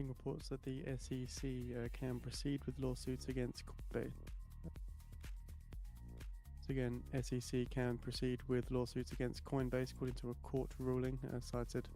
reports that the SEC can proceed with lawsuits against Coinbase. So again, SEC can proceed with lawsuits against Coinbase according to a court ruling cited.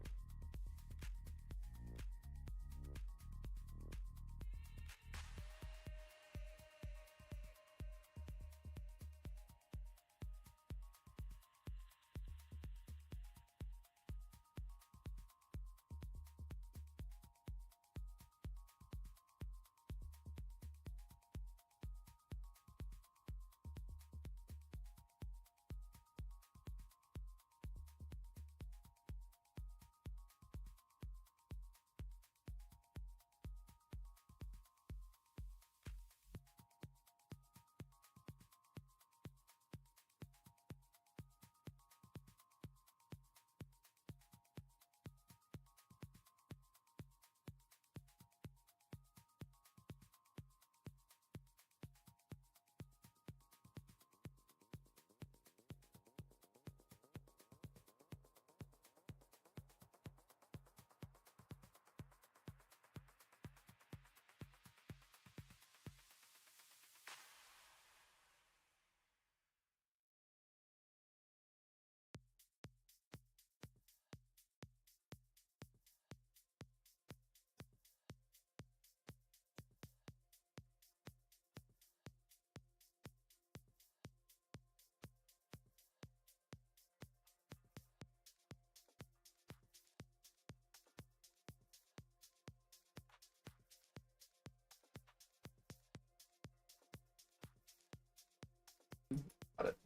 Got it.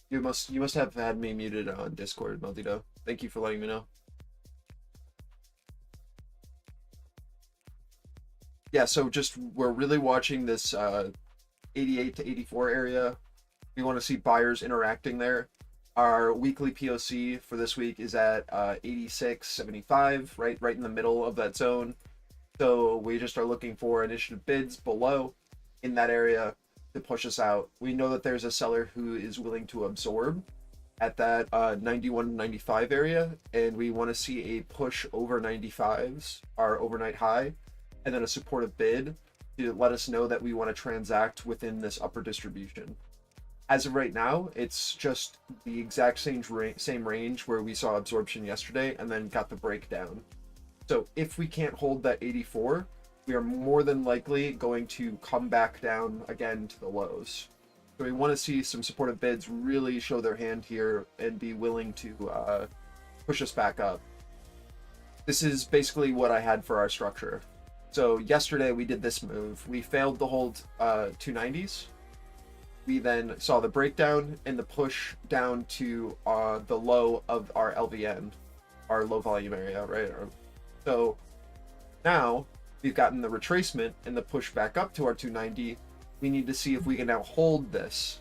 You must have had me muted on Discord, Maldito. Thank you for letting me know. Yeah, so just we're really watching this 88 to 84 area. We want to see buyers interacting there. Our weekly POC for this week is at 86.75, right in the middle of that zone. So we just are looking for initiative bids below in that area to push us out. We know that there's a seller who is willing to absorb at that 91.95 area, and we want to see a push over 95s, our overnight high, and then a supportive bid to let us know that we want to transact within this upper distribution. As of right now, it's just the exact same range where we saw absorption yesterday and then got the breakdown. So if we can't hold that 84, we are more than likely going to come back down again to the lows. So we want to see some supportive bids really show their hand here and be willing to push us back up. This is basically what I had for our structure. So yesterday we did this move. We failed to hold 290s. We then saw the breakdown and the push down to the low of our LVN, our low volume area, right? So now we've gotten the retracement and the push back up to our 290. We need to see if we can now hold this.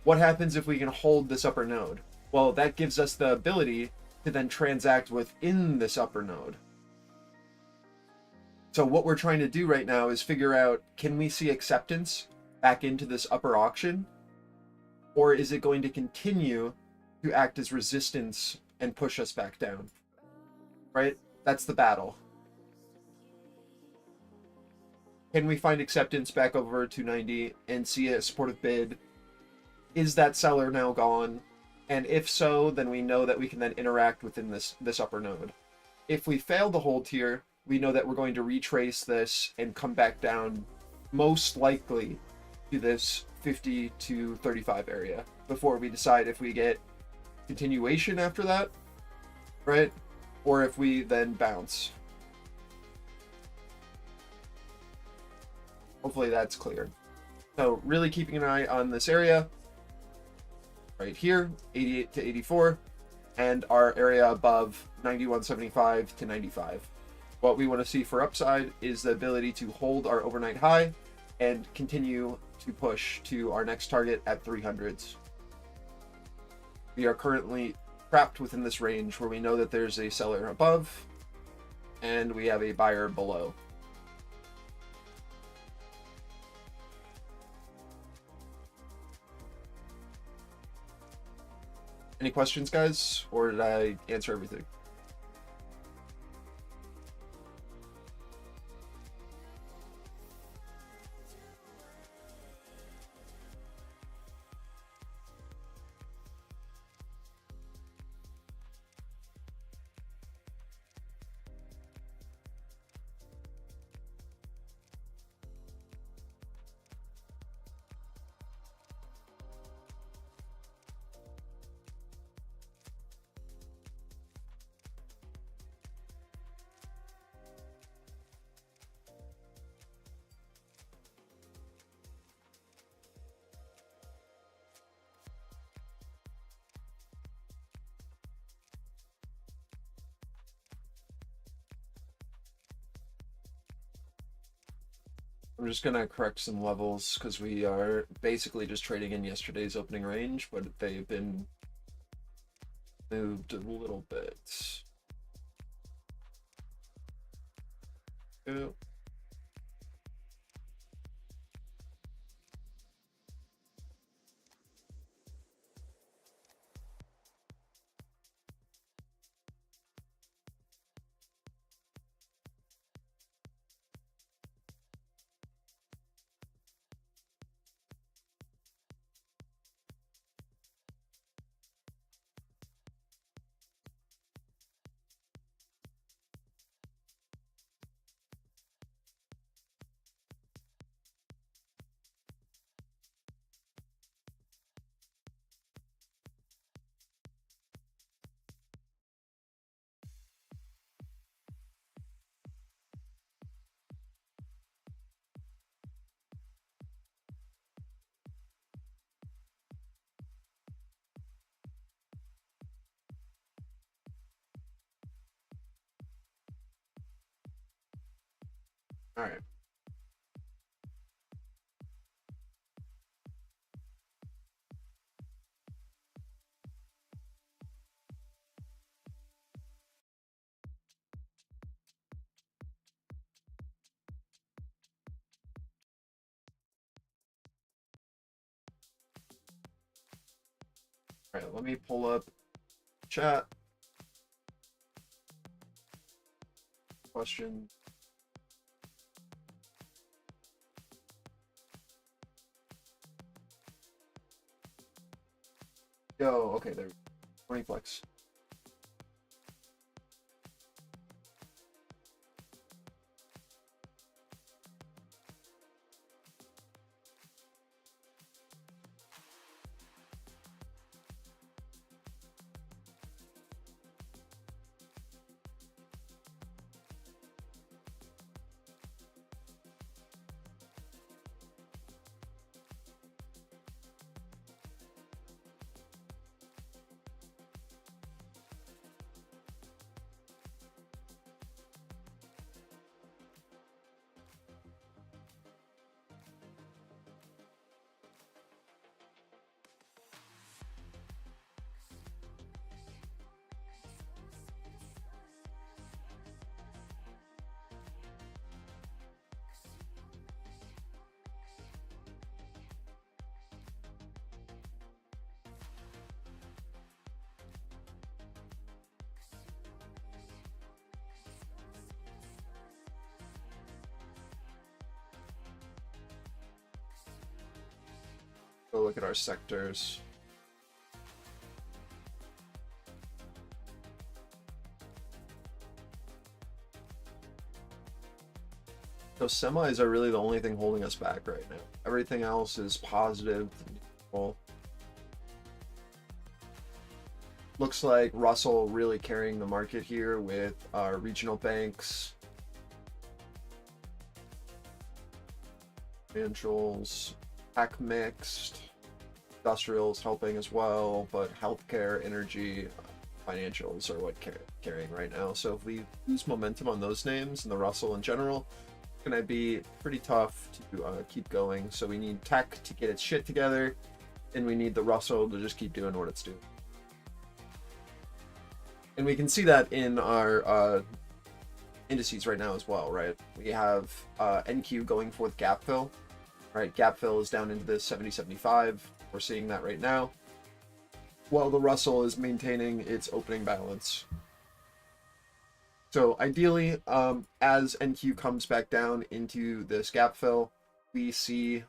What happens if we can hold this upper node? Well, that gives us the ability to then transact within this upper node. So what we're trying to do right now is figure out, can we see acceptance back into this upper auction? Or is it going to continue to act as resistance and push us back down? Right? That's the battle. Can we find acceptance back over 290 and see a supportive bid? Is that seller now gone? And if so, then we know that we can then interact within this upper node. If we fail to hold here, we know that we're going to retrace this and come back down most likely to this 50 to 35 area before we decide if we get continuation after that, right? Or if we then bounce. Hopefully that's clear. So really keeping an eye on this area right here, 88 to 84, and our area above 91.75 to 95. What we want to see for upside is the ability to hold our overnight high and continue to push to our next target at 300s. We are currently trapped within this range where we know that there's a seller above and we have a buyer below. Any questions, guys? Or did I answer everything? I'm just gonna correct some levels because we are basically just trading in yesterday's opening range, but they've been moved a little bit. Yeah. All right. All right, let me pull up chat. Question. Yo, okay, there. Morning flex. Go look at our sectors. So semis are really the only thing holding us back right now. Everything else is positive. Well, looks like Russell really carrying the market here with our regional banks, financials, tech mixed, industrials helping as well, but healthcare, energy, financials are what carrying right now. So if we lose momentum on those names and the Russell in general, it's gonna be pretty tough to keep going. So we need tech to get its shit together, and we need the Russell to just keep doing what it's doing. And we can see that in our indices right now as well, right? We have NQ going for the gap fill, right? Gap fill is down into the 70-75. We're seeing that right now. while the Russell is maintaining its opening balance. So ideally, as NQ comes back down into this gap fill, we see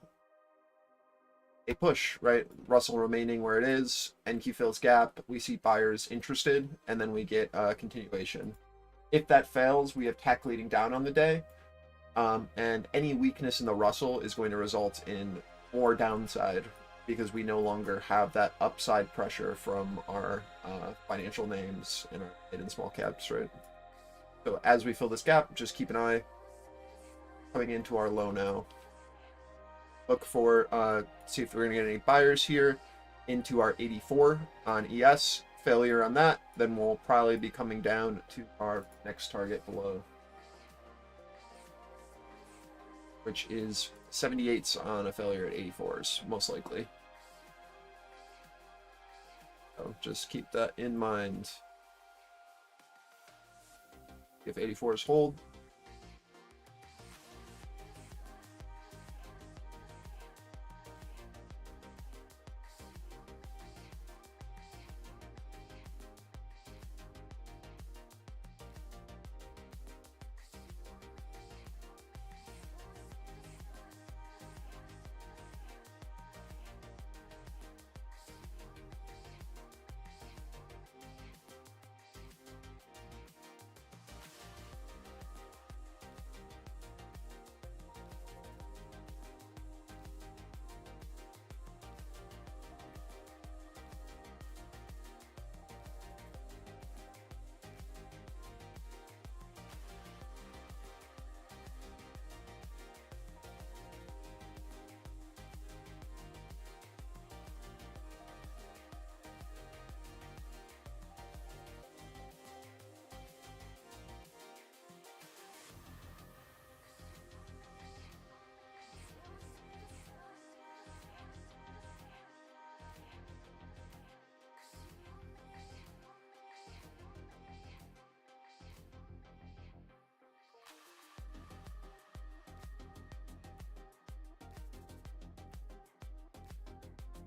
a push, right? Russell remaining where it is, NQ fills gap, we see buyers interested, and then we get a continuation. If that fails, we have tech leading down on the day, and any weakness in the Russell is going to result in more downside because we no longer have that upside pressure from our financial names and our mid and small caps, right? So as we fill this gap, just keep an eye coming into our low now. Look for, see if we're going to get any buyers here into our 84 on ES. Failure on that, then we'll probably be coming down to our next target below, which is 78s on a failure at 84s, most likely. So just keep that in mind. If 84s hold,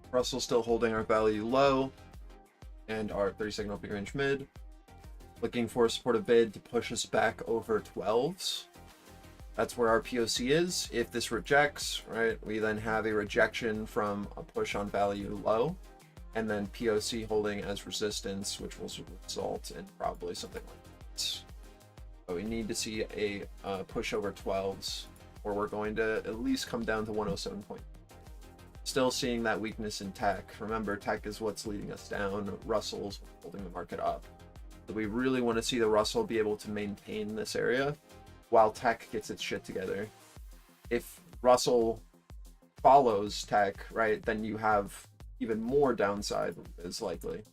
Russell still holding our value low and our 30-second opening range mid. Looking for a supportive bid to push us back over 12s. That's where our POC is. If this rejects, right, we then have a rejection from a push on value low, and then POC holding as resistance, which will result in probably something like this. But we need to see a push over 12s, or we're going to at least come down to 107 point. Still seeing that weakness in tech. Remember, tech is what's leading us down. Russell's holding the market up. So we really want to see the Russell be able to maintain this area while tech gets its shit together. If Russell follows tech, right, then you have even more downside is likely.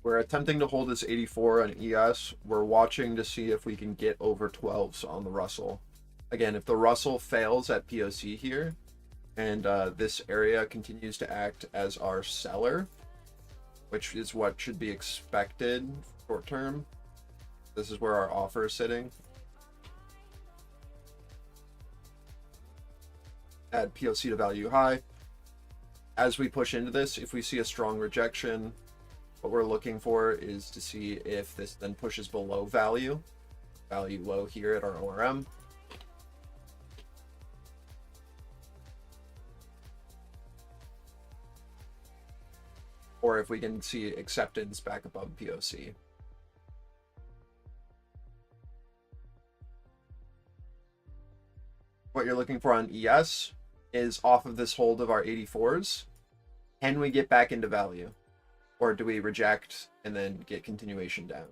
We're attempting to hold this 84 on ES. We're watching to see if we can get over 12s on the Russell. Again, if the Russell fails at POC here, and this area continues to act as our seller, which is what should be expected short term. This is where our offer is sitting. Add POC to value high. As we push into this, if we see a strong rejection, what we're looking for is to see if this then pushes below value low here at our ORM. Or if we can see acceptance back above POC. What you're looking for on ES is off of this hold of our 84s. Can we get back into value? Or do we reject and then get continuation down?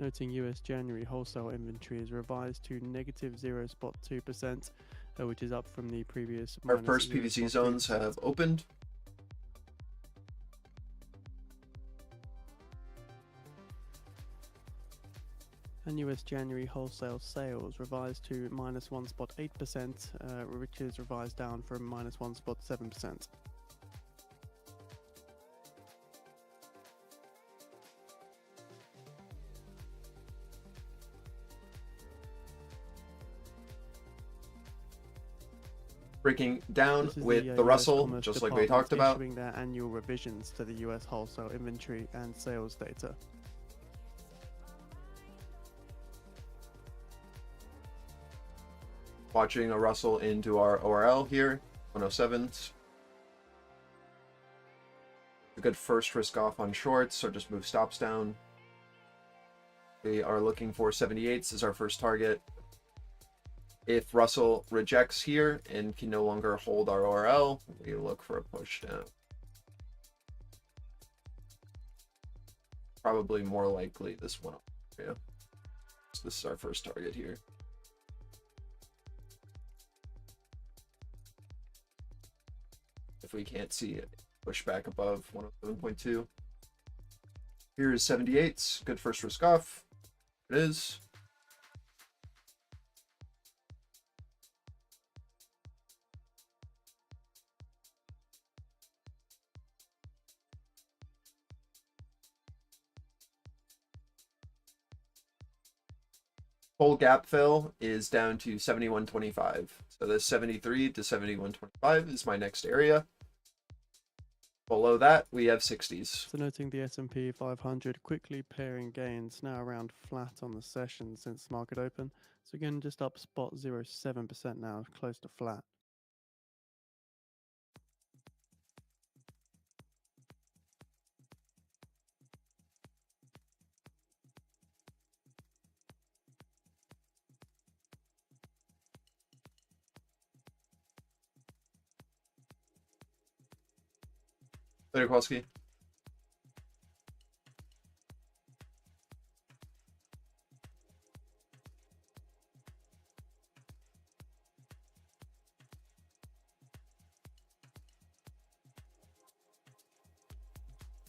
Noting US January wholesale inventory is revised to negative 0.2%, which is up from the previous. Our first PVC zones have opened. And US January wholesale sales revised to minus 1.8%, which is revised down from minus 1.7%. Breaking down with the Russell, just like we talked about. Issuing their annual revisions to the US wholesale inventory and sales data. Watching a Russell into our ORL here, 107s. A good first risk off on shorts, so just move stops down. We are looking for 78s as our first target. If Russell rejects here and can no longer hold our ORL, we look for a push down. Probably more likely this one. Yeah. So this is our first target here. If we can't see it, push back above 107.2. Here is 78s. Good first risk off. It is. Full gap fill is down to 71.25. So this 73 to 71.25 is my next area. Below that, we have 60s. So noting the S&P 500 quickly pairing gains, now around flat on the session since market open. So again, just up 0.07% now, close to flat. Later, Kowalski.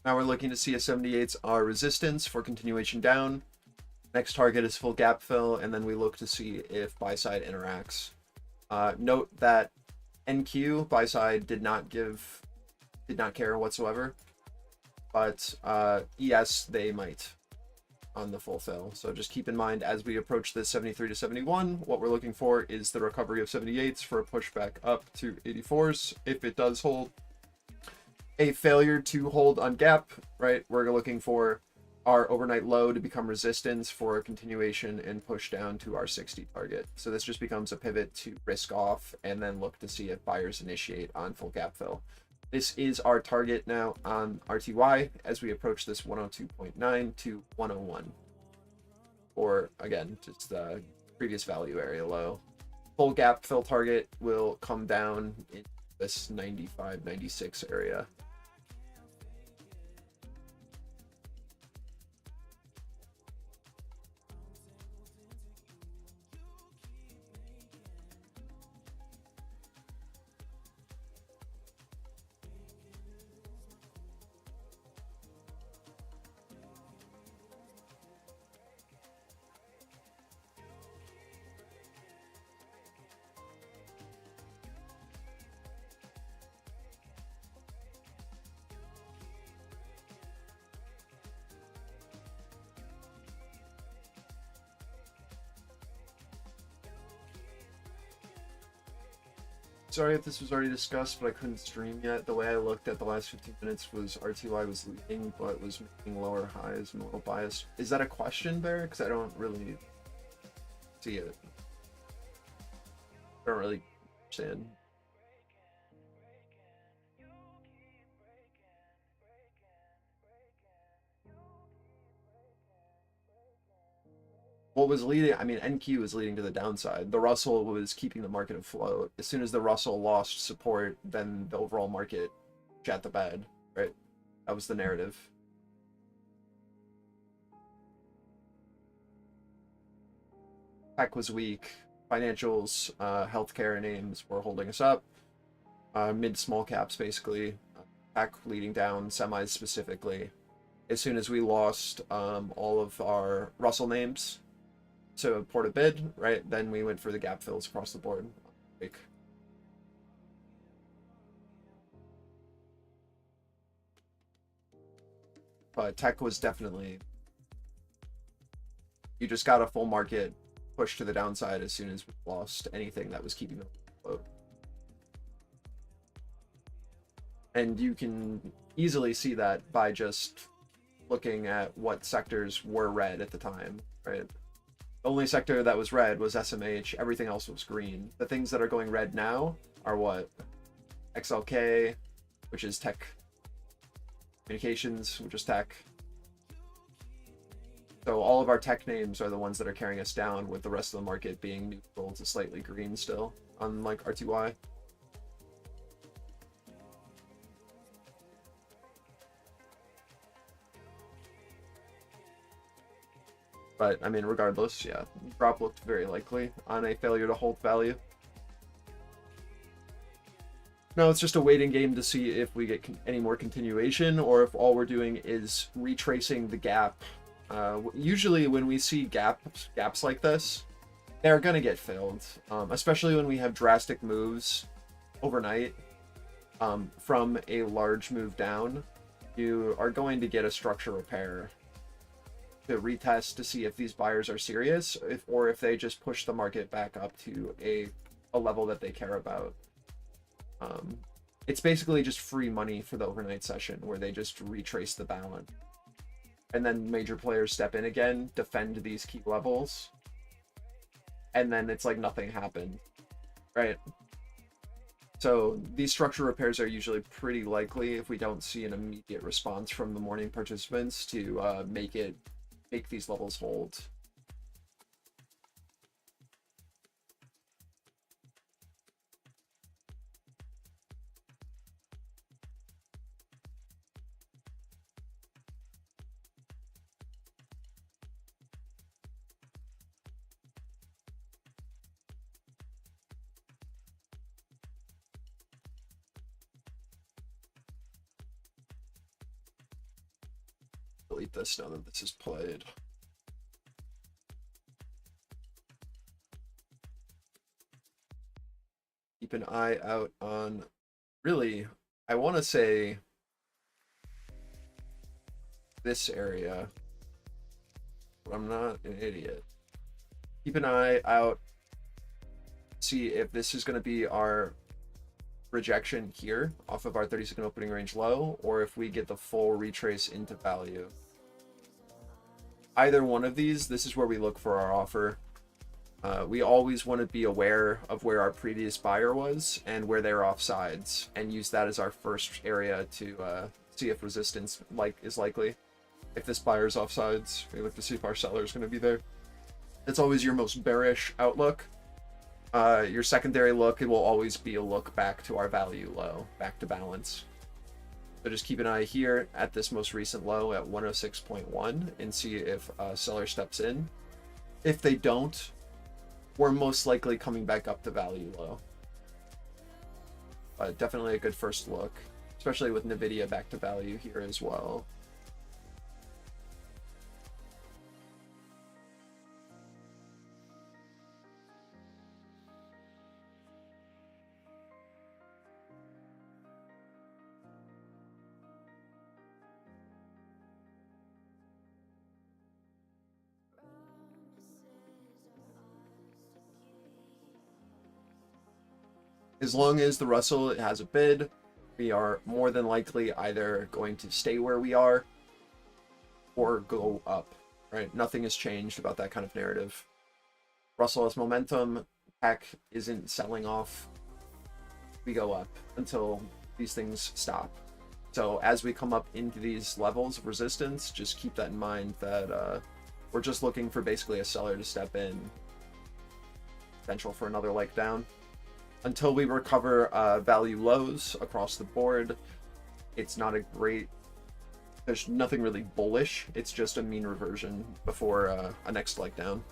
Now we're looking to see if 78s are resistance for continuation down. Next target is full gap fill, and then we look to see if buy side interacts. Note that NQ buy side did not care whatsoever, but ES they might on the full fill. So just keep in mind as we approach this 73 to 71, what we're looking for is the recovery of 78s for a push back up to 84s if it does hold. A failure to hold on gap, right? We're looking for our overnight low to become resistance for a continuation and push down to our 60 target. So this just becomes a pivot to risk off and then look to see if buyers initiate on full gap fill. This is our target now on RTY as we approach this 102.9 to 101. Or again, just the previous value area low. Full gap fill target will come down in this 95, 96 area. Sorry if this was already discussed, but I couldn't stream yet. The way I looked at the last 15 minutes was RTY was leading, but was making lower highs and a little biased. Is that a question, Bear? Because I don't really see it. I don't really understand. What was leading, I mean, NQ was leading to the downside. The Russell was keeping the market afloat. As soon as the Russell lost support, then the overall market shat the bed, right? That was the narrative. Tech was weak. Financials, healthcare names were holding us up. Mid-small caps, basically. Tech leading down, semis specifically. As soon as we lost all of our Russell names, so port a bid, right? Then we went for the gap fills across the board. But tech was definitely, you just got a full market push to the downside as soon as we lost anything that was keeping them afloat. And you can easily see that by just looking at what sectors were red at the time, right? The only sector that was red was SMH. Everything else was green. The things that are going red now are what? XLK, which is tech. Communications, which is tech. So all of our tech names are the ones that are carrying us down, with the rest of the market being neutral to slightly green still, unlike RTY. But, I mean, regardless, yeah, drop looked very likely on a failure to hold value. No, it's just a waiting game to see if we get any more continuation, or if all we're doing is retracing the gap. Usually when we see gaps like this, they're going to get filled, especially when we have drastic moves overnight from a large move down. You are going to get a structure repair to retest to see if these buyers are serious, or if they just push the market back up to a level that they care about. It's basically just free money for the overnight session where they just retrace the balance. And then major players step in again, defend these key levels, and then it's like nothing happened, right? So these structure repairs are usually pretty likely if we don't see an immediate response from the morning participants to make these levels hold. delete this now that this is played. Keep an eye out on, really, I want to say this area, but I'm not an idiot. Keep an eye out, see if this is going to be our rejection here off of our 30-second opening range low, or if we get the full retrace into value. Either one of these, this is where we look for our offer. We always want to be aware of where our previous buyer was and where they're offsides, and use that as our first area to see if resistance is likely. If this buyer's offsides, we look to see if our seller is going to be there. It's always your most bearish outlook. Your secondary look, it will always be a look back to our value low, back to balance. So just keep an eye here at this most recent low at 106.1 and see if a seller steps in. If they don't, we're most likely coming back up to value low. But definitely a good first look, especially with NVIDIA back to value here as well. As long as the Russell has a bid, we are more than likely either going to stay where we are or go up, right? Nothing has changed about that kind of narrative. Russell has momentum, tech isn't selling off, we go up until these things stop. So as we come up into these levels of resistance, just keep that in mind that we're just looking for basically a seller to step in. Potential for another leg down. Until we recover value lows across the board, it's not a great, there's nothing really bullish. It's just a mean reversion before a next leg down.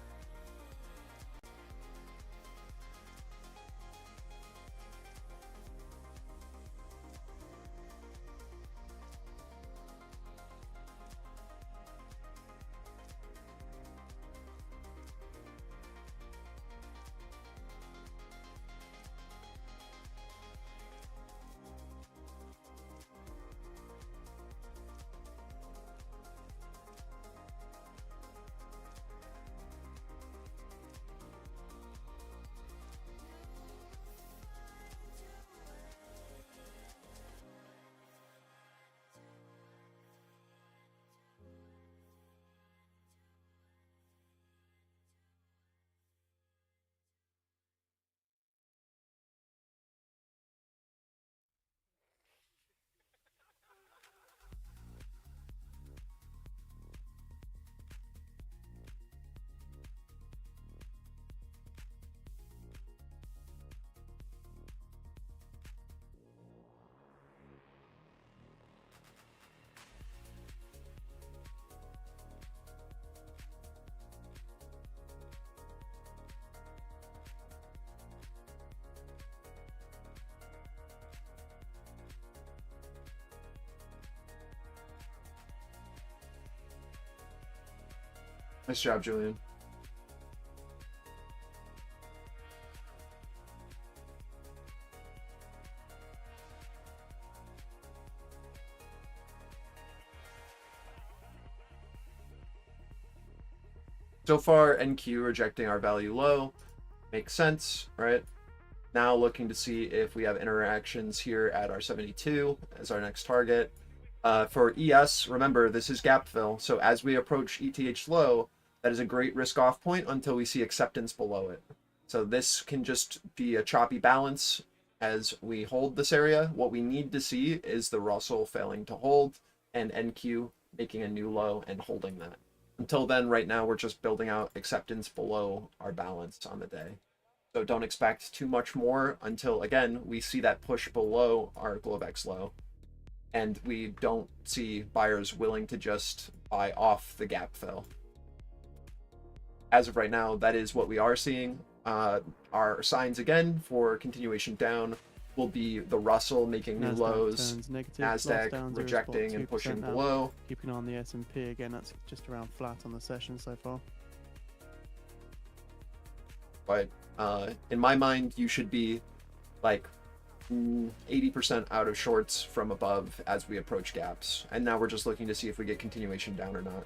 Nice job, Julian. So far, NQ rejecting our value low. Makes sense, right? Now looking to see if we have interactions here at our 72 as our next target. For ES, remember, this is gap fill. So as we approach ETH low, that is a great risk off point until we see acceptance below it. So this can just be a choppy balance as we hold this area. What we need to see is the Russell failing to hold and NQ making a new low and holding that. Until then, right now, we're just building out acceptance below our balance on the day. So don't expect too much more until, again, we see that push below our Globex low. And we don't see buyers willing to just buy off the gap fill. As of right now, that is what we are seeing. Our signs, again, for continuation down will be the Russell making new Nasdaq lows, turns negative, Nasdaq down rejecting and 0.2% pushing now. below. Keeping an eye on the S&P again, that's just around flat on the session so far. But in my mind, you should be like 80% out of shorts from above as we approach gaps. And now we're just looking to see if we get continuation down or not.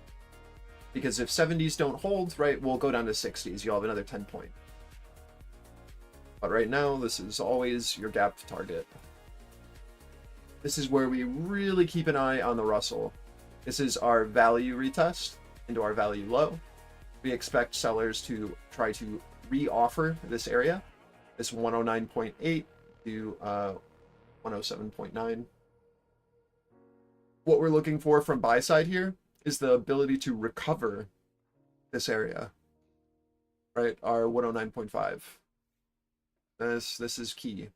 Because if 70s don't hold, right, we'll go down to 60s. You'll have another 10 point. But right now, this is always your gap target. This is where we really keep an eye on the Russell. This is our value retest into our value low. We expect sellers to try to re-offer this area, this 109.8 to 107.9. What we're looking for from buy side here is the ability to recover this area, right? Our 109.5. This is key.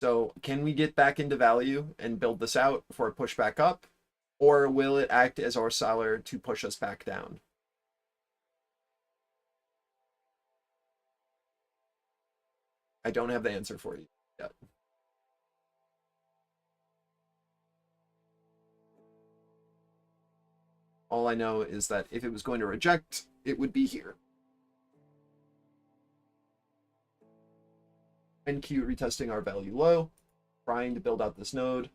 So can we get back into value and build this out before it push back up? Or will it act as our seller to push us back down? I don't have the answer for you yet. All I know is that if it was going to reject, it would be here. NQ retesting our value low, trying to build out this node.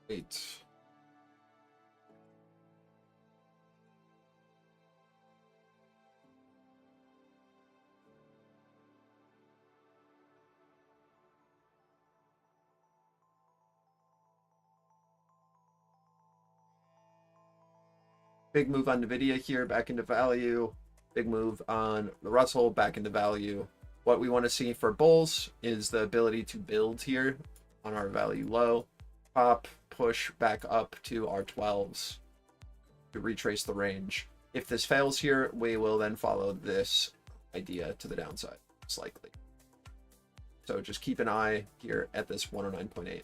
Wait. Big move on NVIDIA here, back into value. Big move on the Russell, back into value. What we want to see for bulls is the ability to build here on our value low. Pop, push back up to our 12s to retrace the range. If this fails here, we will then follow this idea to the downside, most likely. So just keep an eye here at this 109.8.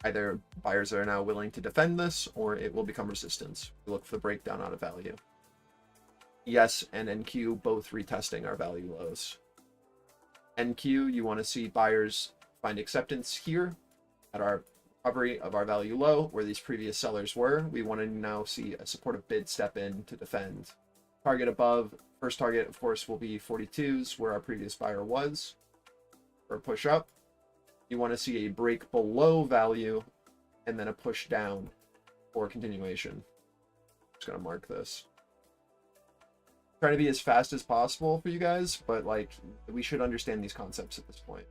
Either buyers are now willing to defend this, or it will become resistance. We look for the breakdown out of value. ES and NQ both retesting our value lows. NQ, you want to see buyers find acceptance here at our recovery of our value low, where these previous sellers were. We want to now see a supportive bid step in to defend. Target above, first target, of course, will be 42s, where our previous buyer was, for a push up. You want to see a break below value and then a push down for continuation. Just gonna mark this. Trying to be as fast as possible for you guys, but like we should understand these concepts at this point.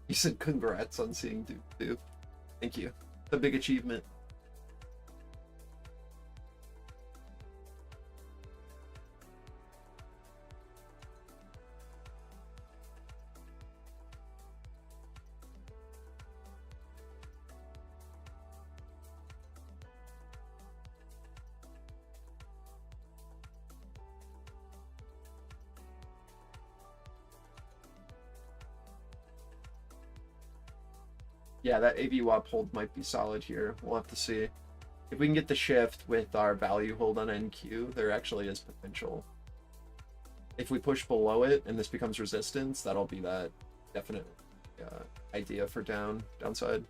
You said congrats on seeing Duke too. Thank you. It's a big achievement. Yeah, that AVWAP hold might be solid here. We'll have to see. If we can get the shift with our value hold on NQ, there actually is potential. If we push below it and this becomes resistance, that'll be that definite idea for downside.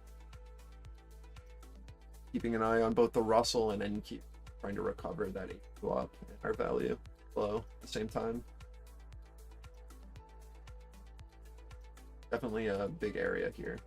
Keeping an eye on both the Russell and NQ, trying to recover that AVWAP and our value below at the same time. Definitely a big area here.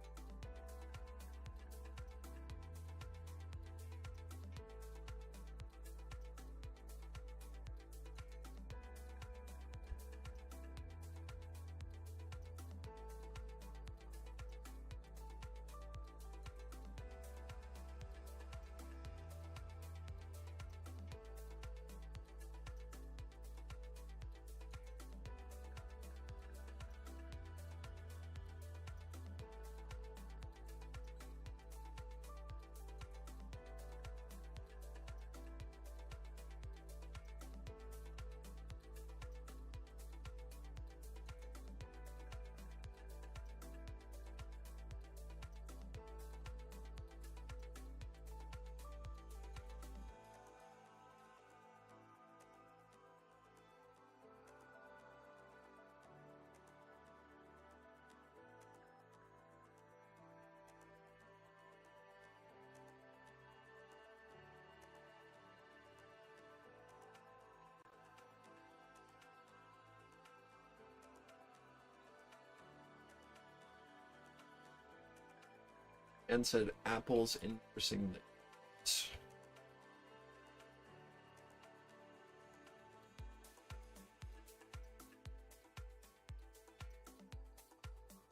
and said Apple's interesting news.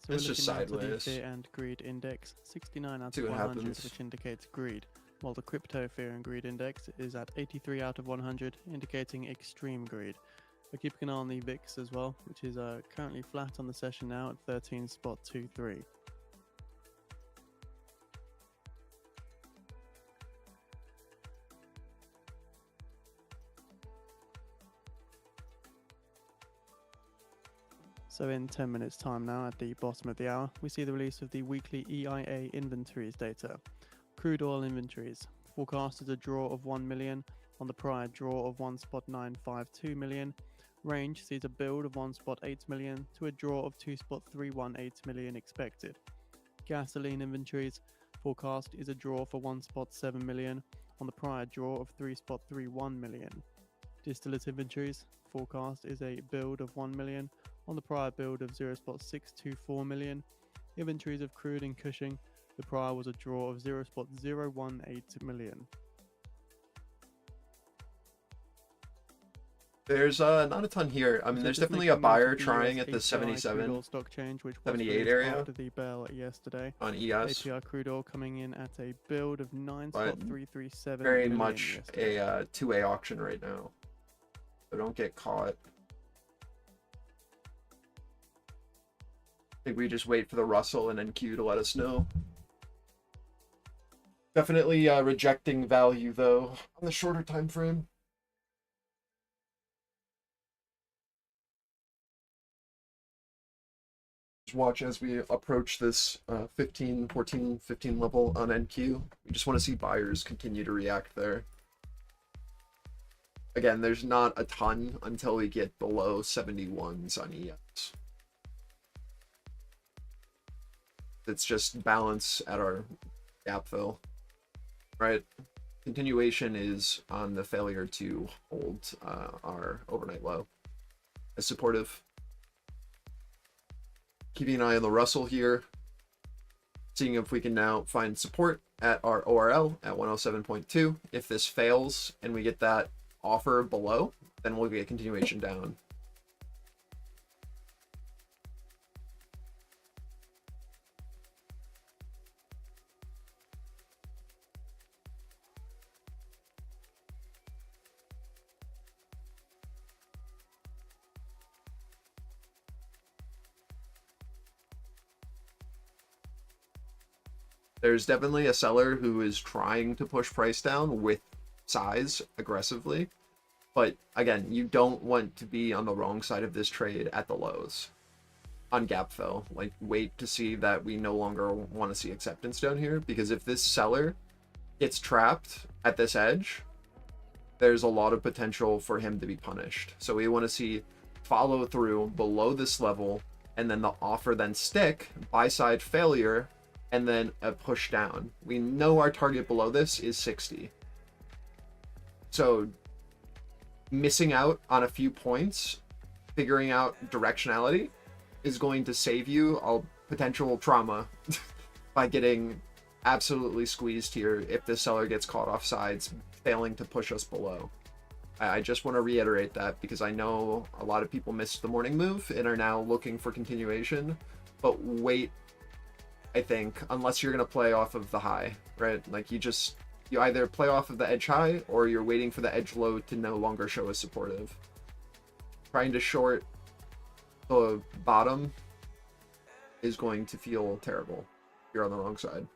So It's we're just looking now to the sideways. fear and greed index, 69 out See of what 100, happens. which indicates greed, while the crypto fear and greed index is at 83 out of 100, indicating extreme greed. We're keeping an eye on the VIX as well, which is currently flat on the session now at 13.23. So in 10 minutes time now, at the bottom of the hour, we see the release of the weekly EIA inventories data. Crude oil inventories forecasted a draw of 1 million on the prior draw of 1.952 million. Range sees a build of 1.8 million to a draw of 2.318 million expected. Gasoline inventories forecast is a draw for 1.7 million on the prior draw of 3.31 million. Distillate inventories forecast is a build of 1 million on the prior build of 0.624 million. Inventories of crude in Cushing, the prior was a draw of 0.018 million. There's not a ton here. I mean, So there's just definitely a making note of buyer the trying US at the API crude 77, oil stock change, which was 78 released area after the bell yesterday. on ES, API crude oil coming in at a build of but 9.337 very million much yesterday. a two-way auction right now. So don't get caught. I think we just wait for the Russell and NQ to let us know. Definitely rejecting value though on the shorter time frame. Just watch as we approach this 15, 14, 15 level on NQ. We just want to see buyers continue to react there. Again, there's not a ton until we get below 71s on ES. It's just balance at our gap fill, right? Continuation is on the failure to hold our overnight low as supportive. Keeping an eye on the Russell here, seeing if we can now find support at our ORL at 107.2. If this fails and we get that offer below, then we'll get continuation down. There's definitely a seller who is trying to push price down with size aggressively. But again, you don't want to be on the wrong side of this trade at the lows on gap fill. Like, wait to see that we no longer want to see acceptance down here, because if this seller gets trapped at this edge, there's a lot of potential for him to be punished. So we want to see follow through below this level, and then the offer then stick, buy side failure, and then a push down. We know our target below this is 60. So missing out on a few points, figuring out directionality is going to save you a potential trauma by getting absolutely squeezed here if the seller gets caught off sides, failing to push us below. I just want to reiterate that because I know a lot of people missed the morning move and are now looking for continuation, but wait, I think, unless you're going to play off of the high, right? Like, you either play off of the edge high or you're waiting for the edge low to no longer show as supportive. Trying to short the bottom is going to feel terrible if you're on the wrong side.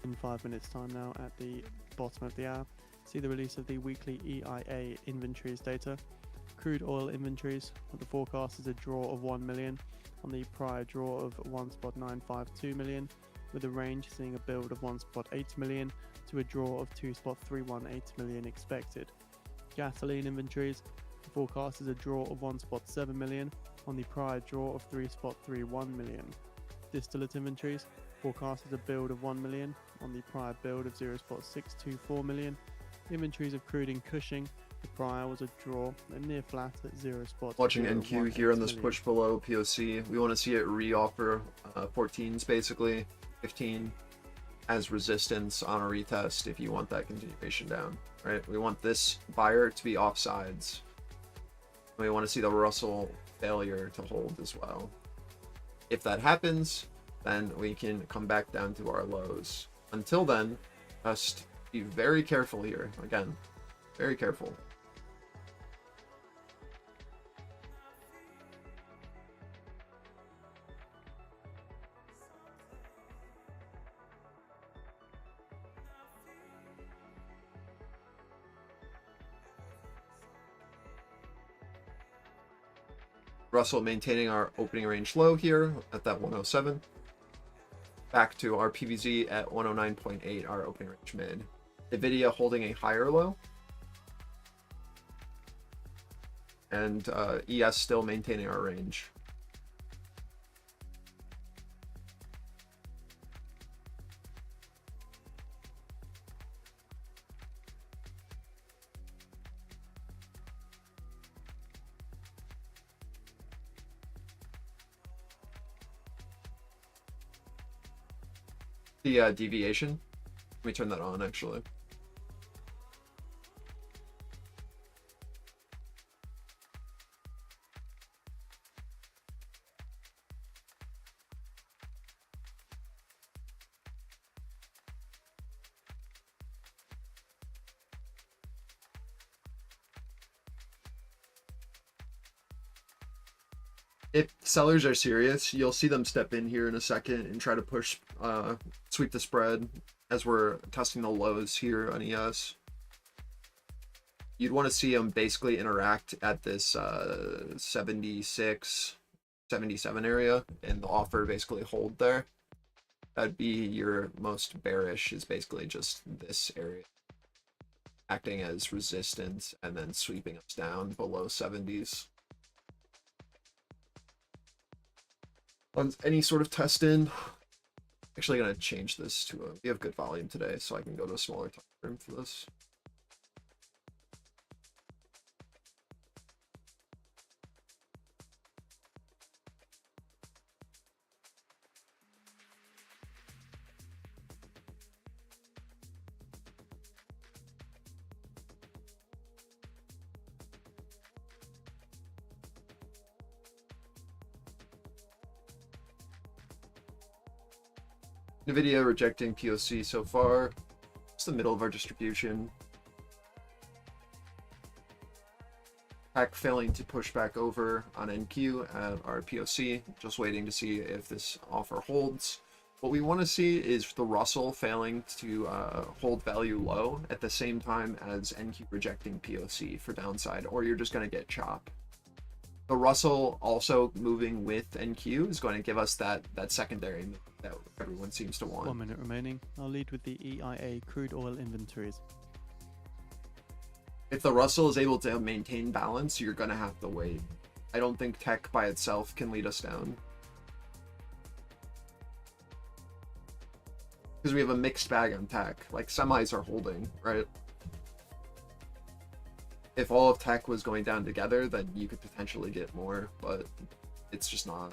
In 5 minutes time now at the bottom of the hour, see the release of the weekly EIA inventories data. Crude oil inventories, the forecast is a draw of 1 million on the prior draw of 1.952 million, with a range seeing a build of 1.8 million to a draw of 2.318 million expected. Gasoline inventories, the forecast is a draw of 1.7 million on the prior draw of 3.31 million. Distillate inventories, forecast is a build of 1 million on the prior build of 0.624 million. Inventories of crude in Cushing, the prior was a draw and near flat at 0.018. Watching NQ here on this push below POC, we want to see it re-offer 14s basically, 15 as resistance on a retest if you want that continuation down, right? We want this buyer to be offsides. We want to see the Russell failure to hold as well. If that happens, then we can come back down to our lows. Until then, just be very careful here. Again, very careful. Russell maintaining our opening range low here at that 107. Back to our PVZ at 109.8, our opening range mid. Nvidia holding a higher low. And ES still maintaining our range. The deviation. Let me turn that on actually. If sellers are serious, you'll see them step in here in a second and try to push, sweep the spread as we're testing the lows here on ES. You'd want to see them basically interact at this 76, 77 area and the offer basically hold there. That'd be your most bearish, is basically just this area acting as resistance and then sweeping us down below 70s. On any sort of test in, actually gonna change this to a, we have good volume today, so I can go to a smaller time frame for this. Nvidia rejecting POC so far. It's the middle of our distribution. Pack failing to push back over on NQ at our POC. Just waiting to see if this offer holds. What we want to see is the Russell failing to hold value low at the same time as NQ rejecting POC for downside, or you're just going to get chop. The Russell also moving with NQ is going to give us that secondary move that everyone seems to want. 1 minute remaining. I'll lead with the EIA crude oil inventories. If the Russell is able to maintain balance, you're going to have to wait. I don't think tech by itself can lead us down. Because we have a mixed bag on tech. Like, semis are holding, right? If all of tech was going down together, then you could potentially get more, but it's just not.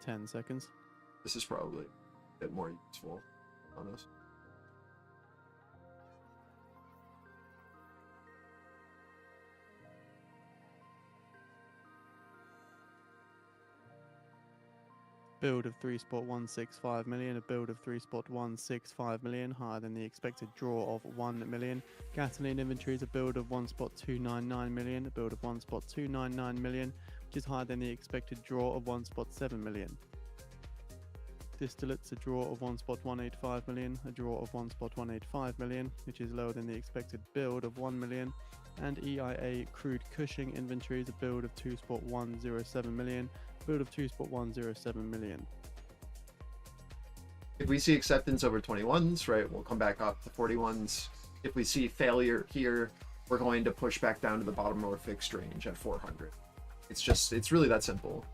Ten seconds. This is probably a bit more useful, honest. Build of 3.165 million, a build of 3.165 million, higher than the expected draw of 1 million. Gasoline inventories, a build of 1.299 million, a build of 1.299 million, which is higher than the expected draw of 1.7 million. Distillates, a draw of 1.185 million, a draw of 1.185 million, which is lower than the expected build of 1 million. And EIA crude Cushing inventories, a build of 2.107 million, build of 2.107 million. If we see acceptance over 21s, right, we'll come back up to 41s. If we see failure here, we're going to push back down to the bottom of our fixed range at 400. It's really that simple.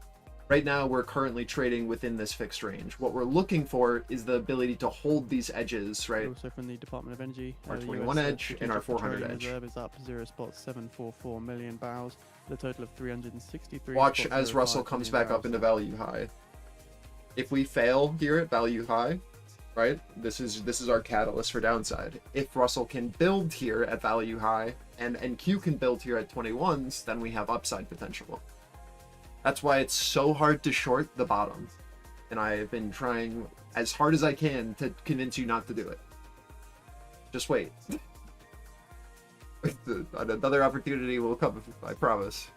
Right now, we're currently trading within this fixed range. What we're looking for is the ability to hold these edges, right? Also from the Department of Energy, Our the 21 US edge and our 400 edge. Reserve is up 0.744 million barrels, with a total of 363. Watch as Russell comes back up into value high. If we fail here at value high, right, this is our catalyst for downside. If Russell can build here at value high and NQ can build here at 21s, then we have upside potential. That's why it's so hard to short the bottom. And I've been trying as hard as I can to convince you not to do it. Just wait. Another opportunity will come, I promise.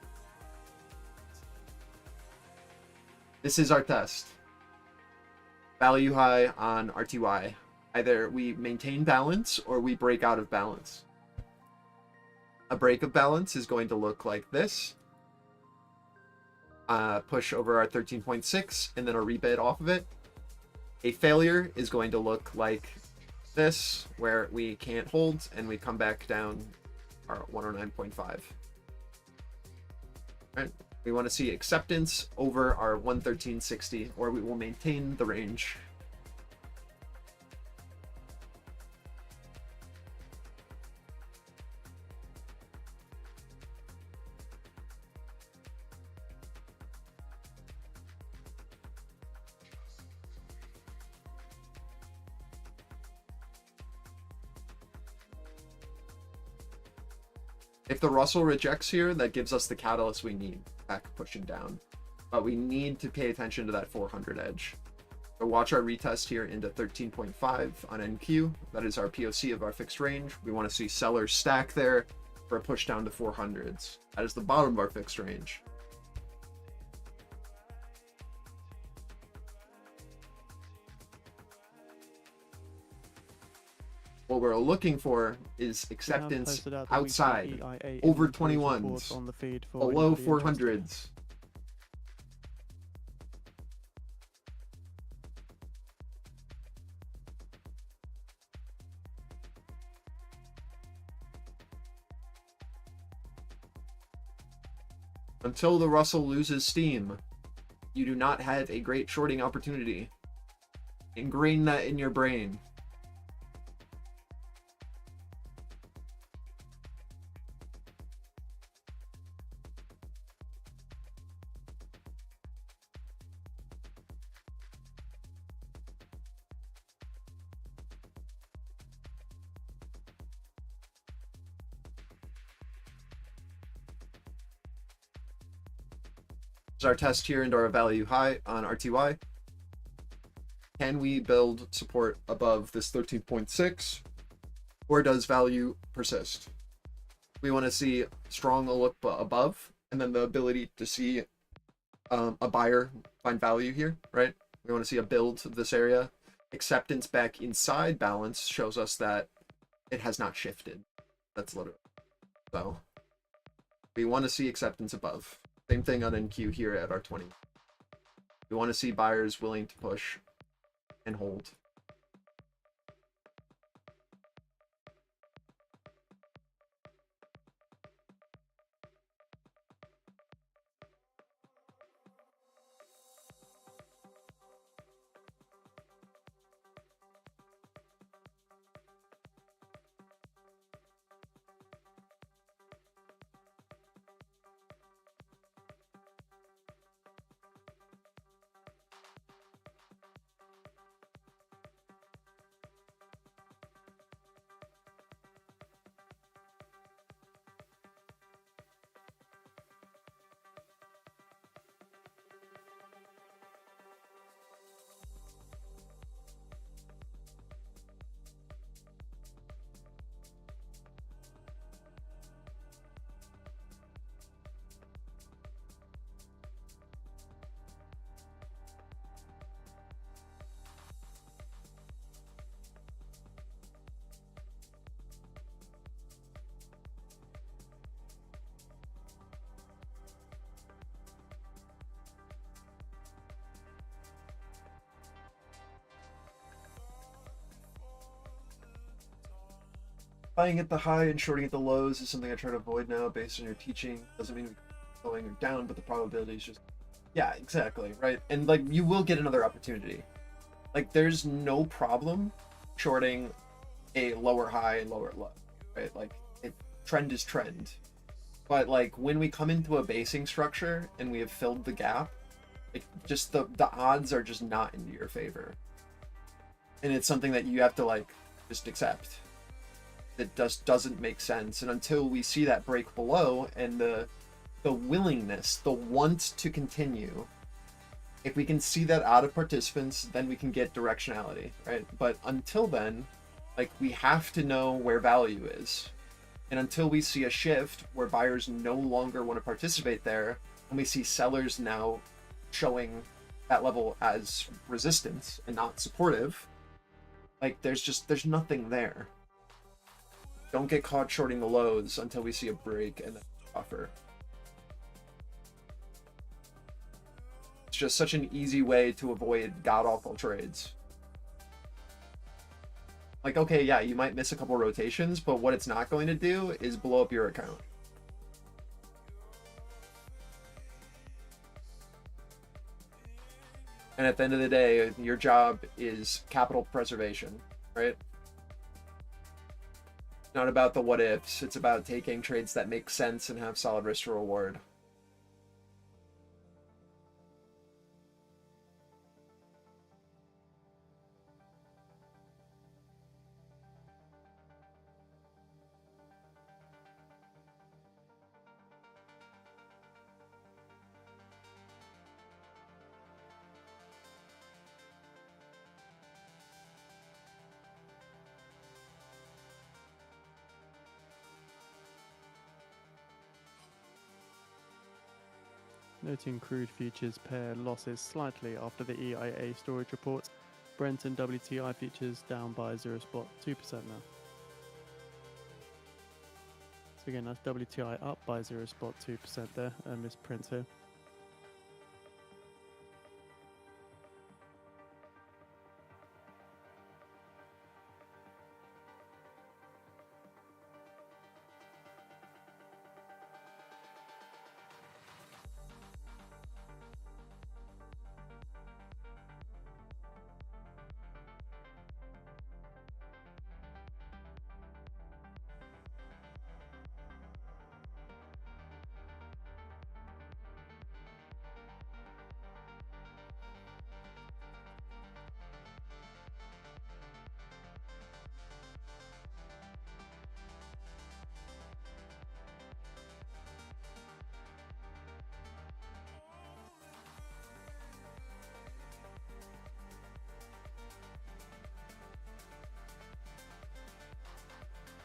This is our test. Value high on RTY. Either we maintain balance or we break out of balance. A break of balance is going to look like this. Push over our 13.6 and then a rebid off of it. A failure is going to look like this, where we can't hold and we come back down our 109.5. Right? We want to see acceptance over our 113.60, or we will maintain the range. If the Russell rejects here, that gives us the catalyst we need, back pushing down. But we need to pay attention to that 400 edge. So watch our retest here into 13.5 on NQ. That is our POC of our fixed range. We want to see sellers stack there for a push down to 400s. That is the bottom of our fixed range. What we're looking for is acceptance outside, over 21s, below 400s. Until the Russell loses steam, you do not have a great shorting opportunity. Ingrain that in your brain. Our test here into our value high on RTY. Can we build support above this 13.6, or does value persist? We want to see strong look above, and then the ability to see a buyer find value here, right? We want to see a build of this area. Acceptance back inside balance shows us that it has not shifted. That's literally. So we want to see acceptance above. Same thing on NQ here at R20. We want to see buyers willing to push and hold. buying at the high and shorting at the lows is something I try to avoid now based on your teaching. Doesn't mean going or down, but the probability is just, yeah, exactly, right? And like, you will get another opportunity. Like, there's no problem shorting a lower high and lower low, right? Like, trend is trend. But like, when we come into a basing structure and we have filled the gap, like, just the odds are just not into your favor. And it's something that you have to like just accept. It just doesn't make sense. And until we see that break below and the willingness, the want to continue, if we can see that out of participants, then we can get directionality, right? But until then, like, we have to know where value is. And until we see a shift where buyers no longer want to participate there, and we see sellers now showing that level as resistance and not supportive, like, there's nothing there. Don't get caught shorting the lows until we see a break and then buffer. It's just such an easy way to avoid god-awful trades. Like, okay, yeah, you might miss a couple rotations, but what it's not going to do is blow up your account. And at the end of the day, your job is capital preservation, right? Not about the what ifs, it's about taking trades that make sense and have solid risk to reward. Noting crude futures pair losses slightly after the EIA storage report. Brent and WTI futures down by 0.2% now. So again, that's WTI up by 0.2% there, a misprint here.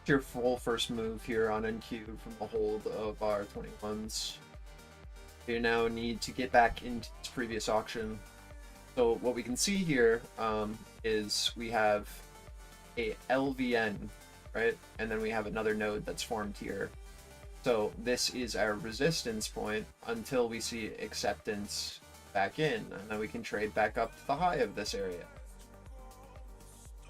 Your full first move here on NQ from the hold of our 21s. You now need to get back into this previous auction. So what we can see here is we have a LVN, right? And then we have another node that's formed here. So this is our resistance point until we see acceptance back in, and then we can trade back up to the high of this area.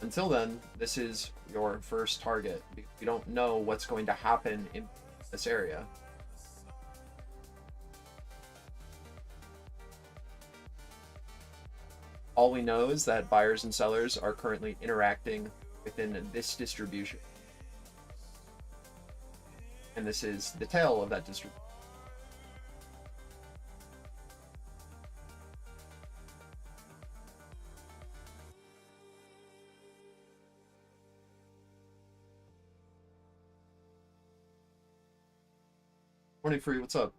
Until then, this is your first target. You don't know what's going to happen in this area. All we know is that buyers and sellers are currently interacting within this distribution. And this is the tail of that distribution. Morning Free, what's up?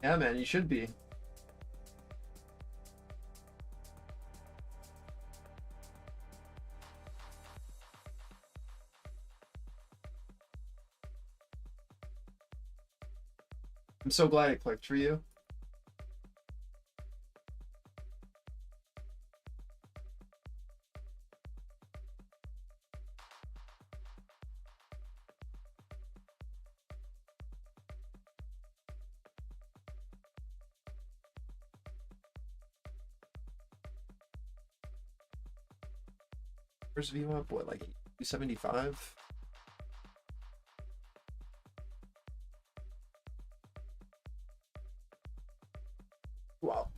Yeah, man, you should be. I'm so glad I clicked for you. Where's view up? What, like 275? Wow.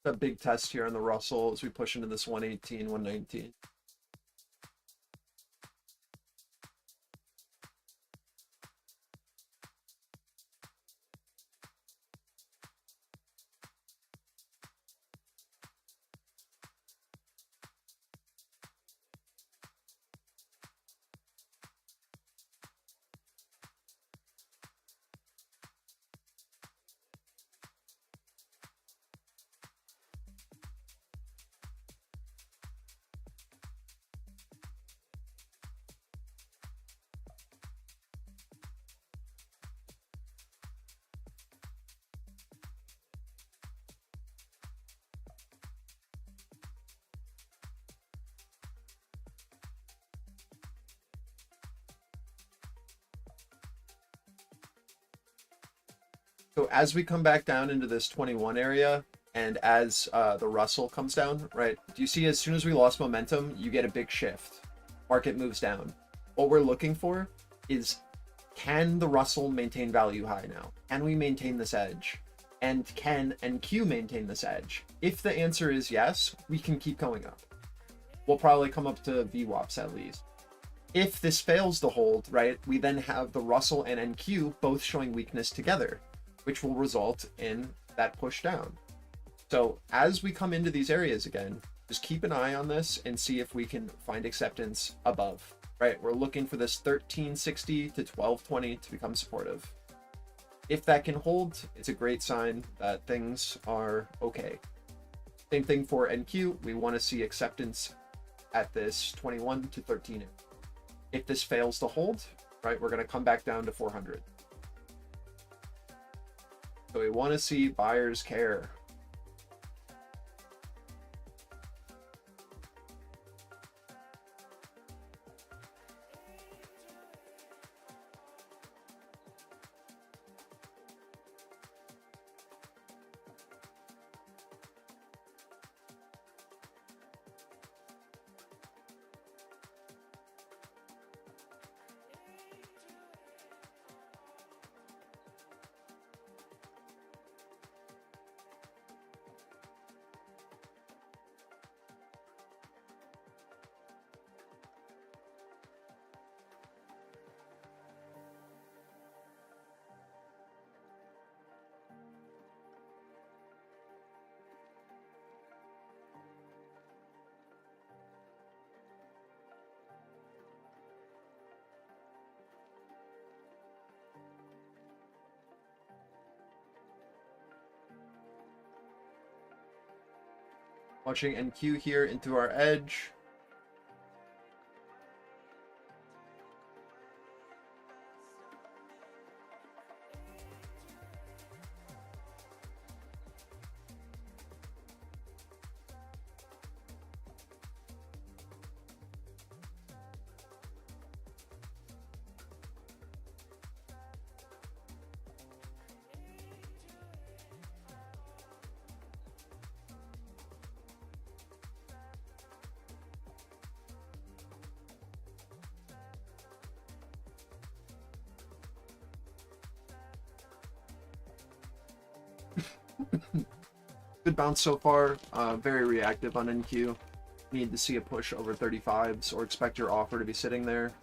A big test here on the Russell as we push into this 118, 119. So as we come back down into this 21 area, and as the Russell comes down, right? Do you see as soon as we lost momentum, you get a big shift. Market moves down. What we're looking for is, can the Russell maintain value high now? Can we maintain this edge? And can NQ maintain this edge? If the answer is yes, we can keep going up. We'll probably come up to VWAPs at least. If this fails to hold, right, we then have the Russell and NQ both showing weakness together, which will result in that push down. So as we come into these areas again, just keep an eye on this and see if we can find acceptance above, right? We're looking for this 1360 to 1220 to become supportive. If that can hold, it's a great sign that things are okay. Same thing for NQ. We want to see acceptance at this 21 to 13. If this fails to hold, right, we're going to come back down to 400. So we want to see buyers care. Watching NQ here into our edge. Good bounce so far. Very reactive on NQ. Need to see a push over 35s or expect your offer to be sitting there.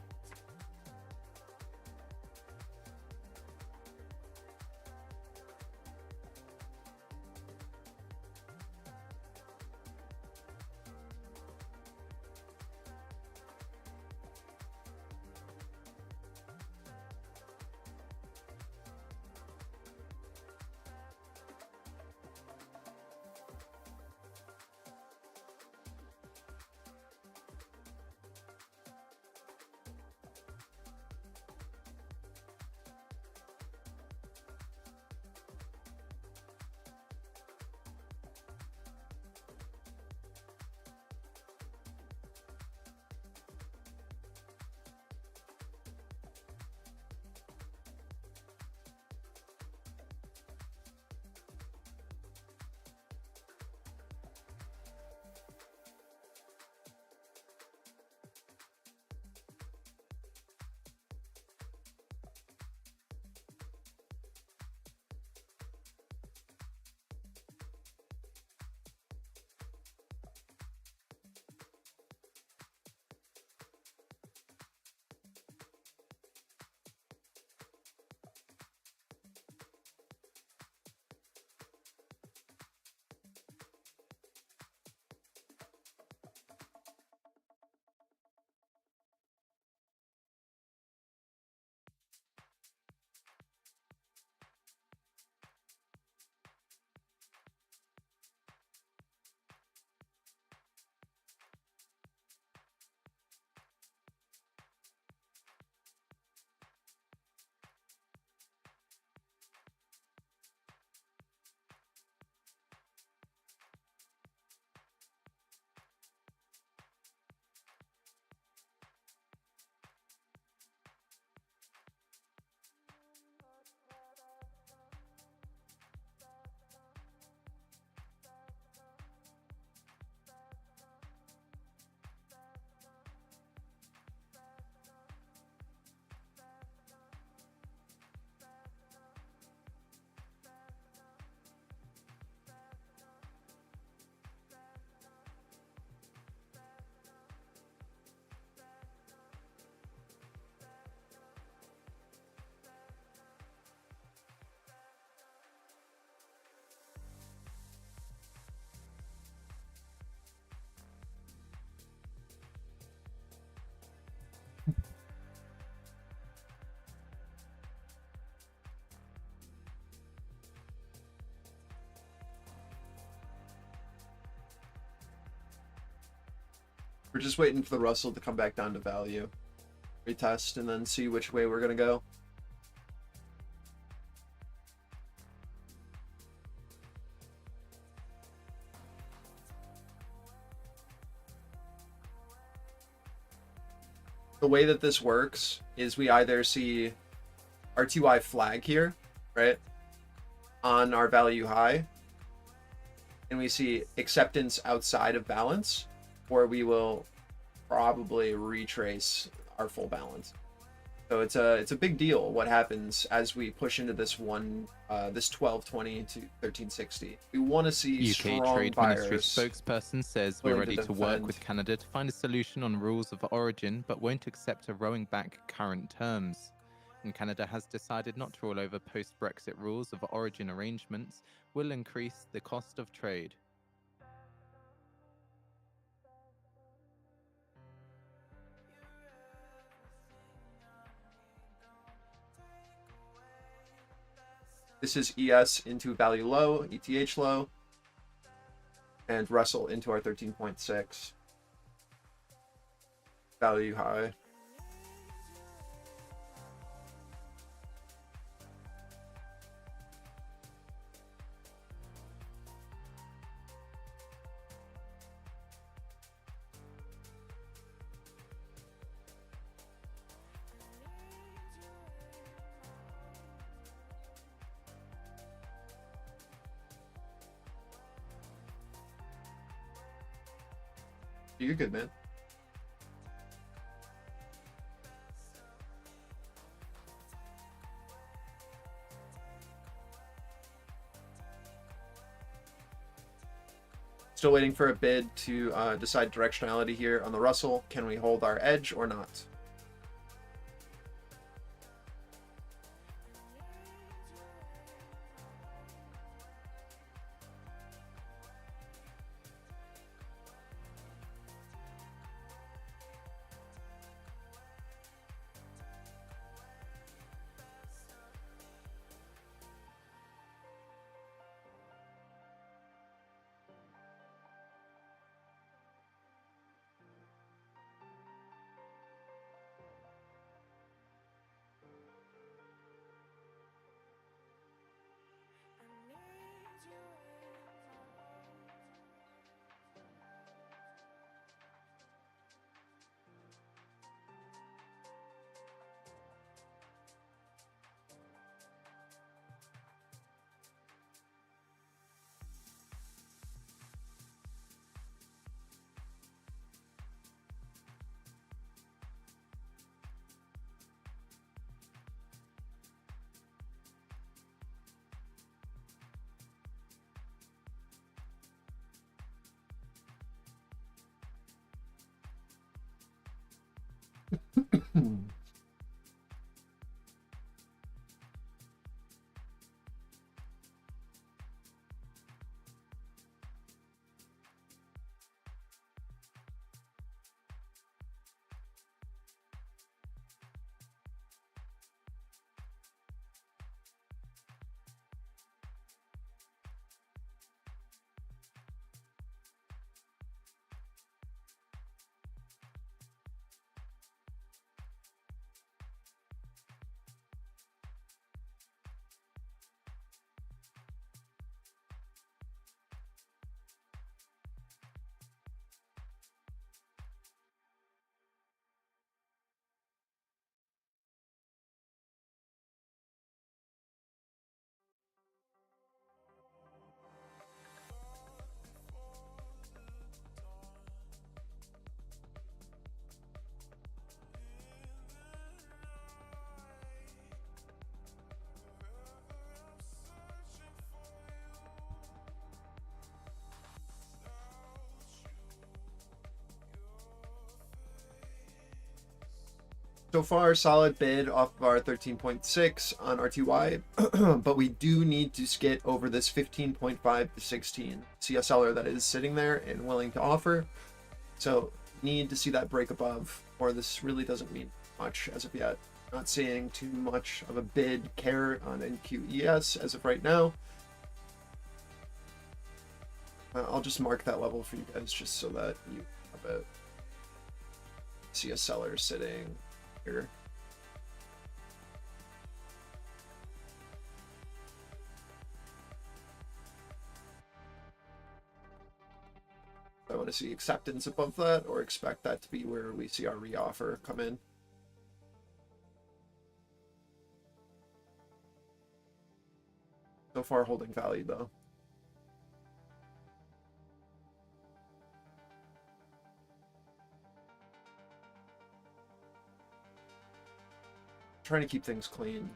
We're just waiting for the Russell to come back down to value. Retest and then see which way we're going to go. The way that this works is we either see RTY flag here, right, on our value high, and we see acceptance outside of balance, or we will probably retrace our full balance. So it's a big deal what happens as we push into this this 1220 to 1360. We want to see UK strong Trade buyers. Ministry spokesperson says we're willing to ready to work defend. with Canada to find a solution on rules of origin, but won't accept a rowing back current terms. And Canada has decided not to roll over post-Brexit rules of origin arrangements will increase the cost of trade. This is ES into value low, ETH low, and Russell into our 13.6 value high. You're good, man. Still waiting for a bid to decide directionality here on the Russell. Can we hold our edge or not? So far, solid bid off of our 13.6 on RTY, but we do need to skit over this 15.5 to 16. See a seller that is sitting there and willing to offer. So need to see that break above, or this really doesn't mean much as of yet. Not seeing too much of a bid care on NQES as of right now. I'll just mark that level for you guys just so that you have it. See a seller sitting here. I want to see acceptance above that, or expect that to be where we see our reoffer come in. So far holding value though. Trying to keep things clean.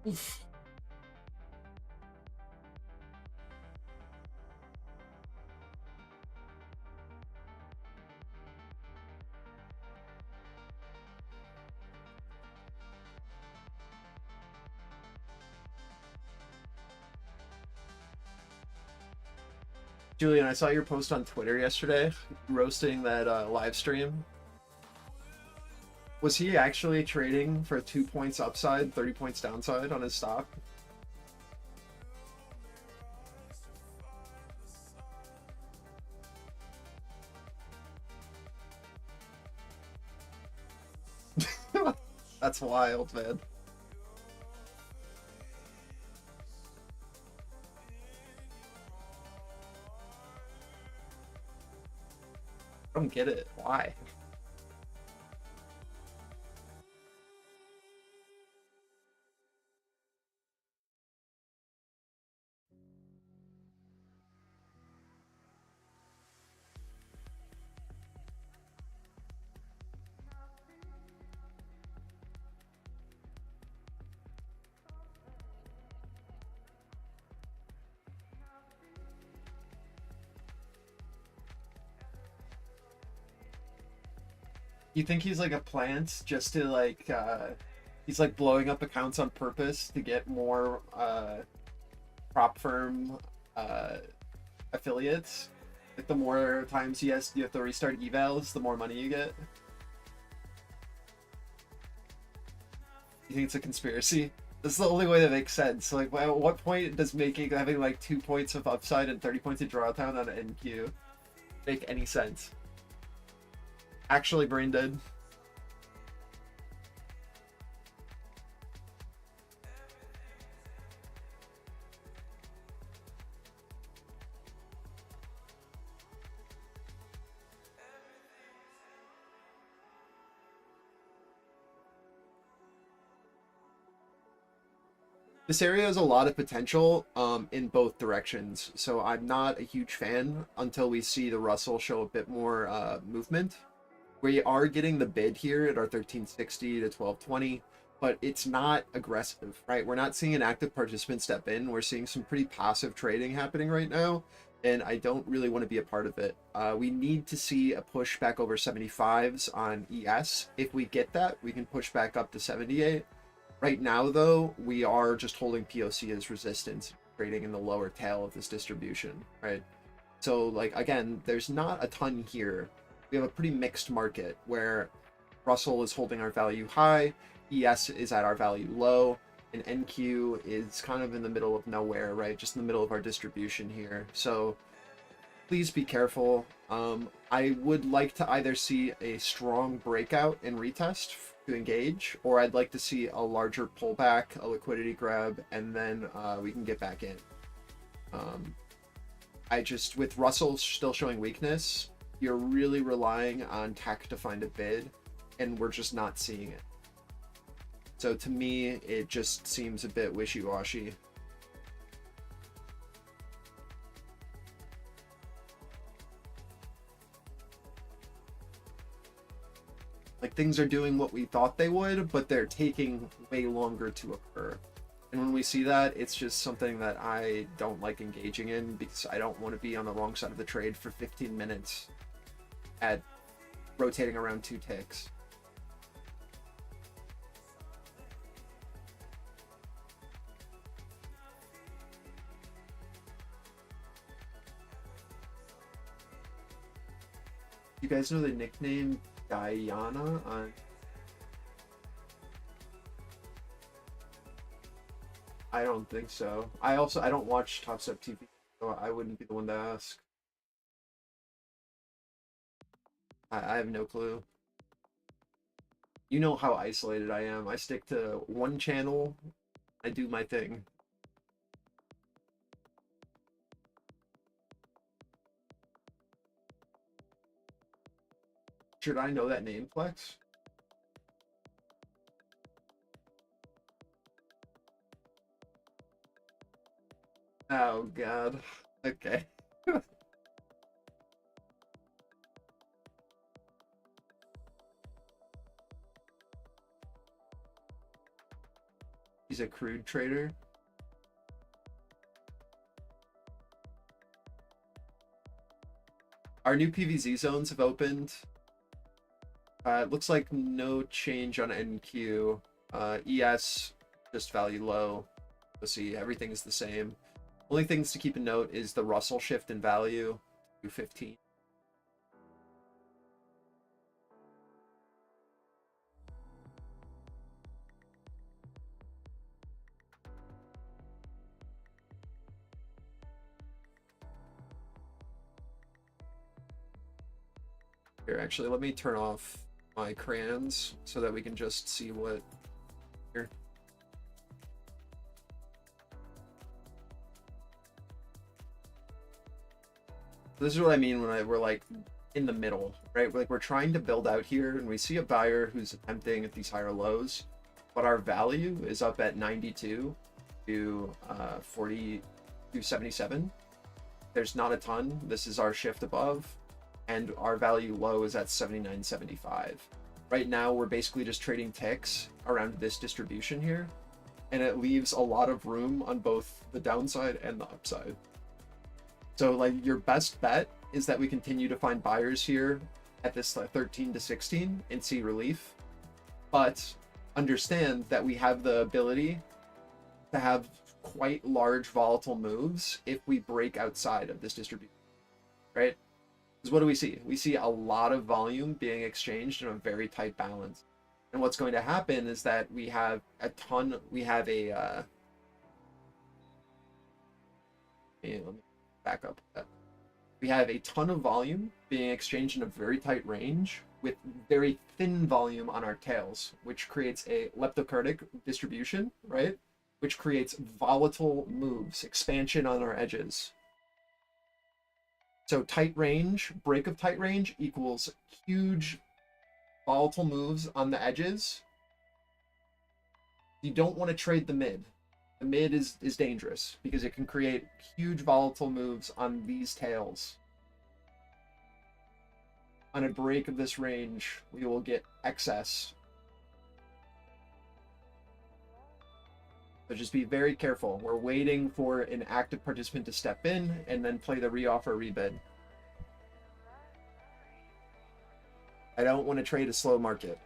Oof. Julian, I saw your post on Twitter yesterday roasting that live stream. Was he actually trading for 2 points upside, 30 points downside on his stock? That's wild, man. I don't get it. Why? You think he's like a plant just to like he's like blowing up accounts on purpose to get more prop firm affiliates? Like the more times you have to restart evals, the more money you get. You think it's a conspiracy? That's the only way that makes sense. Like, at what point does having like 2 points of upside and 30 points of drawdown on an NQ make any sense? Actually brain dead. This area has a lot of potential in both directions, so I'm not a huge fan until we see the Russell show a bit more movement. We are getting the bid here at our 1360 to 1220, but it's not aggressive, right? We're not seeing an active participant step in. We're seeing some pretty passive trading happening right now, and I don't really want to be a part of it. We need to see a push back over 75s on ES. If we get that, we can push back up to 78. Right now, though, we are just holding POC as resistance, trading in the lower tail of this distribution, right? So, like, again, there's not a ton here. We have a pretty mixed market where Russell is holding our value high, ES is at our value low, and NQ is kind of in the middle of nowhere, right? Just in the middle of our distribution here. So please be careful. I would like to either see a strong breakout and retest to engage, or I'd like to see a larger pullback, a liquidity grab, and then we can get back in. With Russell still showing weakness, you're really relying on tech to find a bid, and we're just not seeing it. So to me, it just seems a bit wishy-washy. Like, things are doing what we thought they would, but they're taking way longer to occur. And when we see that, it's just something that I don't like engaging in, because I don't want to be on the wrong side of the trade for 15 minutes at rotating around 2 ticks. You guys know the nickname Diana on... I don't think so. I don't watch Top Step TV, so I wouldn't be the one to ask. I have no clue. You know how isolated I am. I stick to one channel. I do my thing. Should I know that name, Flex? Oh, God. Okay. He's a crude trader. Our new PVZ zones have opened. It looks like no change on NQ. ES, just value low. We'll see, everything's the same. Only things to keep in note is the Russell shift in value, 215. Here, actually, let me turn off my crayons so that we can just see what This is what I mean when we're like in the middle, right? Like we're trying to build out here and we see a buyer who's attempting at these higher lows, but our value is up at 92 to 40 to 77. There's not a ton. This is our shift above, and our value low is at 79.75. Right now we're basically just trading ticks around this distribution here, and it leaves a lot of room on both the downside and the upside. So like your best bet is that we continue to find buyers here at this 13 to 16 and see relief, but understand that we have the ability to have quite large volatile moves if we break outside of this distribution, right? Because what do we see? We see a lot of volume being exchanged in a very tight balance. And what's going to happen is that we have a ton, we have a, let me back up. We have a ton of volume being exchanged in a very tight range with very thin volume on our tails, which creates a leptokurtic distribution, right? Which creates volatile moves, expansion on our edges. So tight range, break of tight range equals huge volatile moves on the edges. You don't want to trade the mid. The mid is dangerous because it can create huge volatile moves on these tails. On a break of this range, we will get excess. So just be very careful. We're waiting for an active participant to step in and then play the re-offer rebid. I don't want to trade a slow market.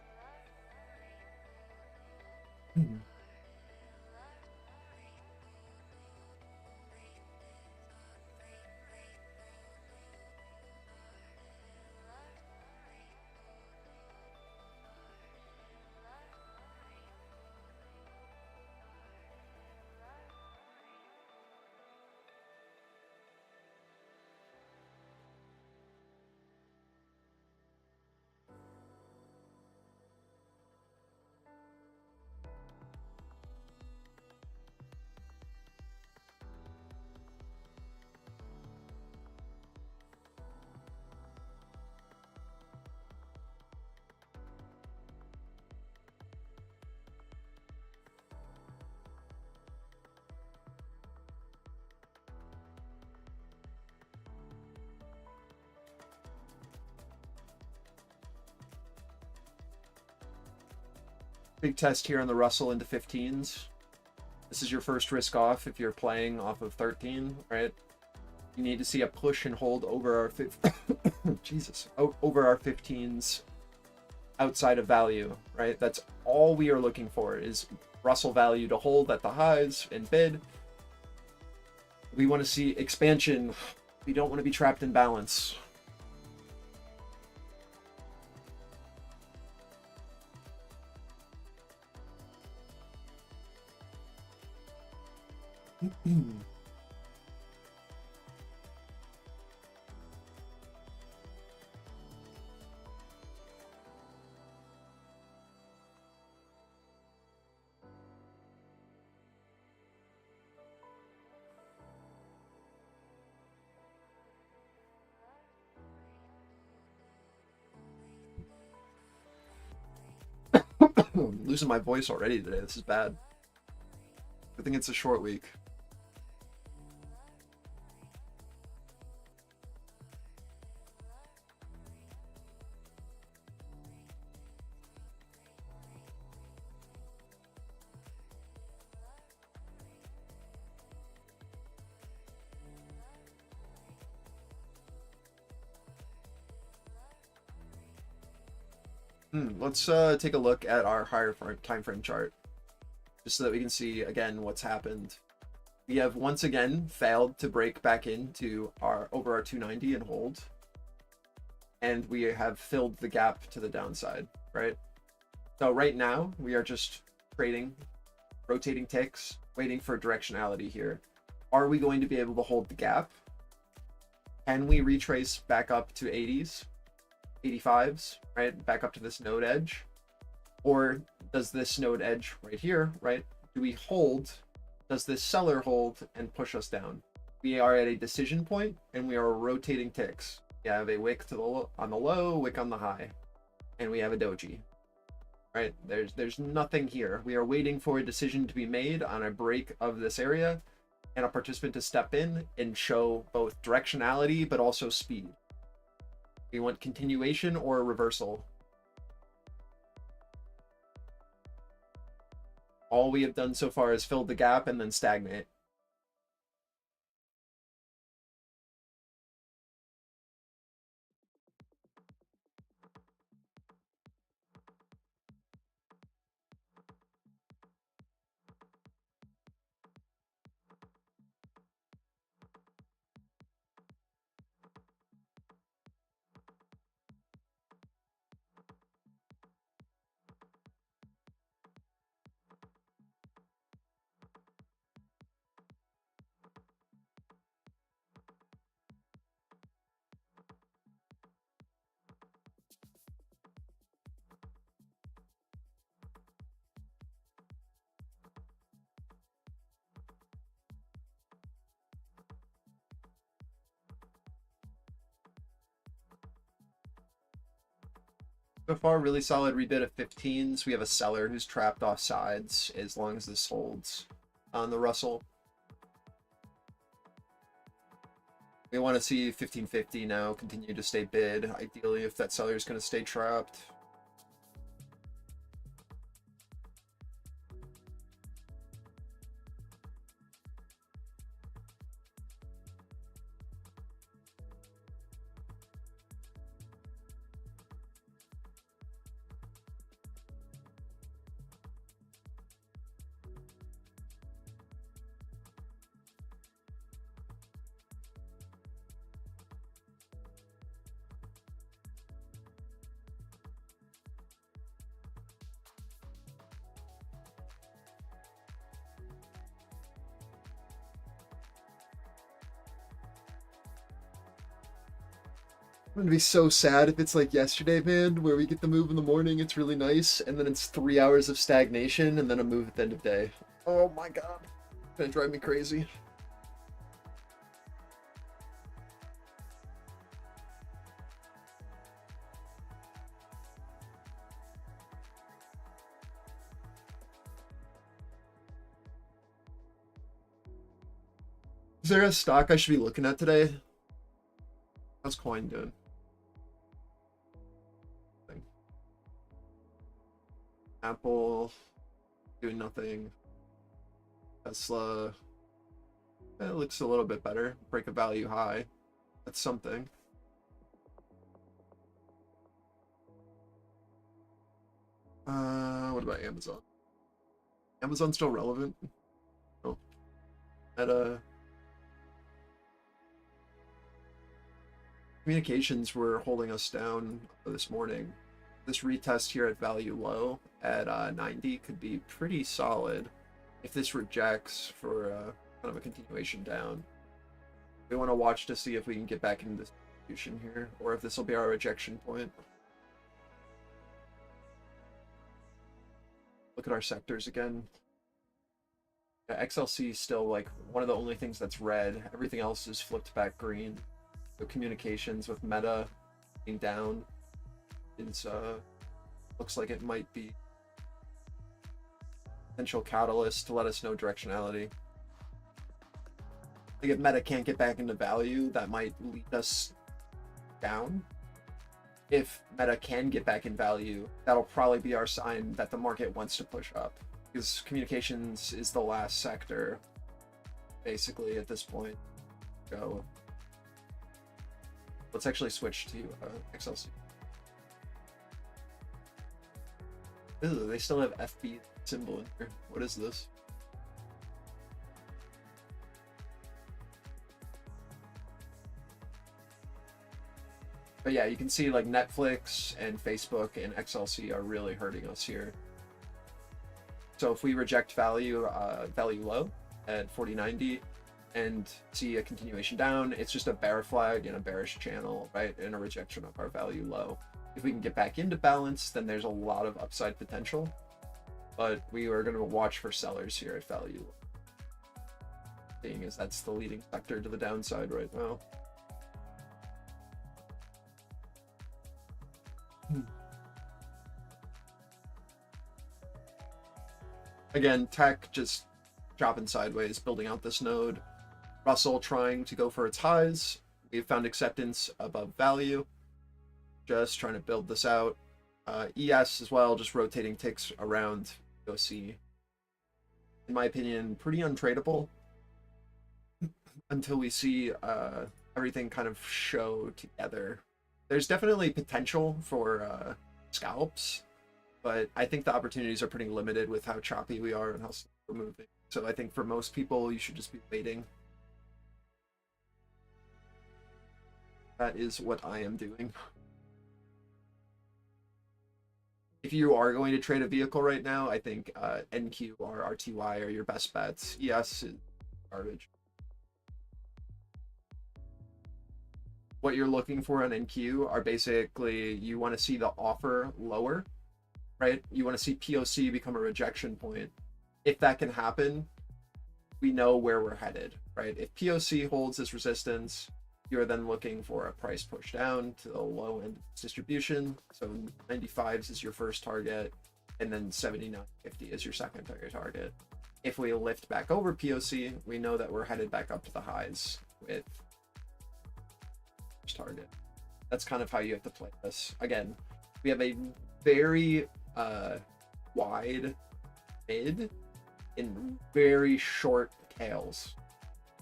Big test here on the Russell into 15s. This is your first risk off if you're playing off of 13, right? You need to see a push and hold over our over our 15s outside of value, right? That's all we are looking for is Russell value to hold at the highs and bid. We want to see expansion. We don't want to be trapped in balance. I'm losing my voice already today. This is bad. I think it's a short week. Let's take a look at our higher time frame chart, just so that we can see again what's happened. We have once again failed to break back into our over our 290 and hold, and we have filled the gap to the downside, right? So right now we are just trading, rotating ticks, waiting for directionality here. Are we going to be able to hold the gap? Can we retrace back up to 80s? 85s, right, back up to this node edge? Or does this node edge right here, right, do we hold? Does this seller hold and push us down? we are at a decision point and we are rotating ticks. We have a wick to the on the low, wick on the high, and we have a doji. Right? There's nothing here. We are waiting for a decision to be made on a break of this area and a participant to step in and show both directionality but also speed. We want continuation or a reversal. All we have done so far is filled the gap and then stagnate. So far, really solid rebid of 15s. We have a seller who's trapped off sides as long as this holds on the Russell. We want to see 1550 now continue to stay bid, ideally, if that seller is going to stay trapped. I'm gonna be so sad if it's like yesterday, man, where we get the move in the morning, it's really nice, and then it's 3 hours of stagnation, and then a move at the end of the day. Oh my god. It's gonna drive me crazy. Is there a stock I should be looking at today? How's coin doing? Apple doing nothing. Tesla, it looks a little bit better. Break a value high. That's something. What about Amazon? Amazon still relevant? Oh. Meta. Communications were holding us down this morning. This retest here at value low at 90 could be pretty solid if this rejects for kind of a continuation down. We want to watch to see if we can get back into this distribution here, or if this will be our rejection point. Look at our sectors again. Yeah, XLC is still like one of the only things that's red. Everything else is flipped back green. So communications with Meta being down is looks like it might be potential catalyst to let us know directionality. I think if Meta can't get back into value, that might lead us down. If Meta can get back in value, that'll probably be our sign that the market wants to push up, because communications is the last sector basically at this point. Go. Let's actually switch to XLC. Ew, they still have FB symbol in here. What is this? But yeah, you can see like Netflix and Facebook and XLC are really hurting us here. So if we reject value low at 4090 and see a continuation down, it's just a bear flag in a bearish channel, right? And a rejection of our value low. If we can get back into balance, then there's a lot of upside potential. But we are going to watch for sellers here at value low. seeing is that's the leading sector to the downside right now. Again, tech just dropping sideways, building out this node. Russell trying to go for its highs. We've found acceptance above value. Just trying to build this out. ES as well, just rotating ticks around OC. In my opinion, pretty untradeable until we see everything kind of show together. There's definitely potential for scalps, but I think the opportunities are pretty limited with how choppy we are and how slow we're moving. So I think for most people, you should just be waiting. That is what I am doing. If you are going to trade a vehicle right now, I think NQ or RTY are your best bets. ES is garbage. What you're looking for on NQ are basically, you want to see the offer lower, right? You want to see POC become a rejection point. If that can happen, we know where we're headed, right? If POC holds this resistance, you're then looking for a price push down to the low end distribution. So 95s is your first target, and then 79.50 is your second target. If we lift back over POC, we know that we're headed back up to the highs with target. That's kind of how you have to play this. Again, we have a very wide mid in very short tails,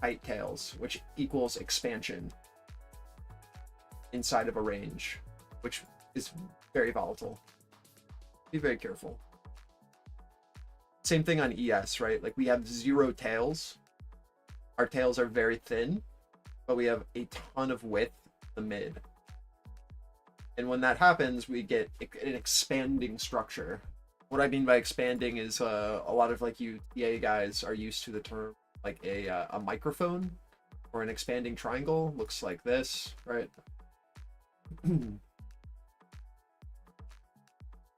tight tails, which equals expansion inside of a range, which is very volatile. Be very careful. Same thing on ES, right? Like we have 0 tails. Our tails are very thin, but we have a ton of width in the mid. And when that happens, we get an expanding structure. What I mean by expanding is a lot of like you TA guys are used to the term like a microphone or an expanding triangle. Looks like this, right? And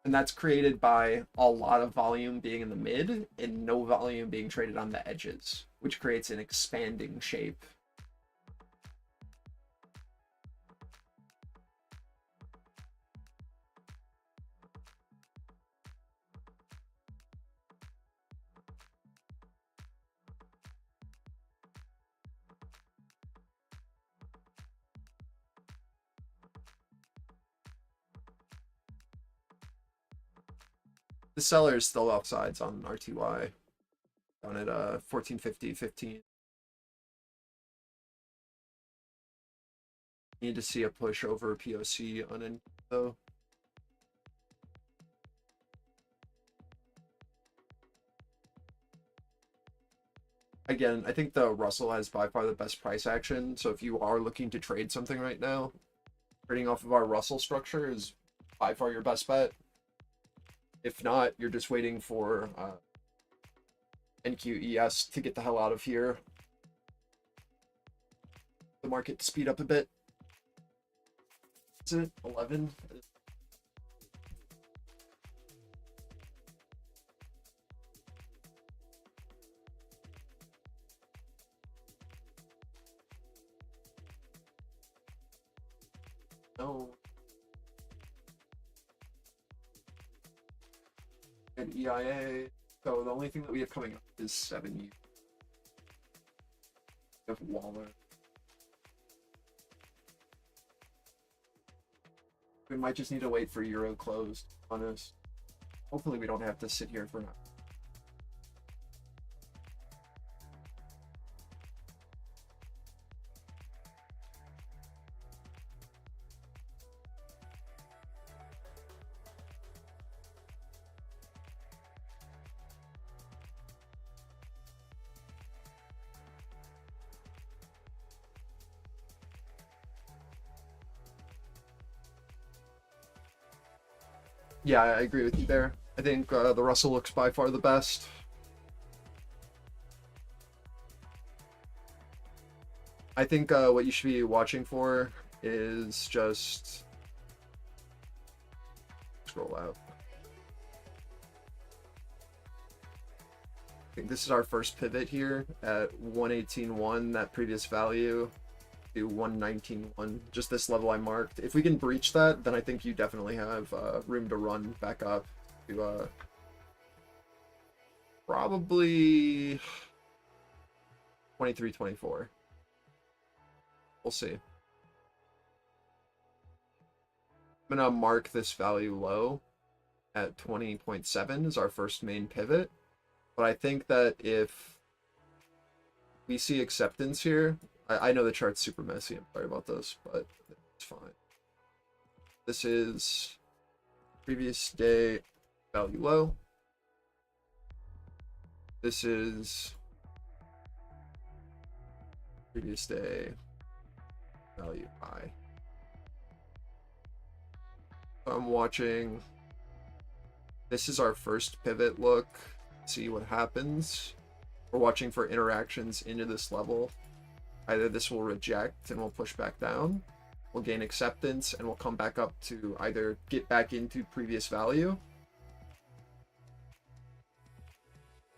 that's created by a lot of volume being in the mid and no volume being traded on the edges, which creates an expanding shape. The seller is still offsides on RTY down at 1450, 15. Need to see a push over POC on it though. Again, I think the Russell has by far the best price action. So if you are looking to trade something right now, trading off of our Russell structure is by far your best bet. If not, you're just waiting for NQES to get the hell out of here. The market to speed up a bit. Is it 11? No. And EIA. So the only thing that we have coming up is 7U. We have Waller. We might just need to wait for Euro close, to be honest. Hopefully we don't have to sit here for now. Yeah, I agree with you there. I think the Russell looks by far the best. I think what you should be watching for is just scroll out. think this is our first pivot here at 118.1, that previous value, to 119.1, just this level I marked. If we can breach that, then I think you definitely have room to run back up to probably 23, 24. We'll see. I'm gonna mark this value low at 20.7 is our first main pivot. But I think that if we see acceptance here, I know the chart's super messy, I'm sorry about this, but it's fine. This is previous day value low. This is previous day value high. I'm watching. This is our first pivot look. See what happens. We're watching for interactions into this level. Either this will reject and we'll push back down, we'll gain acceptance and we'll come back up to either get back into previous value.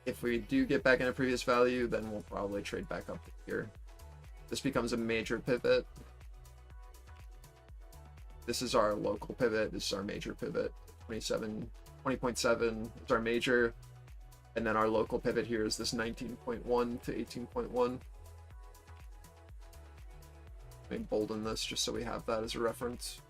If we do get back into previous value, then we'll probably trade back up to here. This becomes a major pivot. This is our local pivot. This is our major pivot. 20.7 is our major. And then our local pivot here is this 19.1 to 18.1. Let me bolden this just so we have that as a reference.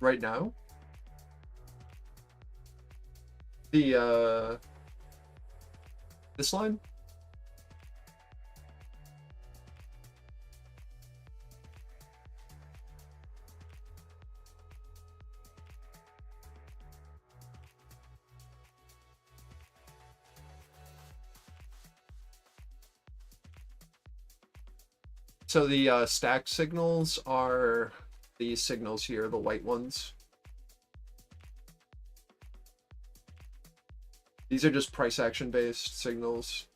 Right now, the this line. So the stack signals are these signals here, the white ones. These are just price action based signals.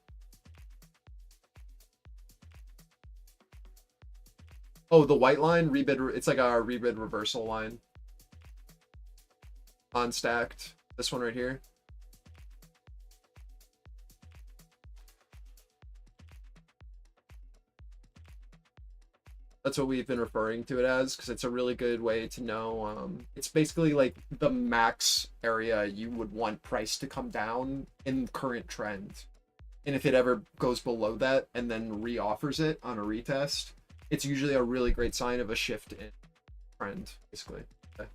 Oh, the white line, rebid, it's like a rebid reversal line. Unstacked. This one right here. That's what we've been referring to it as, because it's a really good way to know. It's basically like the max area you would want price to come down in current trend. And if it ever goes below that and then re-offers it on a retest, it's usually a really great sign of a shift in trend, basically. Okay.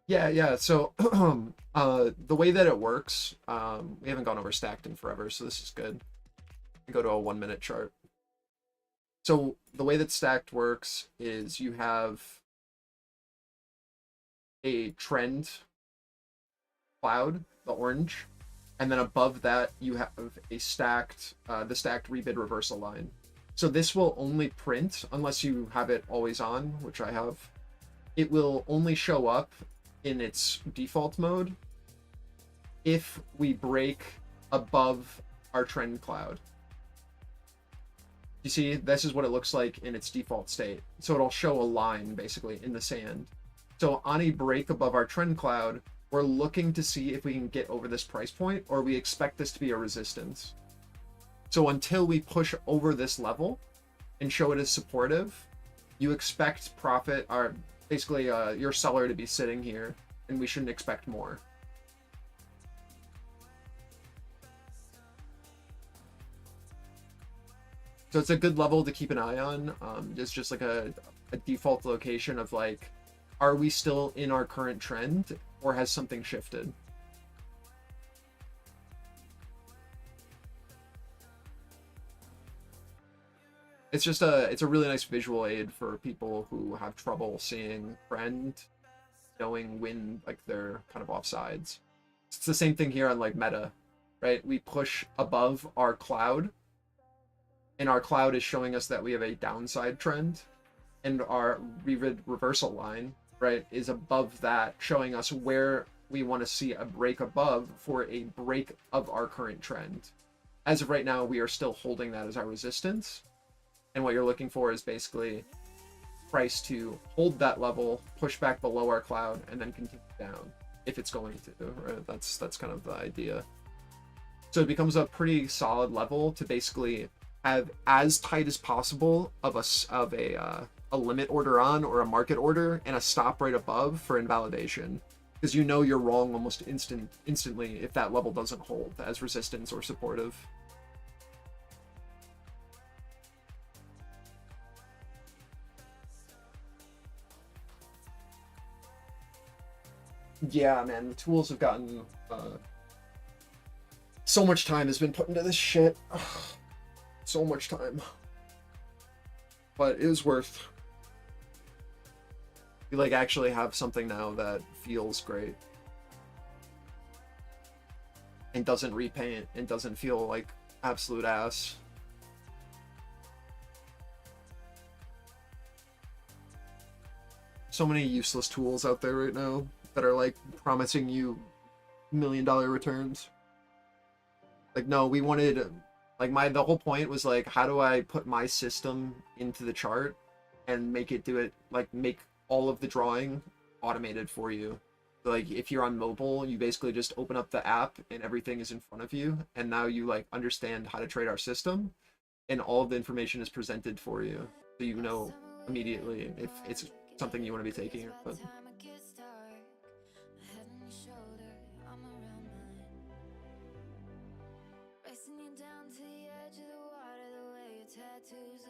Yeah. So the way that it works, we haven't gone over stacked in forever, so this is good. We go to a 1 minute chart. So the way that stacked works is you have a trend cloud, the orange, and then above that you have a stacked, the stacked rebid reversal line. So this will only print unless you have it always on, which I have. It will only show up in its default mode if we break above our trend cloud. You see, this is what it looks like in its default state. So it'll show a line basically in the sand. So on a break above our trend cloud, we're looking to see if we can get over this price point, or we expect this to be a resistance. So until we push over this level and show it as supportive, you expect profit, or basically your seller to be sitting here, and we shouldn't expect more. So it's a good level to keep an eye on. It's just like a default location of like are we still in our current trend, or has something shifted? It's a really nice visual aid for people who have trouble seeing trend, knowing when like they're kind of offsides. It's the same thing here on like meta, right? We push above our cloud, and our cloud is showing us that we have a downside trend, and our reversal line, right, is above that, showing us where we want to see a break above for a break of our current trend. As of right now, we are still holding that as our resistance. And what you're looking for is basically price to hold that level, push back below our cloud, and then continue down if it's going to, right? That's kind of the idea. So it becomes a pretty solid level to basically have as tight as possible of a limit order on, or a market order, and a stop right above for invalidation, because you know you're wrong almost instantly if that level doesn't hold as resistance or supportive. Yeah, man, the tools have gotten so much time has been put into this shit. Ugh, so much time, but it was worth. You like actually have something now that feels great and doesn't repaint and doesn't feel like absolute ass. So many useless tools out there right now that are like promising you $1 million returns. Like, no, we wanted, like, the whole point was like, how do I put my system into the chart and make it do it, like make all of the drawing automated for you. So like if you're on mobile, you basically just open up the app and everything is in front of you, and now you like understand how to trade our system, and all of the information is presented for you, so you know immediately if it's something you want to be taking. But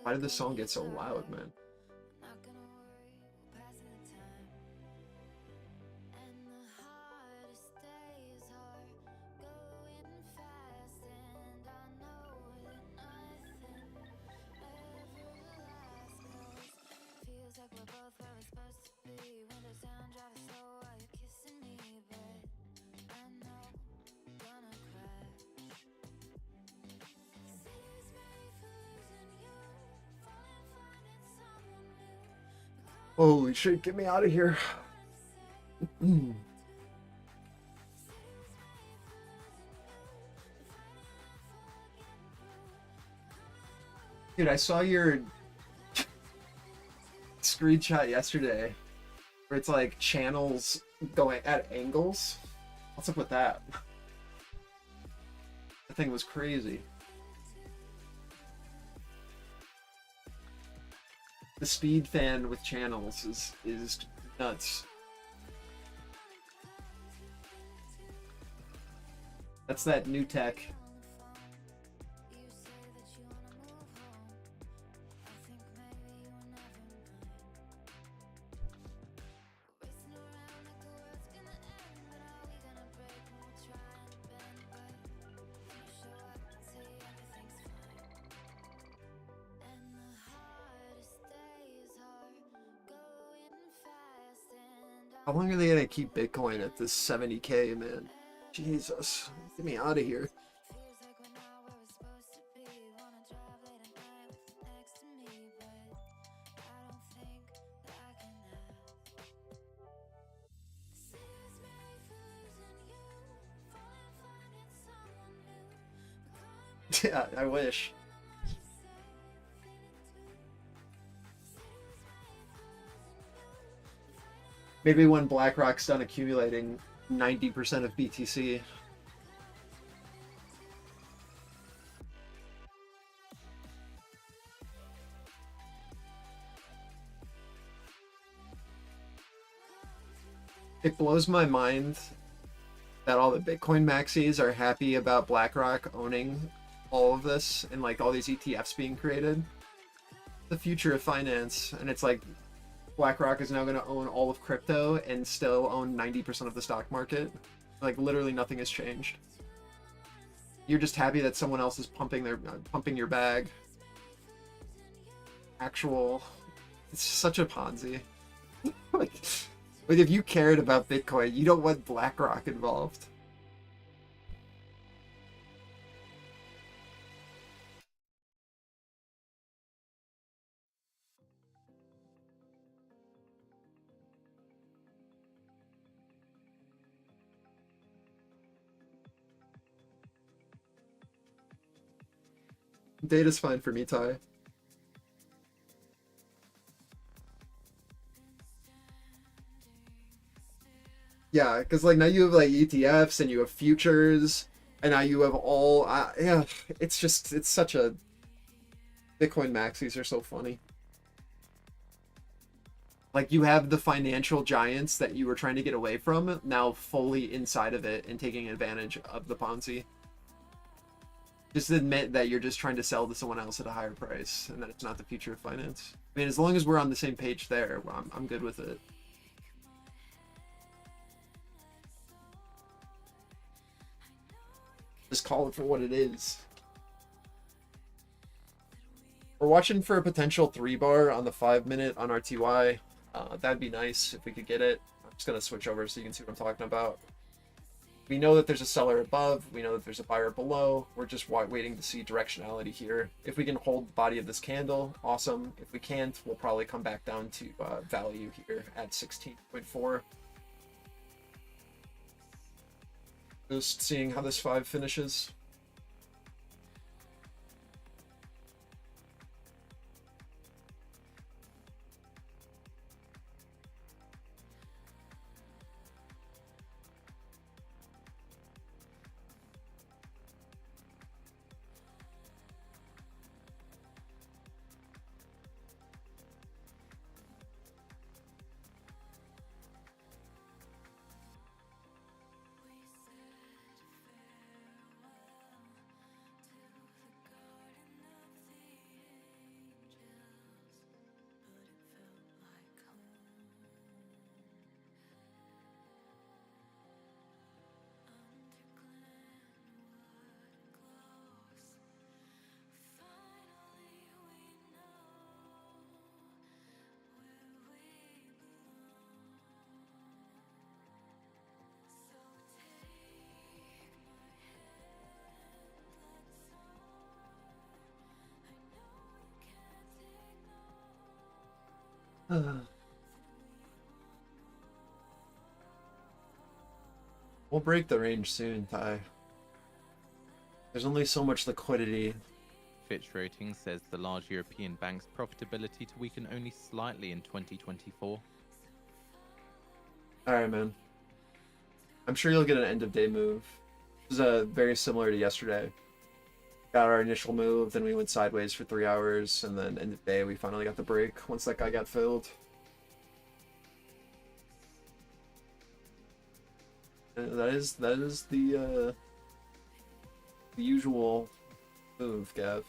why did this song get so loud, man? Holy shit, get me out of here. Dude, I saw your screenshot yesterday where it's like channels going at angles. What's up with that? That thing was crazy. The speed fan with channels is nuts. That's that new tech. How long are they gonna keep Bitcoin at this 70K, man? Jesus, get me out of here. Yeah, I wish. Maybe when BlackRock's done accumulating 90% of BTC. It blows my mind that all the Bitcoin maxis are happy about BlackRock owning all of this and like all these ETFs being created. The future of finance, and it's like BlackRock is now going to own all of crypto and still own 90% of the stock market. Like literally nothing has changed. You're just happy that someone else is pumping your bag. It's such a Ponzi. like if you cared about Bitcoin, you don't want BlackRock involved. Data's fine for me, Ty. Yeah, because like now you have like ETFs and you have futures, and now you have all. Yeah, it's such a. Bitcoin maxis are so funny. Like you have the financial giants that you were trying to get away from now fully inside of it and taking advantage of the Ponzi. Just admit that you're just trying to sell to someone else at a higher price and that it's not the future of finance. I mean, as long as we're on the same page there, I'm good with it. Just call it for what it is. We're watching for a potential 3-bar on the 5-minute on RTY. That'd be nice if we could get it. I'm just going to switch over so you can see what I'm talking about. We know that there's a seller above. We know that there's a buyer below. We're just waiting to see directionality here. If we can hold the body of this candle, awesome. If we can't, we'll probably come back down to value here at 16.4. Just seeing how this 5 finishes. We'll break the range soon, Ty. There's only so much liquidity. Fitch Ratings says the large European banks' profitability to weaken only slightly in 2024. Alright, man. I'm sure you'll get an end-of-day move. This is very similar to yesterday. Got our initial move, then we went sideways for 3 hours, and then end of day we finally got the break once that guy got filled. That is the usual move, Gav.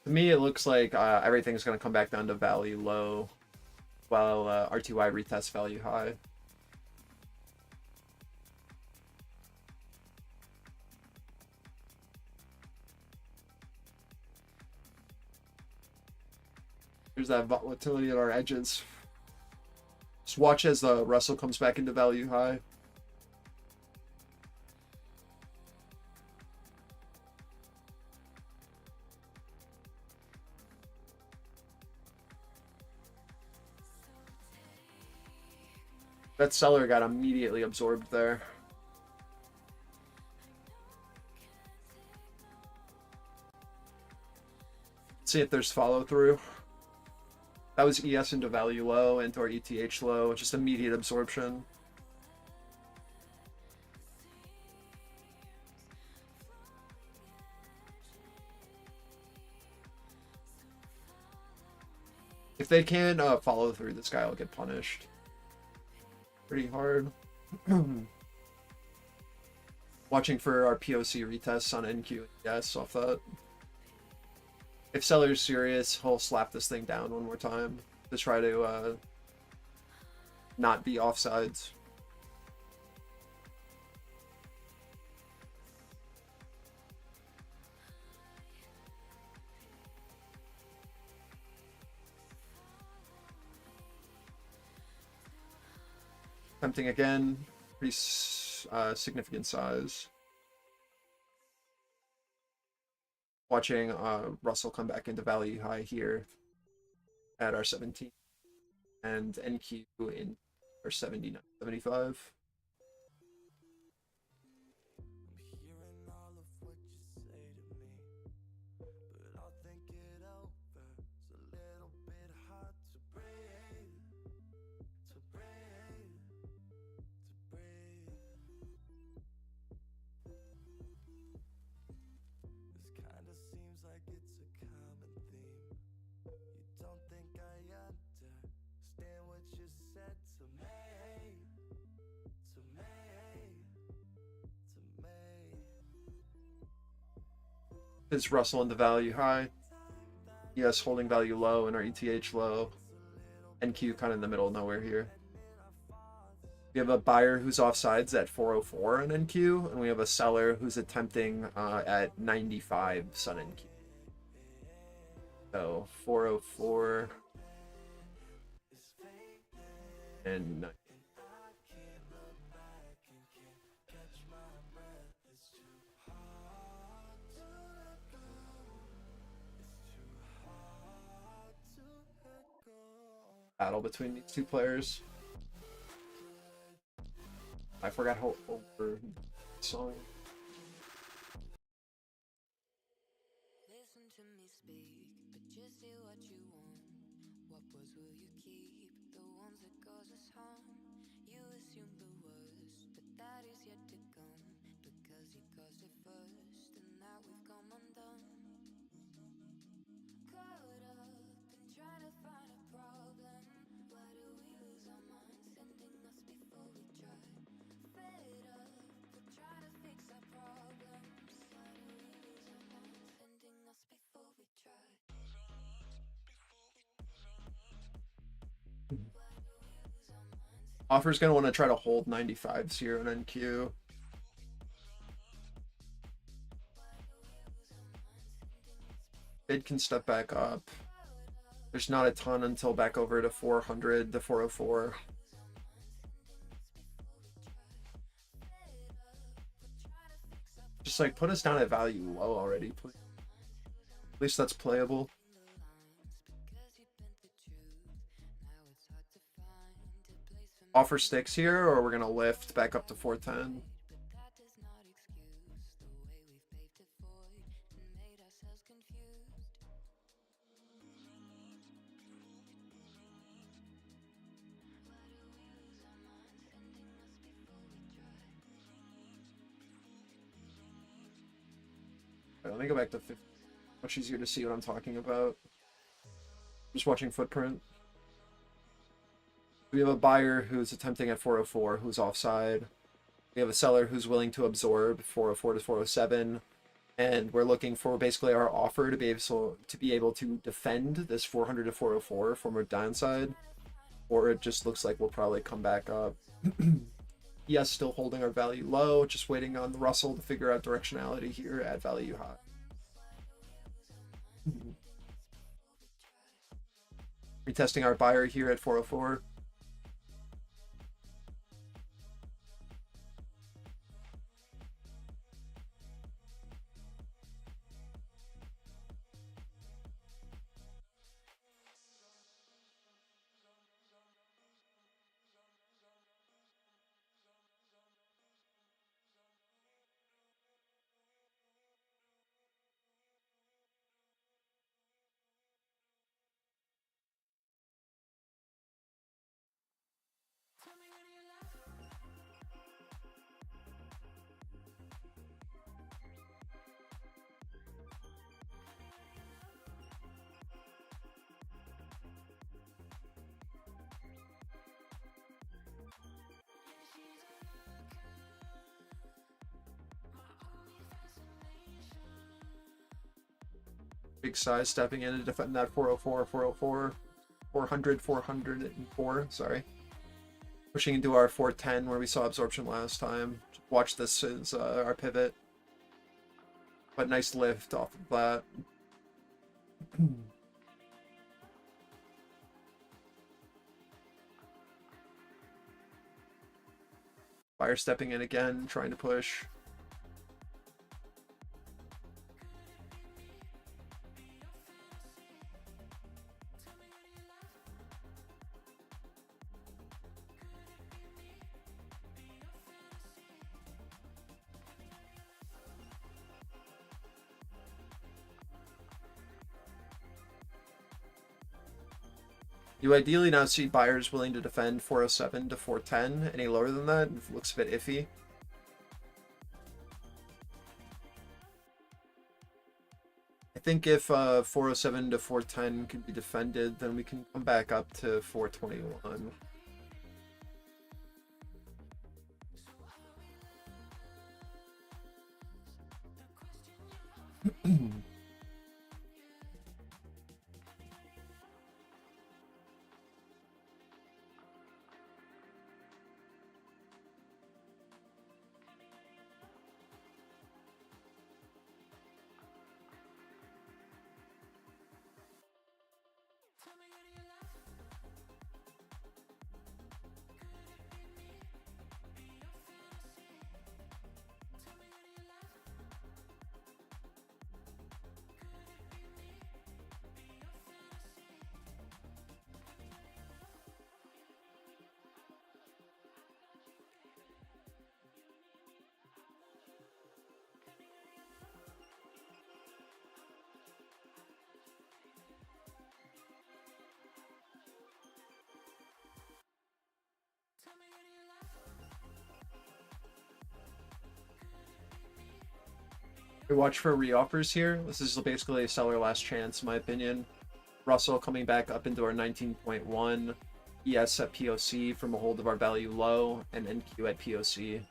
To me, it looks like everything's going to come back down to value low, while RTY retests value high. There's that volatility at our edges. Just watch as the Russell comes back into value high. That seller got immediately absorbed there. See if there's follow through. That was ES into value low, into our ETH low, just immediate absorption. If they can follow through, this guy will get punished pretty hard. Watching for our POC retests on NQ and ES off that. If seller's serious, he'll slap this thing down one more time to try to not be offsides. Tempting again, pretty significant size. Watching Russell come back into value high here at our 17 and NQ in our 79, 75. Is Russell in the value high? Yes, holding value low and our ETH low. NQ kind of in the middle of nowhere here. We have a buyer who's offsides at 404 on NQ, and we have a seller who's attempting at 95 on NQ. So 404 and 9. Battle between these two players. I forgot how over the song. Listen to me speak, but just say what you want. What was will you keep? The ones that cause us harm. You assume the worst, but that is yet to come. Because you caused it first, and now we've come undone. Caught up in trying to find a problem. Why do we lose our minds, sending us before we try? Fed up with trying to fix our problems. Why do we lose our minds, sending us before we try? Offer's going to want to try to hold 95s here on NQ. Bid can step back up. There's not a ton until back over to 400 to 404. Just like put us down at value low already, please. At least that's playable. Offer sticks here, or we're gonna lift back up to 410. Let me go back to 50. Much easier to see what I'm talking about. Just watching footprint. We have a buyer who's attempting at 404, who's offside. We have a seller who's willing to absorb 404 to 407. And we're looking for basically our offer to be able to defend this 400 to 404 from our downside. Or it just looks like we'll probably come back up. Yes, still holding our value low, just waiting on the Russell to figure out directionality here at value high. Retesting our buyer here at 404. Big size stepping in to defend that 404, 404, 400, 404, sorry. Pushing into our 410 where we saw absorption last time. Watch this as our pivot. But nice lift off of that. Buyer stepping in again, trying to push. You ideally now see buyers willing to defend 407 to 410. Any lower than that, it looks a bit iffy. I think if 407 to 410 can be defended, then we can come back up to 421. We watch for reoffers here. This is basically a seller last chance, in my opinion. Russell coming back up into our 19.1. ES at POC from a hold of our value low, and NQ at POC.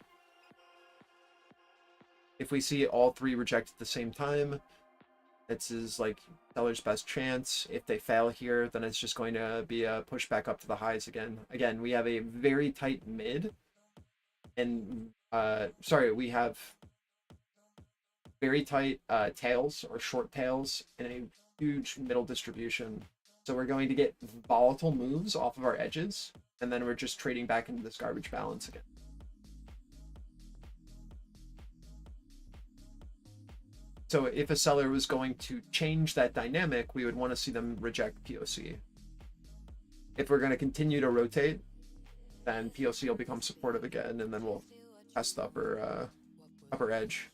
If we see all three reject at the same time, this is like seller's best chance. If they fail here, then it's just going to be a push back up to the highs again. Again, we have a very tight mid, and sorry, we have very tight tails or short tails and a huge middle distribution. So we're going to get volatile moves off of our edges, and then we're just trading back into this garbage balance again. So if a seller was going to change that dynamic, we would want to see them reject POC. If we're going to continue to rotate, then POC will become supportive again, and then we'll test the upper edge.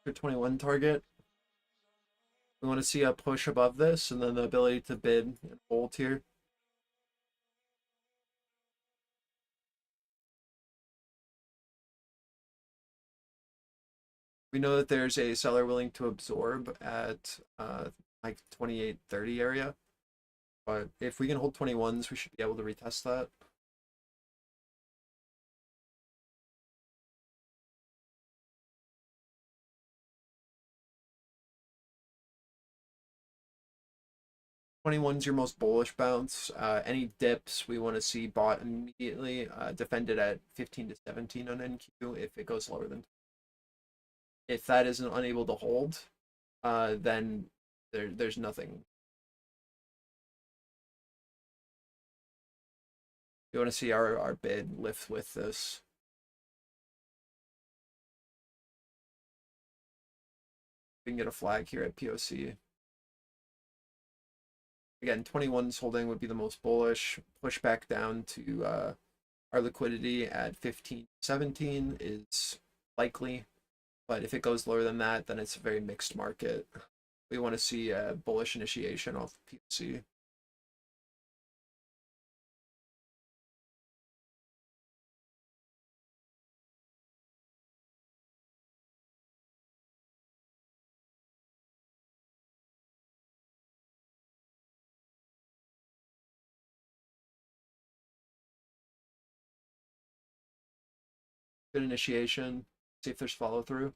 for 21 target. We want to see a push above this and then the ability to bid and hold here. We know that there's a seller willing to absorb at like 28.30 area. But if we can hold 21s, we should be able to retest that. Twenty-one's your most bullish bounce. Any dips we want to see bought immediately, defended at 15 to 17 on NQ if it goes lower than. If that isn't unable to hold, then there's nothing. You want to see our bid lift with this. We can get a flag here at POC. Again, 21s holding would be the most bullish. Push back down to our liquidity at 15, 17 is likely. But if it goes lower than that, then it's a very mixed market. We want to see a bullish initiation off POC. Good initiation. See if there's follow through.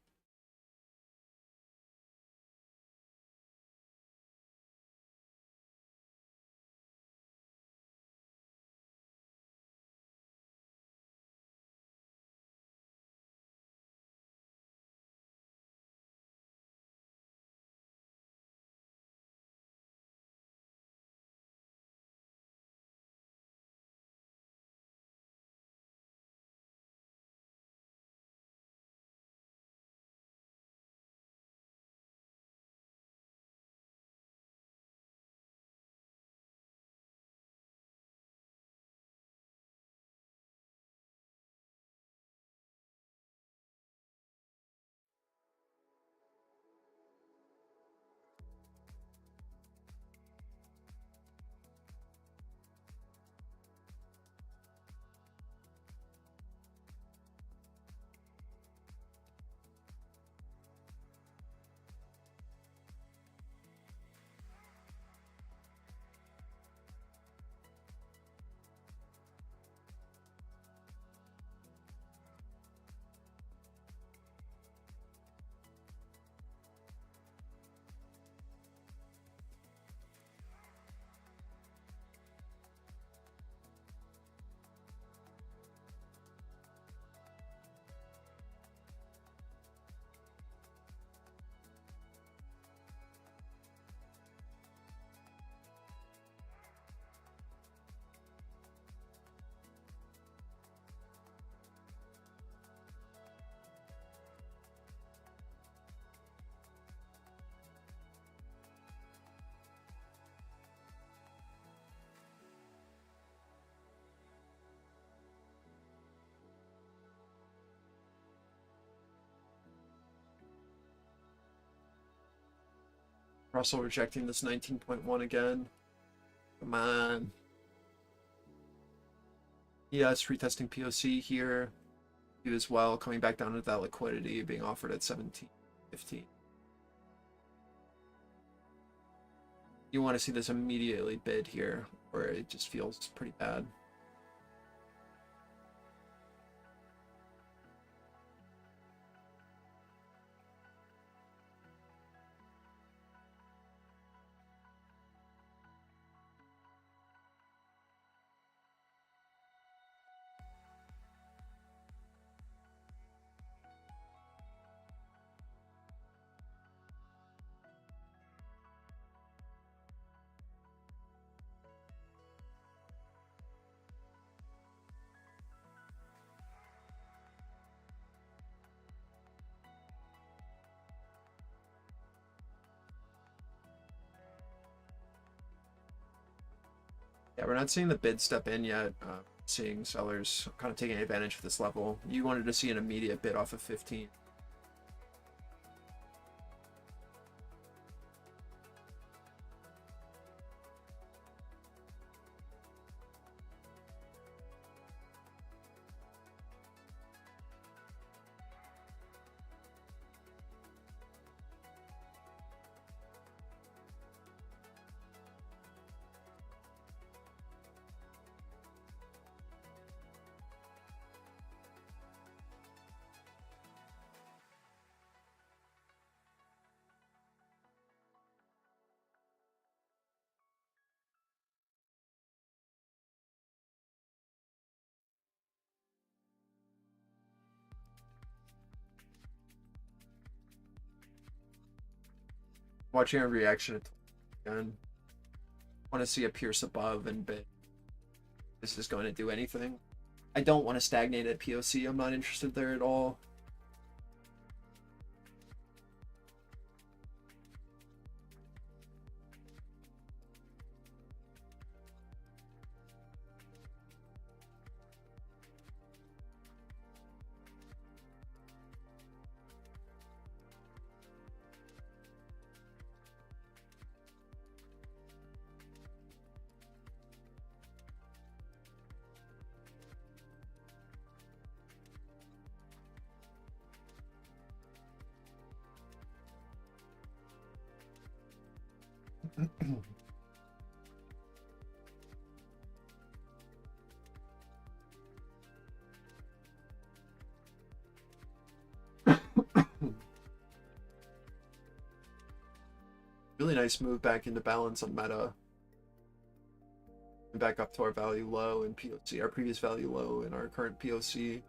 Russell rejecting this 19.1 again. Come on. Yes, retesting POC here. You as well, coming back down to that liquidity, being offered at 17, 15. You want to see this immediately bid here, or it just feels pretty bad. Yeah, we're not seeing the bid step in yet. Seeing sellers kind of taking advantage of this level. You wanted to see an immediate bid off of 15. Watching a reaction again. Want to see a pierce above and bid. This is going to do anything. I don't want to stagnate at POC. I'm not interested there at all. Really nice move back into balance on meta. And back up to our value low in POC, our previous value low in our current POC.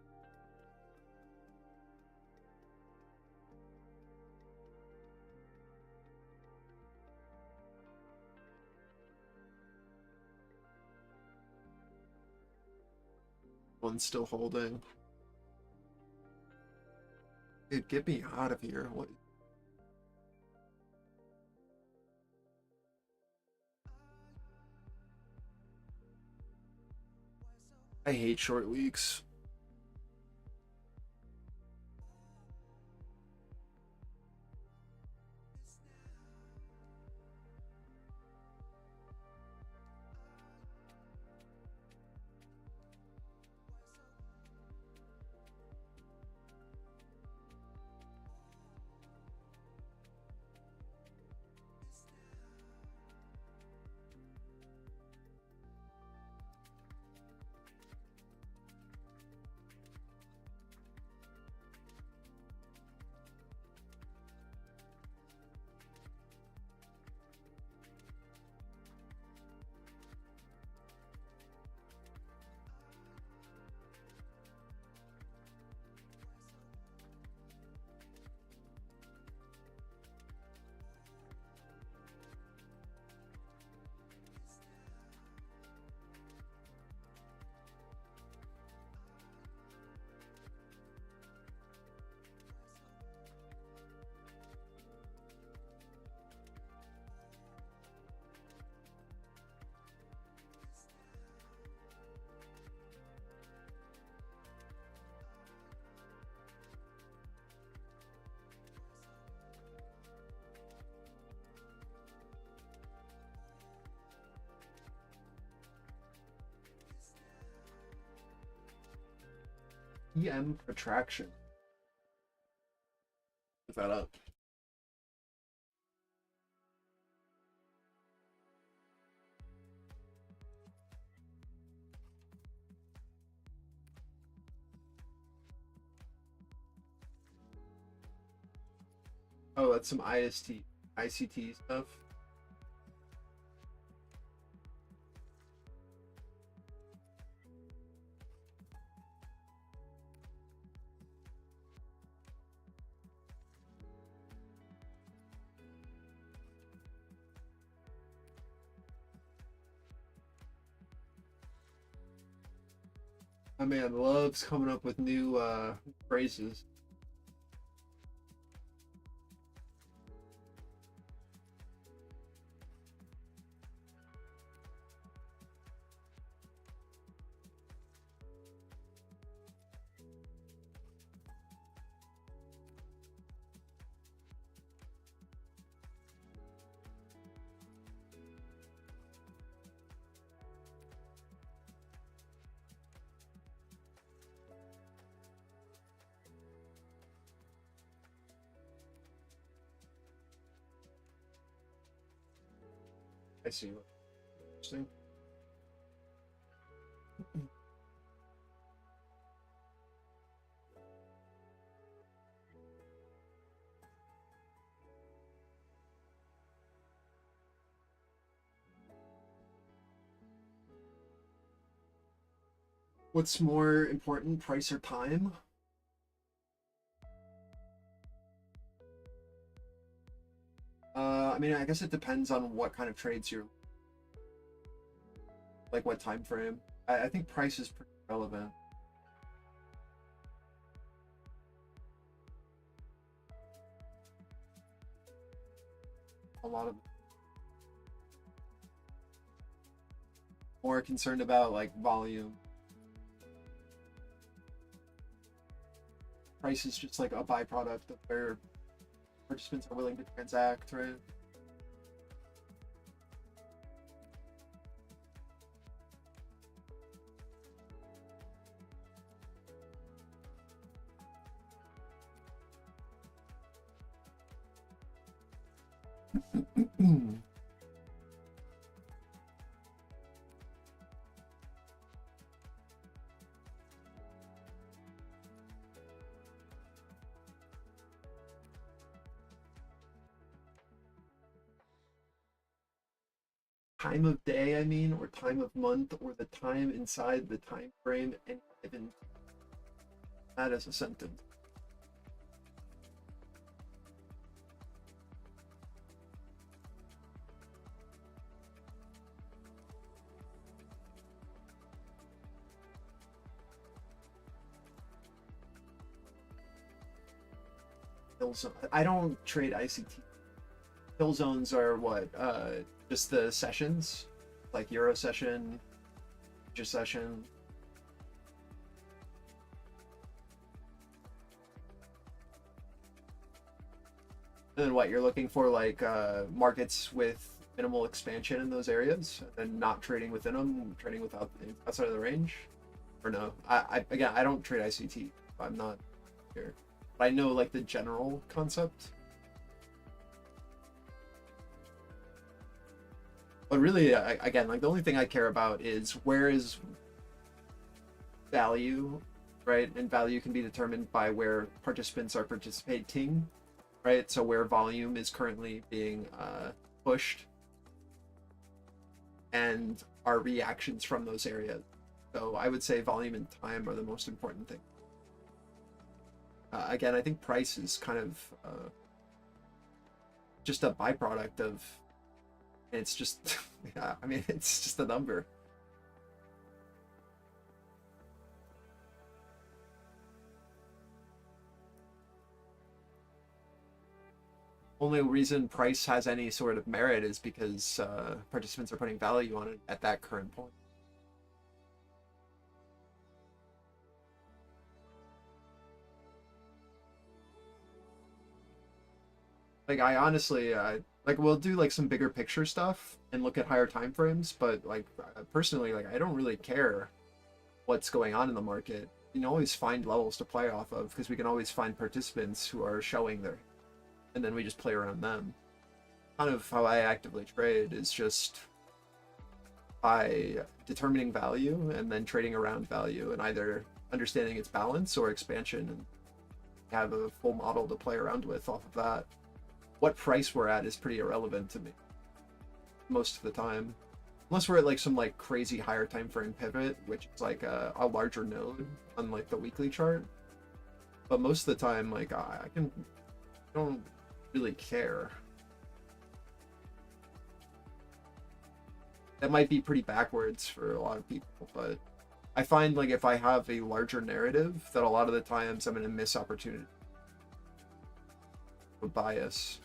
One's still holding. Dude, get me out of here. What? I hate short weeks. EM protraction. Look that up. Oh, that's some ICT stuff. My man loves coming up with new phrases. I see. Interesting. What's more important, price or time? I mean, I guess it depends on what kind of trades you're, like what time frame. I think price is pretty relevant. A lot of more concerned about like volume. Price is just like a byproduct of where participants are willing to transact, right? Time of day, I mean, or time of month, or the time inside the time frame, and given that as a sentence. I don't trade ICT. Kill zones are what? Just the sessions, like Euro session, just session. And then what you're looking for, like markets with minimal expansion in those areas, and not trading within them, trading outside of the range, or no? Again, I don't trade ICT. I'm not here, but I know like the general concept. But really, again, like the only thing I care about is where is value, right? And value can be determined by where participants are participating, right? So where volume is currently being pushed, and our reactions from those areas. So I would say volume and time are the most important thing. Again, I think price is kind of just a byproduct of. It's just, yeah, I mean, it's just a number. Only reason price has any sort of merit is because participants are putting value on it at that current point. Like, I honestly, like we'll do like some bigger picture stuff and look at higher time frames, but like personally, like I don't really care what's going on in the market. You can always find levels to play off of because we can always find participants who are showing their, and then we just play around them. Kind of how I actively trade is just by determining value and then trading around value and either understanding its balance or expansion, and have a full model to play around with off of that. What price we're at is pretty irrelevant to me most of the time, unless we're at like some like crazy higher time frame pivot, which is like a larger node on like the weekly chart. But most of the time, like I don't really care. That might be pretty backwards for a lot of people, but I find like if I have a larger narrative, that a lot of the times I'm going to miss opportunity. A bias.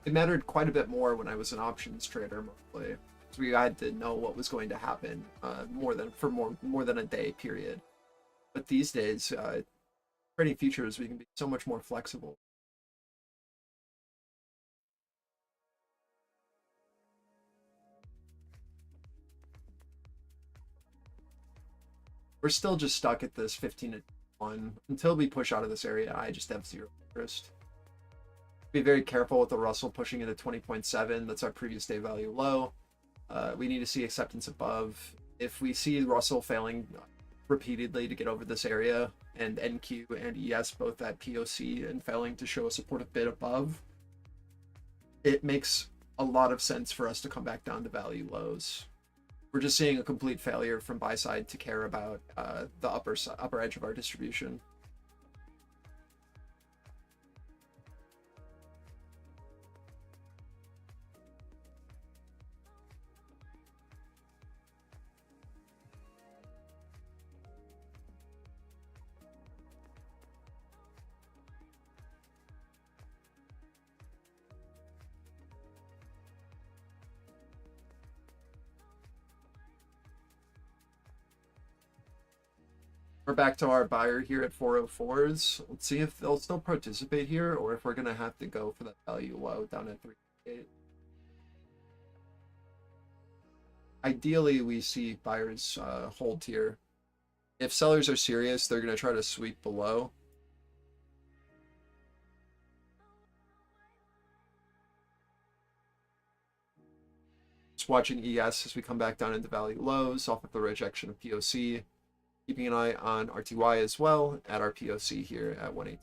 It mattered quite a bit more when I was an options trader mostly. So we had to know what was going to happen more than a day period. But these days, trading futures, we can be so much more flexible. We're still just stuck at this 15 to 1 until we push out of this area. I just have zero interest. Be very careful with the Russell pushing into 20.7. That's our previous day value low. We need to see acceptance above. If we see Russell failing repeatedly to get over this area, and NQ and ES both at POC and failing to show a supportive bid above, it makes a lot of sense for us to come back down to value lows. We're just seeing a complete failure from buy side to care about the upper edge of our distribution. We're back to our buyer here at 404s. Let's see if they'll still participate here or if we're going to have to go for that value low down at 3.8. Ideally, we see buyers hold here. If sellers are serious, they're going to try to sweep below. Just watching ES as we come back down into value lows off of the rejection of POC. Keeping an eye on RTY as well at our POC here at 118.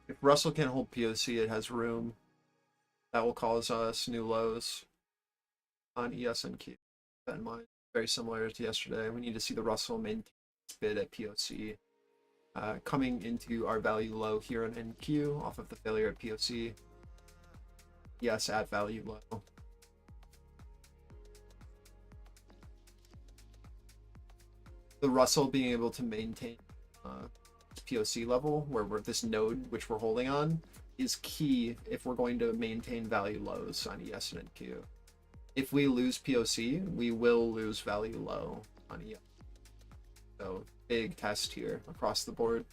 If Russell can hold POC, it has room. That will cause us new lows on ES and Q. Keep that in mind. Very similar to yesterday. We need to see the Russell maintain its bid at POC. Coming into our value low here on NQ off of the failure at POC. ES at value low. The Russell being able to maintain POC level, where we're this node which we're holding on, is key if we're going to maintain value lows on ES and NQ. If we lose POC, we will lose value low on ES. So big test here across the board.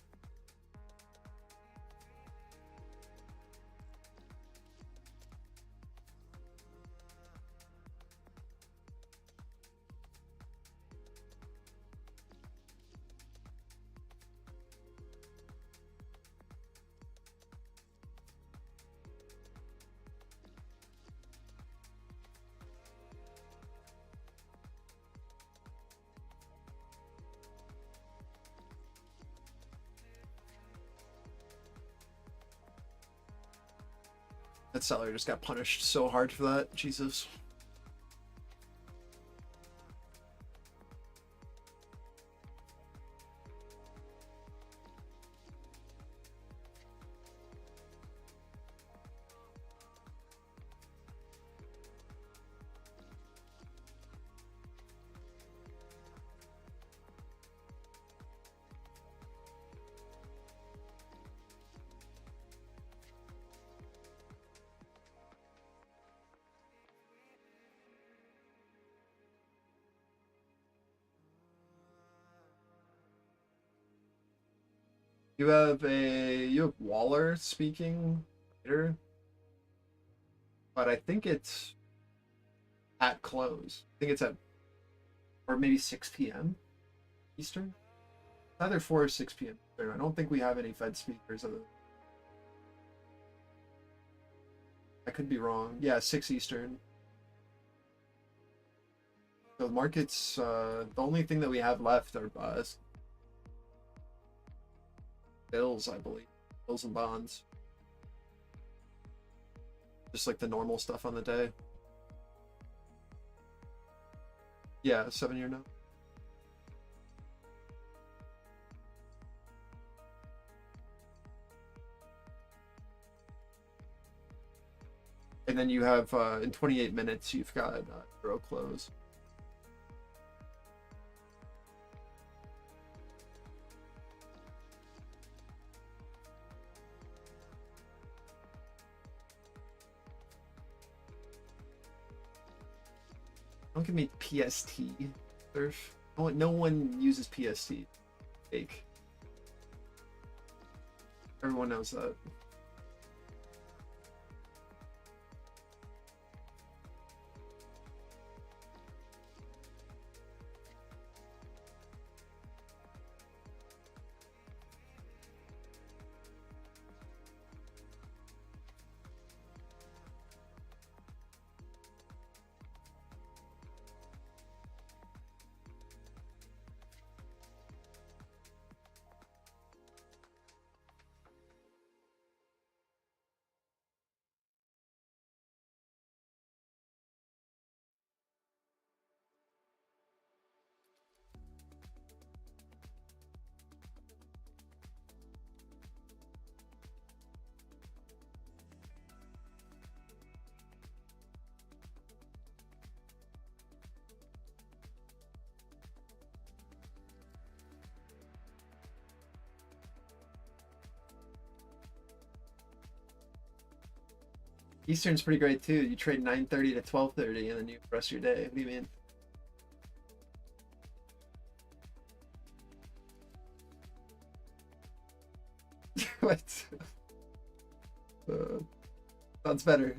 That seller just got punished so hard for that. Jesus. You have Waller speaking later, but I think it's at close. I think it's at, or maybe 6 p.m. Eastern. Either 4 or 6 p.m. Eastern. I don't think we have any Fed speakers other. I could be wrong. Yeah, 6 Eastern. So the markets, the only thing that we have left are bills, I believe. Bills and bonds. just like the normal stuff on the day. Yeah, 7-year note. And then you have in 28 minutes you've got euro close. Don't give me PST. Surf. No one uses PST. Fake. Everyone knows that. Eastern's pretty great too. You trade 9:30 to 12:30 and then you rest your day. What do you mean? What? Sounds better.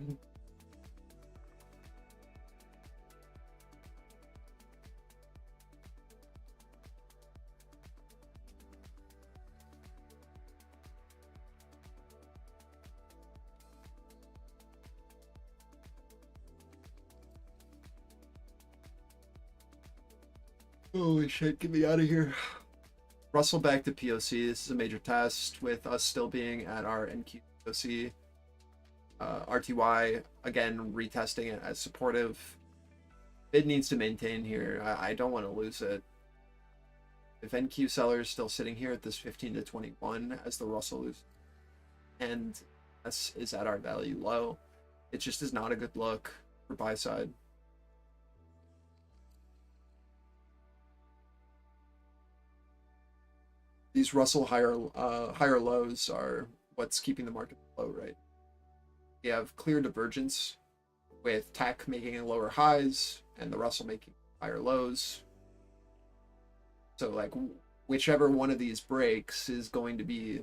Holy shit, get me out of here. Russell back to POC. This is a major test with us still being at our NQ POC. RTY, again, retesting it as supportive. Bid needs to maintain here. I don't want to lose it. If NQ seller is still sitting here at this 15 to 21 as the Russell loses, and S is at our value low, it just is not a good look for buy side. These Russell higher lows are what's keeping the market low, right? You have clear divergence with TAC making lower highs and the Russell making higher lows. So like whichever one of these breaks is going to be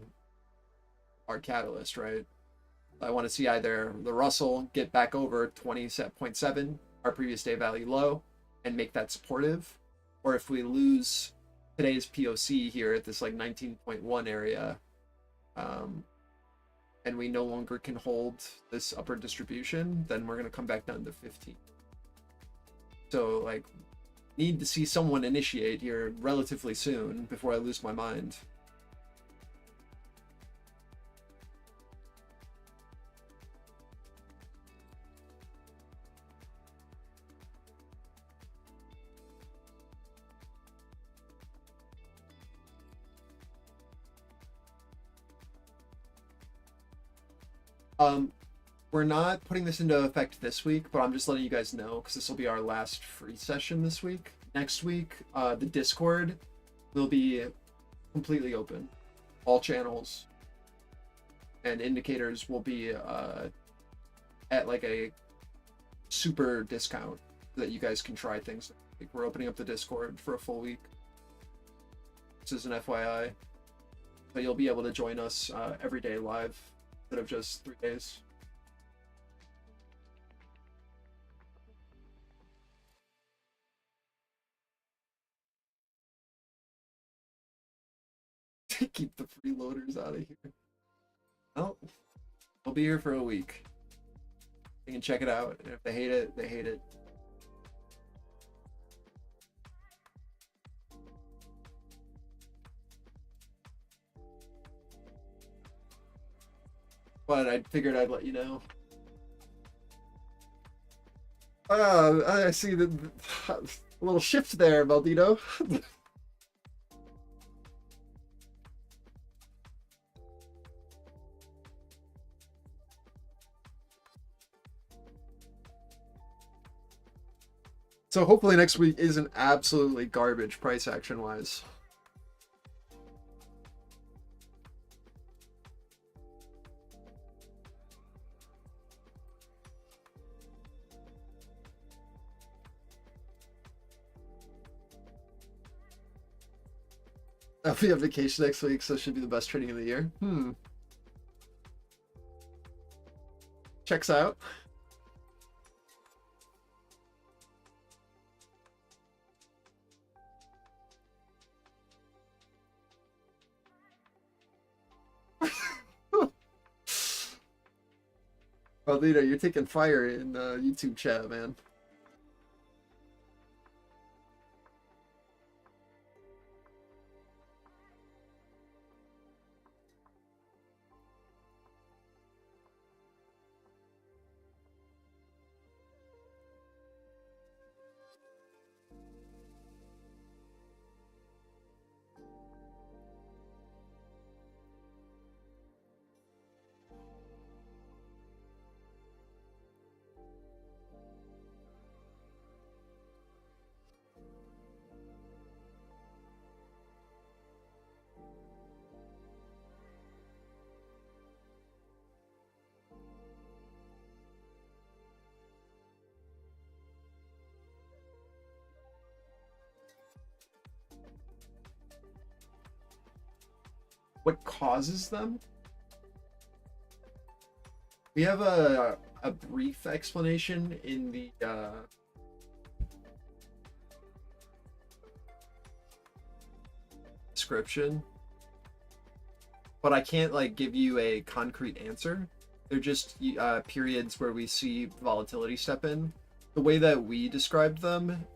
our catalyst, right? I want to see either the Russell get back over 20.7, our previous day value low, and make that supportive, or if we lose today's POC here at this like 19.1 area, and we no longer can hold this upper distribution, then we're going to come back down to 15. So like, need to see someone initiate here relatively soon before I lose my mind. We're not putting this into effect this week, but I'm just letting you guys know because this will be our last free session this week. Next week, the Discord will be completely open. All channels and indicators will be at like a super discount so that you guys can try things. Like we're opening up the Discord for a full week. This is an FYI. But you'll be able to join us every day live instead of just 3 days. Keep the freeloaders out of here. Oh, we'll be here for a week. You can check it out, and if they hate it, they hate it. But I figured I'd let you know. I see the a little shift there, Maldito. So hopefully next week isn't absolutely garbage price action wise. I'll be on vacation next week, so it should be the best trading of the year. Checks out. Maldito, you're taking fire in YouTube chat, man. What causes them? We have a brief explanation in the description, but I can't like give you a concrete answer. They're just periods where we see volatility step in. The way that we described them,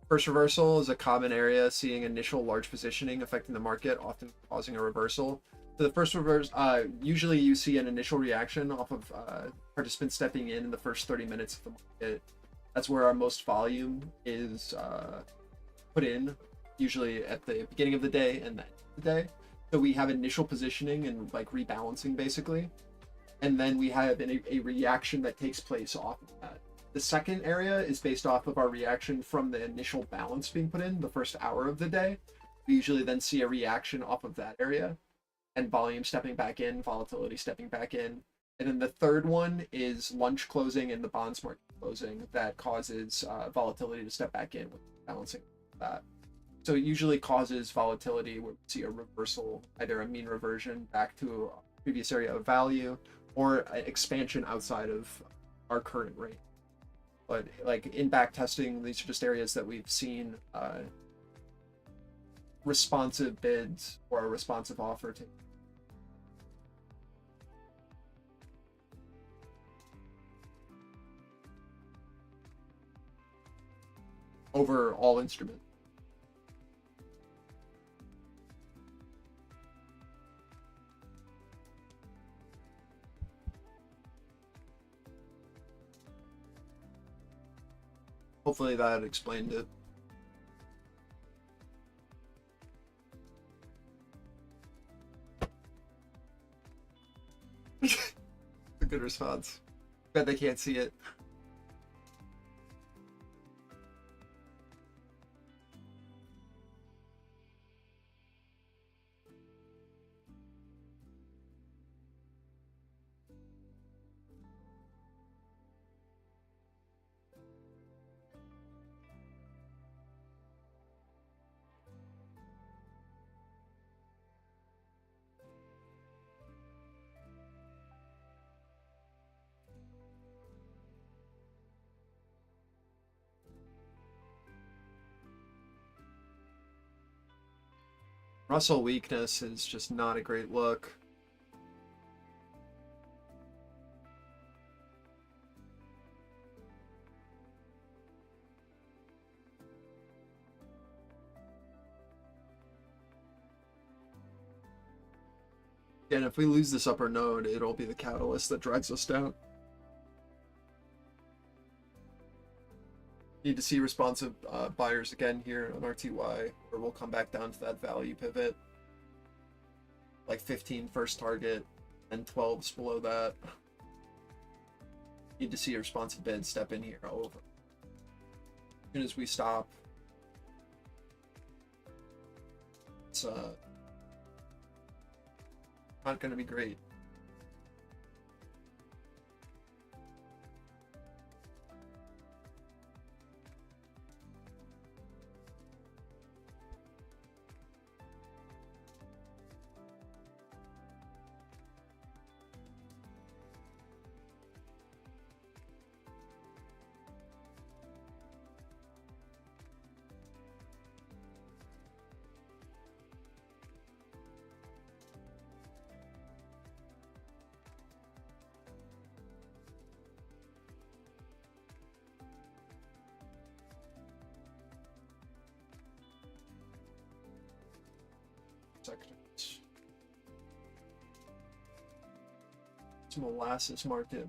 first reversal is a common area, seeing initial large positioning affecting the market, often causing a reversal. So the first reverse, usually you see an initial reaction off of participants stepping in the first 30 minutes of the market. That's where our most volume is put in, usually at the beginning of the day and the end of the day. So we have initial positioning and like rebalancing basically. And then we have a reaction that takes place off of that. The second area is based off of our reaction from the initial balance being put in the first hour of the day. We usually then see a reaction off of that area and volume stepping back in, volatility stepping back in. And then the third one is lunch closing and the bonds market closing that causes volatility to step back in with balancing that. So it usually causes volatility where we see a reversal, either a mean reversion back to a previous area of value or an expansion outside of our current rate. But like in back testing, these are just areas that we've seen responsive bids or a responsive offer to. Over all instruments. Hopefully that explained it. A good response. Bet they can't see it. Russell weakness is just not a great look. And if we lose this upper node, it'll be the catalyst that drags us down. Need to see responsive buyers again here on RTY, or we'll come back down to that value pivot. Like 15 first target and 12s below that. Need to see a responsive bid step in here over. As soon as we stop, it's not going to be great. Sectors. It's molasses market.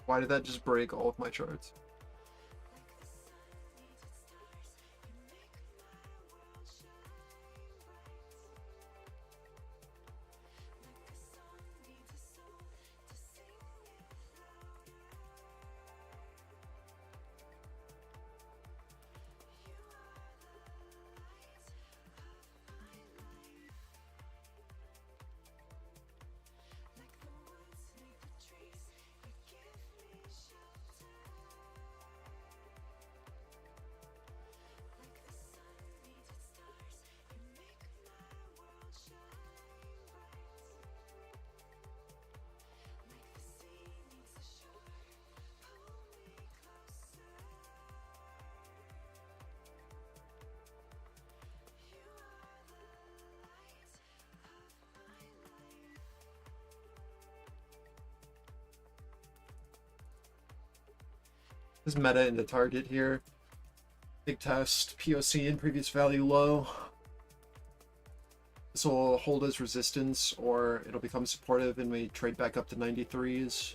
Why did that just break all of my charts? This meta into target here. Big test, POC and previous value low. This will hold as resistance, or it'll become supportive and we trade back up to 93s.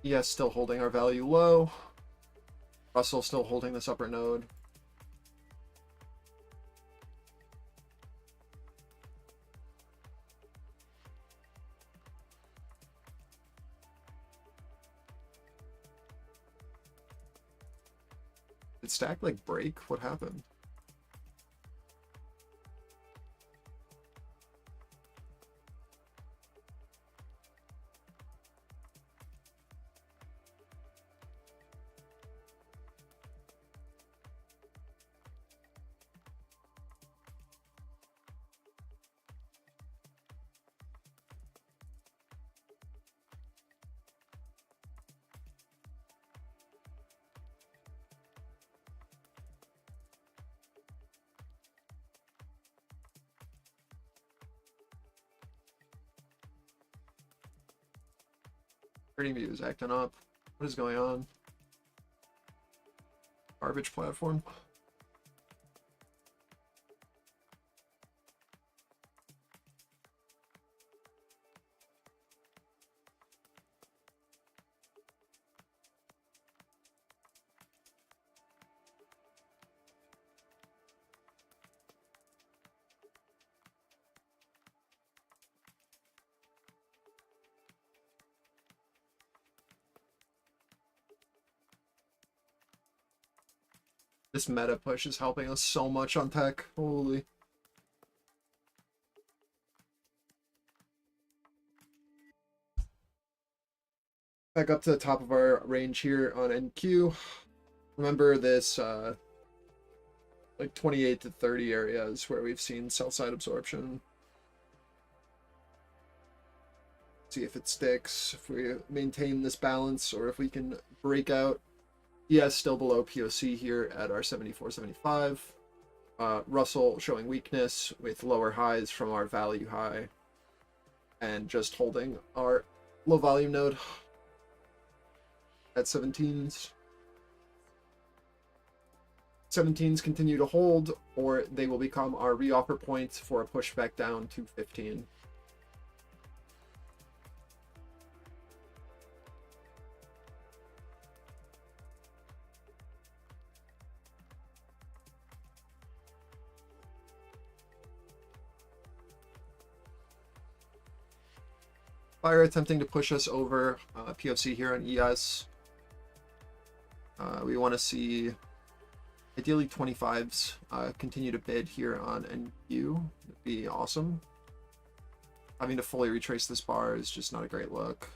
ES still holding our value low. Russell still holding this upper node. Did stack like break? What happened? Trading view is acting up. What is going on? Garbage platform. This meta push is helping us so much on tech. Holy. Back up to the top of our range here on NQ. Remember this like 28 to 30 areas where we've seen sell side absorption. See if it sticks, if we maintain this balance, or if we can break out. ES still below POC here at our 74.75. Russell showing weakness with lower highs from our value high, and just holding our low volume node at 17s. 17s continue to hold, or they will become our reoffer point for a push back down to 15. Fire attempting to push us over POC here on ES. We want to see ideally 25s continue to bid here on NQ. Would be awesome. Having to fully retrace this bar is just not a great look.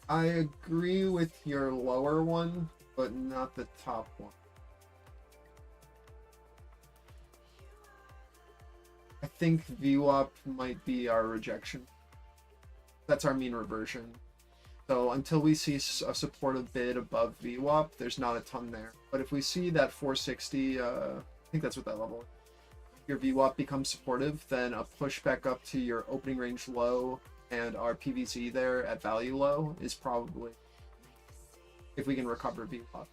I agree with your lower one, but not the top one. I think VWAP might be our rejection. That's our mean reversion. So until we see a supportive bid above VWAP, there's not a ton there. But if we see that 460 think that's what that level is. If your VWAP becomes supportive, then a push back up to your opening range low and our PVC there at value low is probably, if we can recover VWAP.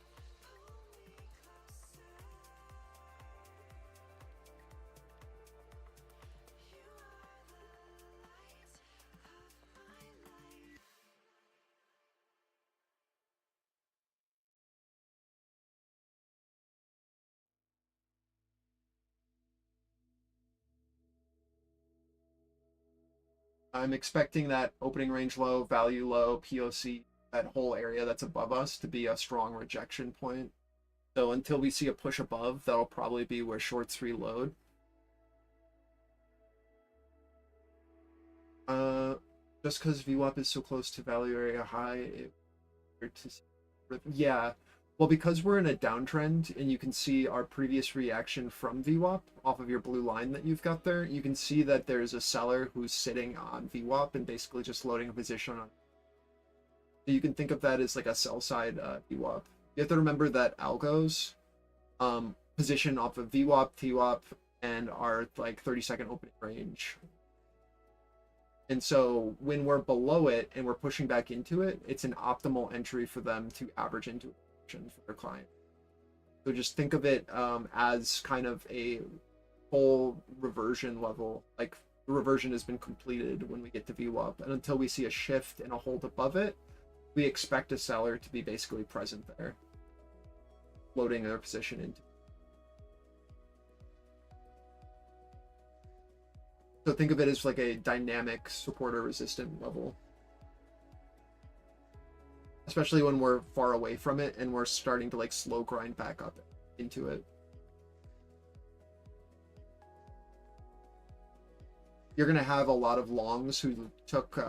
I'm expecting that opening range low, value low, POC, that whole area that's above us to be a strong rejection point. So until we see a push above, that'll probably be where shorts reload. Just because VWAP is so close to value area high, yeah. Well, because we're in a downtrend and you can see our previous reaction from VWAP off of your blue line that you've got there, you can see that there's a seller who's sitting on VWAP and basically just loading a position on. So you can think of that as like a sell side VWAP. You have to remember that algos position off of VWAP, TWAP, and our like 30-second opening range. And so when we're below it and we're pushing back into it, it's an optimal entry for them to average into a position for their client. So just think of it as kind of a full reversion level. Like the reversion has been completed when we get to VWAP. And until we see a shift and a hold above it, we expect a seller to be basically present there, loading their position into. So think of it as like a dynamic support or resistant level. Especially when we're far away from it and we're starting to like slow grind back up into it. You're going to have a lot of longs who took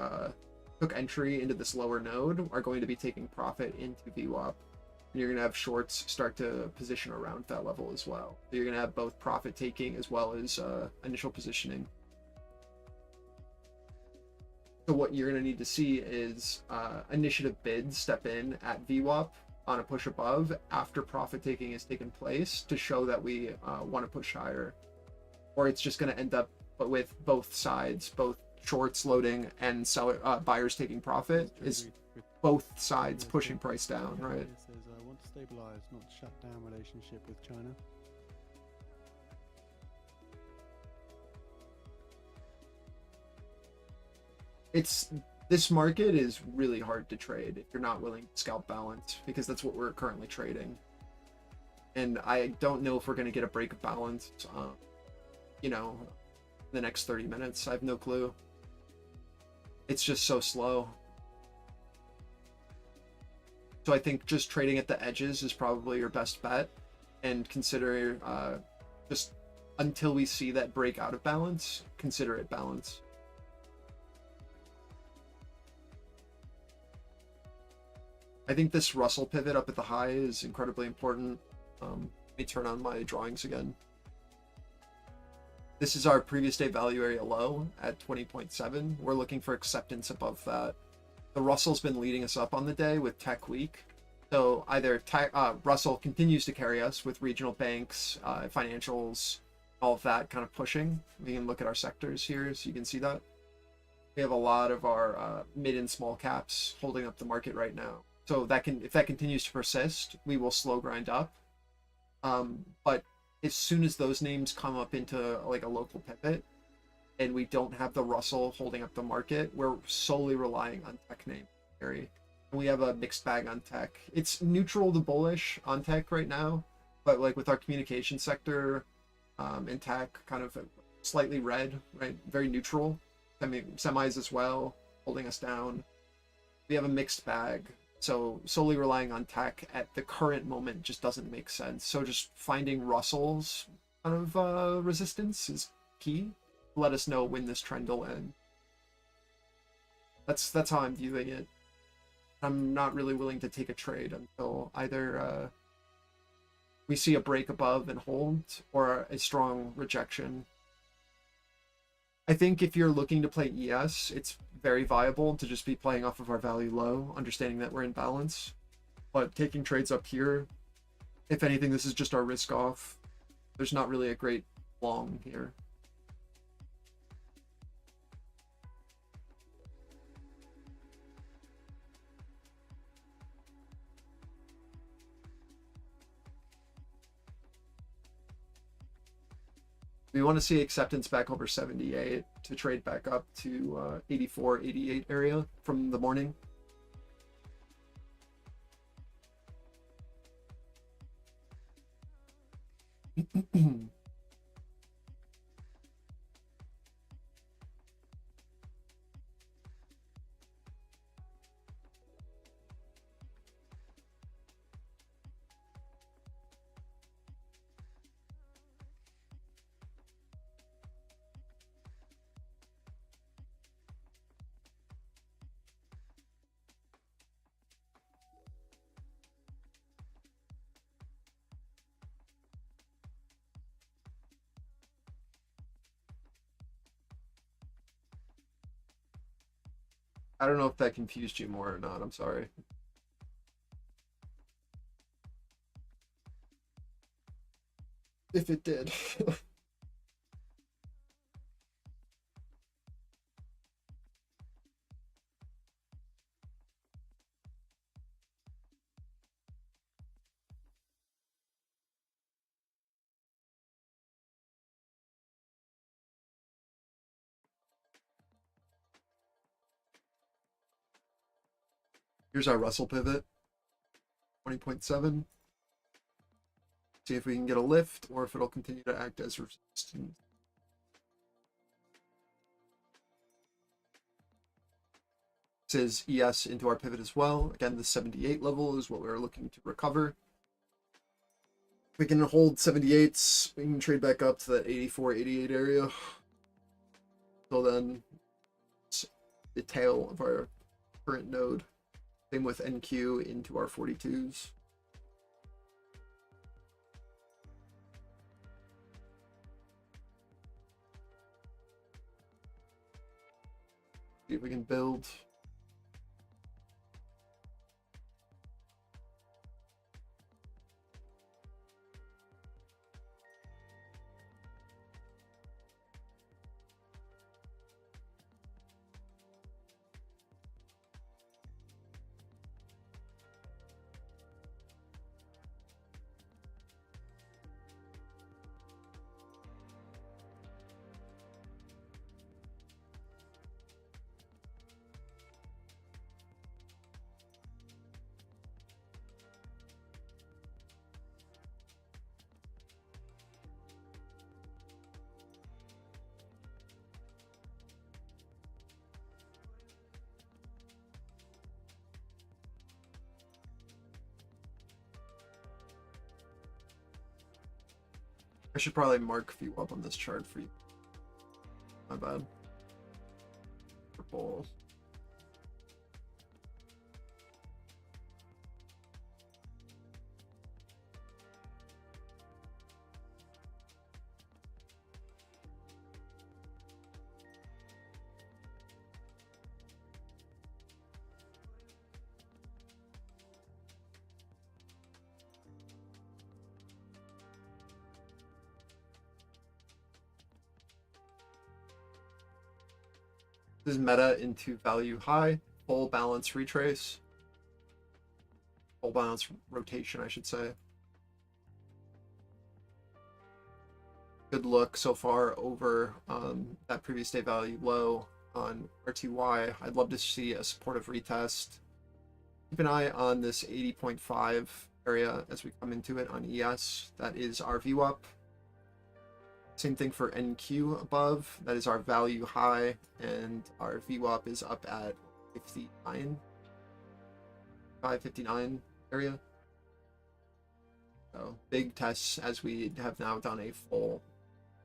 entry into this lower node are going to be taking profit into VWAP. And you're going to have shorts start to position around that level as well. So you're going to have both profit taking as well as initial positioning. So what you're going to need to see is initiative bids step in at VWAP on a push above after profit taking has taken place to show that we want to push higher. Or it's just going to end up with both sides, both shorts loading and seller buyers taking profit, is both sides pushing price down, right? It says, I want to stabilize, not shut down relationship with China. This market is really hard to trade if you're not willing to scalp balance, because that's what we're currently trading. And I don't know if we're going to get a break of balance, you know, in the next 30 minutes. I have no clue. It's just so slow. So I think just trading at the edges is probably your best bet, and consider just until we see that break out of balance, consider it balance. I think this Russell pivot up at the high is incredibly important. Let me turn on my drawings again. This is our previous day value area low at 20.7. We're looking for acceptance above that. The Russell's been leading us up on the day with tech weak. So either Russell continues to carry us with regional banks, financials, all of that kind of pushing. We can look at our sectors here so you can see that. We have a lot of our mid and small caps holding up the market right now. So that if that continues to persist, we will slow grind up. But as soon as those names come up into like a local pivot and we don't have the Russell holding up the market, we're solely relying on tech name. And we have a mixed bag on tech. It's neutral to bullish on tech right now, but like with our communication sector and tech kind of slightly red, right? Very neutral. Semis as well, holding us down. We have a mixed bag. So solely relying on tech at the current moment just doesn't make sense. So just finding Russell's kind of resistance is key. Let us know when this trend will end. That's how I'm viewing it. I'm not really willing to take a trade until either we see a break above and hold, or a strong rejection. I think if you're looking to play ES, it's very viable to just be playing off of our value low, understanding that we're in balance. But taking trades up here, if anything, this is just our risk off. There's not really a great long here. We want to see acceptance back over 78 to trade back up to 84, 88 area from the morning. I don't know if that confused you more or not. I'm sorry. If it did. Here's our Russell pivot, 20.7. See if we can get a lift or if it'll continue to act as resistance. This is ES into our pivot as well. Again, the 78 level is what we're looking to recover. If we can hold 78s, we can trade back up to that 84, 88 area. Till then, it's the tail of our current node. Same with NQ into our 42s. See if we can build. I should probably mark view up on this chart for you. My bad. Purple. This is meta into value high, full balance retrace. Full balance rotation, I should say. Good look so far over that previous day value low on RTY. I'd love to see a supportive retest. Keep an eye on this 80.5 area as we come into it on ES. That is our view up. Same thing for NQ above. That is our value high, and our view up is up at 59, 559 area. So big tests as we have now done a full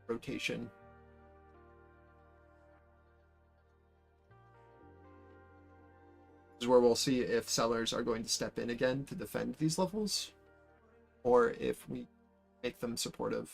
rotation. This is where we'll see if sellers are going to step in again to defend these levels, or if we make them supportive.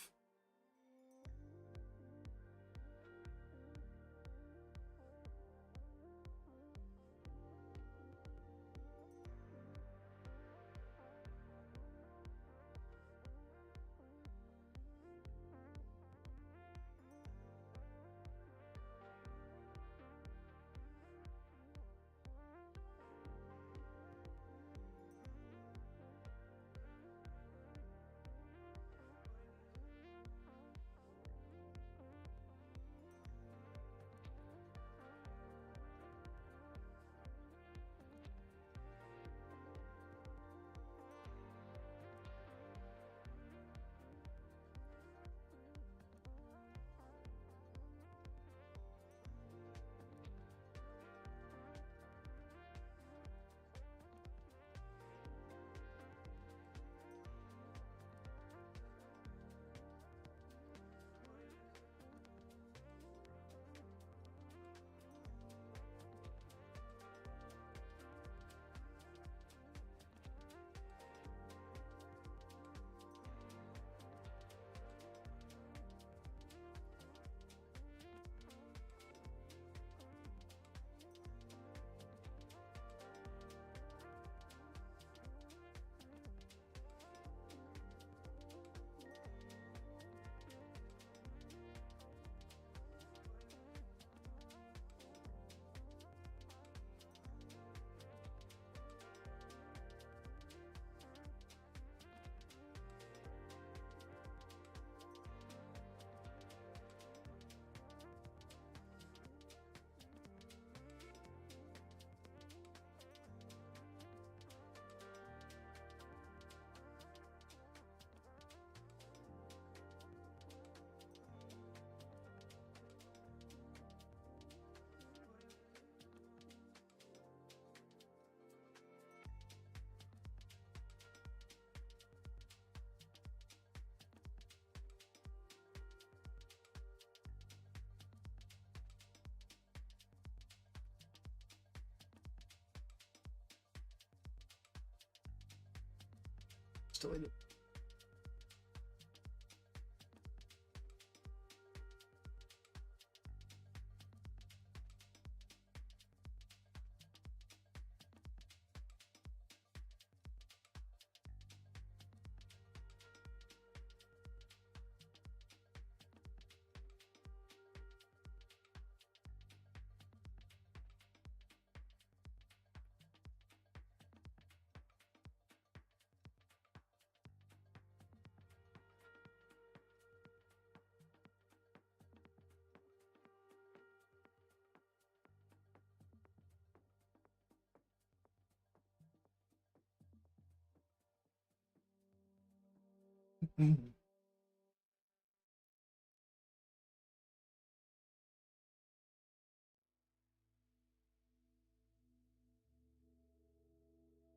deleted.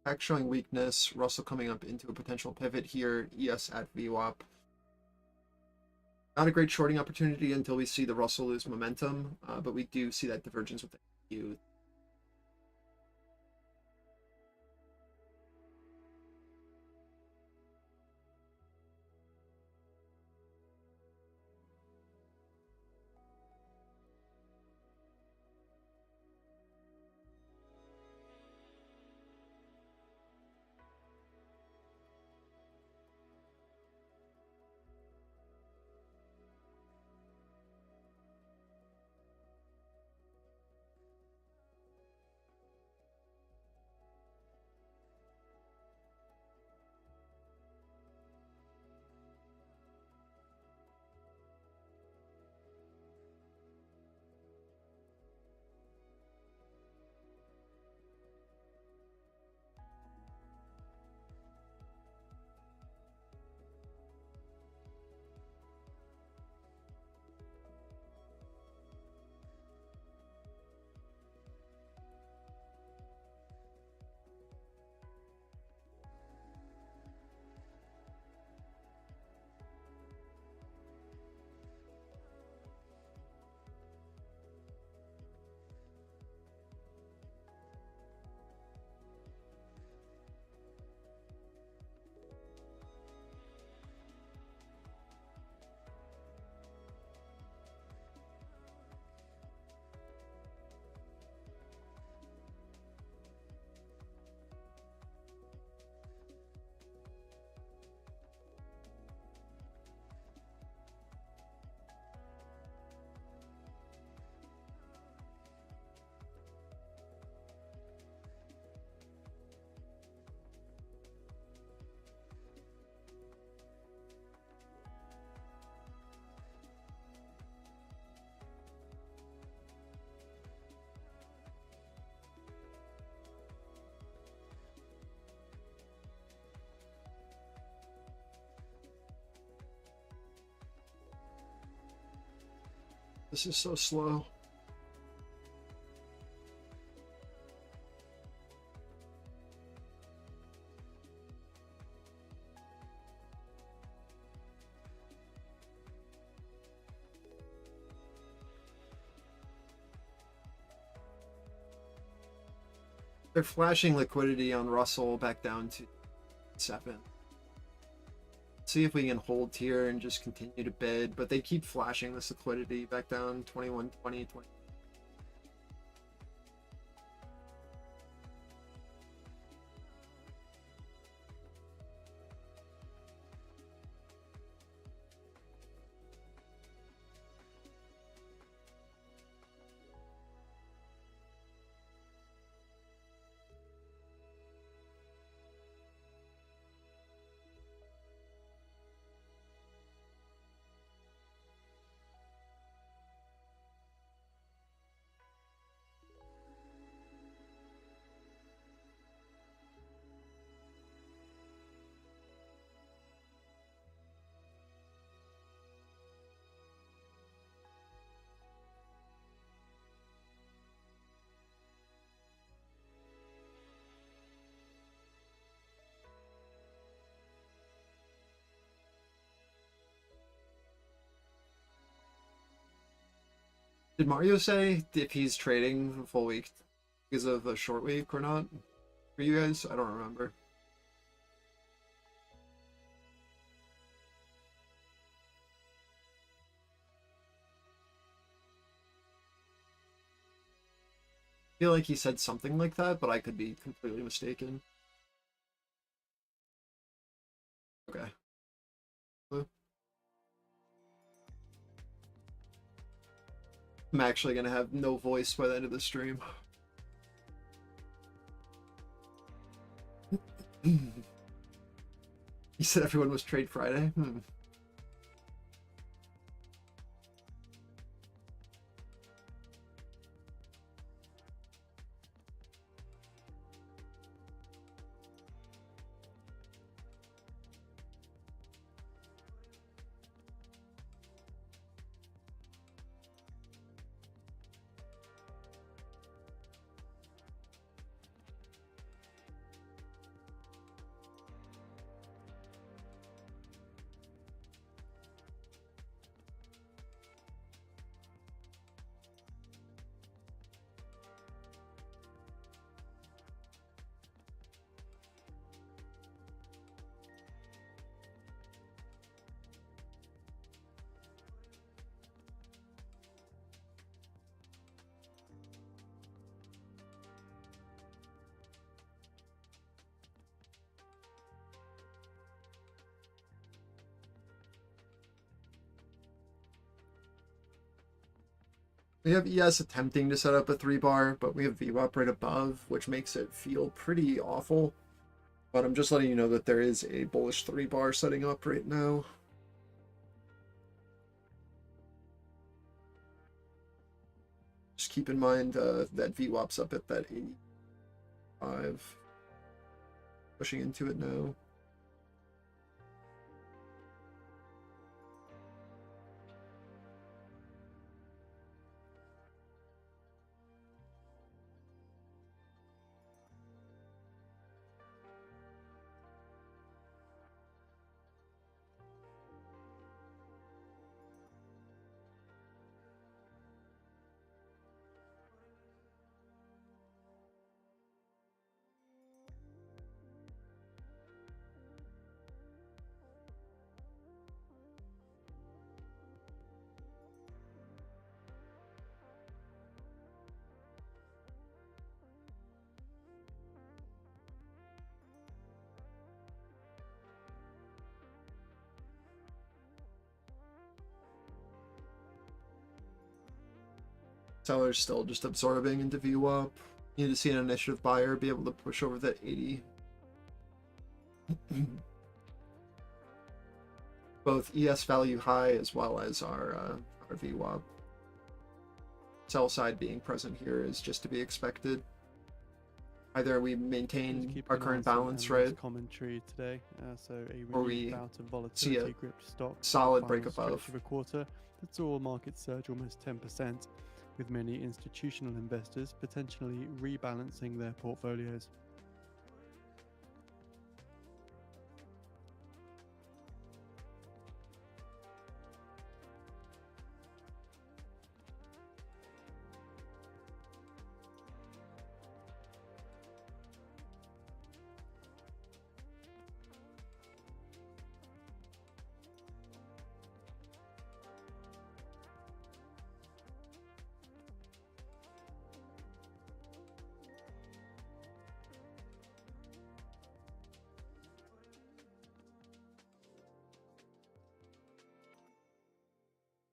Back showing weakness. Russell coming up into a potential pivot here. ES at VWAP. Not a great shorting opportunity until we see the Russell lose momentum, but we do see that divergence with the EU. This is so slow. They're flashing liquidity on Russell back down to 7. See if we can hold here and just continue to bid, but they keep flashing this liquidity back down 21, 20, 20. Did Mario say if he's trading the full week because of the short week or not? For you guys? I don't remember. feel like he said something like that, but I could be completely mistaken. Okay. I'm actually gonna have no voice by the end of the stream. You said everyone was Trade Friday? We have ES attempting to set up a 3-bar, but we have VWAP right above, which makes it feel pretty awful. But I'm just letting you know that there is a bullish 3-bar setting up right now. Just keep in mind that VWAP's up at that 85. Pushing into it now. Seller's still just absorbing into VWAP. You need to see an initiative buyer be able to push over that 80. Both ES value high as well as our VWAP. Sell side being present here is just to be expected. Either we maintain our current balance, right? Commentary today, so a Or renewed we bout of see volatility a gripped stock. solid break Final stretch above. of a quarter that saw markets surge almost 10%, with many institutional investors potentially rebalancing their portfolios.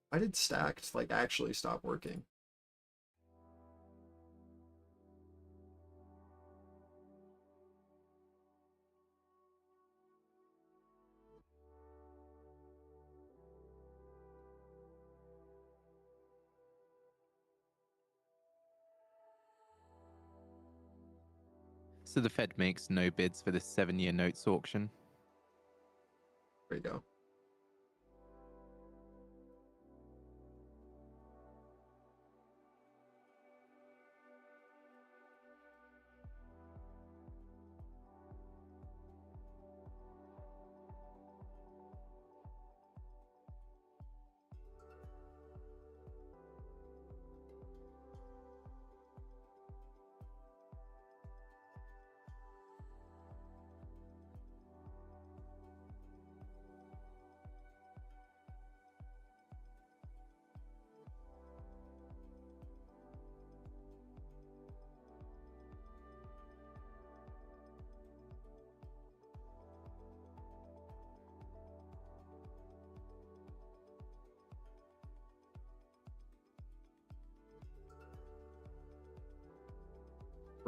Why did stacked like actually stop working? So the Fed makes no bids for this 7-year notes auction. There you go.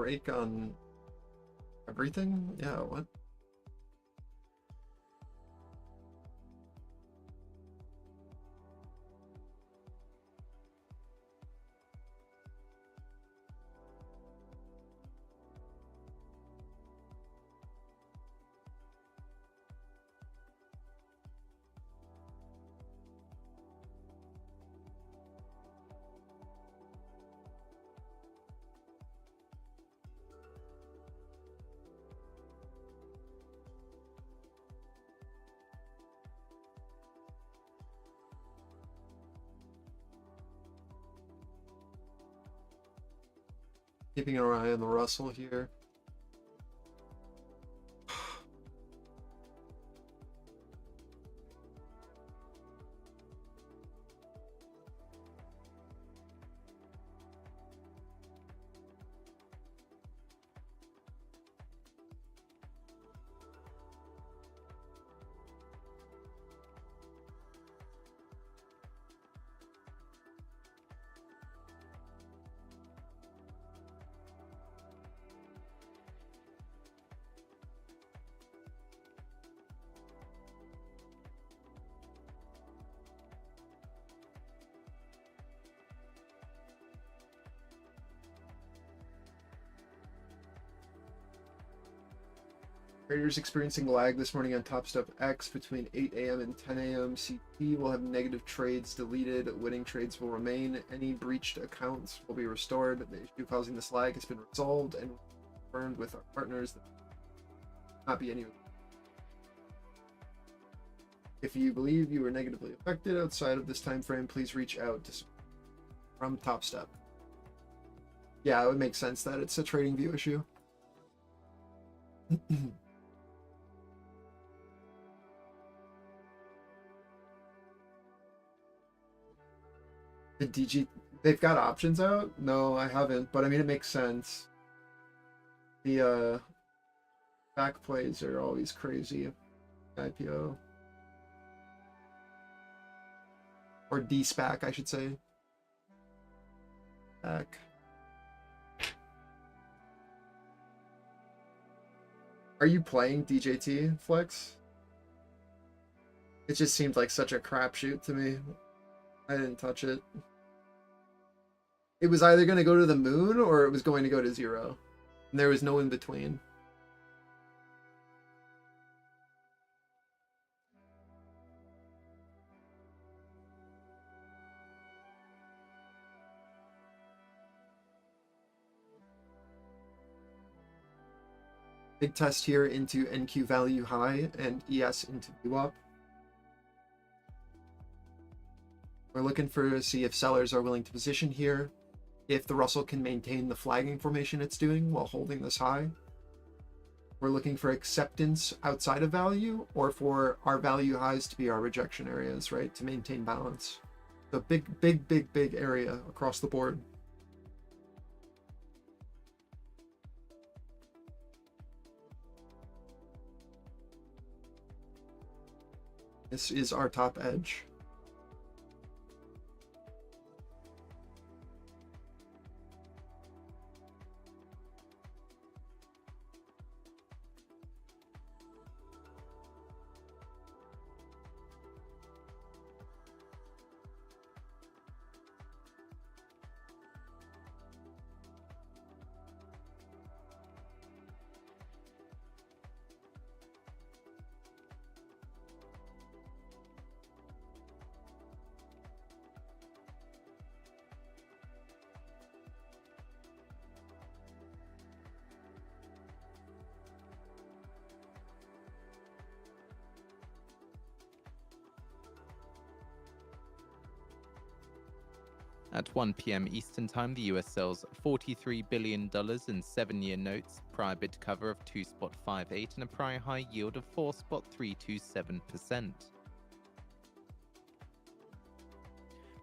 break on everything? Yeah, what? Keeping an eye on the Russell here. Traders experiencing lag this morning on Top Step X between 8 a.m. and 10 a.m. CT will have negative trades deleted. Winning trades will remain. Any breached accounts will be restored. The issue causing this lag has been resolved and confirmed with our partners. There will not be any. If you believe you were negatively affected outside of this time frame, please reach out to from Top Step. Yeah, it would make sense that it's a trading view issue. The DG, they've got options out? No, I haven't, but I mean, it makes sense. The back plays are always crazy. IPO. Or D-SPAC, I should say. Back. Are you playing DJT, Flex? It just seemed like such a crapshoot to me. I didn't touch it. It was either going to go to the moon or it was going to go to zero. And there was no in between. Big test here into NQ value high and ES into VWAP. We're looking to see if sellers are willing to position here, if the Russell can maintain the flagging formation it's doing while holding this high. We're looking for acceptance outside of value, or for our value highs to be our rejection areas, right? To maintain balance. So big area across the board. This is our top edge. At 1 p.m. Eastern Time, the US sells $43 billion in 7-year notes, prior bid cover of 2.58 and a prior high yield of 4.327%.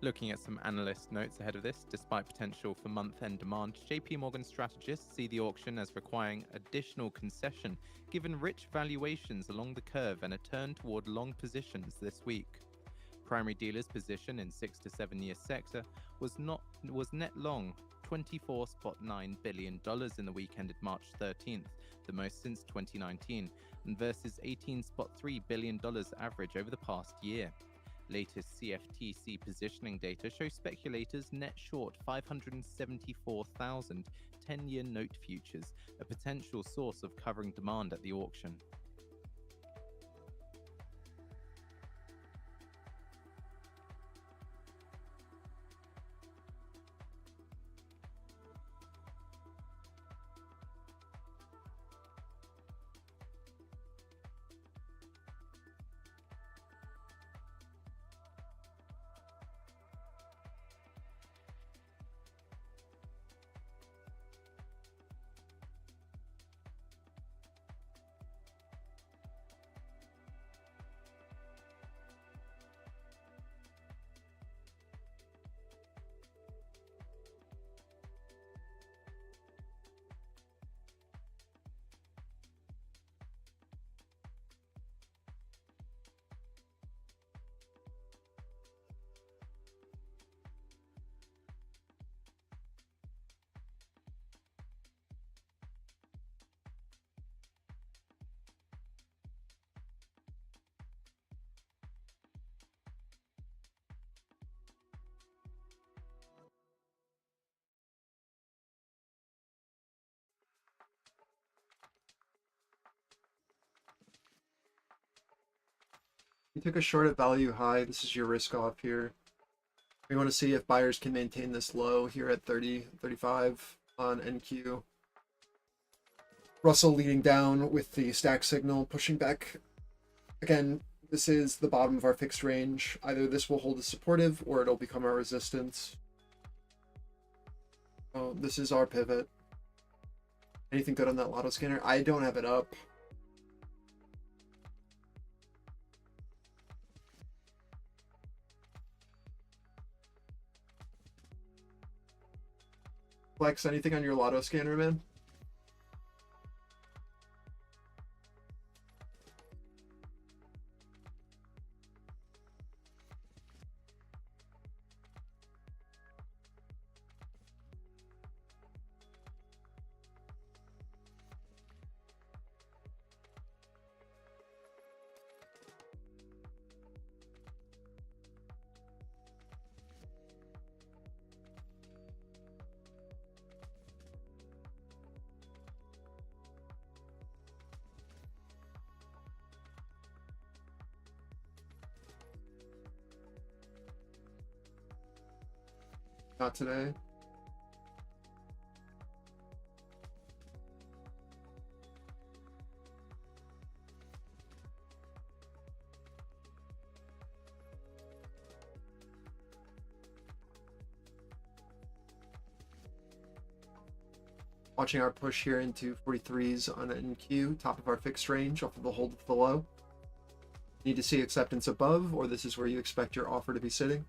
Looking at some analyst notes ahead of this, despite potential for month-end demand, JP Morgan strategists see the auction as requiring additional concession, given rich valuations along the curve and a turn toward long positions this week. Primary dealers' position in 6 to 7 year sector was net long $24.9 billion in the week ended March 13th, the most since 2019, and versus $18.3 billion average over the past year. Latest CFTC positioning data shows speculators net short 574,000 10-year note futures, a potential source of covering demand at the auction. You took a short at value high. This is your risk off here. We want to see if buyers can maintain this low here at 30, 35 on NQ. Russell leading down with the stack signal, pushing back. Again, this is the bottom of our fixed range. Either this will hold as supportive or it'll become our resistance. Oh, this is our pivot. Anything good on that lotto scanner? I don't have it up. Flex, anything on your lotto scanner, man? Not today. Watching our push here into 43s on NQ, top of our fixed range off of the hold of the low. Need to see acceptance above, or this is where you expect your offer to be sitting.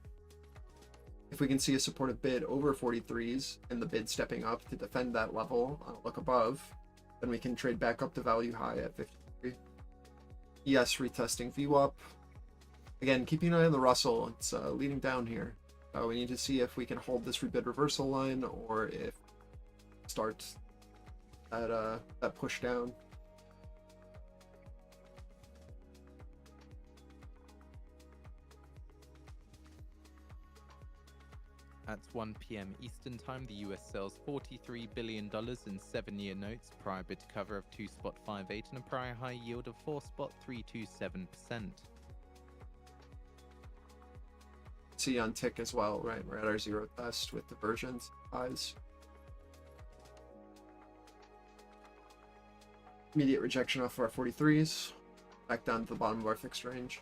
If we can see a supportive bid over 43s and the bid stepping up to defend that level on a look above, then we can trade back up to value high at 53. Yes, retesting VWAP. Again, keeping an eye on the Russell. It's leading down here. We need to see if we can hold this rebid reversal line or if it starts that push down. At 1 p.m. Eastern Time, the US sells $43 billion in 7-year notes, prior bid cover of 2.58 and a prior high yield of 4.327%. See on tick as well, right? We're at our zero test with divergence highs. Immediate rejection off our 43s, back down to the bottom of our fixed range.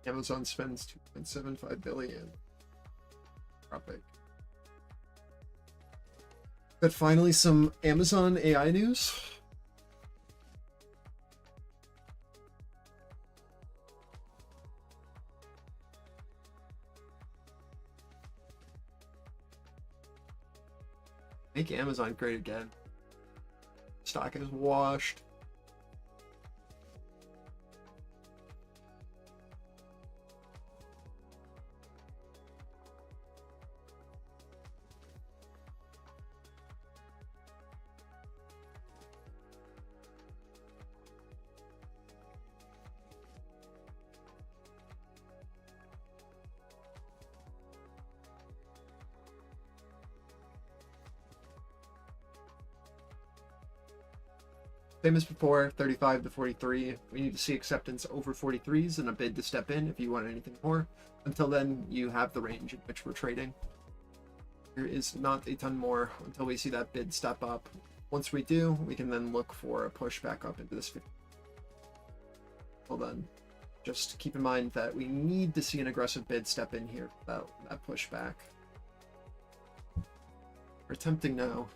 Amazon spends 2.75 billion. Tropic. But finally, some Amazon AI news. Make Amazon great again. Stock is washed. Same as before, 35 to 43. We need to see acceptance over 43s and a bid to step in if you want anything more. Until then, you have the range in which we're trading. There is not a ton more until we see that bid step up. Once we do, we can then look for a push back up into this 50. Well then, just keep in mind that we need to see an aggressive bid step in here for that pushback. We're attempting now.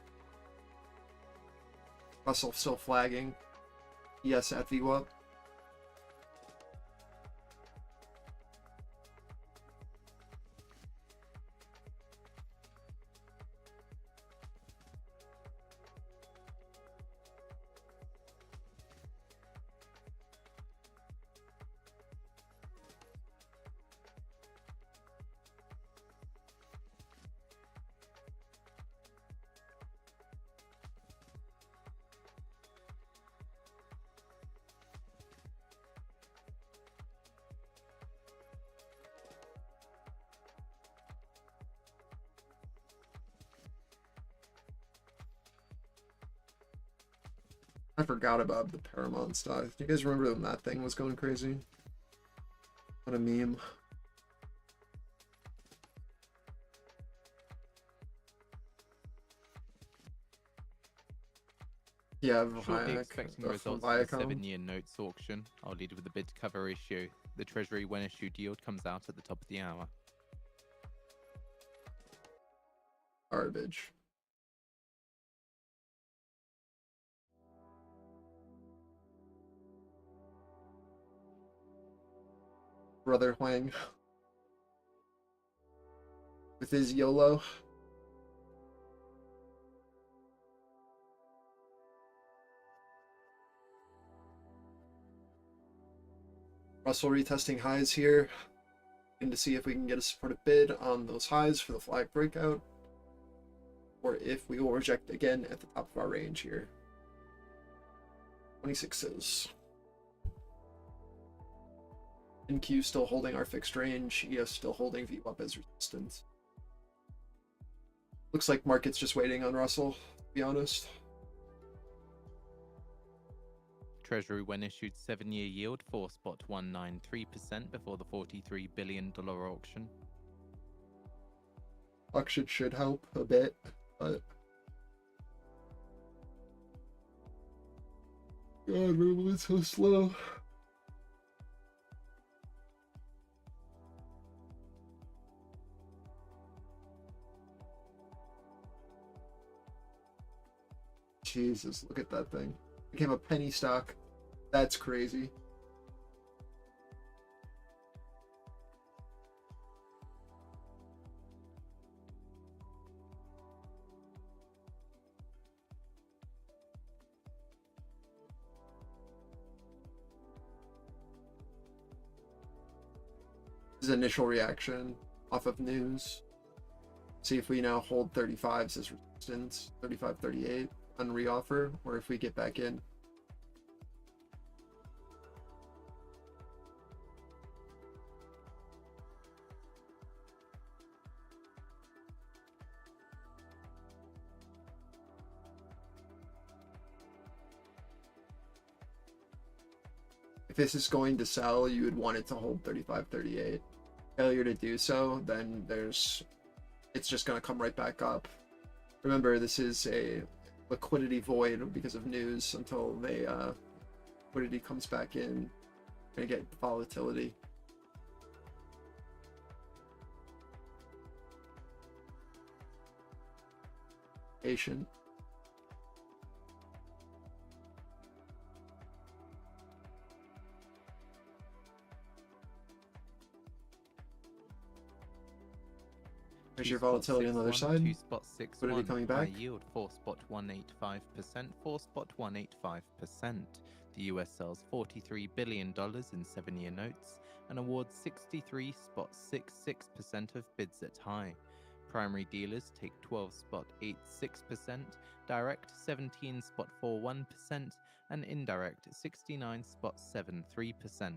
Russell still flagging. Yes, at VWAP. I forgot about the Paramount stuff. Do you guys remember when that thing was going crazy? What a meme. Yeah, Shortly Viac, expecting from results for the Viacom. 7-year notes auction. I'll lead with the bid to cover ratio. The Treasury when issued yield comes out at the top of the hour. Garbage. Brother Huang. With his YOLO. Russell retesting highs here. Looking to see if we can get a supported bid on those highs for the flag breakout. Or if we will reject again at the top of our range here. 26s. NQ still holding our fixed range. ES still holding VWAP as resistance. Looks like market's just waiting on Russell, to be honest. Treasury when issued 7-year yield 4.193% before the $43 billion auction. Auction should help a bit, but God, movement's so slow. Jesus, look at that thing. Became a penny stock. That's crazy. This is initial reaction off of news. See if we now hold 35s as resistance, 35, 38 on reoffer, or if we get back in. If this is going to sell, you would want it to hold 35, 38. Failure to do so, then it's just going to come right back up. Remember, this is a liquidity void because of news until liquidity comes back in. Gonna get volatility. patient. There's your volatility on the other side. 2 spot 6 Liquidity 1, coming high back. yield 4 spot 185%, 4 spot 185%. The US sells $43 billion in 7-year notes and awards 63.66% of bids at high. Primary dealers take 12.86%, direct 17.41%, and indirect 69.73%.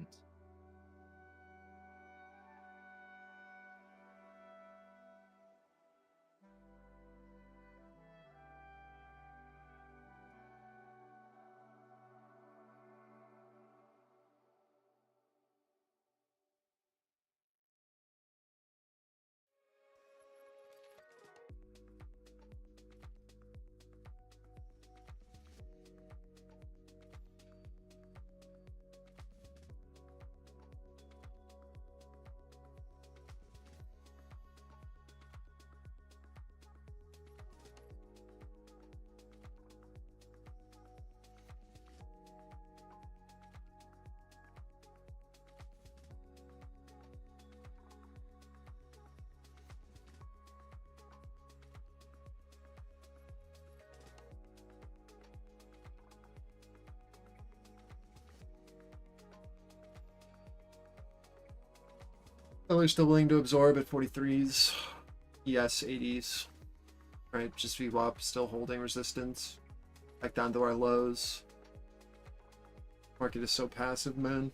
Seller's still willing to absorb at 43s. ES 80s. Right, just VWAP still holding resistance. Back down to our lows. Market is so passive, man.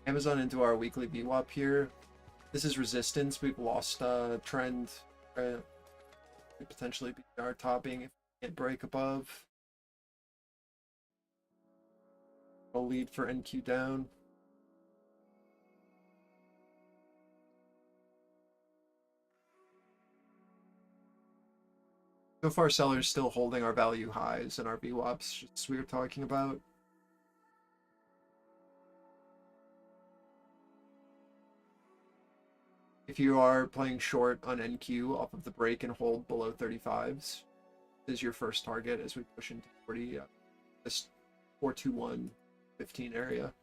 Amazon into our weekly VWAP here. This is resistance. We've lost trend. Right? Could potentially be our topping if we can't break above. I'll lead for NQ down. So far, sellers still holding our value highs and our VWAPs, just as we were talking about. If you are playing short on NQ off of the break and hold below 35s, this is your first target as we push into 40, this 421 15 area.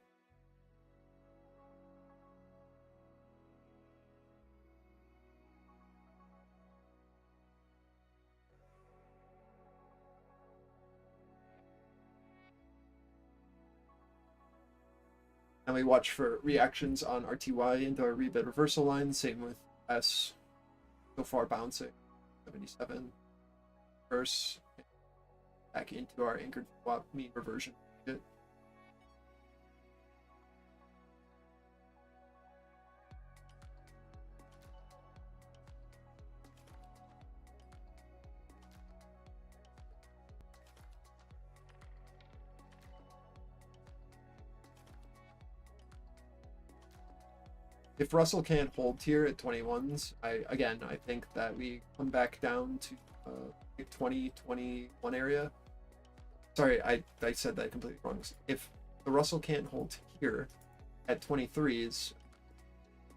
And we watch for reactions on RTY into our rebid reversal line. Same with S. So far bouncing 77. Reverse back into our anchored swap mean reversion. Good. If Russell can't hold here at 21s, I think that we come back down to like 20, 21 area. Sorry, I said that completely wrong. If the Russell can't hold here at 23s,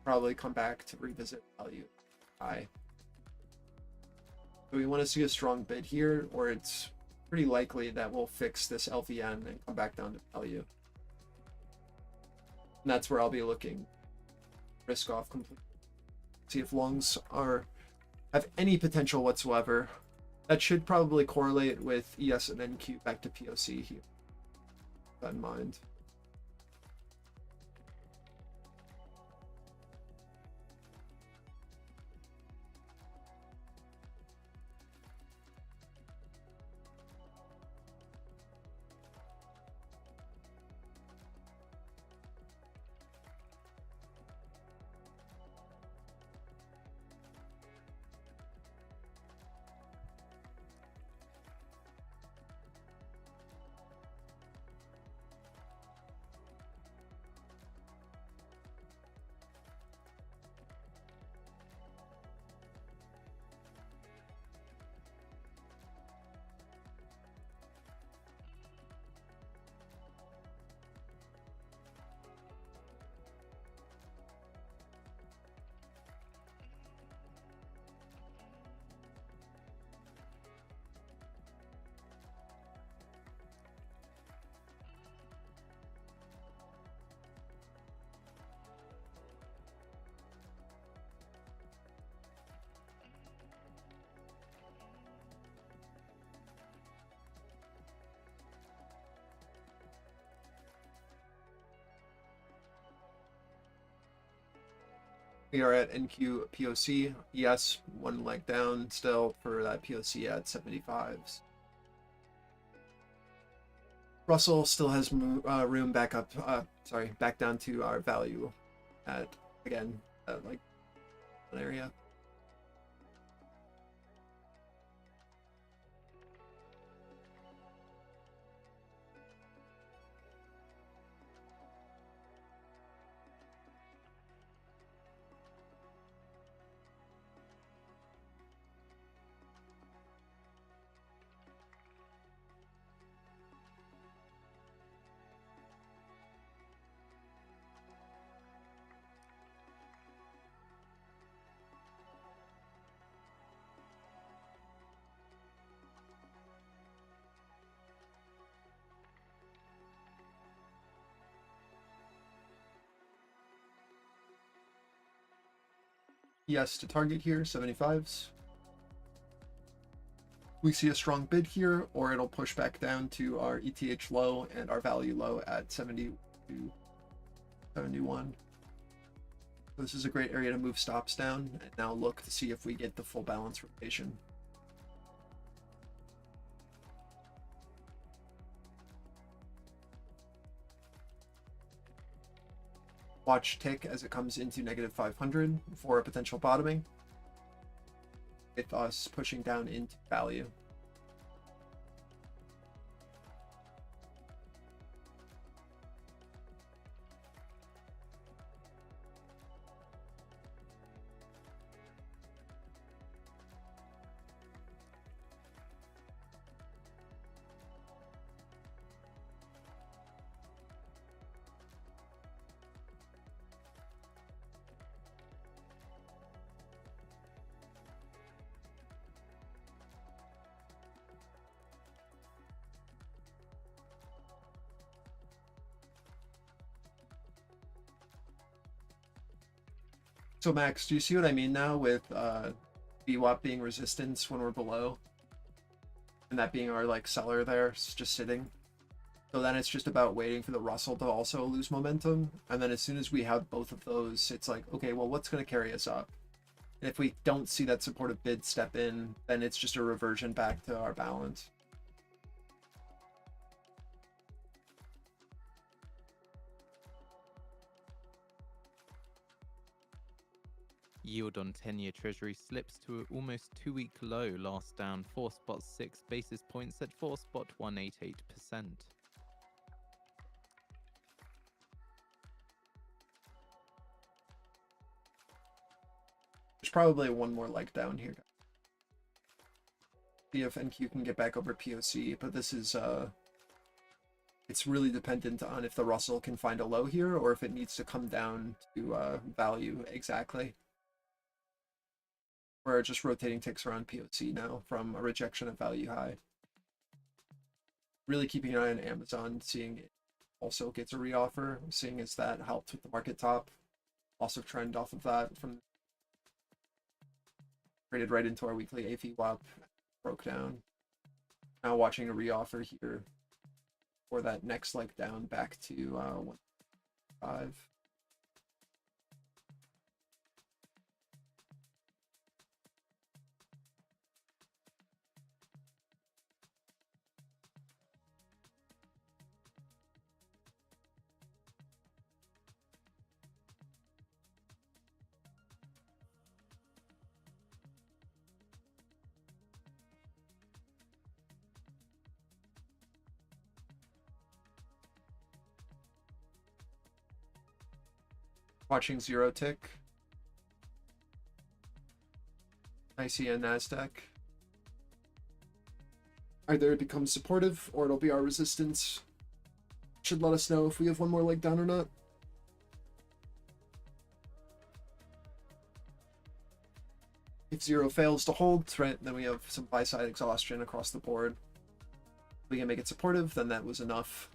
probably come back to revisit value high. So we want to see a strong bid here, or it's pretty likely that we'll fix this LVN and come back down to value. And that's where I'll be looking. Risk off completely. See if longs have any potential whatsoever. That should probably correlate with ES and NQ back to POC here. Keep that in mind. We are at NQ POC. Yes, one leg down still for that POC at 75s. Russell still has room back up. Back down to our value at, again, like an area. Yes to target here, 75s. We see a strong bid here, or it'll push back down to our ETH low and our value low at 70 to 71. This is a great area to move stops down and now look to see if we get the full balance rotation. Watch tick as it comes into negative 500 for a potential bottoming, with us pushing down into value. So Max, do you see what I mean now with VWAP being resistance when we're below? And that being our like seller there, just sitting? So then it's just about waiting for the Russell to also lose momentum. And then as soon as we have both of those, it's like, okay, well, what's going to carry us up? And if we don't see that supportive bid step in, then it's just a reversion back to our balance. Yield on 10-year Treasury slips to an almost 2-week low, last down 4.6 basis points at 4.188%. There's probably one more leg down here. See if NQ can get back over POC, but this is it's really dependent on if the Russell can find a low here or if it needs to come down to value exactly. We're just rotating ticks around POC now from a rejection of value high. Really keeping an eye on Amazon, seeing it also gets a reoffer, seeing as that helped with the market top. Also trend off of that from traded right into our weekly AVWAP, broke down. Now watching a reoffer here for that next leg down back to 1.5. Watching zero tick. I see a NASDAQ. Either it becomes supportive or it'll be our resistance. Should let us know if we have one more leg down or not. If zero fails to hold, right, then we have some buy side exhaustion across the board. If we can make it supportive, then that was enough.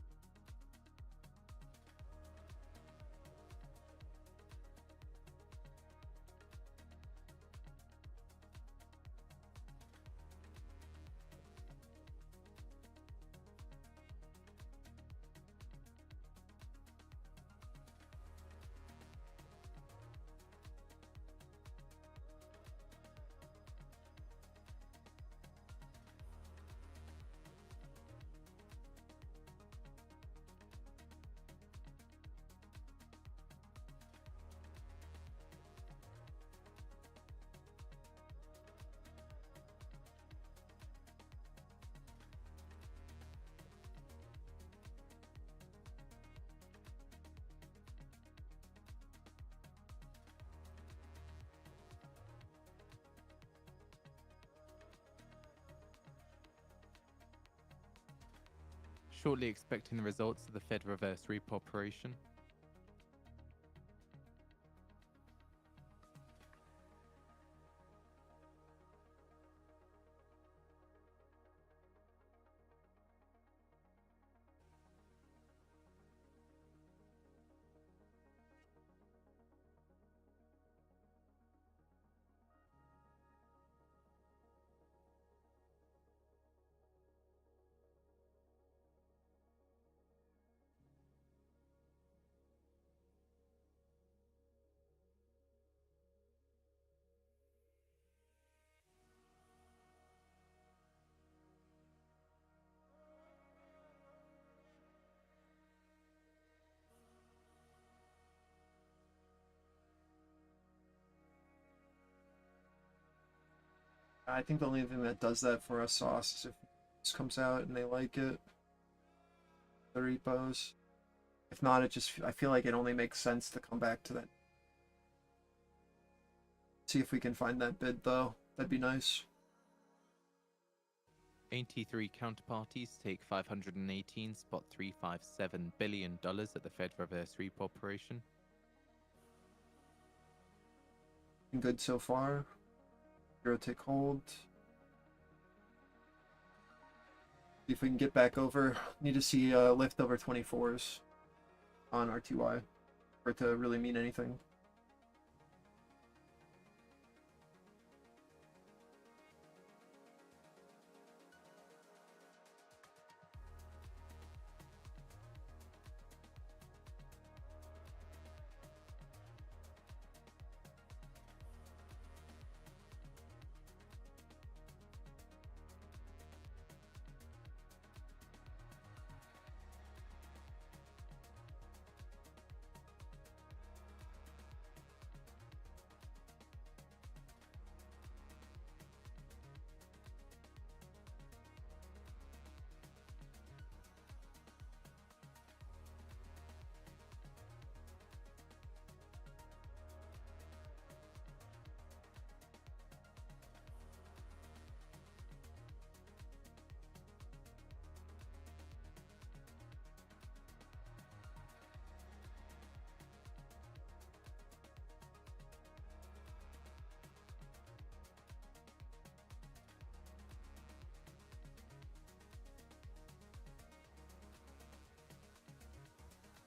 Shortly expecting the results of the Fed reverse repo operation. I think the only thing that does that for us, Sauce, is if this comes out and they like it. The repos. If not, it just, I feel like it only makes sense to come back to that. See if we can find that bid though. That'd be nice. 83 counterparties take $518.357 billion at the Fed reverse repo operation. Good so far. Zero tick hold. See if we can get back over. Need to see a lift over 24s on RTY for it to really mean anything.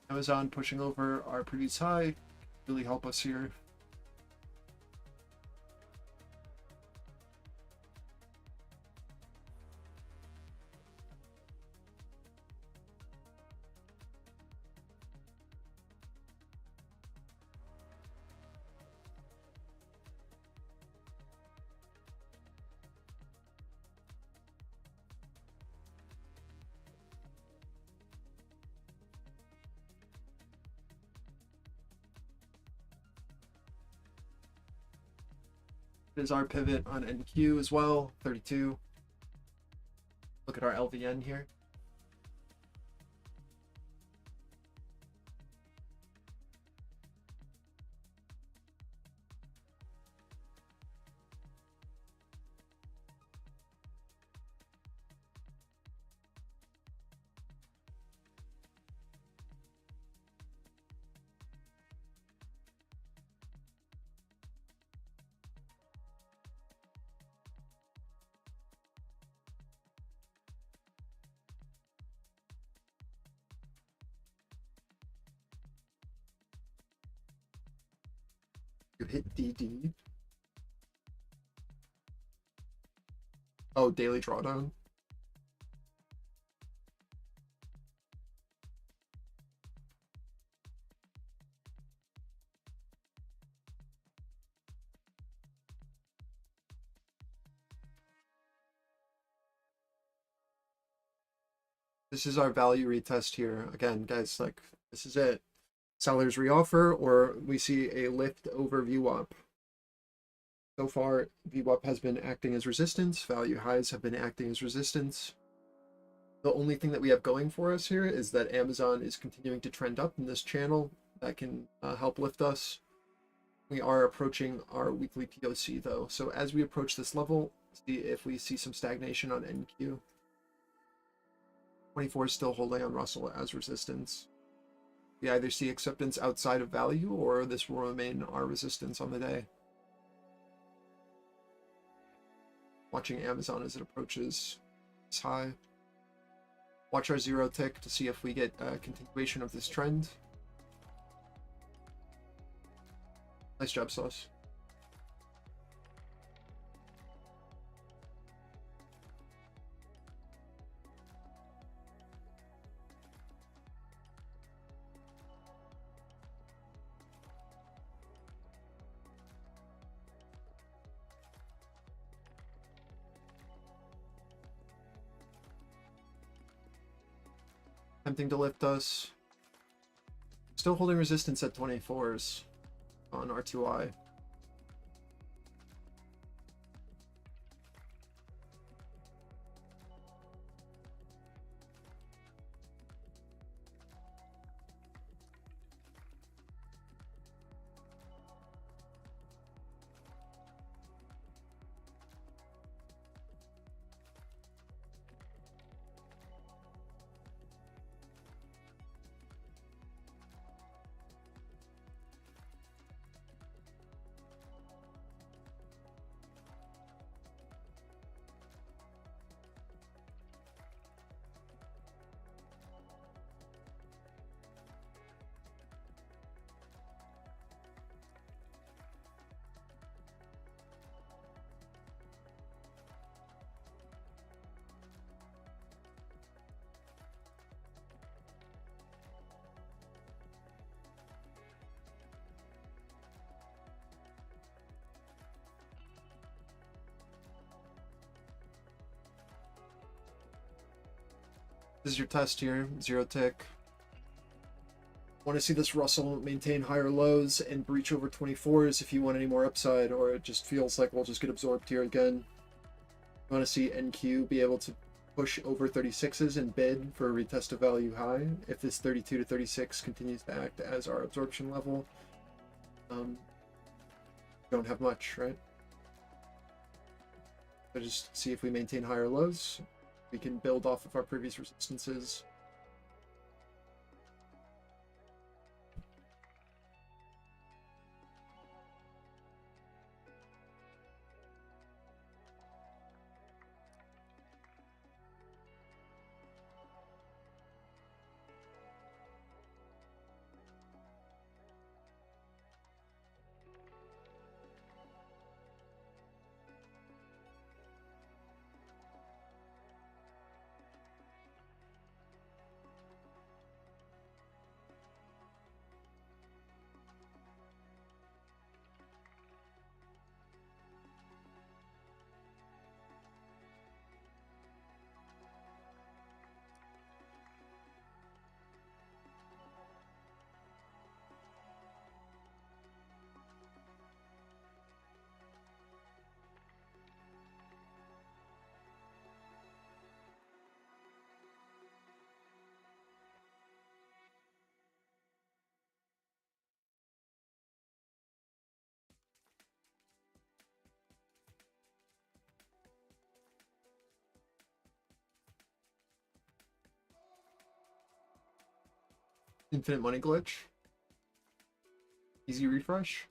Amazon pushing over our previous high really help us here. Is our pivot on NQ as well, 32. Look at our LVN here. You hit DD. Oh, daily drawdown. This is our value retest here. Again, guys, like, this is it. Sellers reoffer, or we see a lift over VWAP. So far, VWAP has been acting as resistance. Value highs have been acting as resistance. The only thing that we have going for us here is that Amazon is continuing to trend up in this channel. That can help lift us. We are approaching our weekly POC though. So as we approach this level, see if we see some stagnation on NQ. 24 is still holding on Russell as resistance. We either see acceptance outside of value, or this will remain our resistance on the day. Watching Amazon as it approaches this high. Watch our zero tick to see if we get a continuation of this trend. Nice job, Sauce. Attempting to lift us. Still holding resistance at 24s on RTY. This is your test here, zero tick. Want to see this Russell maintain higher lows and breach over 24s if you want any more upside, or it just feels like we'll just get absorbed here again. You want to see NQ be able to push over 36s and bid for a retest of value high if this 32 to 36 continues to act as our absorption level. Don't have much, right? So just see if we maintain higher lows. We can build off of our previous resistances. Infinite money glitch. Easy refresh.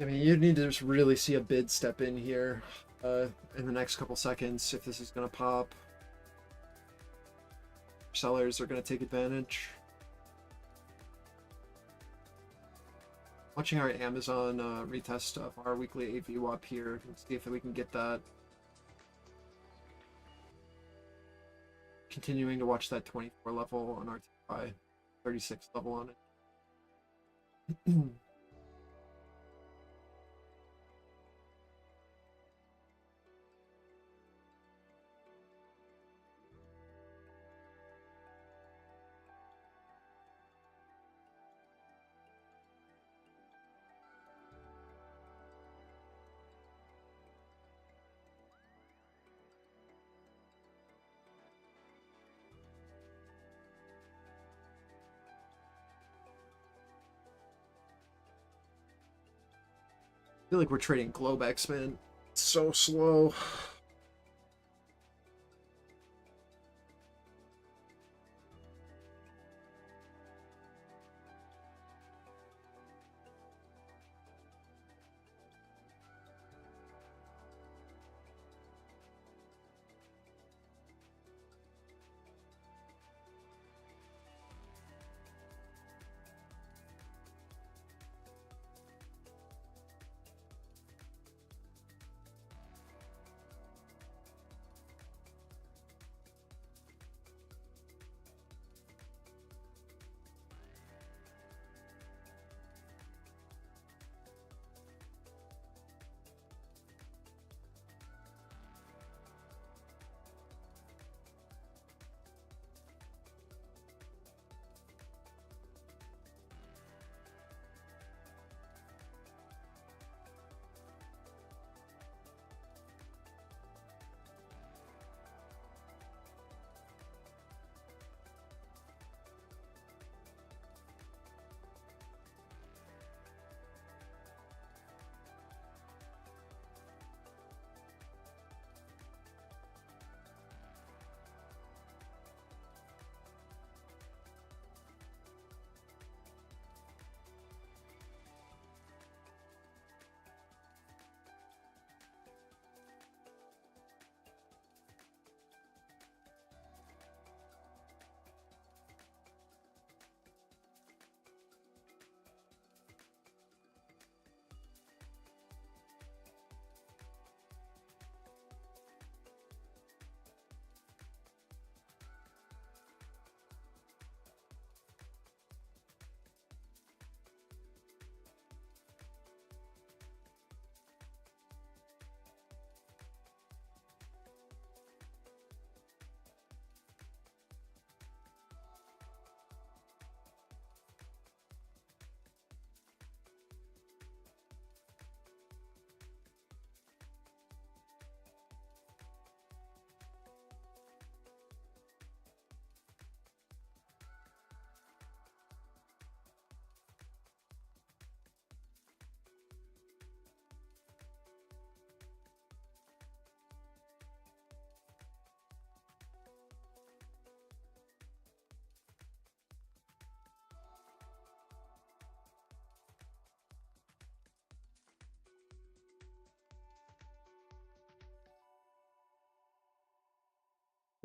I mean, you need to just really see a bid step in here in the next couple seconds if this is going to pop. Sellers are going to take advantage. Watching our Amazon retest of our weekly AV up here. Let's see if we can get that. Continuing to watch that 24 level on RTY, 36 level on it. I feel like we're trading Globex, man. It's so slow.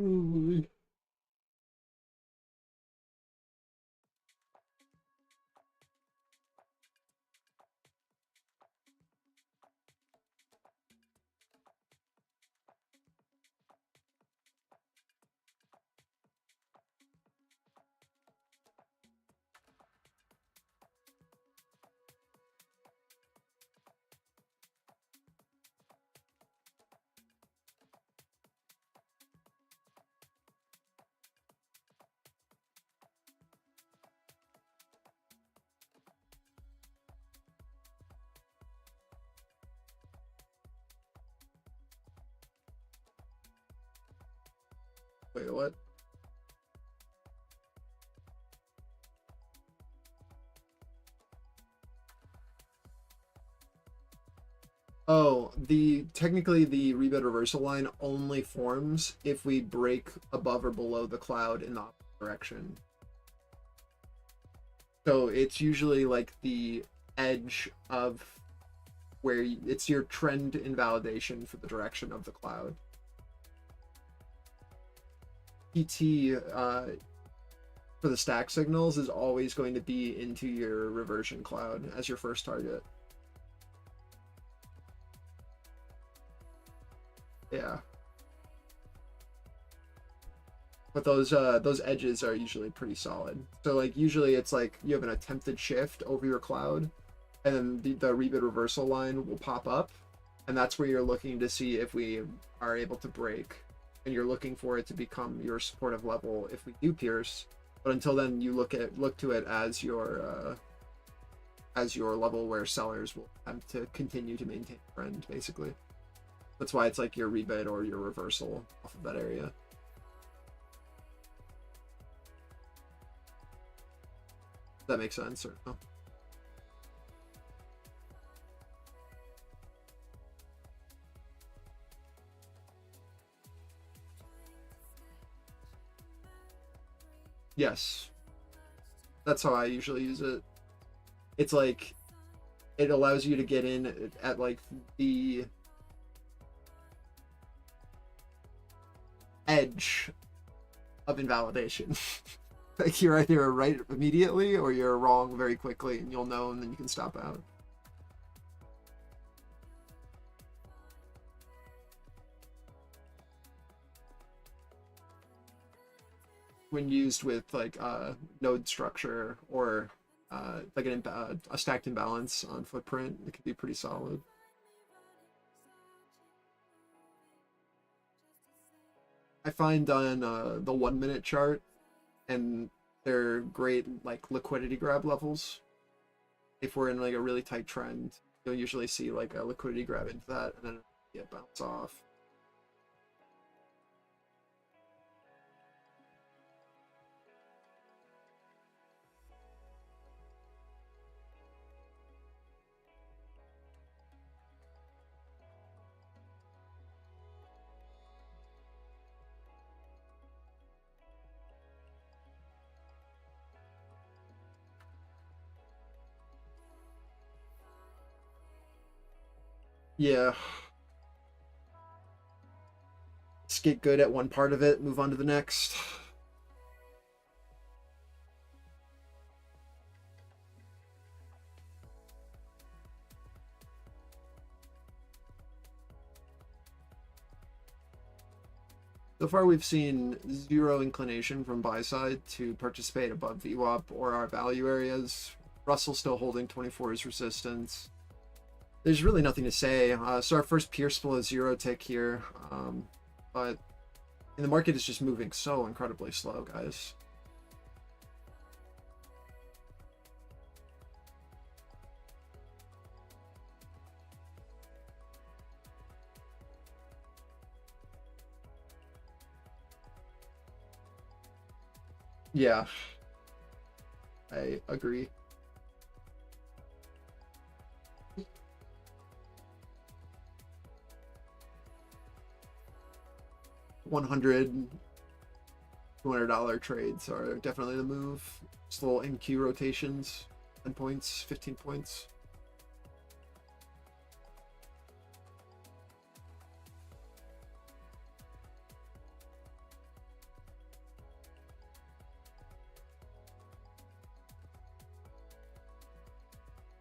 Ooh. Wait, what? Oh, technically the rebid reversal line only forms if we break above or below the cloud in the opposite direction. So it's usually like the edge of where it's your trend invalidation for the direction of the cloud. PT for the stack signals is always going to be into your reversion cloud as your first target. Yeah. But those edges are usually pretty solid. So like usually it's like you have an attempted shift over your cloud, and then the rebid reversal line will pop up, and that's where you're looking to see if we are able to break, and you're looking for it to become your supportive level if we do pierce. But until then, you look to it as your level where sellers will attempt to continue to maintain trend, basically. That's why it's like your rebid or your reversal off of that area. Does that make sense or no? Yes. That's how I usually use it. It's like it allows you to get in at like the edge of invalidation. Like you're either right immediately or you're wrong very quickly, and you'll know, and then you can stop out. When used with like node structure or like a stacked imbalance on footprint, it could be pretty solid. I find on the 1 minute chart, and they're great like liquidity grab levels. If we're in like a really tight trend, you'll usually see like a liquidity grab into that and then it bounce off. Yeah. Just get good at one part of it, move on to the next. So far, we've seen zero inclination from buy side to participate above VWAP or our value areas. Russell still holding 24's resistance. There's really nothing to say. So our first Pierce below zero tick here, but the market is just moving so incredibly slow, guys. Yeah, I agree. $200 trades are definitely the move. Just little NQ rotations, 10 points, 15 points.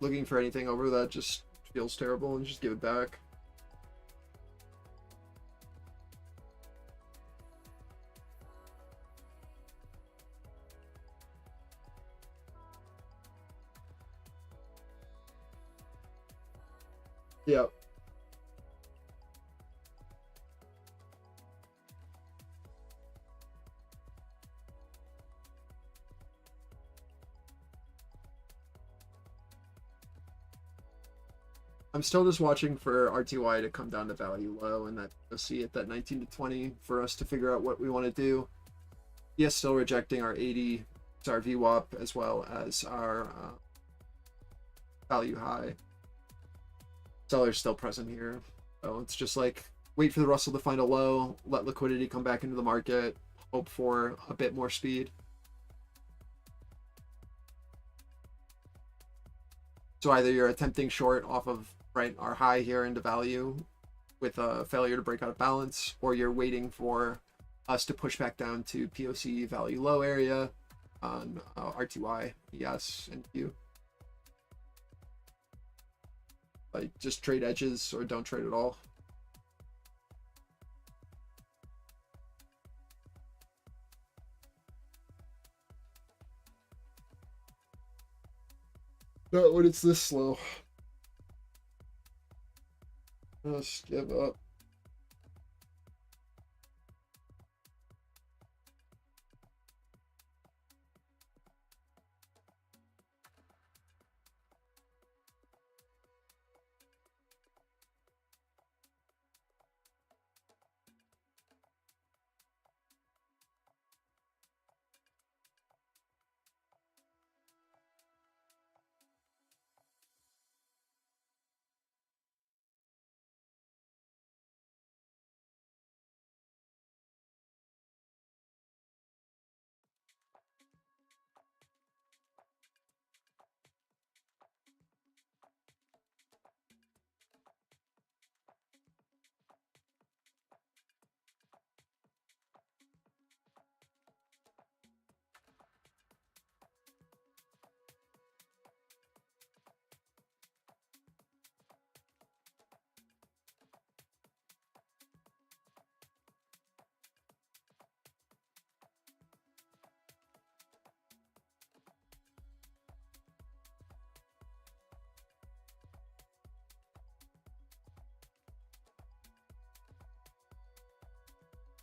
looking for anything over that just feels terrible, and just give it back. Yep. I'm still just watching for RTY to come down to value low, and that see at that 19 to 20 for us to figure out what we want to do. Yes, still rejecting our 80, it's our VWAP, as well as our value high. Seller's still present here, so it's just like wait for the Russell to find a low, let liquidity come back into the market, hope for a bit more speed. So either you're attempting short off of our high here into value with a failure to break out of balance, or you're waiting for us to push back down to POC value low area on RTY, ES, and Q. Like just trade edges or don't trade at all. Not when it's this slow. Just give up.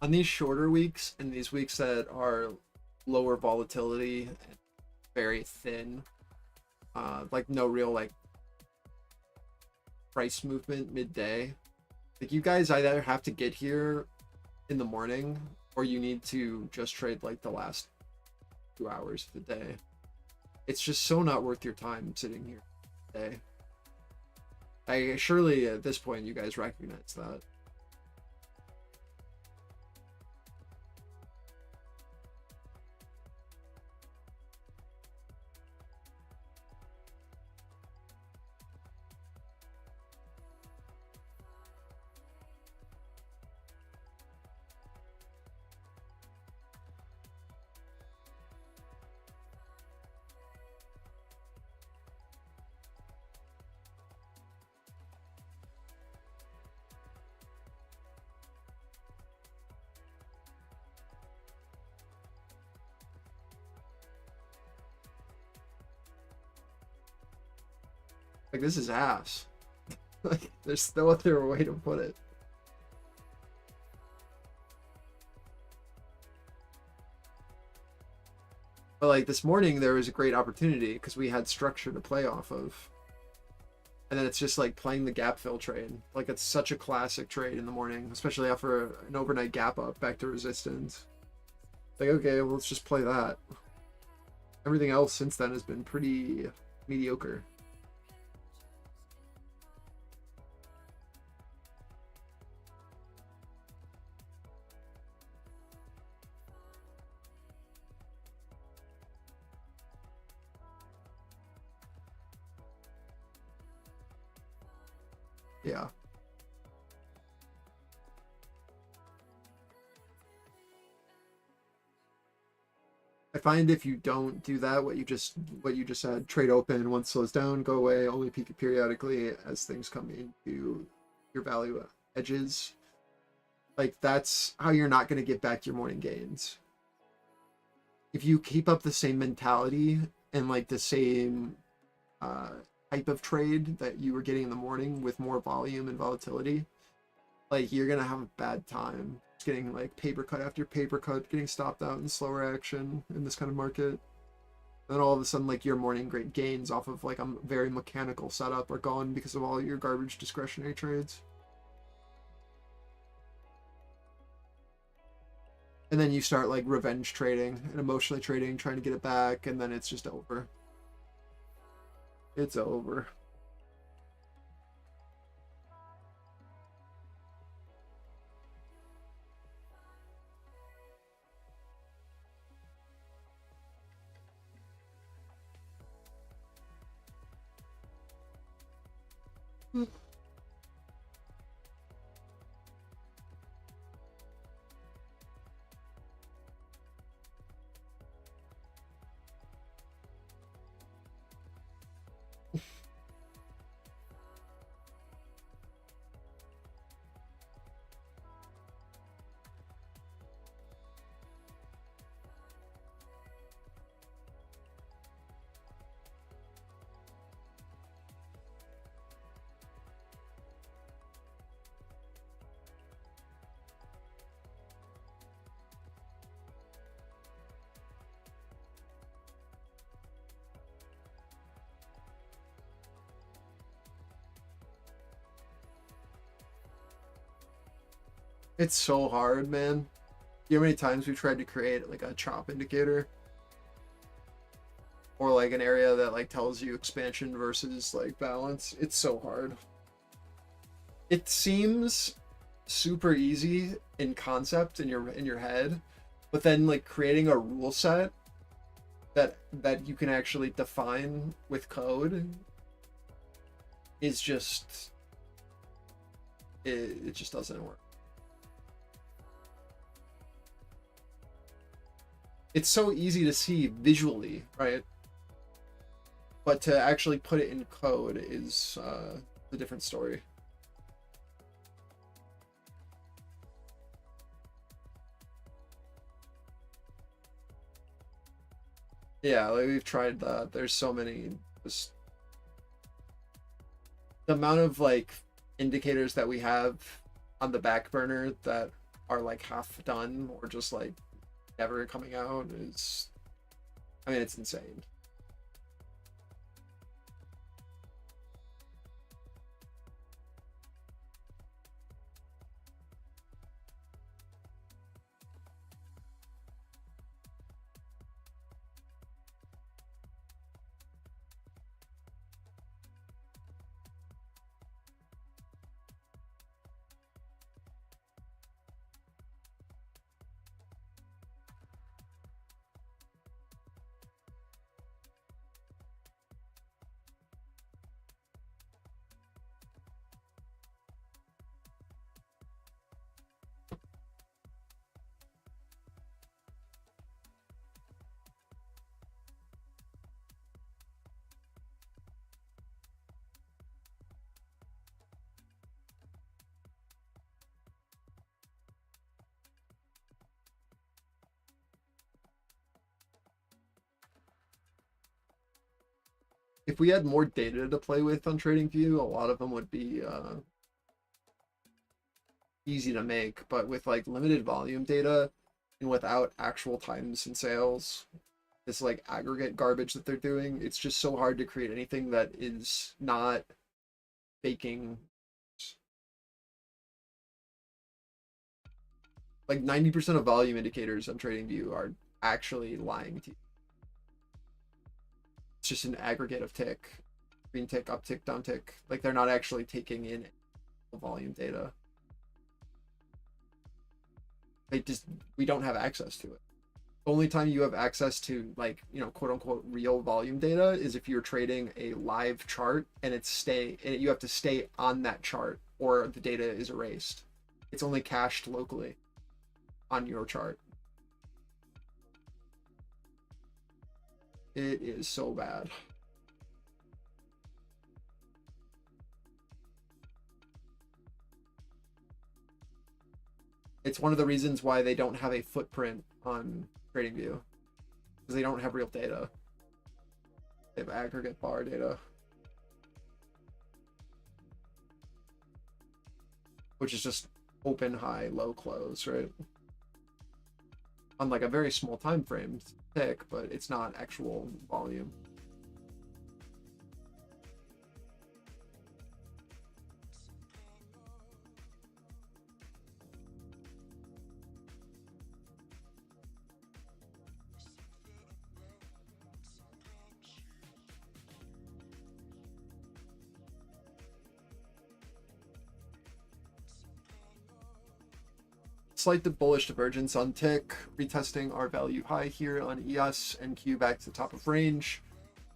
On these shorter weeks and these weeks that are lower volatility and very thin, like no real like price movement midday, like you guys either have to get here in the morning or you need to just trade like the last 2 hours of the day. It's just so not worth your time sitting here today. I surely at this point you guys recognize that. Like, this is ass. Like, there's no other way to put it. But like this morning, there was a great opportunity because we had structure to play off of. And then it's just like playing the gap fill trade. Like, it's such a classic trade in the morning, especially after an overnight gap up back to resistance. Like, okay, well, let's just play that. Everything else since then has been pretty mediocre. Yeah. find if you don't do that, what you just said, trade open, once slows down, go away, only peek it periodically as things come into your value edges. Like, that's how you're not going to get back your morning gains. If you keep up the same mentality and like the same type of trade that you were getting in the morning with more volume and volatility, like, you're gonna have a bad time just getting like paper cut after paper cut, getting stopped out in slower action in this kind of market. Then all of a sudden, like, your morning great gains off of like a very mechanical setup are gone because of all your garbage discretionary trades. And then you start like revenge trading and emotionally trading, trying to get it back, and then it's just over. It's over. It's so hard, man. You know how many times we tried to create like a chop indicator? Or like an area that like tells you expansion versus like balance? It's so hard. It seems super easy in concept in your head, but then like creating a rule set that you can actually define with code is just it just doesn't work. It's so easy to see visually, right? But to actually put it in code is a different story. Yeah, like we've tried that. There's so many. Just the amount of like indicators that we have on the back burner that are like half done or just like never coming out is, I mean, it's insane. If we had more data to play with on TradingView, a lot of them would be easy to make, but with like limited volume data and without actual times and sales, this like aggregate garbage that they're doing, it's just so hard to create anything that is not faking. Like 90% of volume indicators on TradingView are actually lying to you. It's just an aggregate of tick, green tick, up tick, down tick. Like they're not actually taking in volume data. We don't have access to it. The only time you have access to like, you know, quote unquote real volume data is if you're trading a live chart and you have to stay on that chart or the data is erased. It's only cached locally on your chart. It is so bad. It's one of the reasons why they don't have a footprint on TradingView, because they don't have real data. They have aggregate bar data, which is just open, high, low, close, right? On like a very small time frame tick, but it's not actual volume. Slight bullish divergence on tick, retesting our value high here on ES and Q back to the top of range.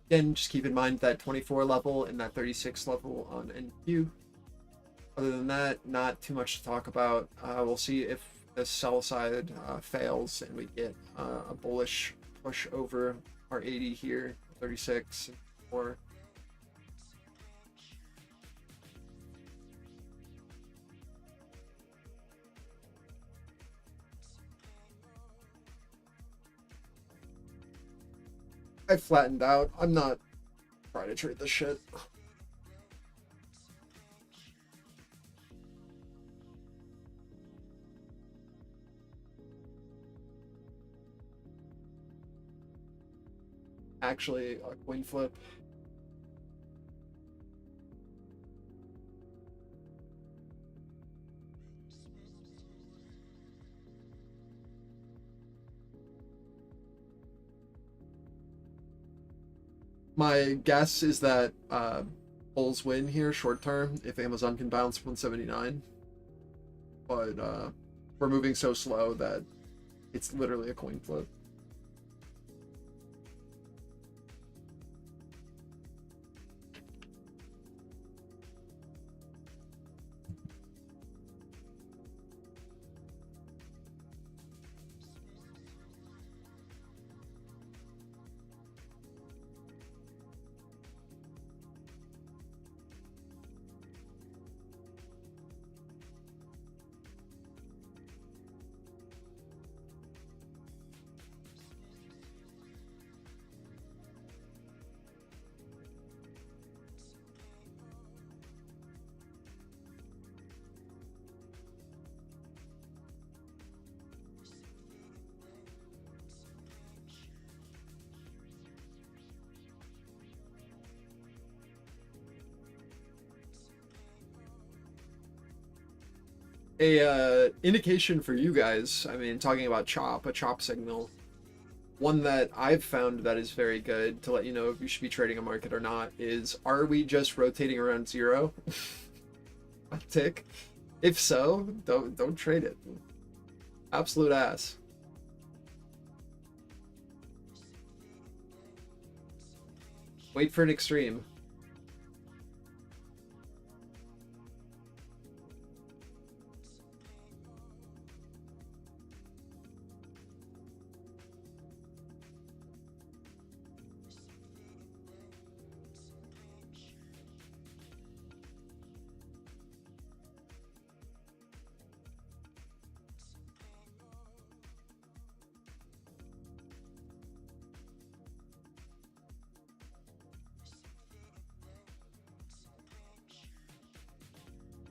Again, just keep in mind that 24 level and that 36 level on NQ. Other than that, not too much to talk about. We'll see if the sell side fails and we get a bullish push over our 80 here, 36 or I flattened out. I'm not trying to trade this shit. Actually, a coin flip. My guess is that bulls win here short term if Amazon can bounce 179. But we're moving so slow that it's literally a coin flip. A indication for you guys, I mean, talking about a chop signal, one that I've found that is very good to let you know if you should be trading a market or not is, are we just rotating around zero? A tick? If so, don't trade it. Absolute ass. Wait for an extreme.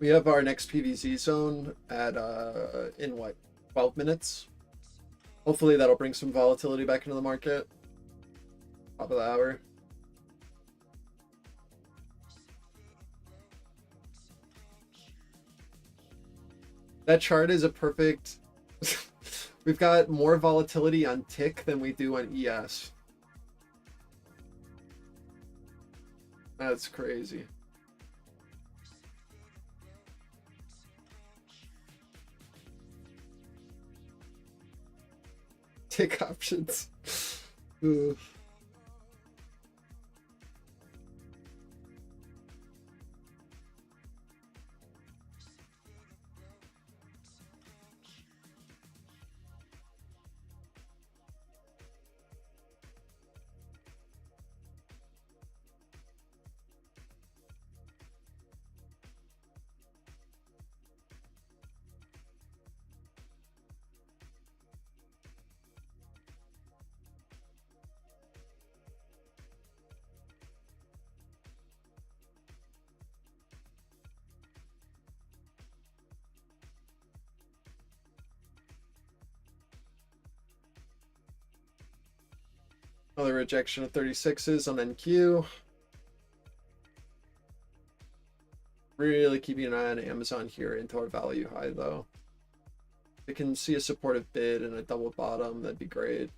We have our next PVZ zone at in what, 12 minutes? Hopefully that'll bring some volatility back into the market. Top of the hour. That chart is a perfect... We've got more volatility on tick than we do on ES. That's crazy. Tick options. Ugh. Another rejection of 36s on NQ. Really keeping an eye on Amazon here into our value high though. If we can see a supportive bid and a double bottom, that'd be great.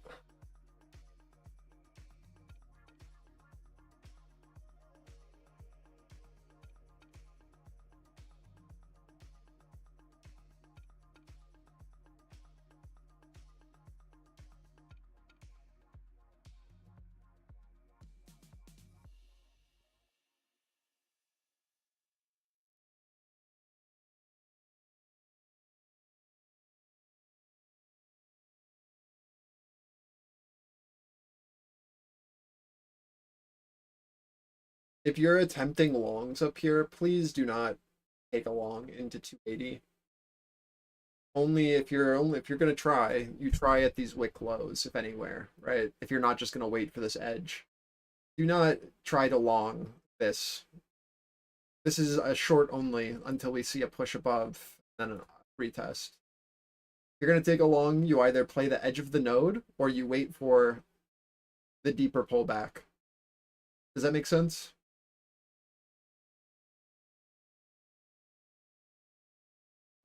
If you're attempting longs up here, please do not take a long into 280. Only if you're gonna try, you try at these wick lows, if anywhere, right? If you're not just gonna wait for this edge. Do not try to long this. This is a short only until we see a push above and then a retest. If you're gonna take a long, you either play the edge of the node or you wait for the deeper pullback. Does that make sense?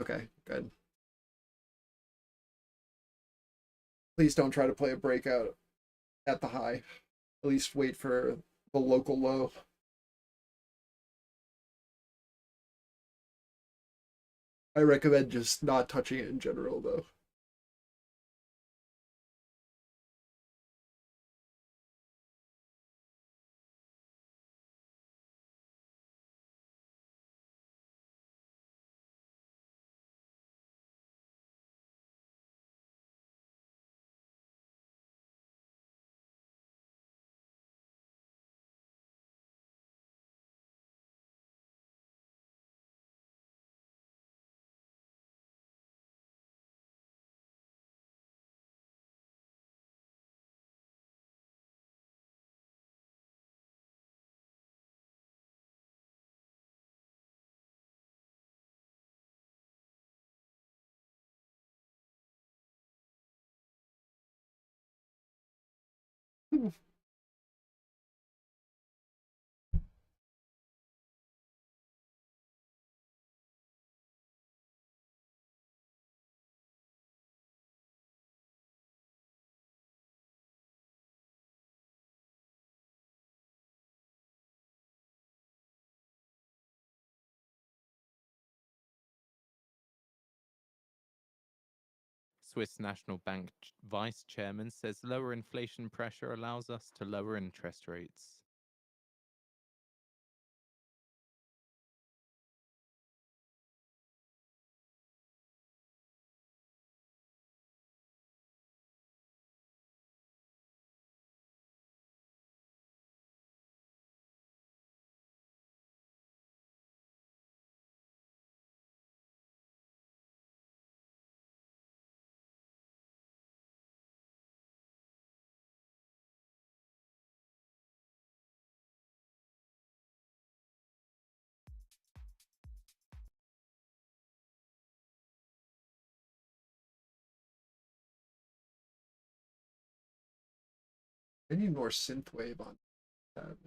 Okay, good. Please don't try to play a breakout at the high. At least wait for the local low. I recommend just not touching it in general, though. Swiss National Bank vice chairman says lower inflation pressure allows us to lower interest rates. I need more synthwave on that.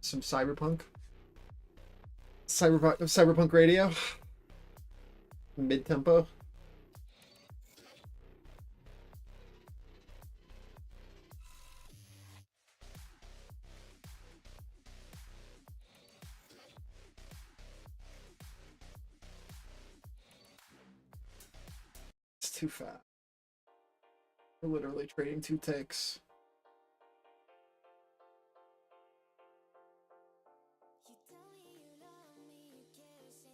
some cyberpunk radio, mid tempo. It's too fast. We're literally trading 2 ticks.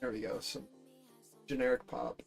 There we go. Some generic pop.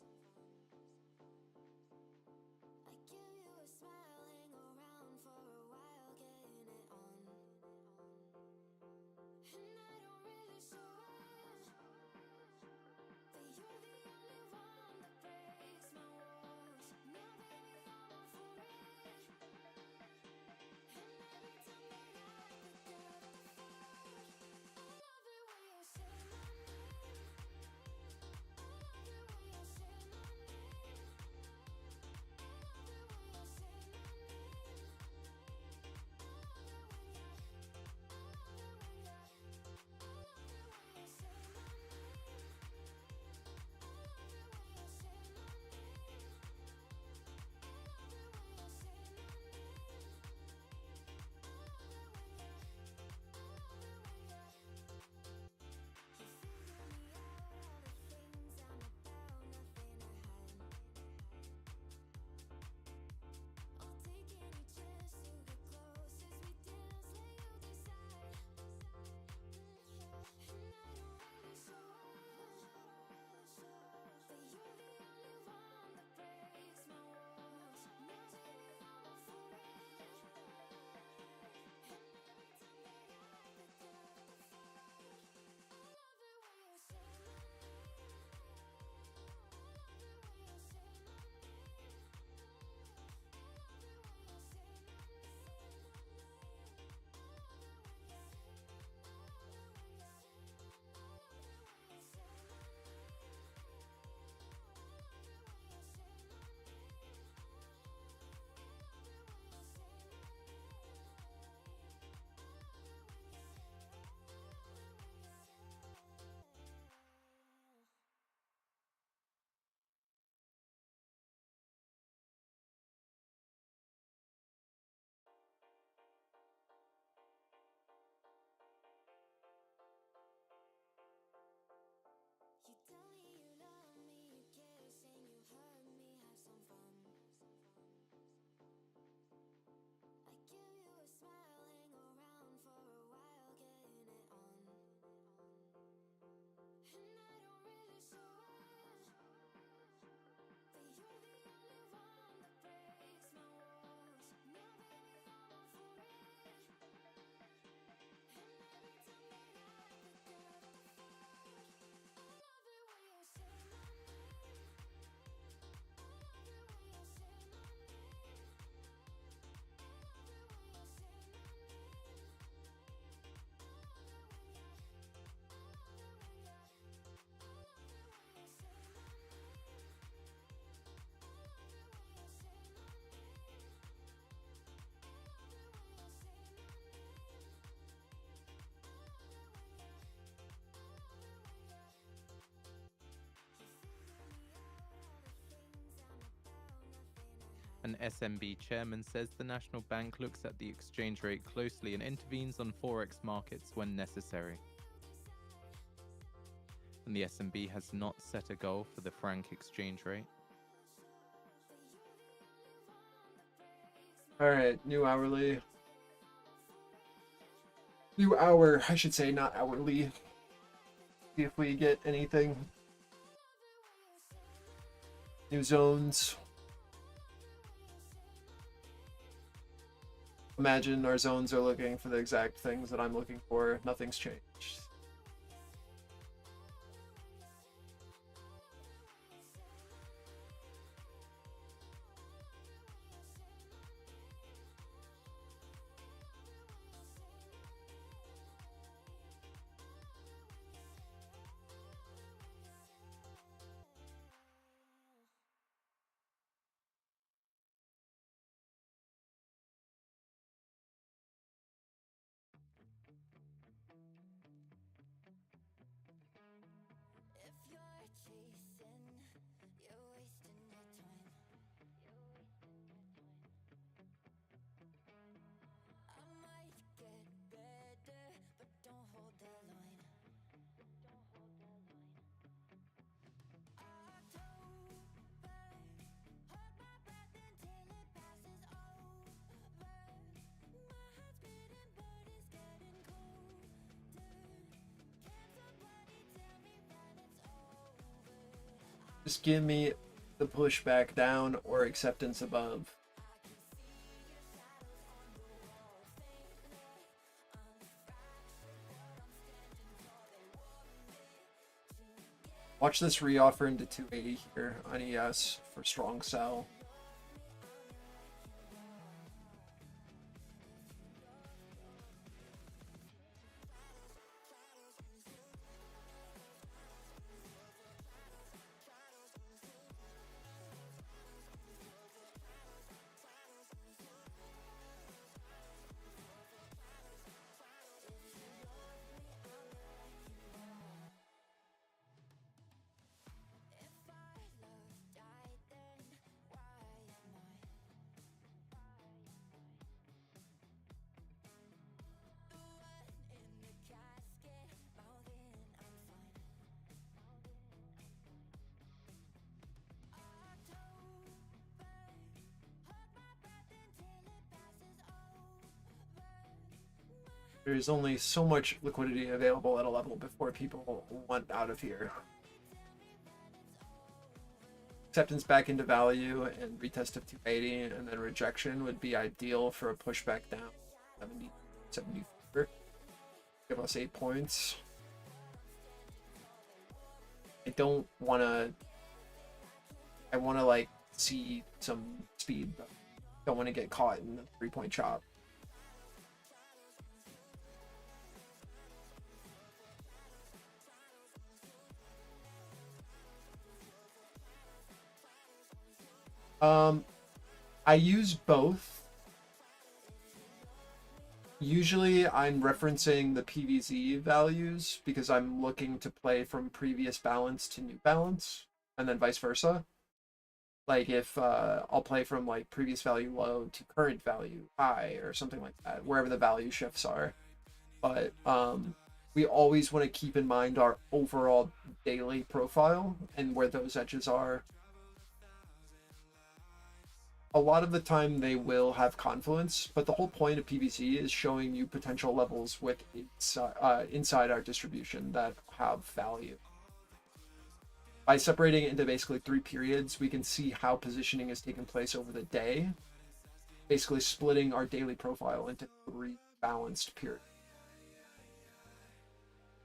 An SMB chairman says the national bank looks at the exchange rate closely and intervenes on forex markets when necessary. And the SMB has not set a goal for the franc exchange rate. All right, new hourly. New hour, I should say, not hourly. See if we get anything. New zones. Imagine our zones are looking for the exact things that I'm looking for. Nothing's changed. Just give me the pushback down or acceptance above. Watch this reoffer into 280 here on ES for strong sell. There's only so much liquidity available at a level before people want out of here. Acceptance back into value and retest of 280 and then rejection would be ideal for a pushback down 70, 74. Give us 8 points. I don't want to. I want to like see some speed, but don't want to get caught in the 3-point chop. I use both. Usually I'm referencing the PVZ values because I'm looking to play from previous balance to new balance and then vice versa. Like if I'll play from like previous value low to current value high or something like that, wherever the value shifts are. But we always want to keep in mind our overall daily profile and where those edges are. A lot of the time they will have confluence, but the whole point of PVC is showing you potential levels with inside our distribution that have value. By separating it into basically 3 periods, we can see how positioning has taken place over the day, basically splitting our daily profile into 3 balanced periods.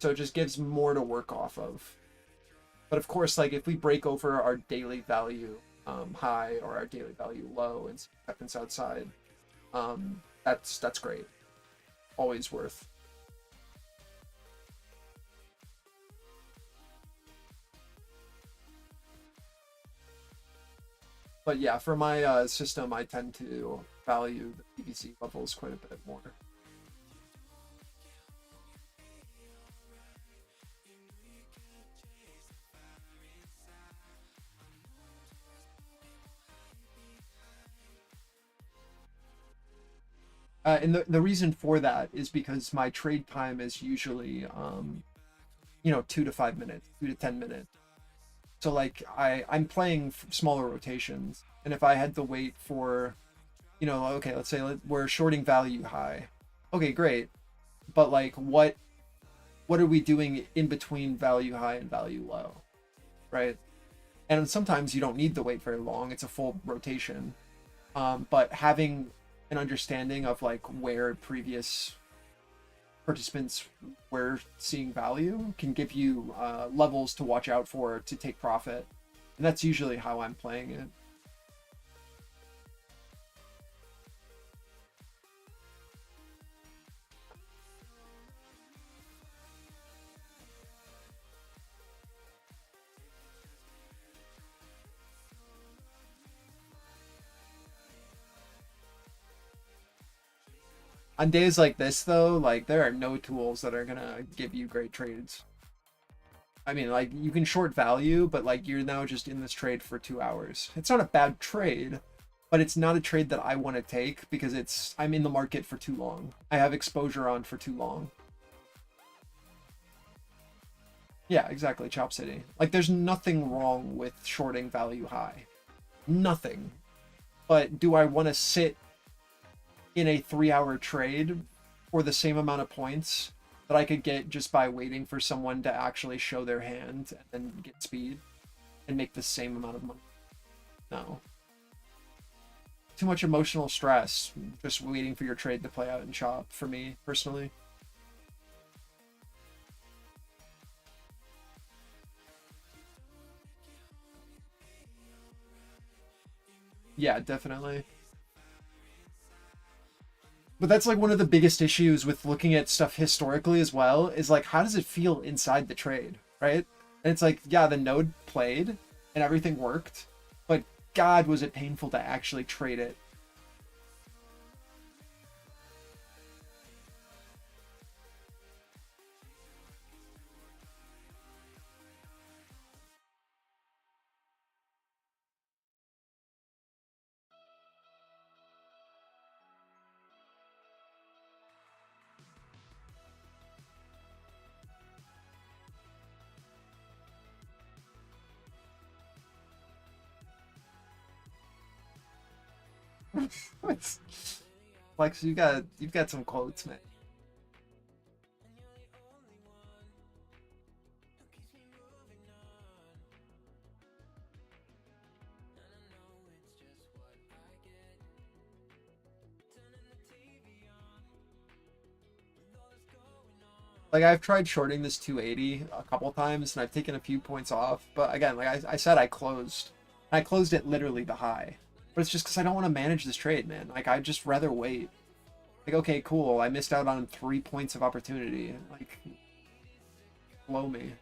So it just gives more to work off of. But of course, like if we break over our daily value high or our daily value low and acceptance outside, that's great. Always worth. But yeah, for my system, I tend to value the PVC levels quite a bit more. And the reason for that is because my trade time is usually, 2 to 5 minutes, 2 to 10 minutes. So like I'm playing smaller rotations, and if I had to wait for, okay, let's say we're shorting value high. Okay, great. But like what are we doing in between value high and value low, right? And sometimes you don't need to wait very long. It's a full rotation. But having an understanding of like where previous participants were seeing value can give you levels to watch out for to take profit, and that's usually how I'm playing it. On days like this, though, like there are no tools that are gonna give you great trades. I mean, like you can short value, but like you're now just in this trade for 2 hours. It's not a bad trade, but it's not a trade that I want to take because I'm in the market for too long. I have exposure on for too long. Yeah, exactly, Chop City. Like there's nothing wrong with shorting value high. Nothing. But do I want to sit in a 3-hour trade for the same amount of points that I could get just by waiting for someone to actually show their hand and then get speed? and make the same amount of money. No. Too much emotional stress just waiting for your trade to play out in chop for me personally. Yeah, definitely. But that's like one of the biggest issues with looking at stuff historically as well, is like, how does it feel inside the trade, right? And it's like, yeah, the node played and everything worked, but God, was it painful to actually trade it. Flex, you've got some quotes, man. Like, I've tried shorting this 280 a couple times, and I've taken a few points off. But again, like I said, I closed. I closed it literally the high. But it's just because I don't want to manage this trade, man. Like, I'd just rather wait. Like, okay, cool. I missed out on 3 points of opportunity. Like, blow me.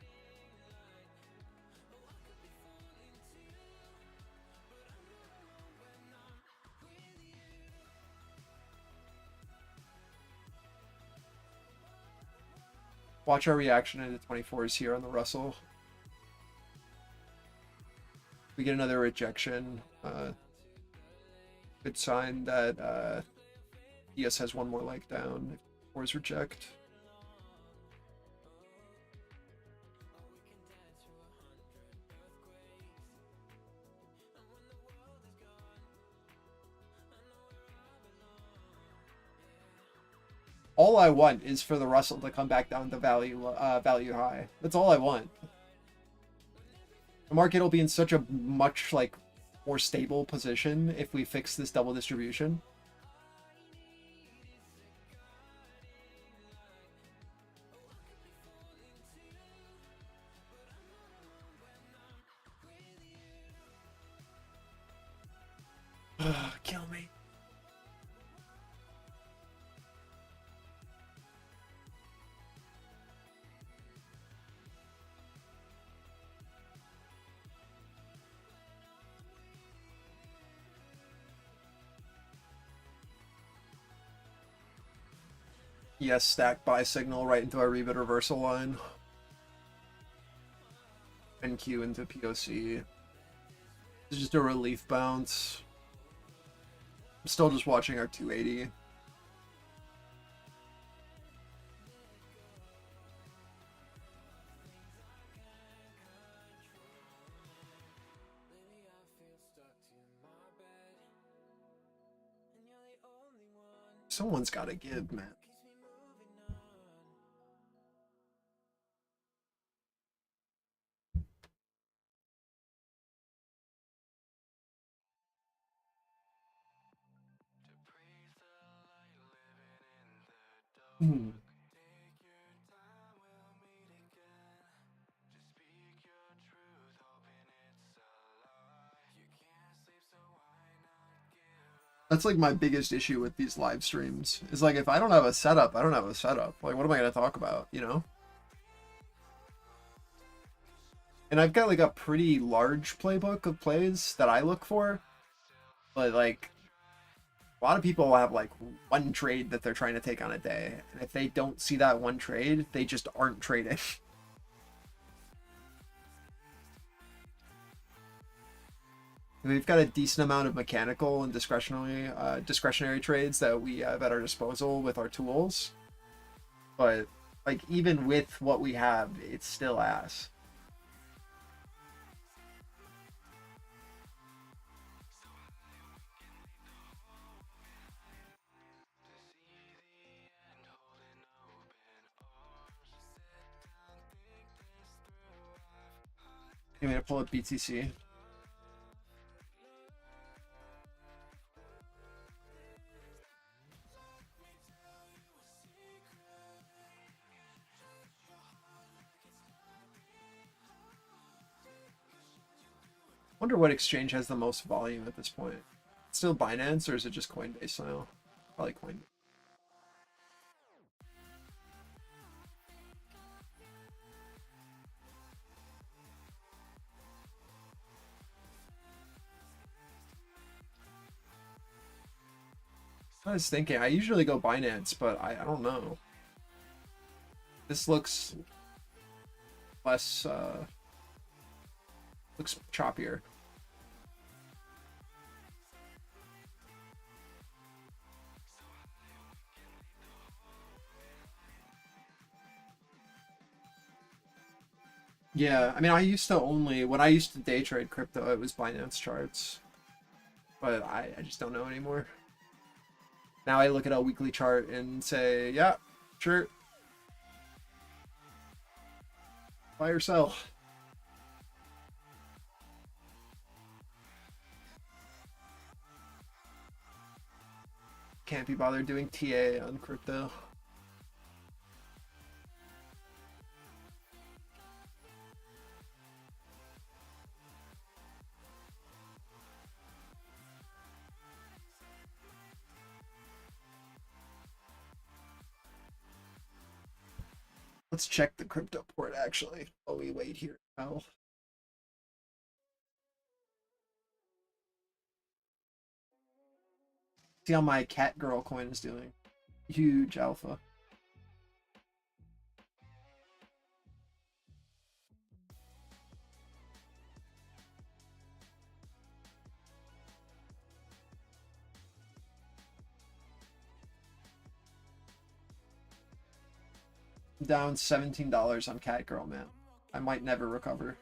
Watch our reaction into 24s here on the Russell. We get another rejection. Good sign that ES has one more leg down. If fours reject. All I want is for the Russell to come back down to value high. That's all I want. The market will be in such a much like more stable position if we fix this double distribution. Kill me. Yes, stack buy signal right into our rebid reversal line. NQ into POC. It's just a relief bounce. I'm still just watching our 280. Someone's got to give, man. Hmm. That's like my biggest issue with these live streams. Is like, if I don't have a setup, I don't have a setup. Like, what am I going to talk about, you know? And I've got like a pretty large playbook of plays that I look for. But like, a lot of people have like one trade that they're trying to take on a day. And if they don't see that one trade, they just aren't trading. We've got a decent amount of mechanical and discretionary trades that we have at our disposal with our tools. But like, even with what we have, it's still ass. You want me to pull up BTC? Wonder what exchange has the most volume at this point. Still Binance, or is it just Coinbase now? Probably Coinbase. I was thinking, I usually go Binance, but I don't know. This looks less, looks choppier. Yeah, I mean, I used to only, when I used to day trade crypto, it was Binance charts. But I just don't know anymore. Now I look at a weekly chart and say, yeah, sure. Buy or sell. Can't be bothered doing TA on crypto. Let's check the crypto port actually while we wait here now. See how my cat girl coin is doing. Huge alpha. I'm down $17 on cat girl, man. I might never recover.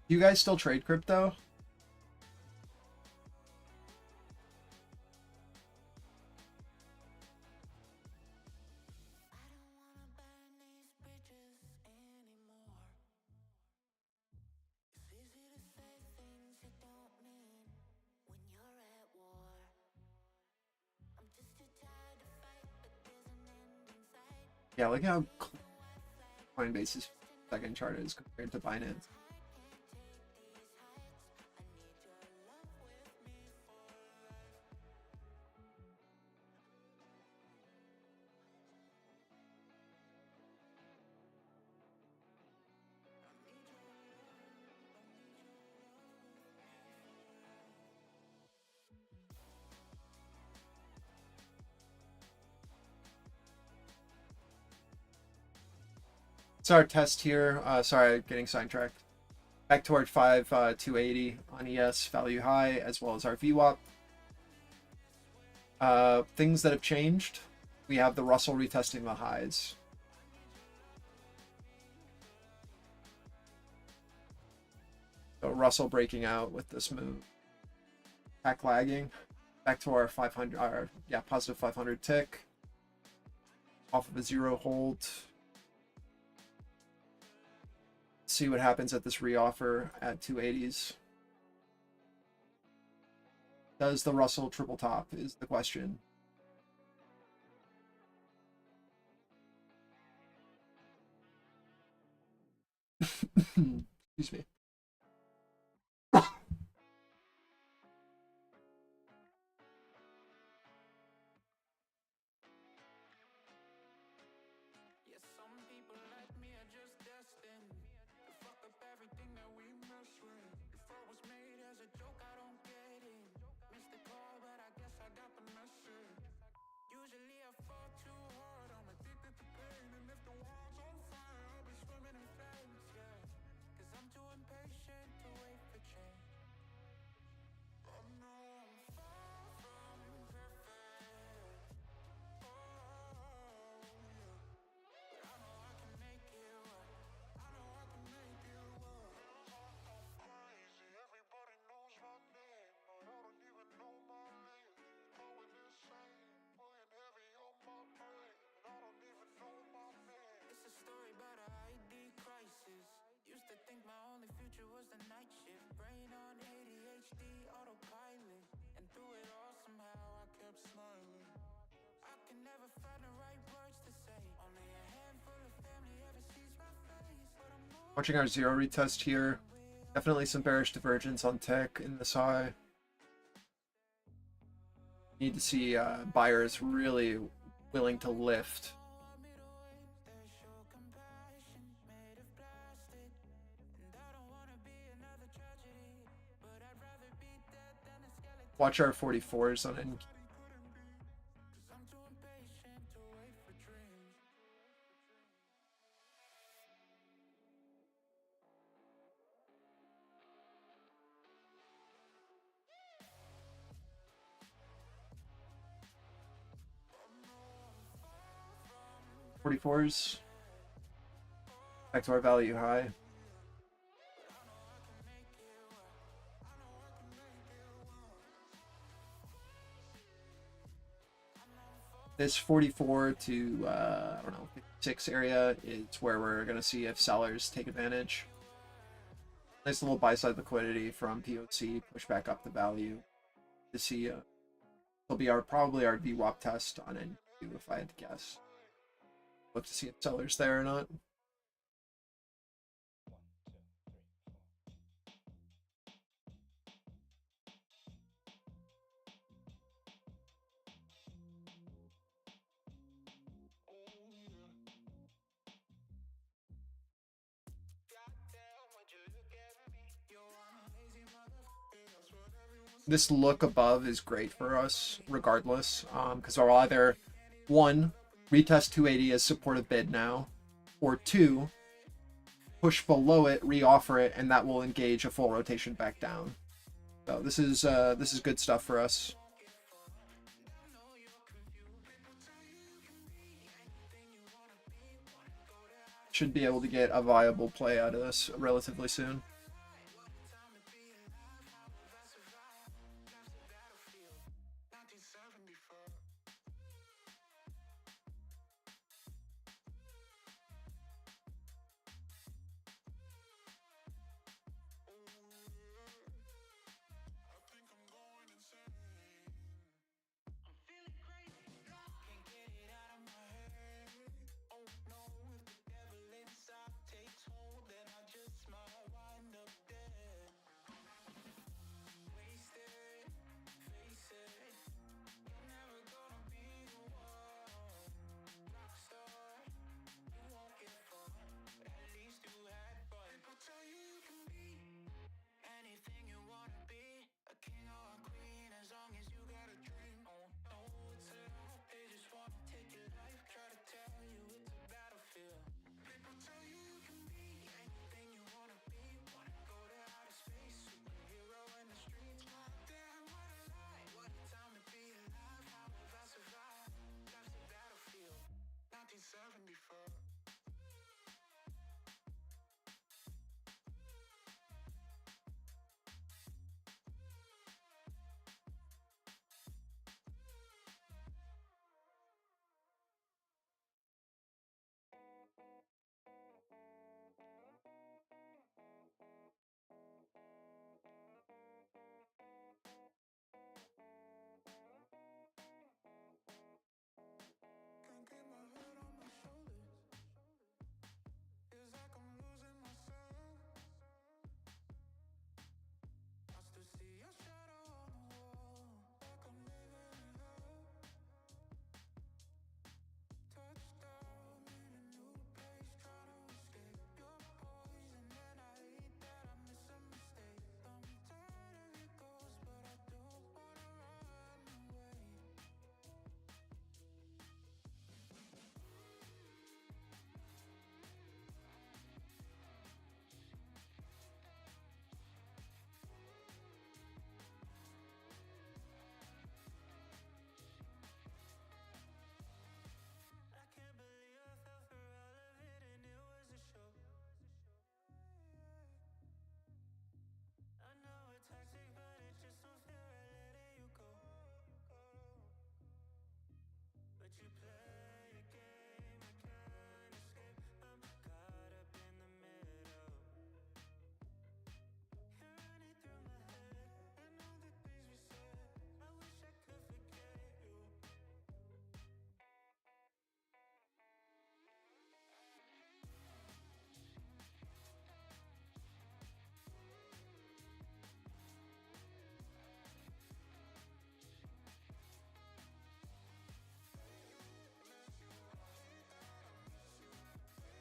You guys still trade crypto? Yeah, look how Coinbase's second chart is compared to Binance. It's our test here. Sorry, getting sidetracked. Back toward 280 on ES value high, as well as our VWAP. Things that have changed. We have the Russell retesting the highs. So Russell breaking out with this move. Back lagging. Back to our 500, positive 500 tick. Off of a zero hold. See what happens at this reoffer at 280s. Does the Russell triple top is the question. Excuse me. Watching our zero retest here. Definitely some bearish divergence on tech in this high. Need to see buyers really willing to lift. Watch our 44s on NQ. 44s. Back to our value high. This 44 to, I don't know, 56 area is where we're going to see if sellers take advantage. Nice little buy-side liquidity from POC, push back up the value to see. It'll be probably our VWAP test on NQ if I had to guess. Look to see if sellers there or not. This look above is great for us regardless, because I'll either, one, retest 280 as supportive bid now, or two, push below it, reoffer it, and that will engage a full rotation back down. So this is good stuff for us. Should be able to get a viable play out of this relatively soon.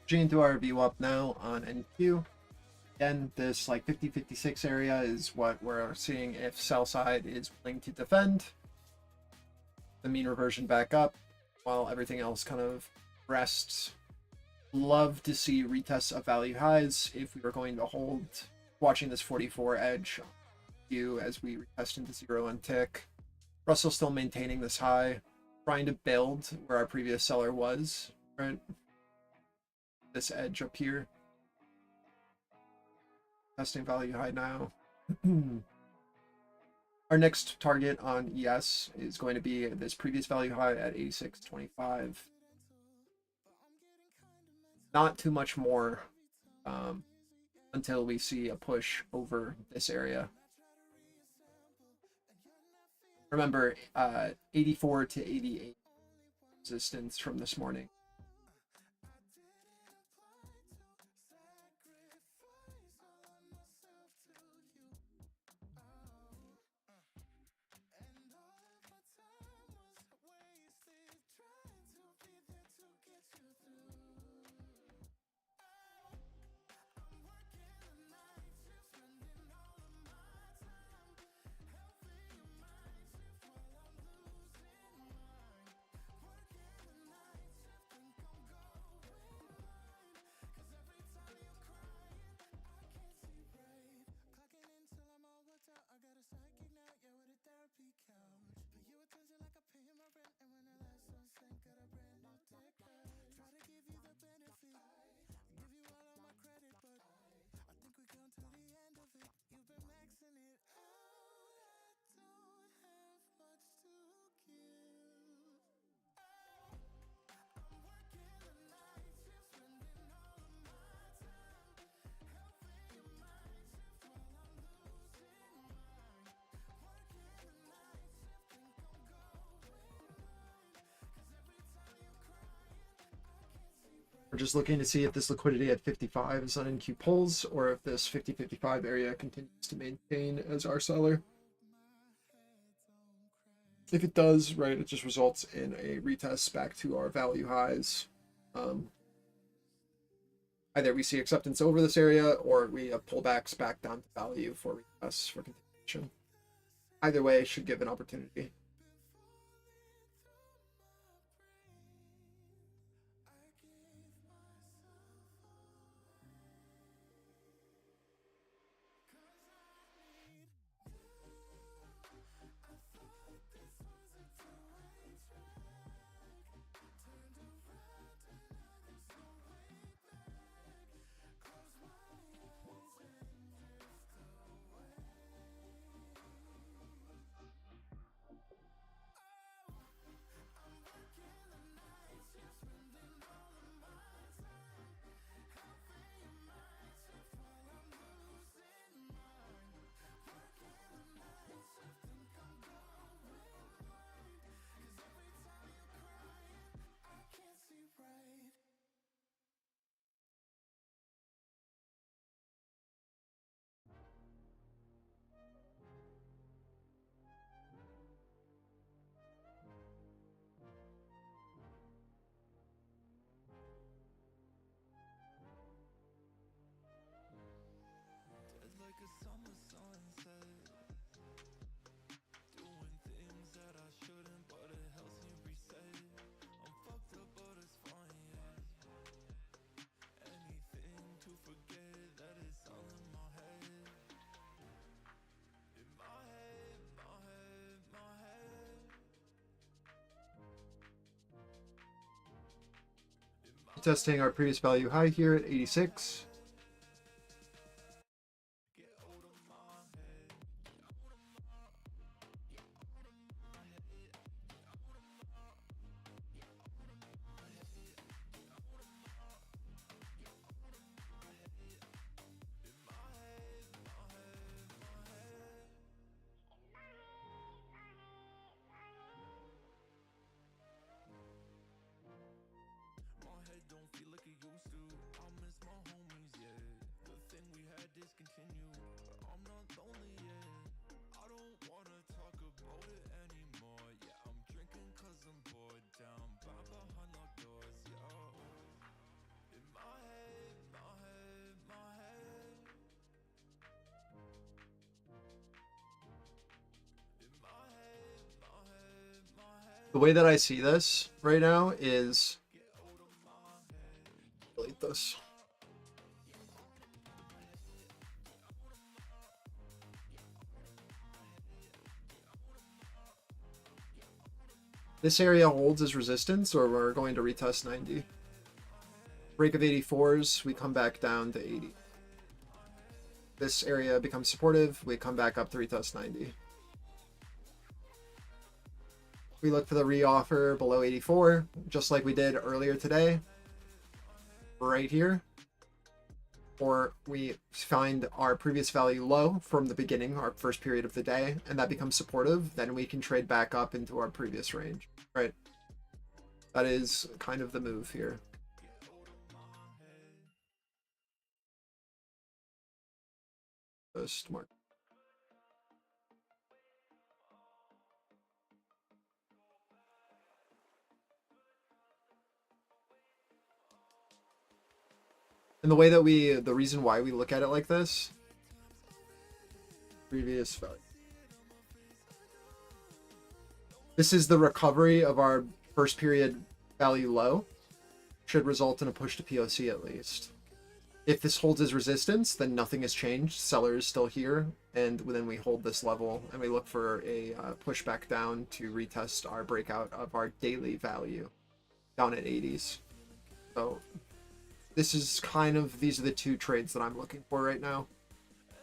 Into our view up now on NQ. Again, this like 50-56 area is what we're seeing if sell side is willing to defend. The mean reversion back up while everything else kind of rests. Love to see retests of value highs if we were going to hold. Watching this 44 edge view as we retest into 0 and tick. Russell still maintaining this high, trying to build where our previous seller was, right? This edge up here. Testing value high now. Our next target on ES is going to be this previous value high at 86.25. Not too much more until we see a push over this area. Remember, 84 to 88 resistance from this morning. We're just looking to see if this liquidity at 55 is on NQ pulls or if this 50-55 area continues to maintain as our seller. If it does, right, it just results in a retest back to our value highs. Either we see acceptance over this area or we have pullbacks back down to value for retests for continuation. Either way should give an opportunity. Testing our previous value high here at 86. The way that I see this right now is delete this. This area holds as resistance, or we're going to retest 90. Break of 84s, we come back down to 80. This area becomes supportive, we come back up to retest 90. We look for the reoffer below 84, just like we did earlier today, right here. Or we find our previous value low from the beginning, our first period of the day, and that becomes supportive, then we can trade back up into our previous range, right? That is kind of the move here. Just mark. And the way that the reason why we look at it like this, previous value. This is the recovery of our first period value low. Should result in a push to POC at least. If this holds as resistance, then nothing has changed. Seller is still here, and then we hold this level, and we look for a pushback down to retest our breakout of our daily value down at 80s. So this is kind of, these are the two trades that I'm looking for right now.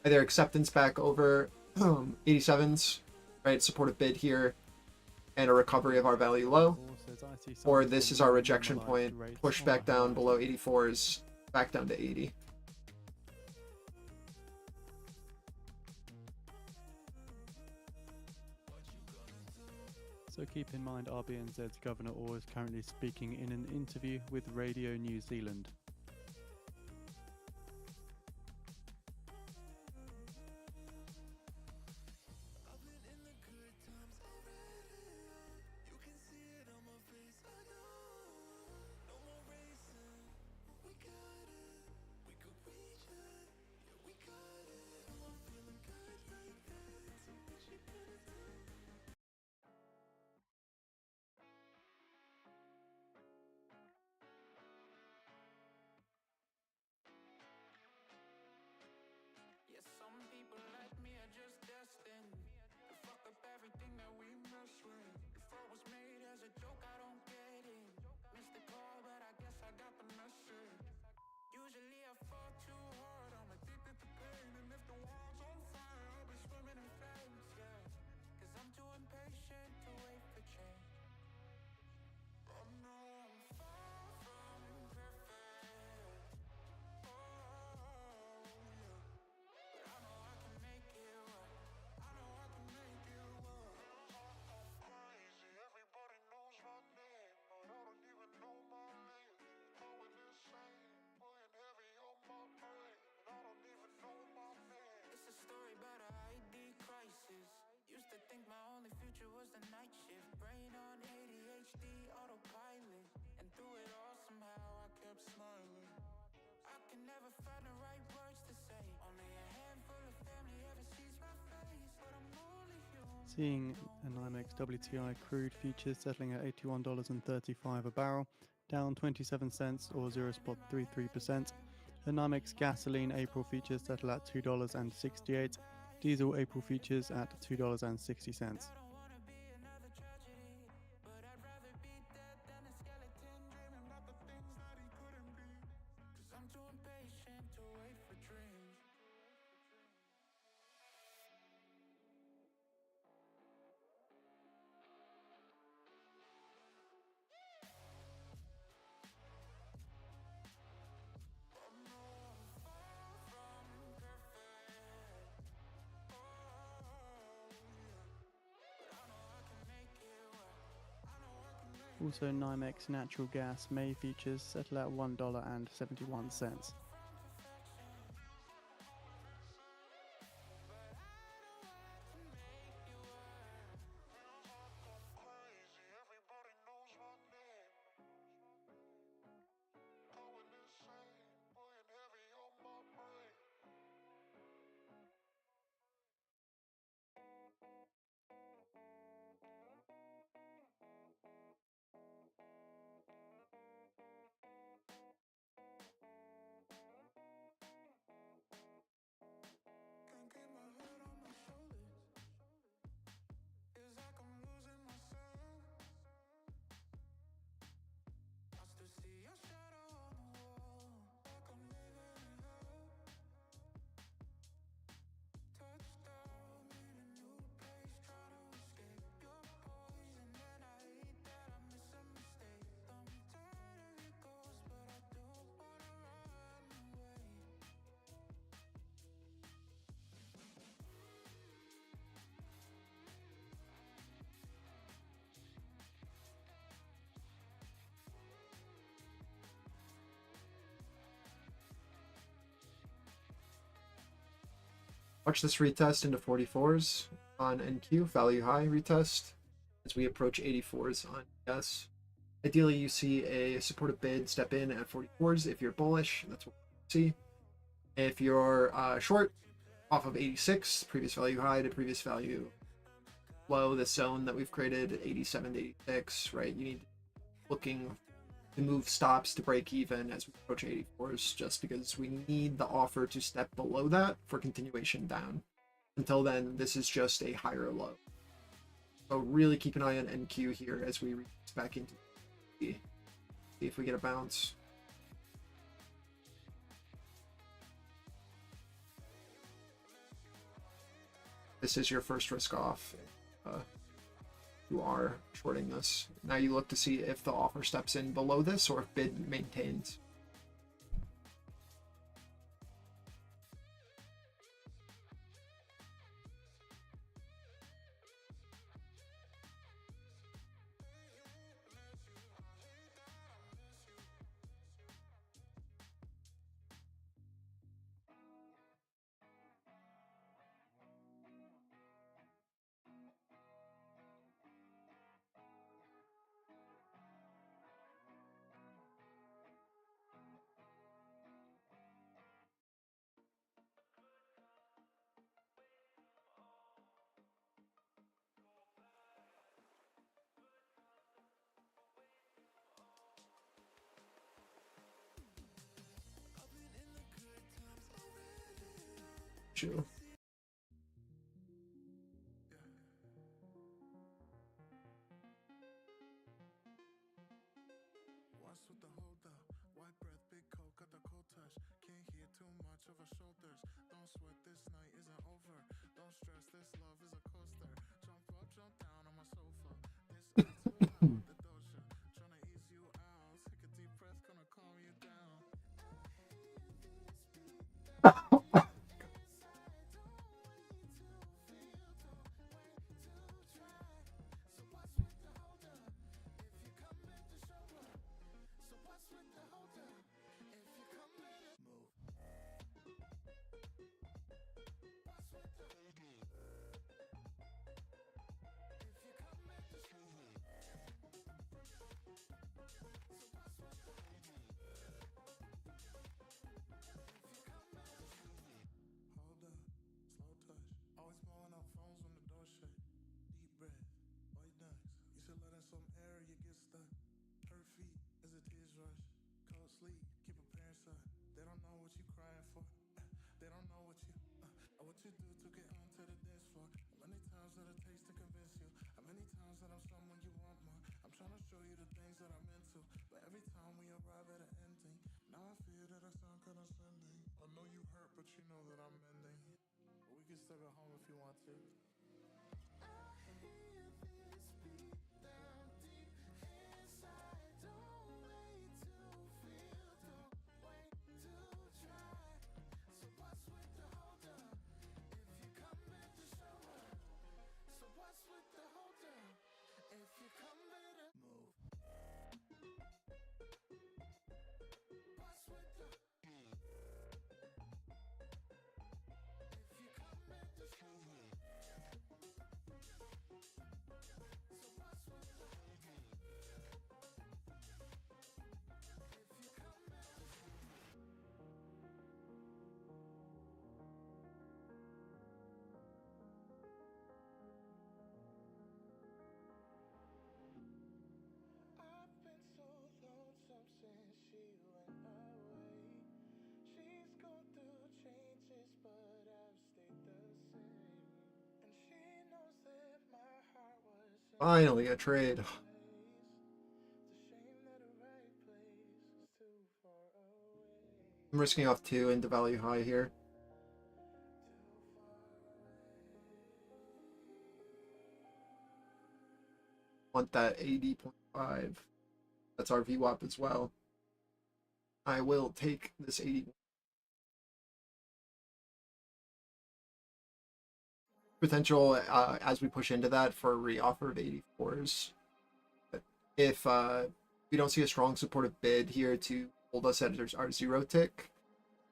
Either acceptance back over 87s, right, supportive bid here, and a recovery of our value low, or this is our rejection point, push back down below 84s, back down to 80. So keep in mind RBNZ's Governor Orr is currently speaking in an interview with Radio New Zealand. Seeing a NYMEX WTI crude futures settling at $81.35 a barrel, down 27 cents or 0.33%. The NYMEX gasoline April futures settle at $2.68. Diesel April futures at $2.60. Also, NYMEX natural gas May futures settle at $1.71. Watch this retest into 44s on NQ, value high retest, as we approach 84s on S. Ideally, you see a supportive bid step in at 44s. If you're bullish, that's what you see. If you're short, off of 86, previous value high to previous value low, this zone that we've created, 87 to 86, right? You need looking to move stops to break even as we approach 84s, just because we need the offer to step below that for continuation down. Until then, this is just a higher low. So really keep an eye on NQ here as we reach back into see if we get a bounce. This is your first risk off. You are shorting this. Now you look to see if the offer steps in below this or if bid maintains. True. Once with the hold up, white breath, big coat, got the cold touch. Can't hear too much over shoulders. Don't sweat, this night isn't over. Don't stress, this love is a coaster. Jump up, jump down on my sofa. This attitude, the dosha. Tryna ease you out. Take a deep breath, gonna calm you down. Hold up, slow touch. Always blowing up phones when the door shut. Deep breath, white nuts. You should let in some air, you get stuck. Hurt feet as the tears rush. Cold sleep, keep a parents up. They don't know what you crying for. They don't know what you do to get onto the dance floor. How many times that it takes to convince you? How many times that I'm someone you want more? I'm trying to show you the things that I'm into, but every time we arrive at an ending, now I fear that I sound condescending. I know you hurt, but you know that I'm mending. We can step at home if you want to. Finally a trade. I'm risking off 2 into value high here. Want that 80.5. That's our VWAP as well. I will take this 80. Potential as we push into that for a re-offer of 84s. But if we don't see a strong supportive bid here to hold us at our 0 tick,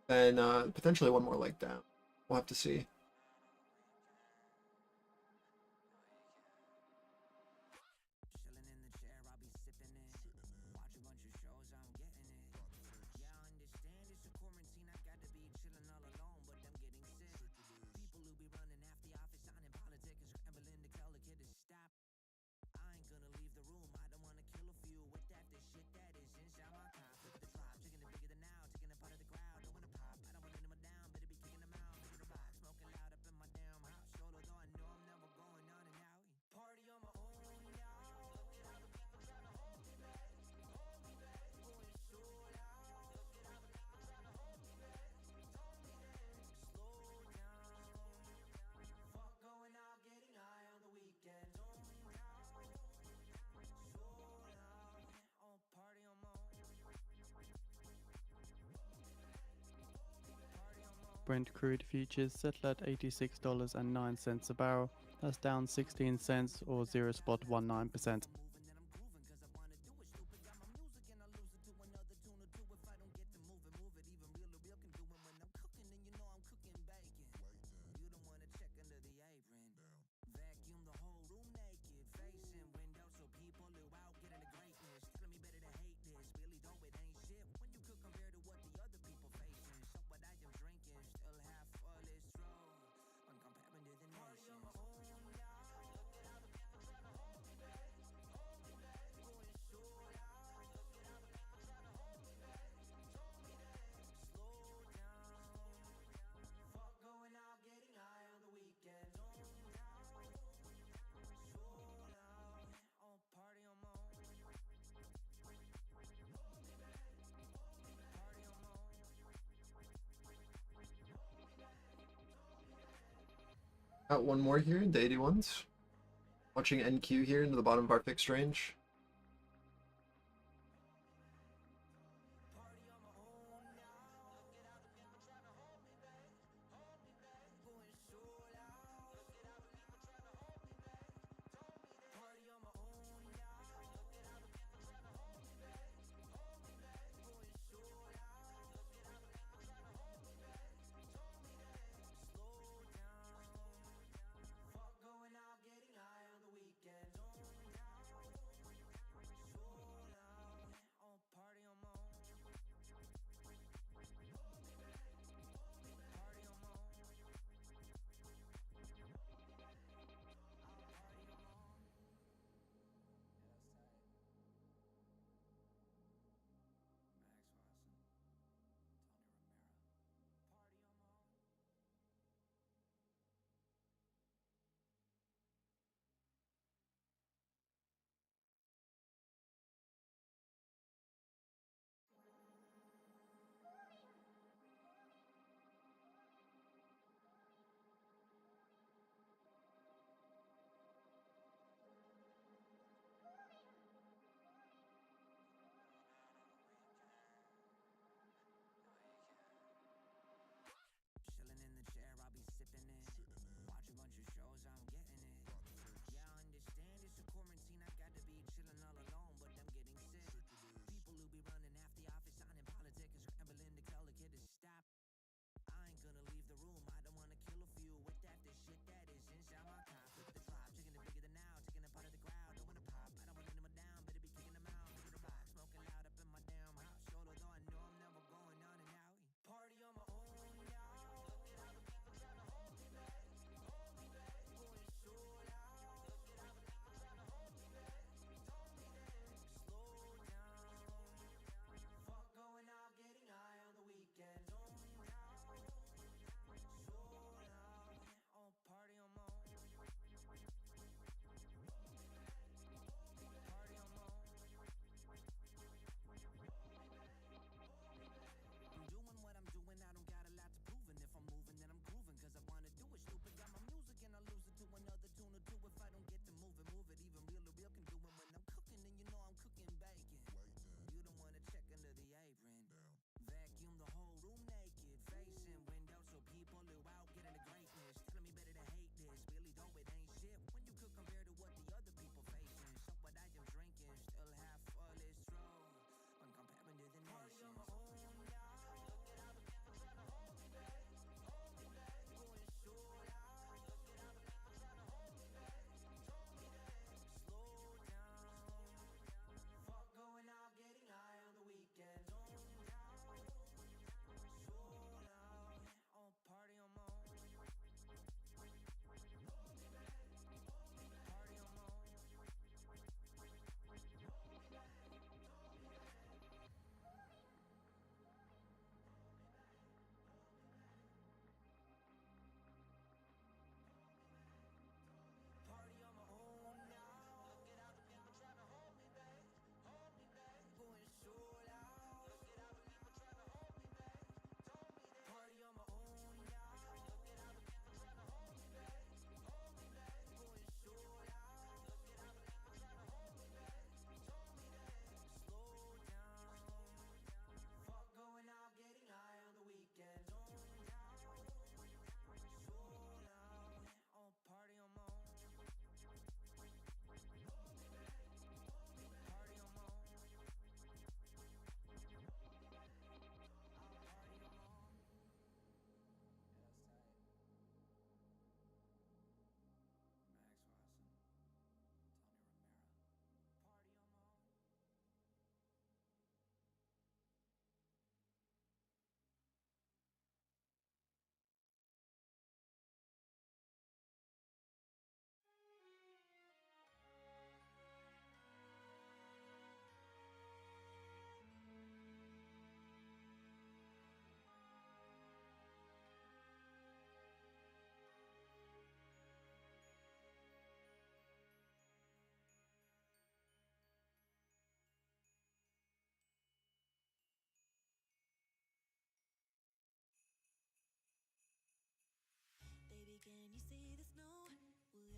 then potentially one more leg down. We'll have to see. Brent crude futures settle at $86.09 a barrel. That's down 16 cents or 0.19%. Got one more here, the 81s. Watching NQ here into the bottom of our fixed range.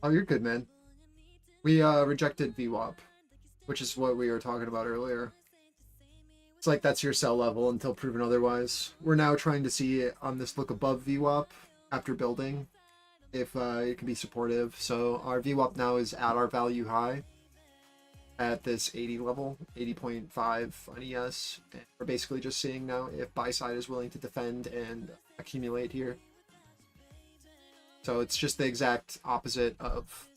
Oh, you're good, man. We rejected VWAP, which is what we were talking about earlier. It's like that's your sell level until proven otherwise. We're now trying to see on this look above VWAP after building if it can be supportive. So our VWAP now is at our value high at this 80 level, 80.5 on ES. And we're basically just seeing now if buy side is willing to defend and accumulate here. So it's just the exact opposite of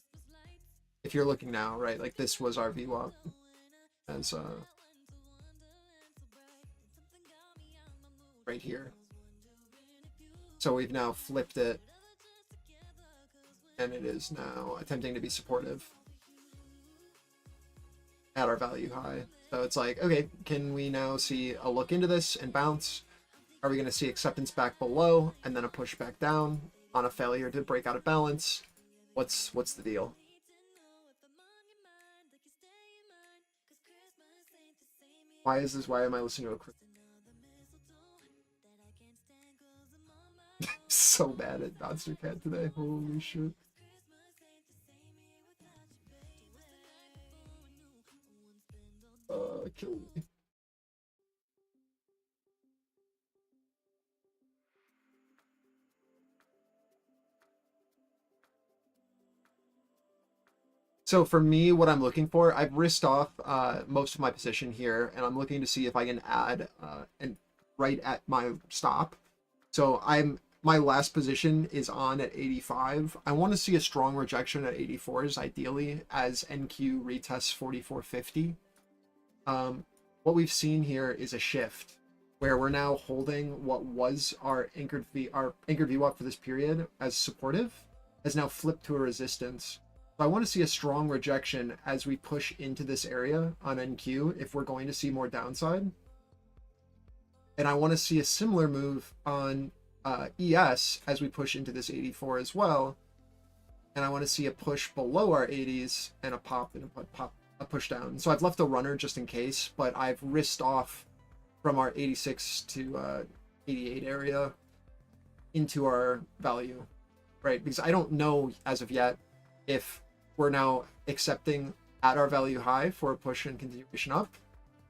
if you're looking now, right? Like this was our VWAP as right here. So we've now flipped it and it is now attempting to be supportive at our value high. So it's like, okay, can we now see a look into this and bounce? Are we going to see acceptance back below and then a push back down on a failure to break out of balance? What's the deal? Why is this? Why am I listening to a so bad at Monster Cat today? Holy shit. Kill me. So for me, what I'm looking for, I've risked off most of my position here, and I'm looking to see if I can add and right at my stop. So my last position is on at 85. I want to see a strong rejection at 84s, ideally, as NQ retests 4450. What we've seen here is a shift where we're now holding what was our anchored VWAP for this period as supportive, has now flipped to a resistance. So I want to see a strong rejection as we push into this area on NQ if we're going to see more downside. And I want to see a similar move on ES as we push into this 84 as well. And I want to see a push below our 80s and a pop and a push down. So I've left a runner just in case, but I've risked off from our 86 to 88 area into our value, right? Because I don't know as of yet if we're now accepting at our value high for a push and continuation up,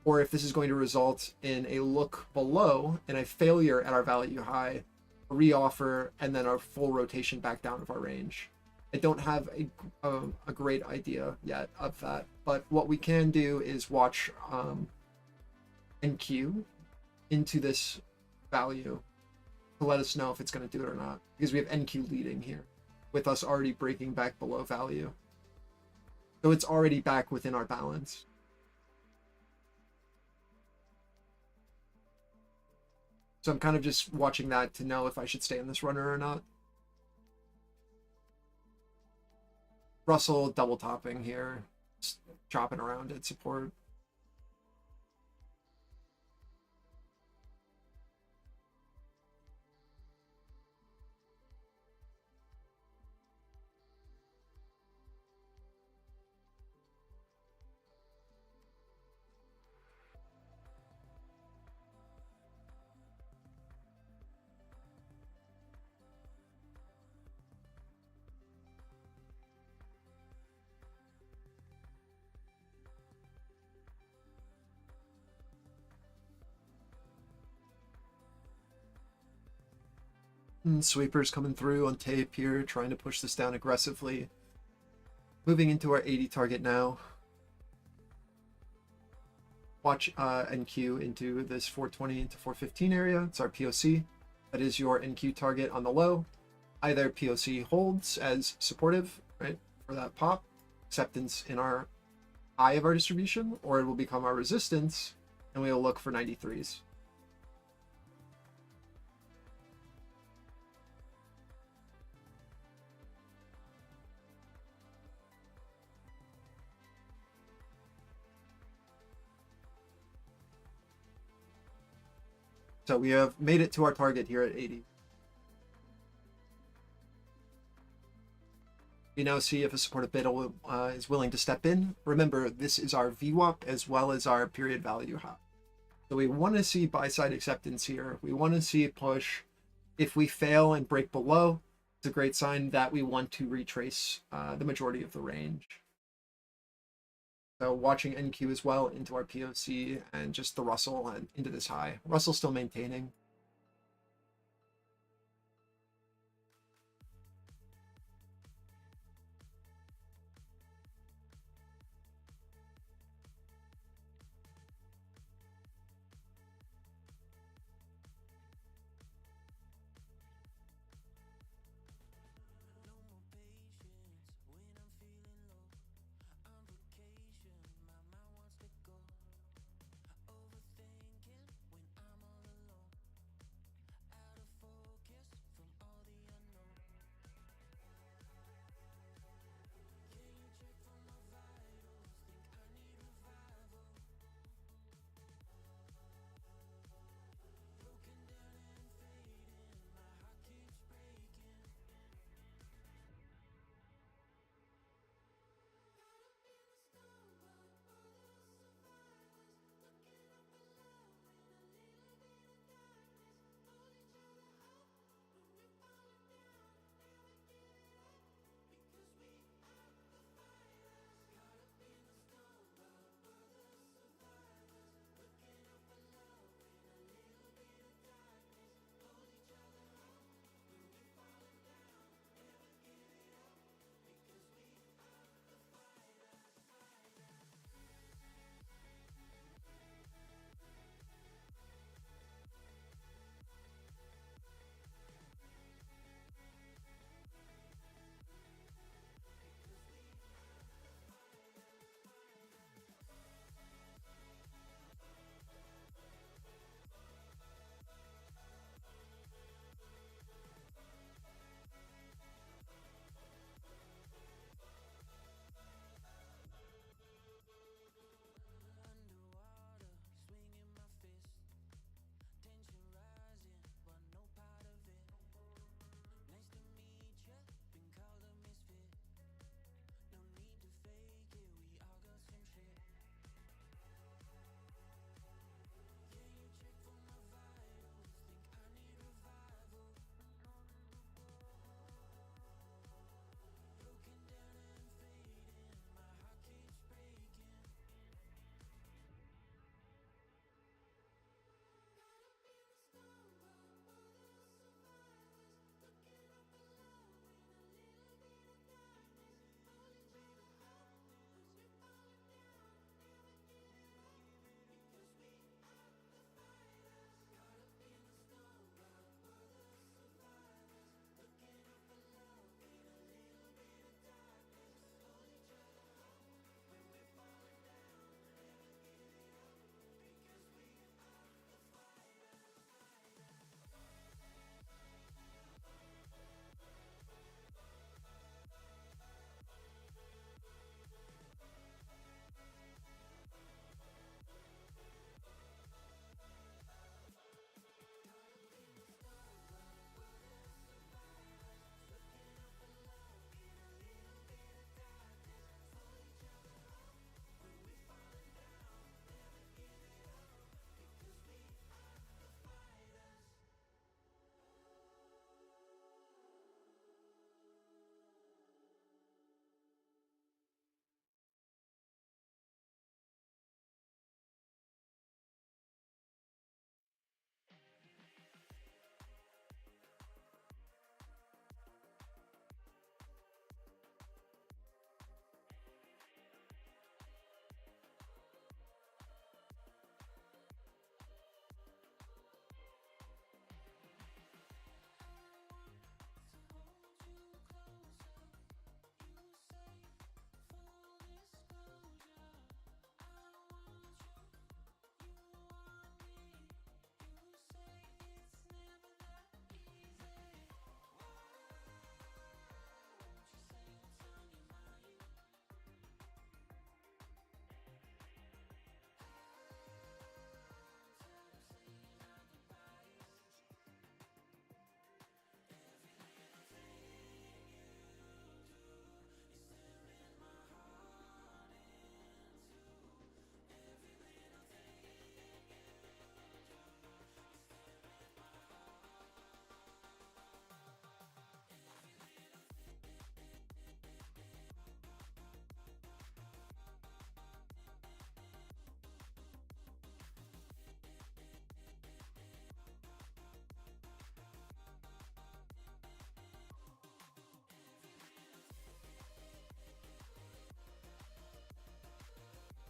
or if this is going to result in a look below and a failure at our value high, a reoffer, and then our full rotation back down of our range. I don't have a great idea yet of that, but what we can do is watch NQ into this value to let us know if it's going to do it or not, because we have NQ leading here with us already breaking back below value. So it's already back within our balance. So I'm kind of just watching that to know if I should stay in this runner or not. Russell double topping here, just chopping around at support. Sweepers coming through on tape here, trying to push this down aggressively. Moving into our 80 target now. Watch NQ into this 420 into 415 area. It's our POC. That is your NQ target on the low. Either POC holds as supportive, right, for that pop, acceptance in our high of our distribution, or it will become our resistance, and we will look for 93s. So we have made it to our target here at 80. We now see if a supportive bid is willing to step in. Remember, this is our VWAP as well as our period value high. So we want to see buy side acceptance here. We want to see a push. If we fail and break below, a great sign that we want to retrace the majority of the range. So watching NQ as well into our POC and just the Russell and into this high. Russell still maintaining.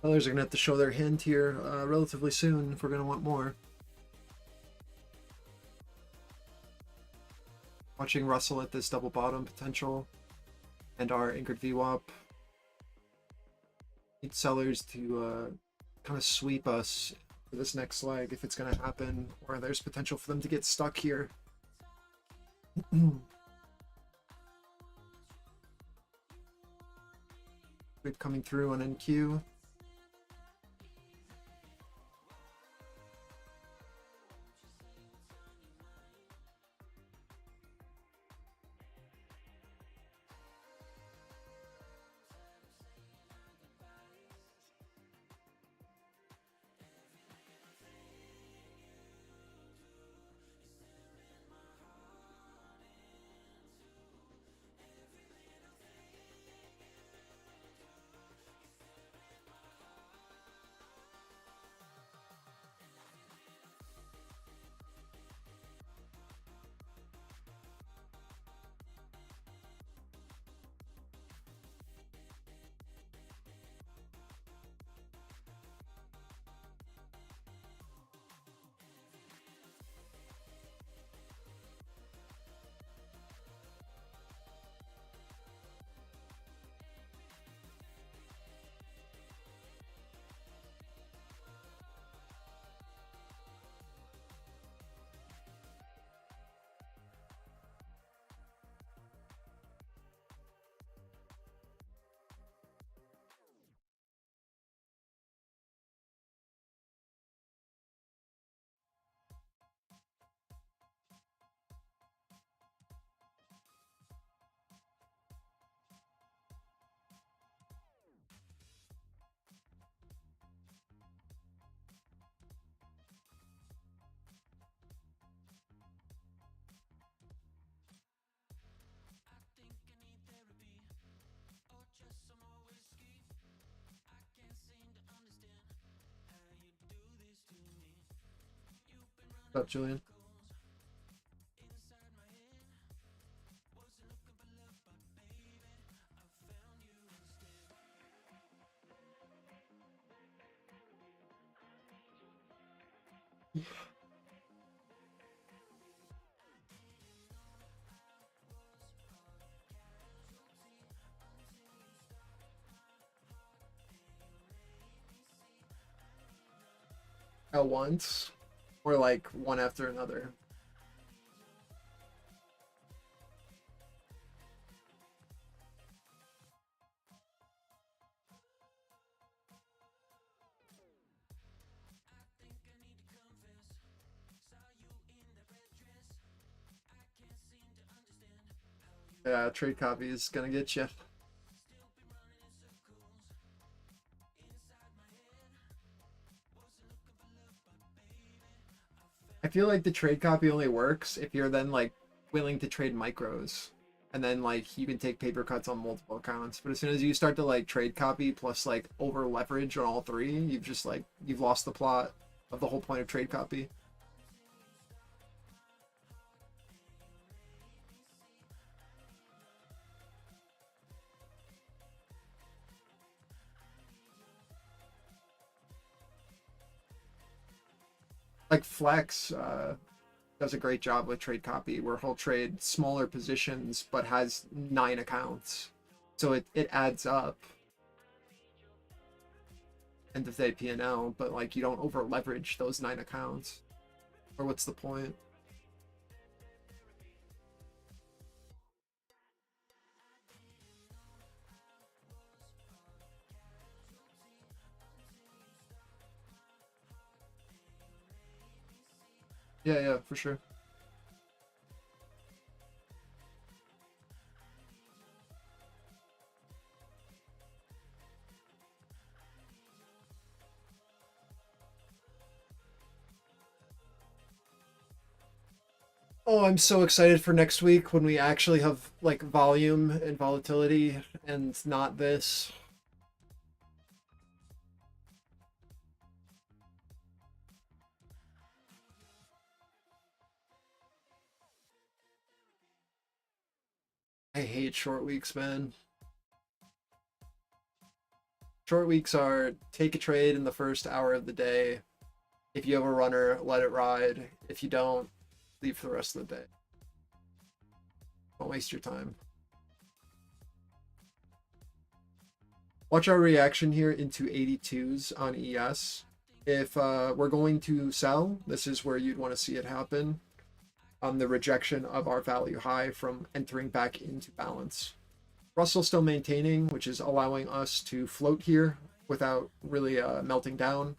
Others are going to have to show their hand here relatively soon if we're going to want more. Watching Russell at this double bottom potential and our anchored VWAP. Need sellers to kind of sweep us for this next leg if it's going to happen, or there's potential for them to get stuck here. Sweep coming through on NQ. What's up, Julian? At once, or like one after another? Yeah, trade copy is gonna get you. I feel like the trade copy only works if you're then like willing to trade micros, and then like you can take paper cuts on multiple accounts. But as soon as you start to like trade copy plus like over leverage on all three, you've lost the plot of the whole point of trade copy. Like Flex does a great job with trade copy, where he'll trade smaller positions but has 9 accounts, so it adds up. End of day P&L, but like you don't over leverage those 9 accounts, or what's the point? Yeah, for sure. Oh, I'm so excited for next week when we actually have like volume and volatility and not this. I hate short weeks, man. Short weeks are take a trade in the first hour of the day. If you have a runner, let it ride. If you don't, leave for the rest of the day. Don't waste your time. Watch our reaction here into 82s on ES. If we're going to sell, this is where you'd want to see it happen on the rejection of our value high from entering back into balance. Russell still maintaining, which is allowing us to float here without really melting down.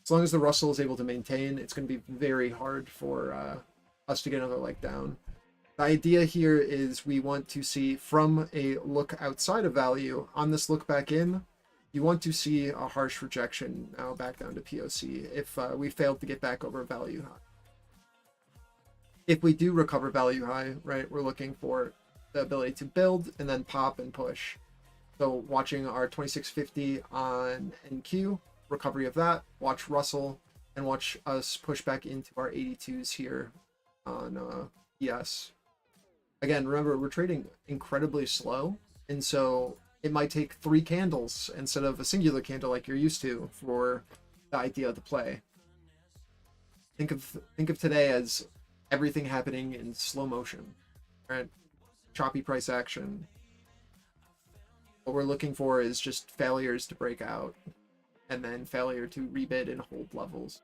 As long as the Russell is able to maintain, it's going to be very hard for us to get another leg down. The idea here is we want to see from a look outside of value, on this look back in, you want to see a harsh rejection now back down to POC if we failed to get back over value high. If we do recover value high, right, we're looking for the ability to build and then pop and push. So watching our 2650 on NQ, recovery of that, watch Russell, and watch us push back into our 82s here on ES. Again, remember, we're trading incredibly slow, and so it might take 3 candles instead of a singular candle like you're used to for the idea of the play. Think of today as everything happening in slow motion, right? Choppy price action. What we're looking for is just failures to break out, and then failure to rebid and hold levels.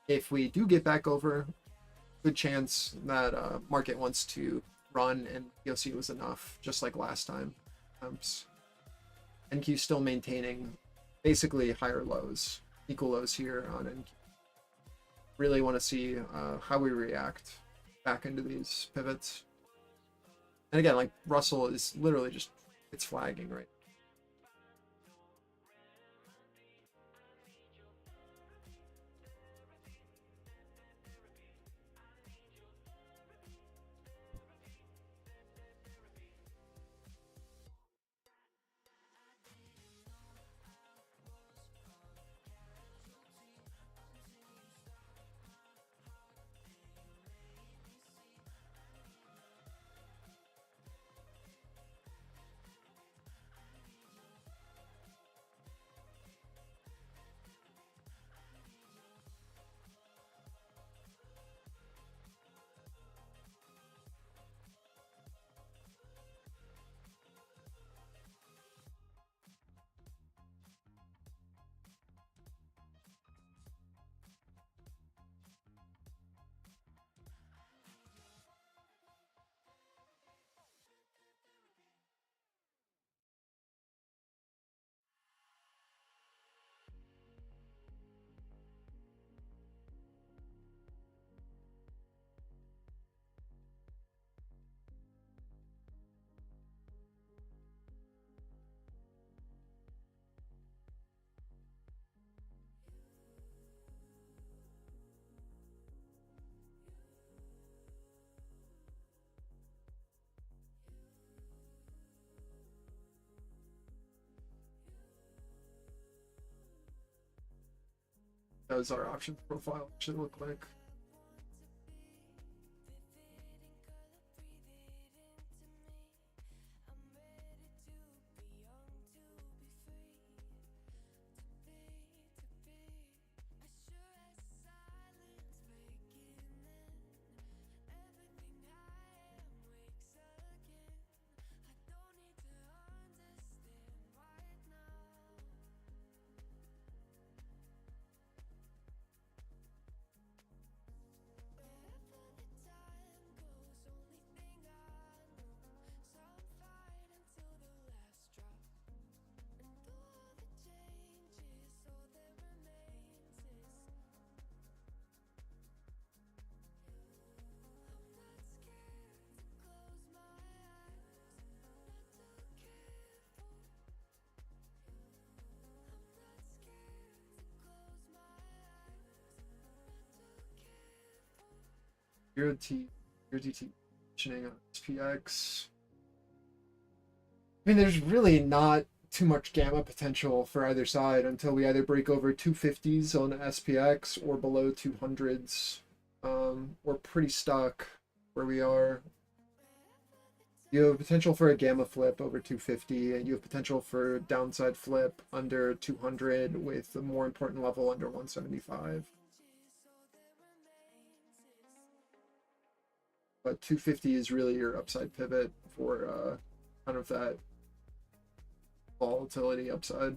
If we do get back over, good chance that market wants to run and POC was enough, just like last time. NQ still maintaining basically higher lows, equal lows here on NQ. Really want to see how we react back into these pivots. And again, like Russell is literally just, it's flagging right. Does our options profile should look like. Your DT mentioning on SPX. I mean, there's really not too much gamma potential for either side until we either break over 250s on SPX or below 200s. We're pretty stuck where we are. You have potential for a gamma flip over 250, and you have potential for downside flip under 200 with a more important level under 175. But 250 is really your upside pivot for kind of that volatility upside.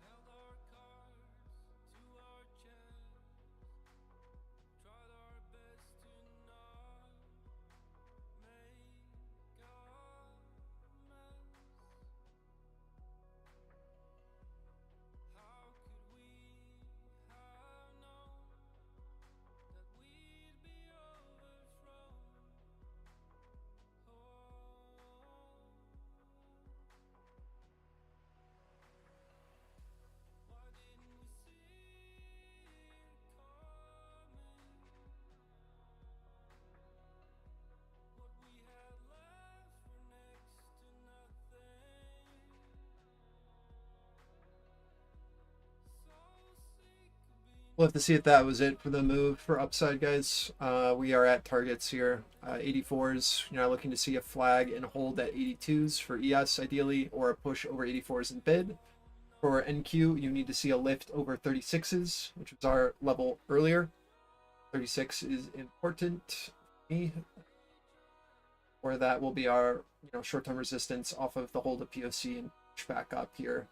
Held our cards to our chest, tried our best to not make a mess. How could we have known that we'd be overthrown? Why didn't we see it coming? What we had left for next to nothing. So sick of being We'll have to see if that was it for the move for upside, guys. We are at targets here. 84s, you're not looking to see a flag and hold at 82s for ES ideally, or a push over 84s and bid. For NQ, you need to see a lift over 36s, which was our level earlier. 36 is important for me. Or that will be our short-term resistance off of the hold of POC and push back up here.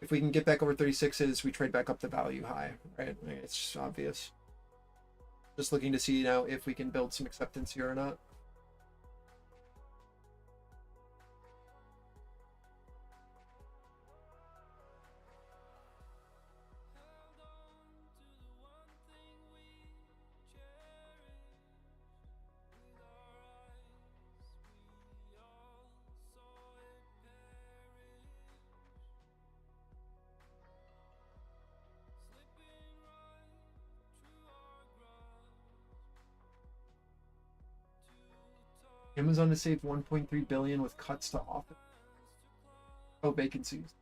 If we can get back over 36s, we trade back up the value high, right? I mean, it's just obvious. Just looking to see now if we can build some acceptance here or not. held on to the one thing we cherish. With our eyes, we all saw it perish. Slipping right through our grasp. Too tall Amazon has saved 1.3 billion with cuts to office. Oh, vacancies.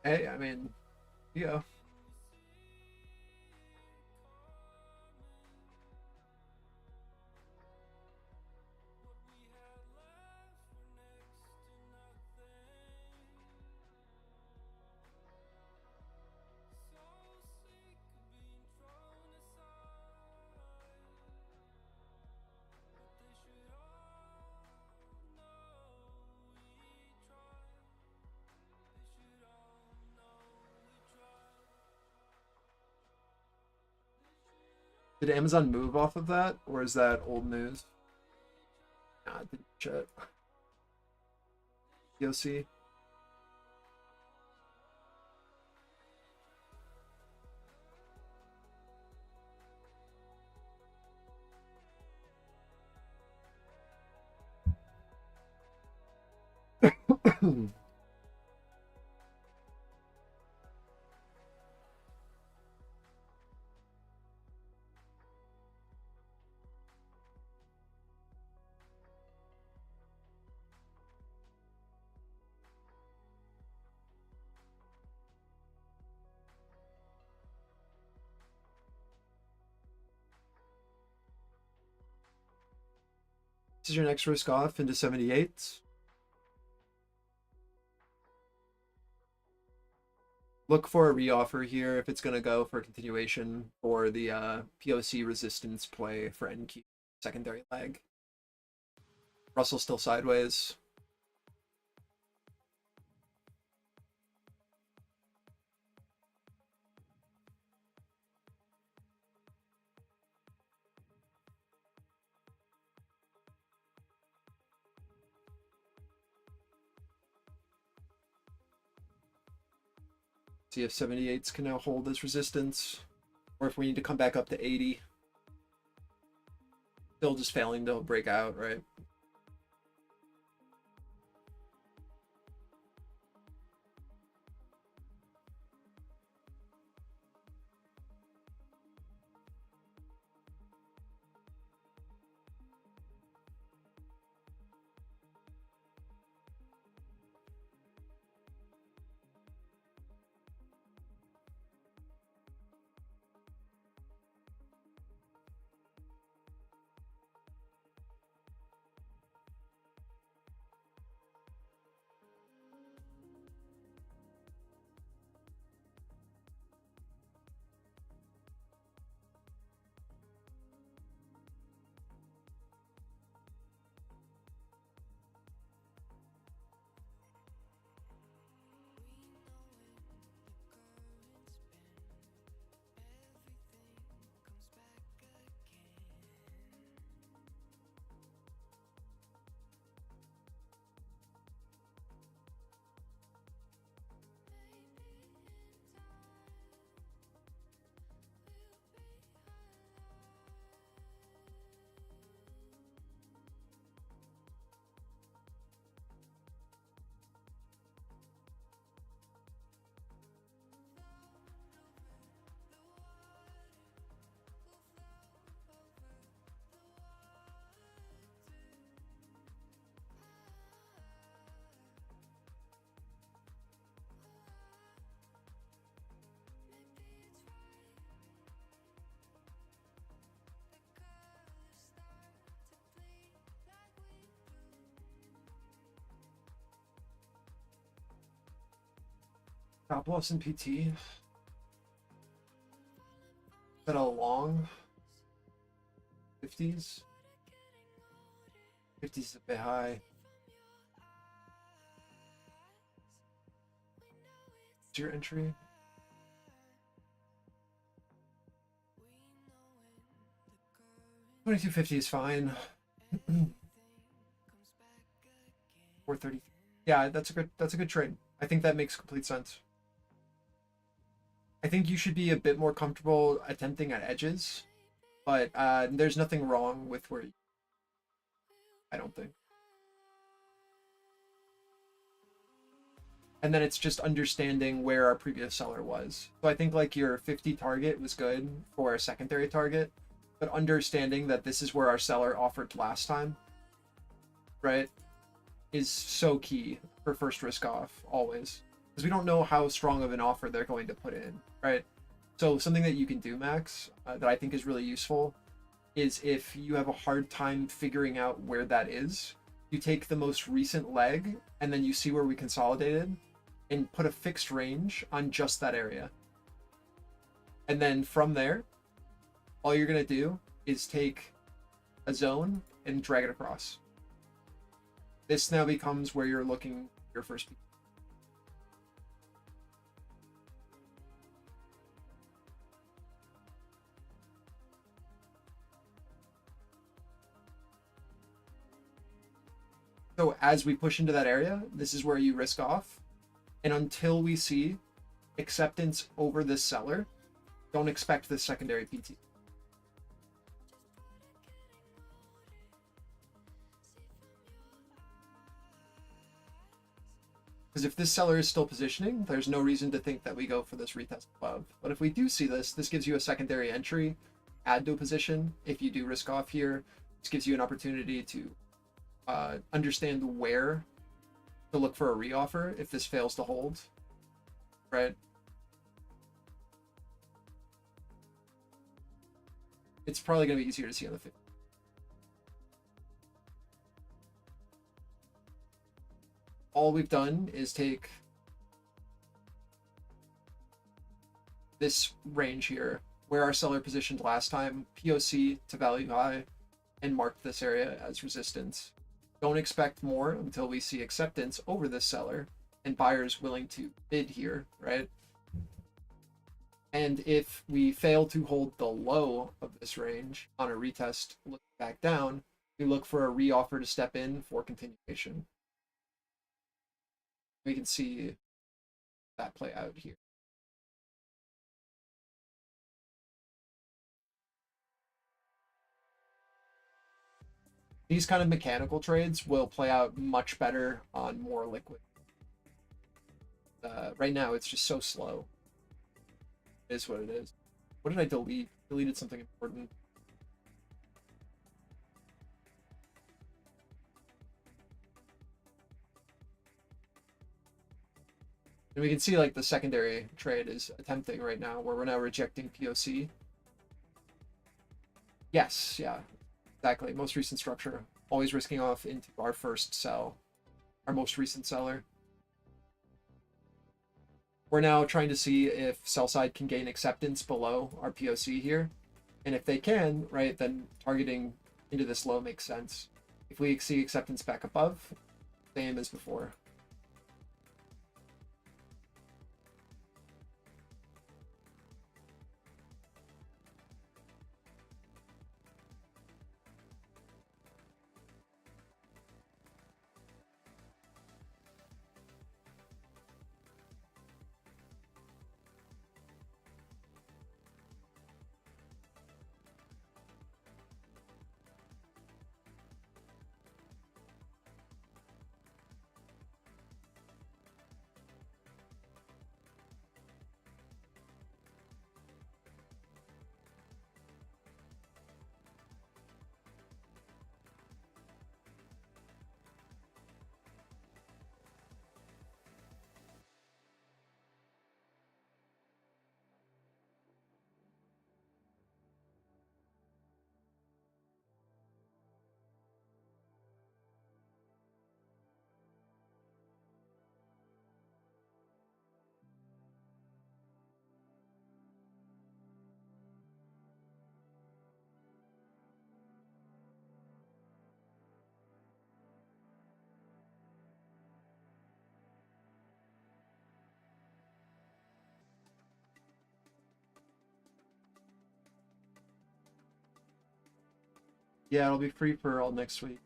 Hey, I mean, yeah. what we had left for next to nothing. So sick of being thrown aside. But they should all know we tried. They should all know we tried. Did Amazon move off of that, or is that old news? Nah, I didn't check. POC. This is your next risk off into 78. Look for a reoffer here if it's going to go for a continuation for the POC resistance play for NQ secondary leg. Russell still sideways. See if 78s can now hold as resistance, or if we need to come back up to 80. Still just failing to break out, right? Stop loss in PT. At a long 50s. 50s is a bit high. What's your entry? $22.50 is fine. 430. Yeah, that's a good trade. I think that makes complete sense. I think you should be a bit more comfortable attempting at edges, but there's nothing wrong with where you, I don't think. And then it's just understanding where our previous seller was. So I think like your 50 target was good for a secondary target, but understanding that this is where our seller offered last time, right, is so key for first risk off always. Because we don't know how strong of an offer they're going to put in, right? So something that you can do, Max, that I think is really useful is if you have a hard time figuring out where that is, you take the most recent leg and then you see where we consolidated and put a fixed range on just that area. And then from there, all you're going to do is take a zone and drag it across. This now becomes where you're looking your first piece. So as we push into that area, this is where you risk off. And until we see acceptance over this seller, don't expect this secondary PT. Because if this seller is still positioning, there's no reason to think that we go for this retest above. But if we do see this, this gives you a secondary entry, add to a position. If you do risk off here, this gives you an opportunity to understand where to look for a reoffer if this fails to hold, right? It's probably going to be easier to see on the 50. all we've done is take this range here, where our seller positioned last time, POC to value high, and marked this area as resistance. Don't expect more until we see acceptance over this seller and buyers willing to bid here, right? And if we fail to hold the low of this range on a retest look back down, we look for a reoffer to step in for continuation. We can see that play out here. These kind of mechanical trades will play out much better on more liquid. Right now, it's just so slow. It is what it is. What did I delete? Deleted something important. And we can see like the secondary trade is attempting right now, where we're now rejecting POC. Yes, yeah, exactly. Most recent structure, always risking off into our first sell, our most recent seller. We're now trying to see if sell side can gain acceptance below our POC here. And if they can, right, then targeting into this low makes sense. If we see acceptance back above, same as before. Yeah, it'll be free for all next week.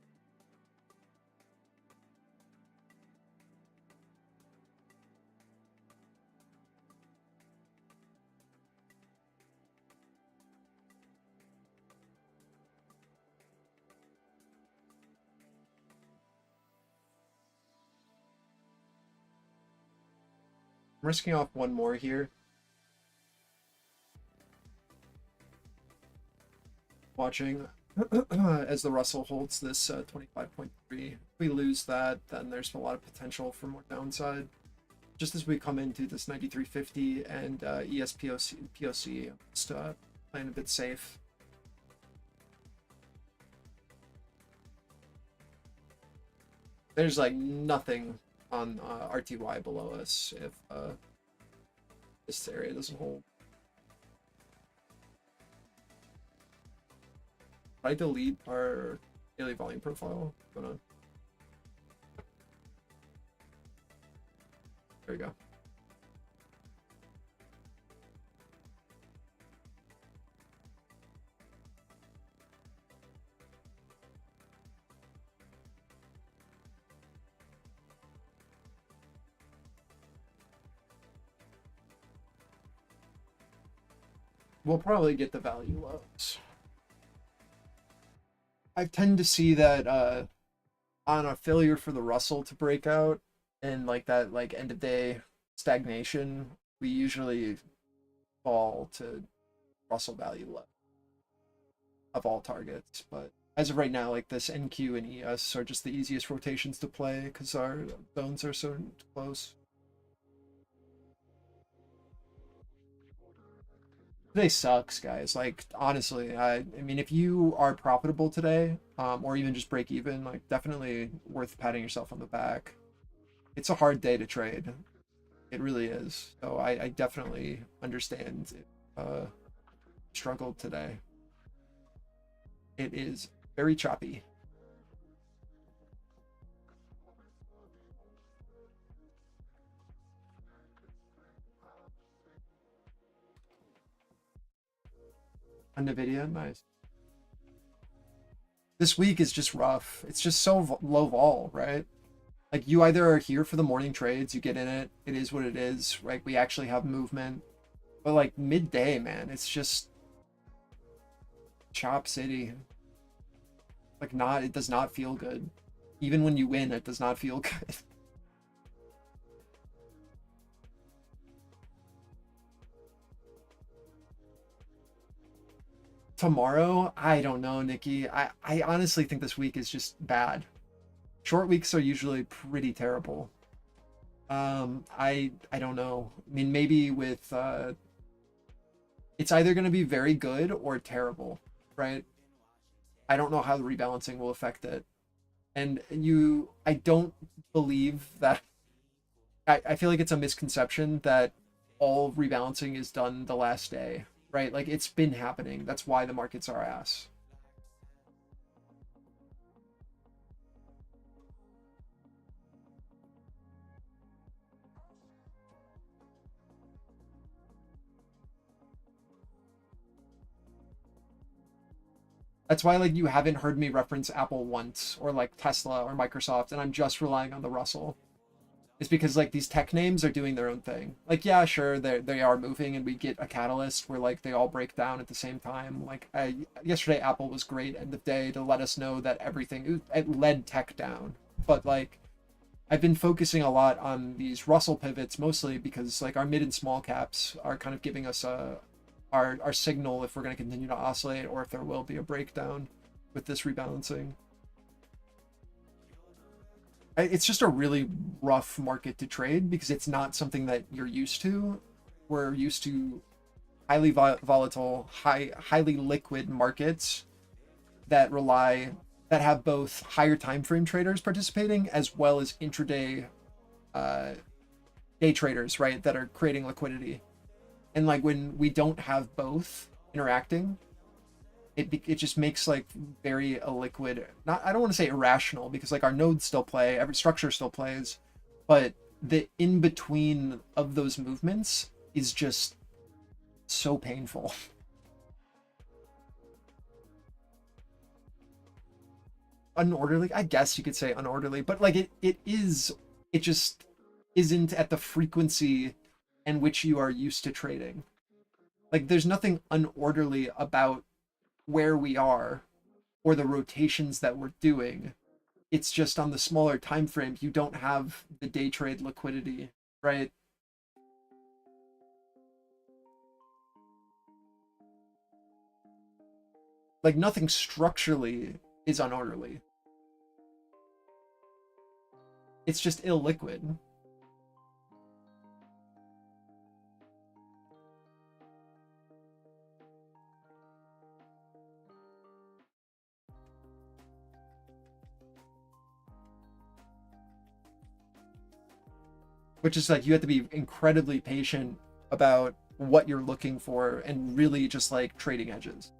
I'm risking off one more here. Watching as the Russell holds this 25.3. If we lose that, then there's a lot of potential for more downside. Just as we come into this 93.50 and POC, just playing a bit safe. There's like nothing on RTY below us if this area doesn't hold. Did I delete our daily volume profile? What's going on? There we go. We'll probably get the value lows. I tend to see that on a failure for the Russell to break out and like that like end of day stagnation, we usually fall to Russell value low of all targets. But as of right now, like this NQ and ES are just the easiest rotations to play because our zones are so close. Today sucks, guys. Like honestly, I mean, if you are profitable today, or even just break even, like definitely worth patting yourself on the back. it's a hard day to trade. It really is. So I definitely understand it, struggled today. It is very choppy. On NVIDIA, nice. This week is just rough. It's just so low vol, right? Like you either are here for the morning trades, you get in it, it is what it is, right? We actually have movement. But like midday, man, it's just chop city. Like it does not feel good. Even when you win, it does not feel good. Tomorrow, I don't know, Nikki. I honestly think this week is just bad. Short weeks are usually pretty terrible. I don't know. I mean, maybe with it's either going to be very good or terrible, right? I don't know how the rebalancing will affect it. And I don't believe that. I feel like it's a misconception that all rebalancing is done the last day, right? Like it's been happening. That's why the markets are ass. That's why like you haven't heard me reference Apple once or like Tesla or Microsoft, and I'm just relying on the Russell. It's because like these tech names are doing their own thing. Like yeah, sure, they are moving, and we get a catalyst where like they all break down at the same time. Like yesterday, Apple was great end of day to let us know that everything it led tech down. But like I've been focusing a lot on these Russell pivots mostly because like our mid and small caps are kind of giving us our signal if we're going to continue to oscillate or if there will be a breakdown with this rebalancing. It's just a really rough market to trade because it's not something that you're used to. We're used to highly volatile, highly liquid markets that have both higher time frame traders participating as well as intraday day traders, right, that are creating liquidity. And like when we don't have both interacting, it just makes like very illiquid. Not I don't want to say irrational because like our nodes still play, every structure still plays, but the in between of those movements is just so painful. Unorderly, I guess you could say unorderly, but like it just isn't at the frequency in which you are used to trading. Like there's nothing unorderly about where we are or the rotations that we're doing. It's just on the smaller time frame you don't have the day trade liquidity, right? Like nothing structurally is unorderly. It's just illiquid. Which is like you have to be incredibly patient about what you're looking for and really just like trading edges.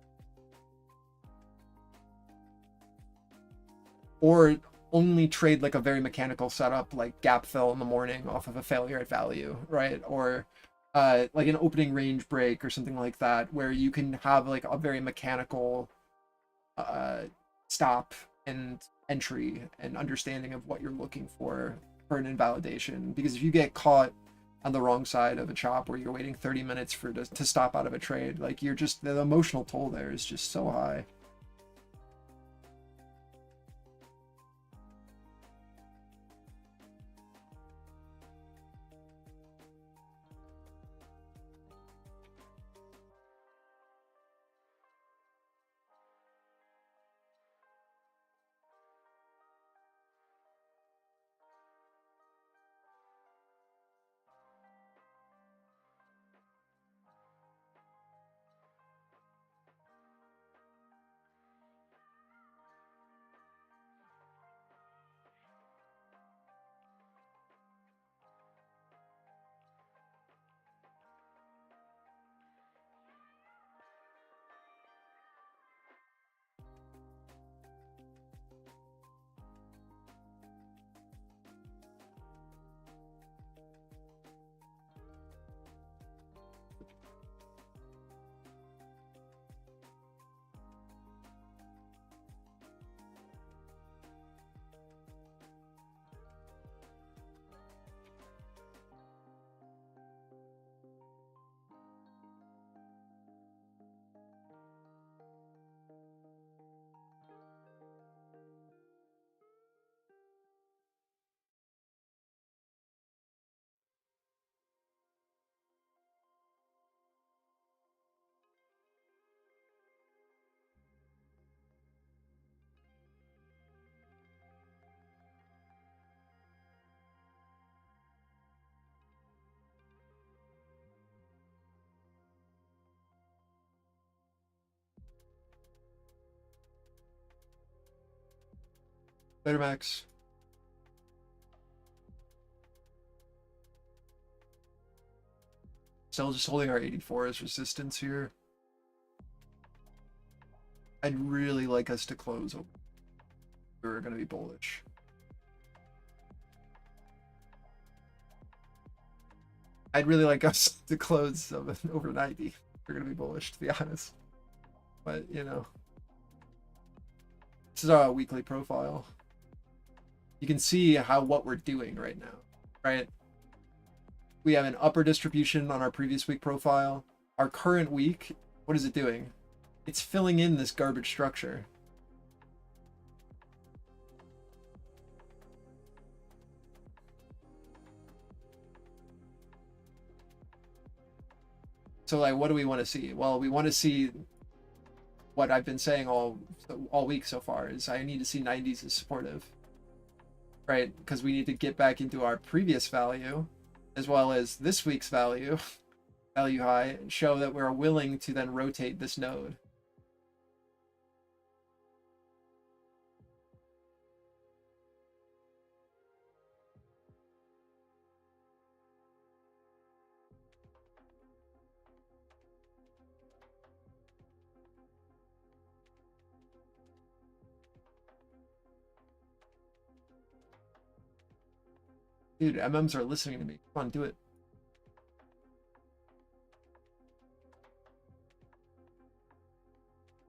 Or only trade like a very mechanical setup like gap fill in the morning off of a failure at value, right? Or like an opening range break or something like that where you can have like a very mechanical stop and entry and understanding of what you're looking for an invalidation. Because if you get caught on the wrong side of a chop where you're waiting 30 minutes to stop out of a trade, like you're just the emotional toll there is just so high. Later, Max. Still just holding our 84 as resistance here. I'd really like us to close. We're going to be bullish. I'd really like us to close over 90. We're going to be bullish, to be honest. But, you know. This is our weekly profile. You can see what we're doing right now, right? We have an upper distribution on our previous week profile. Our current week, what is it doing? It's filling in this garbage structure. So like, what do we want to see? Well, we want to see what I've been saying all week so far is I need to see 90s as supportive, right? Because we need to get back into our previous value as well as this week's value high, and show that we're willing to then rotate this node. Dude, MMs are listening to me. Come on, do it.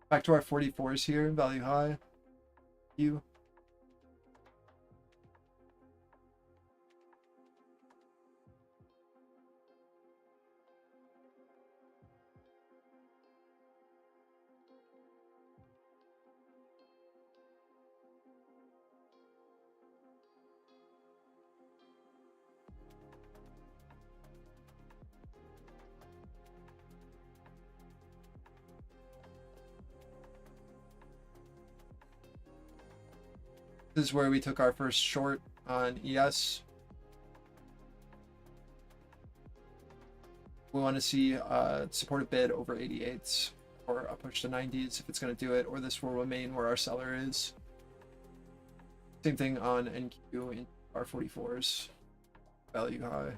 Back to our 44s here, value high. You. This is where we took our first short on ES. We want to see support a bid over 88s or a push to 90s if it's going to do it, or this will remain where our seller is. Same thing on NQ in our 44s. Value high.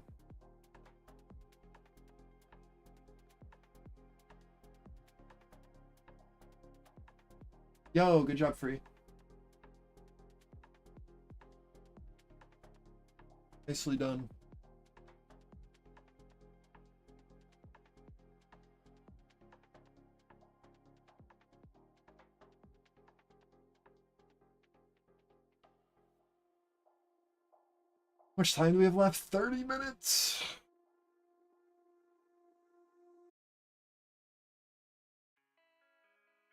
Yo, good job, Free. Nicely done. How much time do we have left? 30 minutes.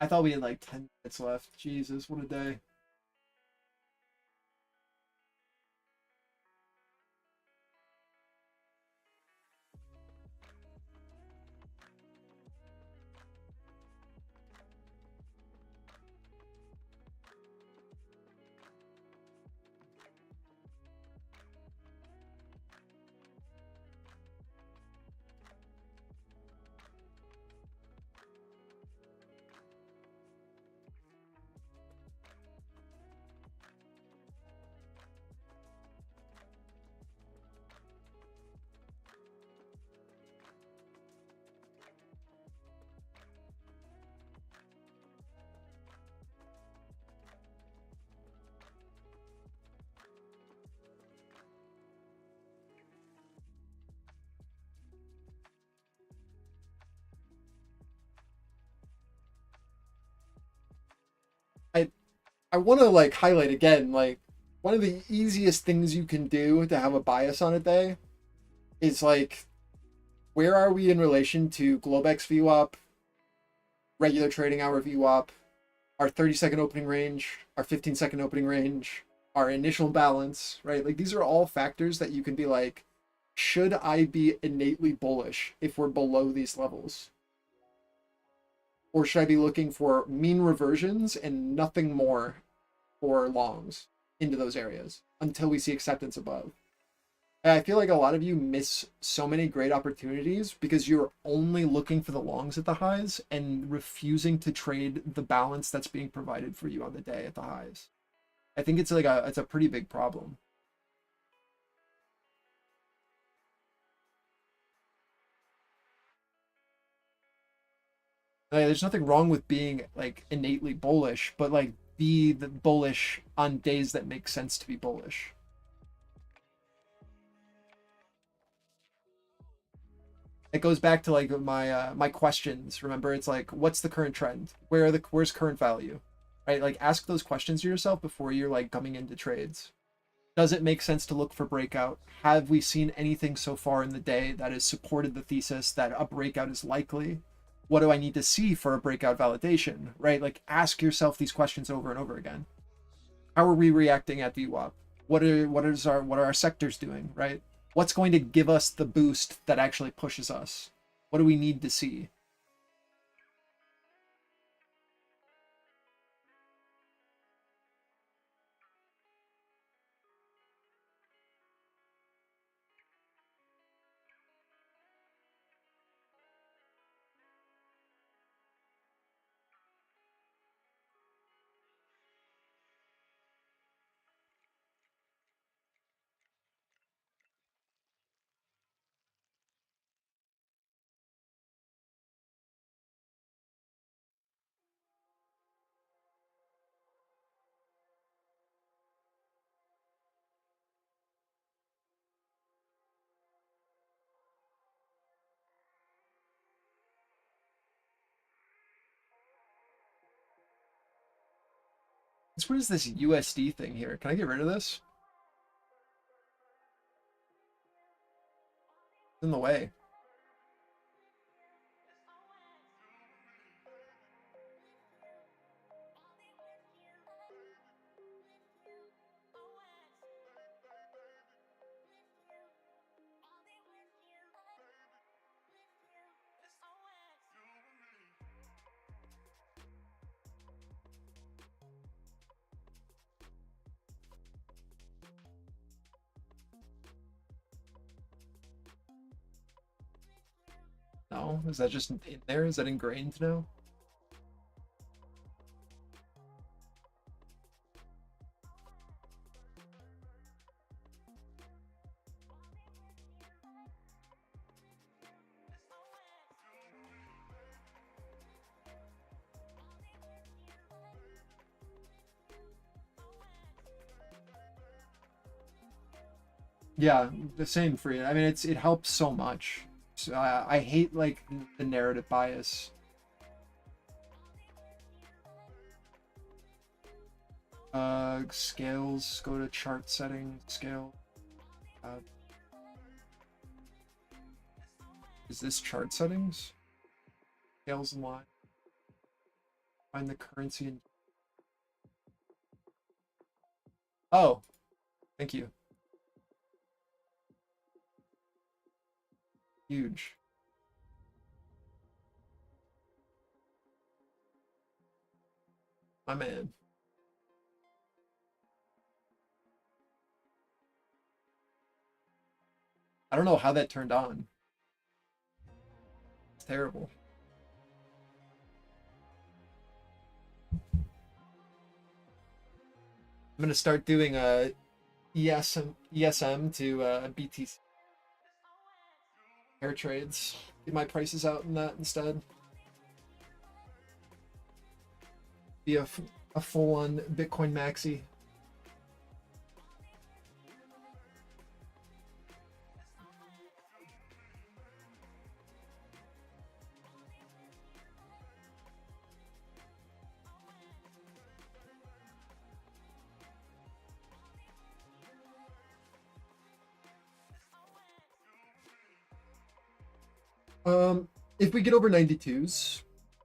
I thought we had like 10 minutes left. Jesus, what a day. I want to like highlight again, like one of the easiest things you can do to have a bias on a day is like, where are we in relation to Globex VWAP, regular trading hour VWAP, our 30-second opening range, our 15-second opening range, our initial balance, right? Like these are all factors that you can be like, should I be innately bullish if we're below these levels? Or should I be looking for mean reversions and nothing more for longs into those areas until we see acceptance above? And I feel like a lot of you miss so many great opportunities because you're only looking for the longs at the highs and refusing to trade the balance that's being provided for you on the day at the highs. I think it's like it's a pretty big problem. Like, there's nothing wrong with being like innately bullish, but like be the bullish on days that make sense to be bullish. It goes back to like my questions. Remember, it's like, what's the current trend? Where's current value? Right? Like ask those questions to yourself before you're like coming into trades. Does it make sense to look for breakout? Have we seen anything so far in the day that has supported the thesis that a breakout is likely? What do I need to see for a breakout validation? Right? Like ask yourself these questions over and over again. How are we reacting at VWAP? What are our sectors doing? Right? What's going to give us the boost that actually pushes us? What do we need to see? What is this USD thing here? Can I get rid of this? It's in the way. No, is that just in there? Is that ingrained now? Yeah, the same for you. I mean, it helps so much. So I hate like the narrative bias. Scales. Go to chart settings. Scale. Uh, is this chart settings? Scales and line. Find the currency and. Oh, thank you. Huge. My man. I don't know how that turned on. It's terrible. I'm gonna start doing ESM to BTC air trades. Get my prices out in that instead. Be a full-on Bitcoin maxi. If we get over 92s,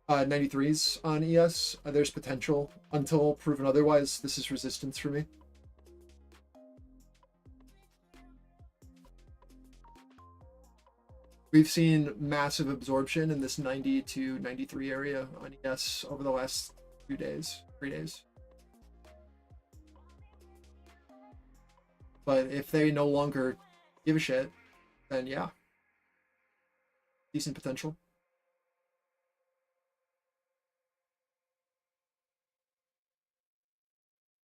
93s on ES, there's potential. Until proven otherwise, this is resistance for me. We've seen massive absorption in this 90 to 93 area on ES over the last 3 days. But if they no longer give a shit, then yeah, decent potential.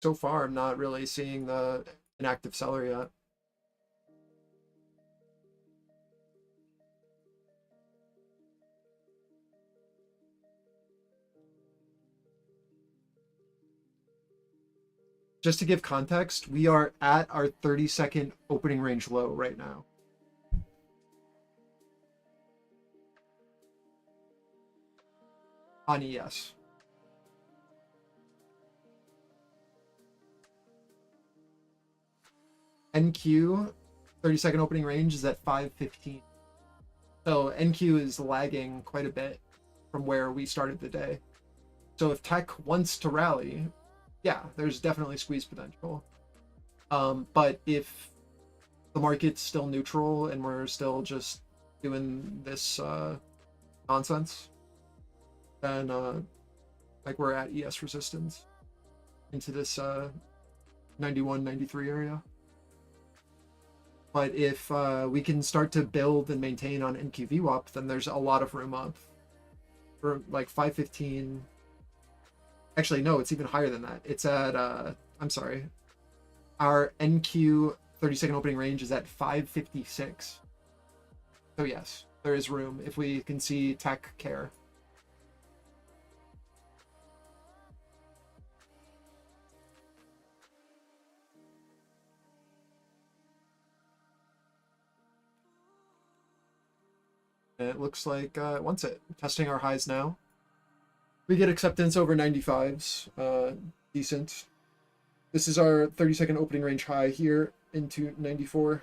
so far, I'm not really seeing an active seller yet. Just to give context, we are at our 30-second opening range low right now. On ES. NQ 30-second opening range is at 515. So NQ is lagging quite a bit from where we started the day. So if tech wants to rally, yeah, there's definitely squeeze potential. But if the market's still neutral and we're still just doing this nonsense, then like we're at ES resistance into this 91, 93 area. But if we can start to build and maintain on NQVWAP, then there's a lot of room up for like 515. Actually, no, it's even higher than that. It's at, I'm sorry, our NQ 30-second opening range is at 556. So yes, there is room if we can see tech care. It looks like it wants it. Testing our highs now. We get acceptance over 95s. Decent. This is our 30-second opening range high here into 94.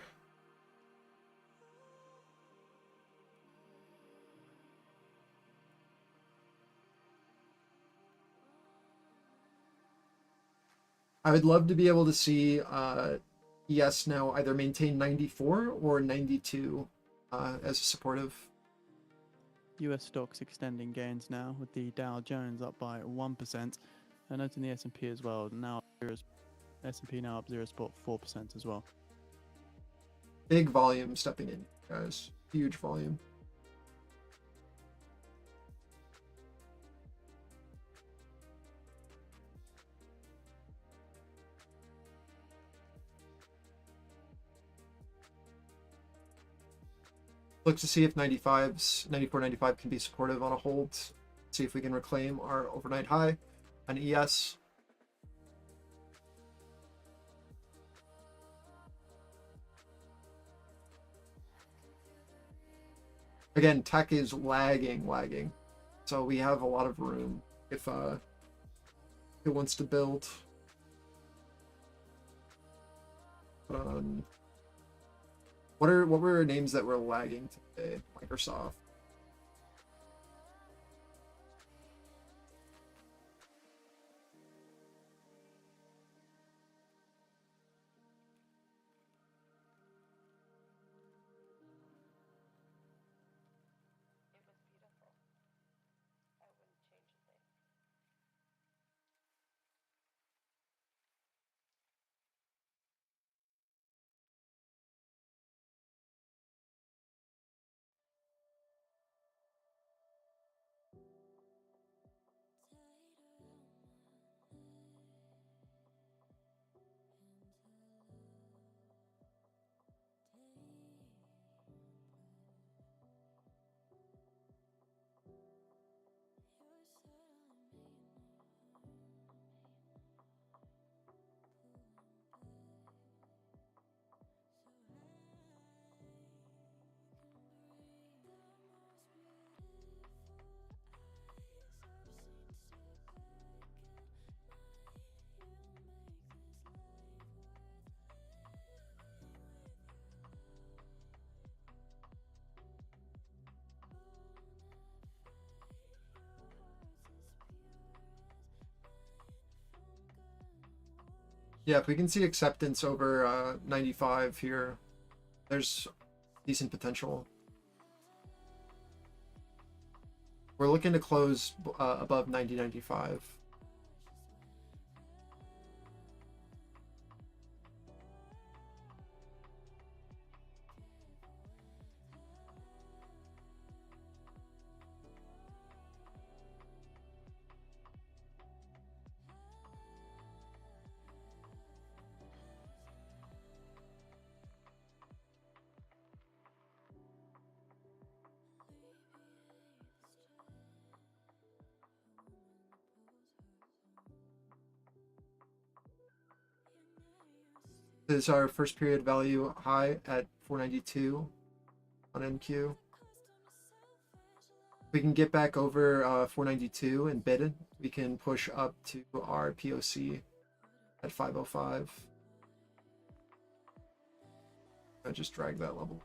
I would love to be able to see ES now either maintain 94 or 92 as supportive. US stocks extending gains now, with the Dow Jones up by 1%, and noting the S&P as well. Now S&P now up 0.4% as well. Big volume stepping in, guys. Huge volume. Look to see if 95s, 94, 95 can be supportive on a hold. See if we can reclaim our overnight high on ES. Again, tech is lagging. So we have a lot of room if it wants to build. What were names that were lagging today? Microsoft. Yeah, if we can see acceptance over 95 here, there's decent potential. We're looking to close above 90.95. This is our first period value high at 492 on NQ. If we can get back over 492 and bid it, we can push up to our POC at 505. I just drag that level.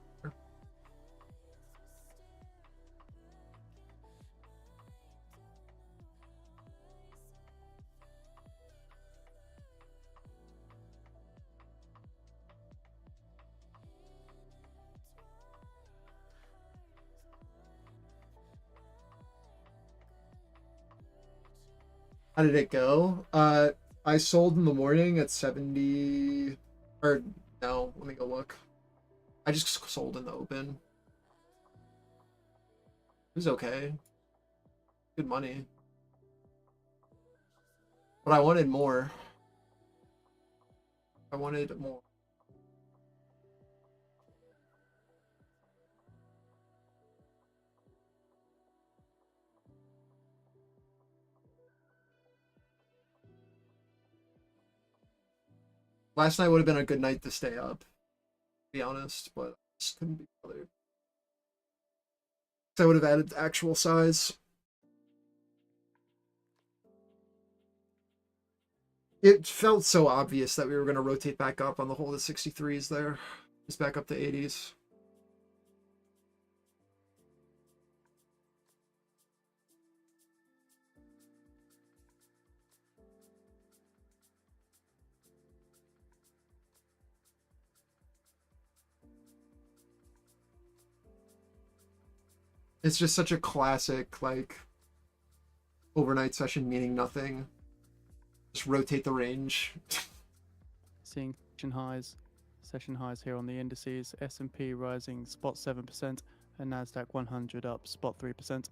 How did it go? I sold in the morning at 70, or no, let me go look. I just sold in the open. It was okay. Good money. But I wanted more. I wanted more. Last night would have been a good night to stay up, to be honest, but I just couldn't be bothered. So I would have added actual size. It felt so obvious that we were going to rotate back up on the whole of the 63s there. Just back up to 80s. It's just such a classic, like, overnight session meaning nothing. Just rotate the range. Seeing session highs here on the indices. S&P rising spot 7% and Nasdaq 100 up spot 3%.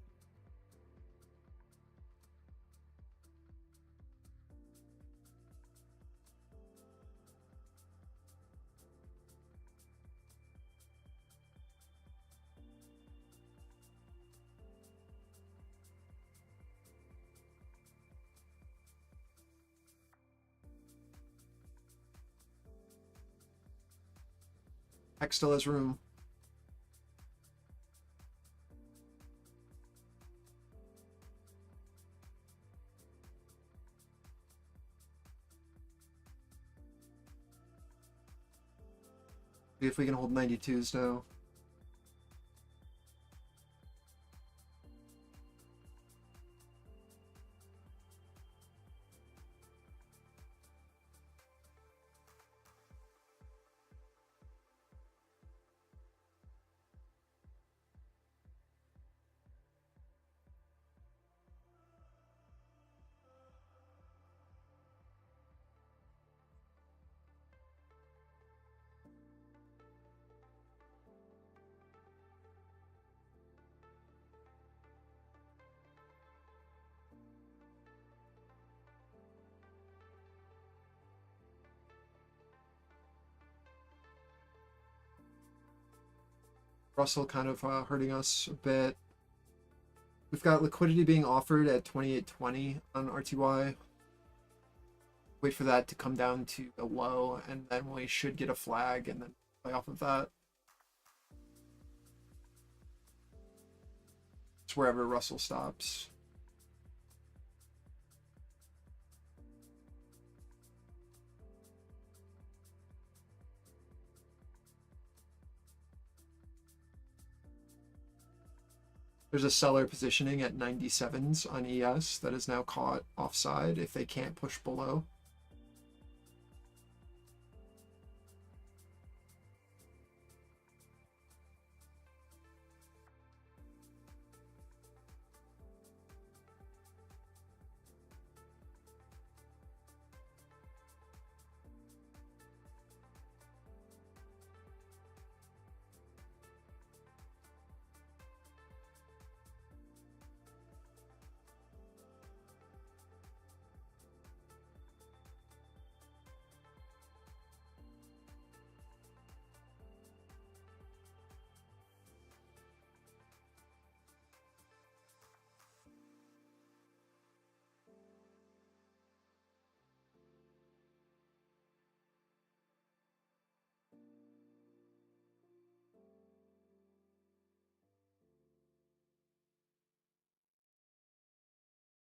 X still has room. See if we can hold 92s now. Russell kind of hurting us a bit. We've got liquidity being offered at 28.20 on RTY. Wait for that to come down to the low, and then we should get a flag and then play off of that. It's wherever Russell stops. There's a seller positioning at 97s on ES that is now caught offside if they can't push below.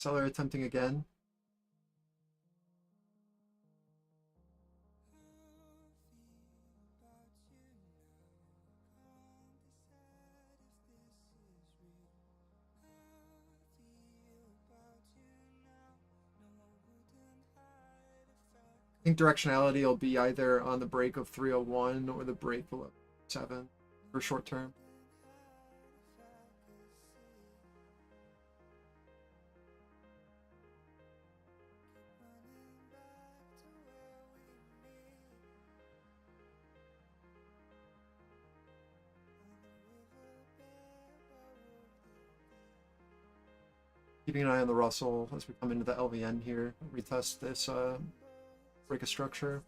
Seller attempting again. I think directionality will be either on the break of 301 or the break below 7 for short term. Keeping an eye on the Russell as we come into the LVN here, retest this break of structure.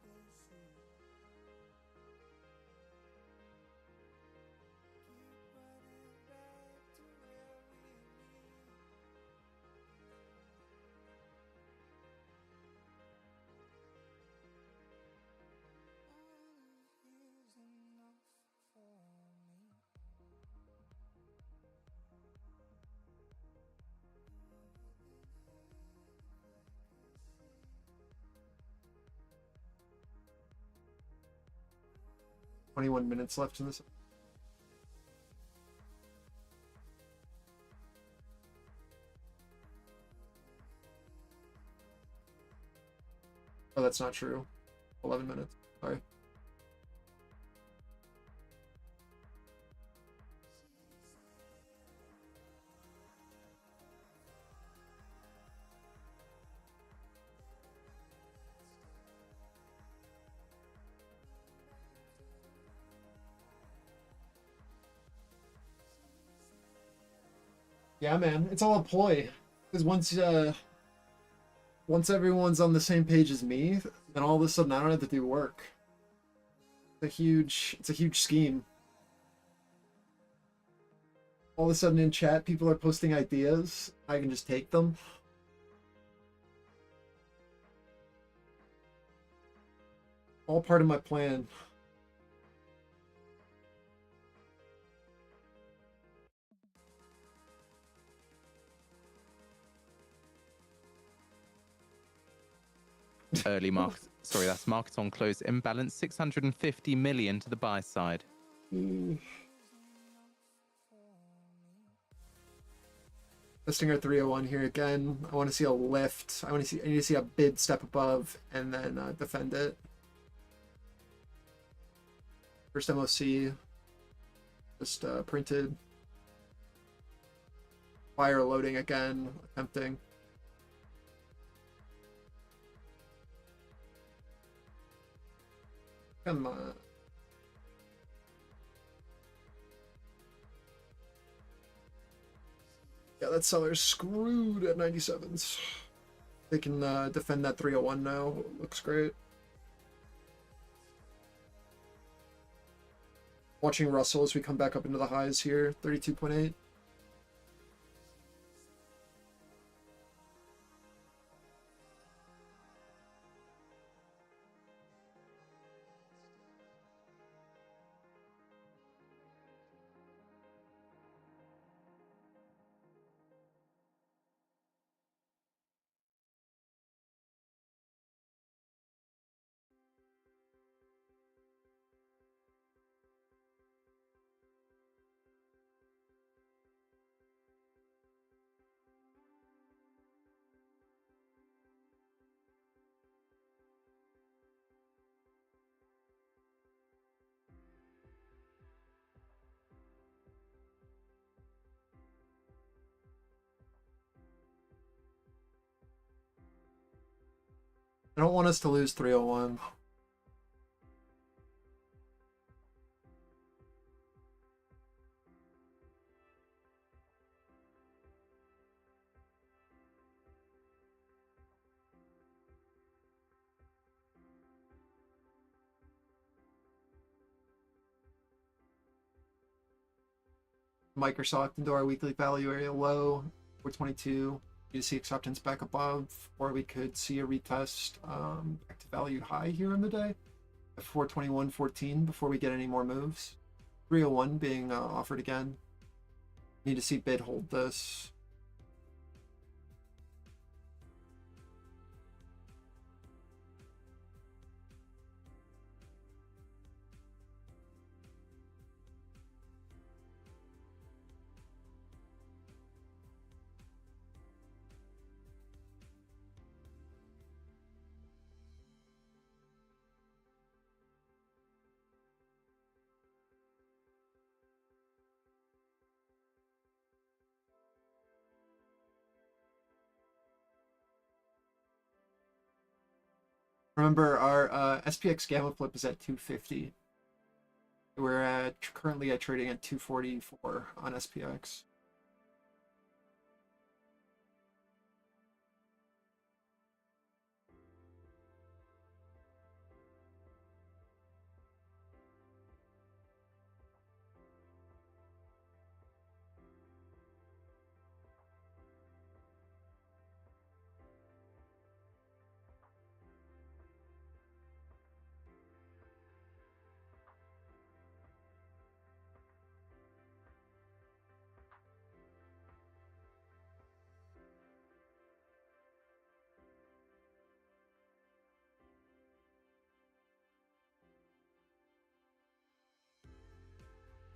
"21 minutes left in this." Oh, that's not true. 11 minutes. Sorry. Yeah, man, it's all a ploy. Because once everyone's on the same page as me, then all of a sudden I don't have to do work. It's a huge scheme. All of a sudden in chat, people are posting ideas. I can just take them. All part of my plan. Early market. Sorry, that's market on close imbalance. 650 million to the buy side. Testing our 301 here again. I want to see a lift. I need to see a bid step above and then defend it. First MOC just printed. Buyer loading again, attempting. Come on. Yeah, that seller's screwed at 97s. They can defend that 301 now. Looks great. Watching Russell as we come back up into the highs here. 32.8. I don't want us to lose 301. Microsoft into our weekly value area low, 422. You see acceptance back above, or we could see a retest back to value high here in the day at 421.14 before we get any more moves. 301 being offered again. Need to see bid hold this. Remember, our SPX gamma flip is at 250. We're currently trading at 244 on SPX.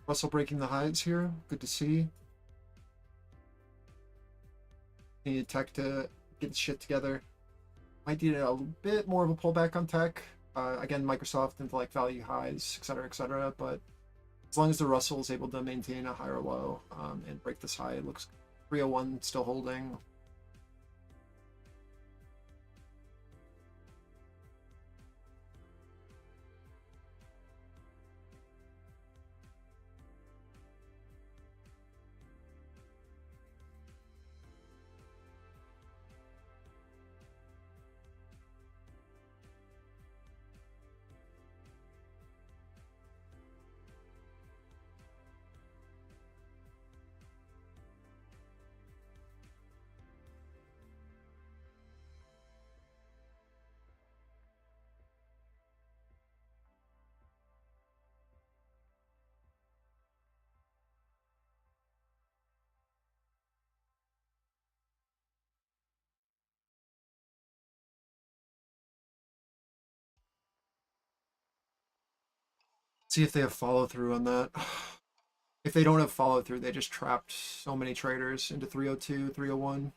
Russell breaking the highs here. Good to see. Need tech to get the shit together. Might need a bit more of a pullback on tech. Again, Microsoft into like value highs, etc., etc. But as long as the Russell is able to maintain a higher low and break this high, it looks 301 still holding. See if they have follow through on that. If they don't have follow through, they just trapped so many traders into 302, 301.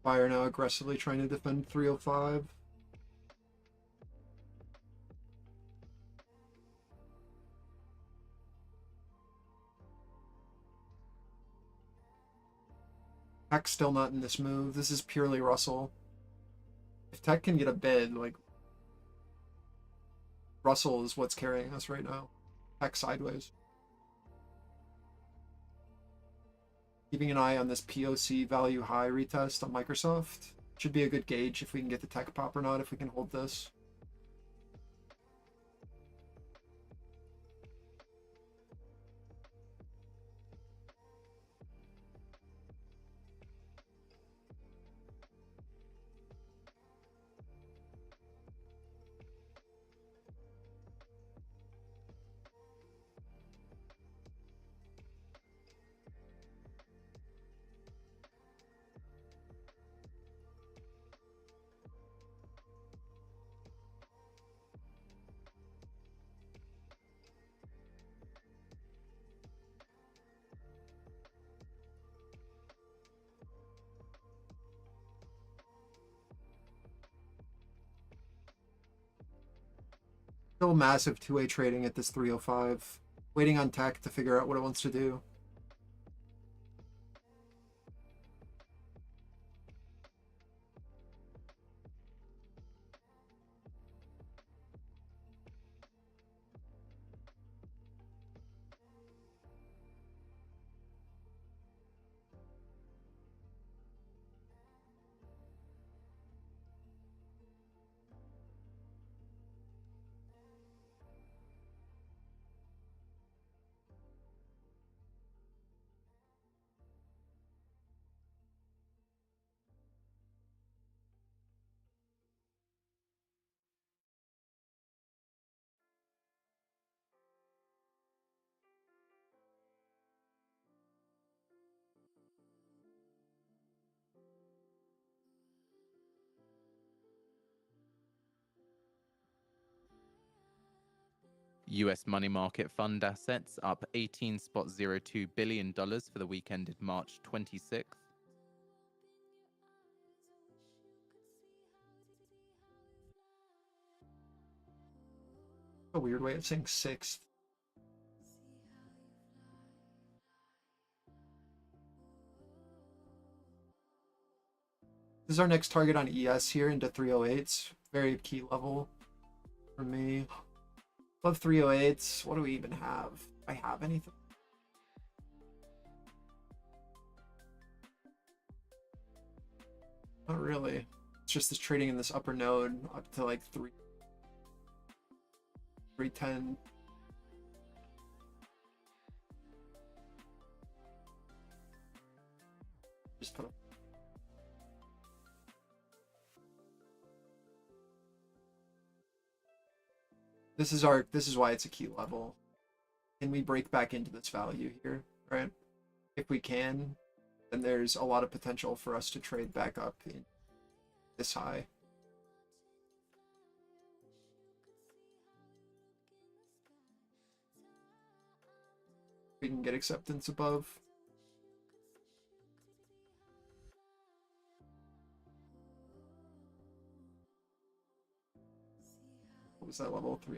Buyer now aggressively trying to defend 305. Tech's still not in this move. This is purely Russell. If Tech can get a bid, like Russell is what's carrying us right now. Tech sideways. Keeping an eye on this POC value high retest on Microsoft. Should be a good gauge if we can get the tech pop or not, if we can hold this. Still massive two-way trading at this 305. Waiting on tech to figure out what it wants to do. US money market fund assets up $18.02 billion for the week ended March 26th. A weird way of saying sixth. This is our next target on ES here into 308s. Very key level for me. Above 308s. What do we even have? Do I have anything? Not really. It's just this trading in this upper node up to like 310. Just put a this is why it's a key level. Can we break back into this value here, right? If we can, then there's a lot of potential for us to trade back up in this high. We can get acceptance above. What was that level? 3.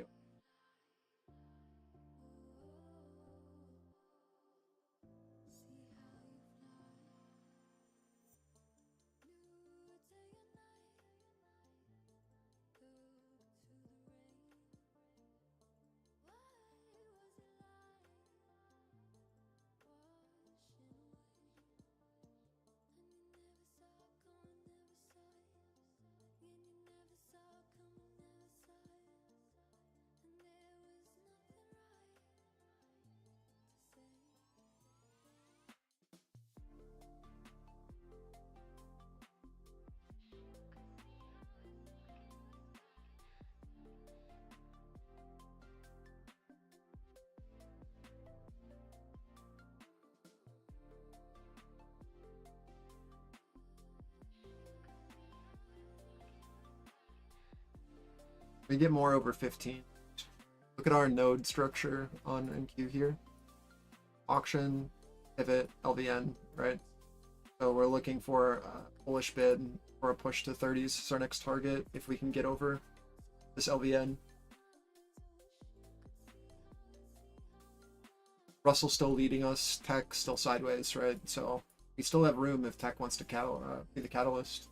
We get more over 15. Look at our node structure on NQ here. Auction, pivot, LVN, right? So we're looking for a bullish bid or a push to 30s is our next target if we can get over this LVN. Russell still leading us, Tech still sideways, right? So we still have room if Tech wants to be the catalyst.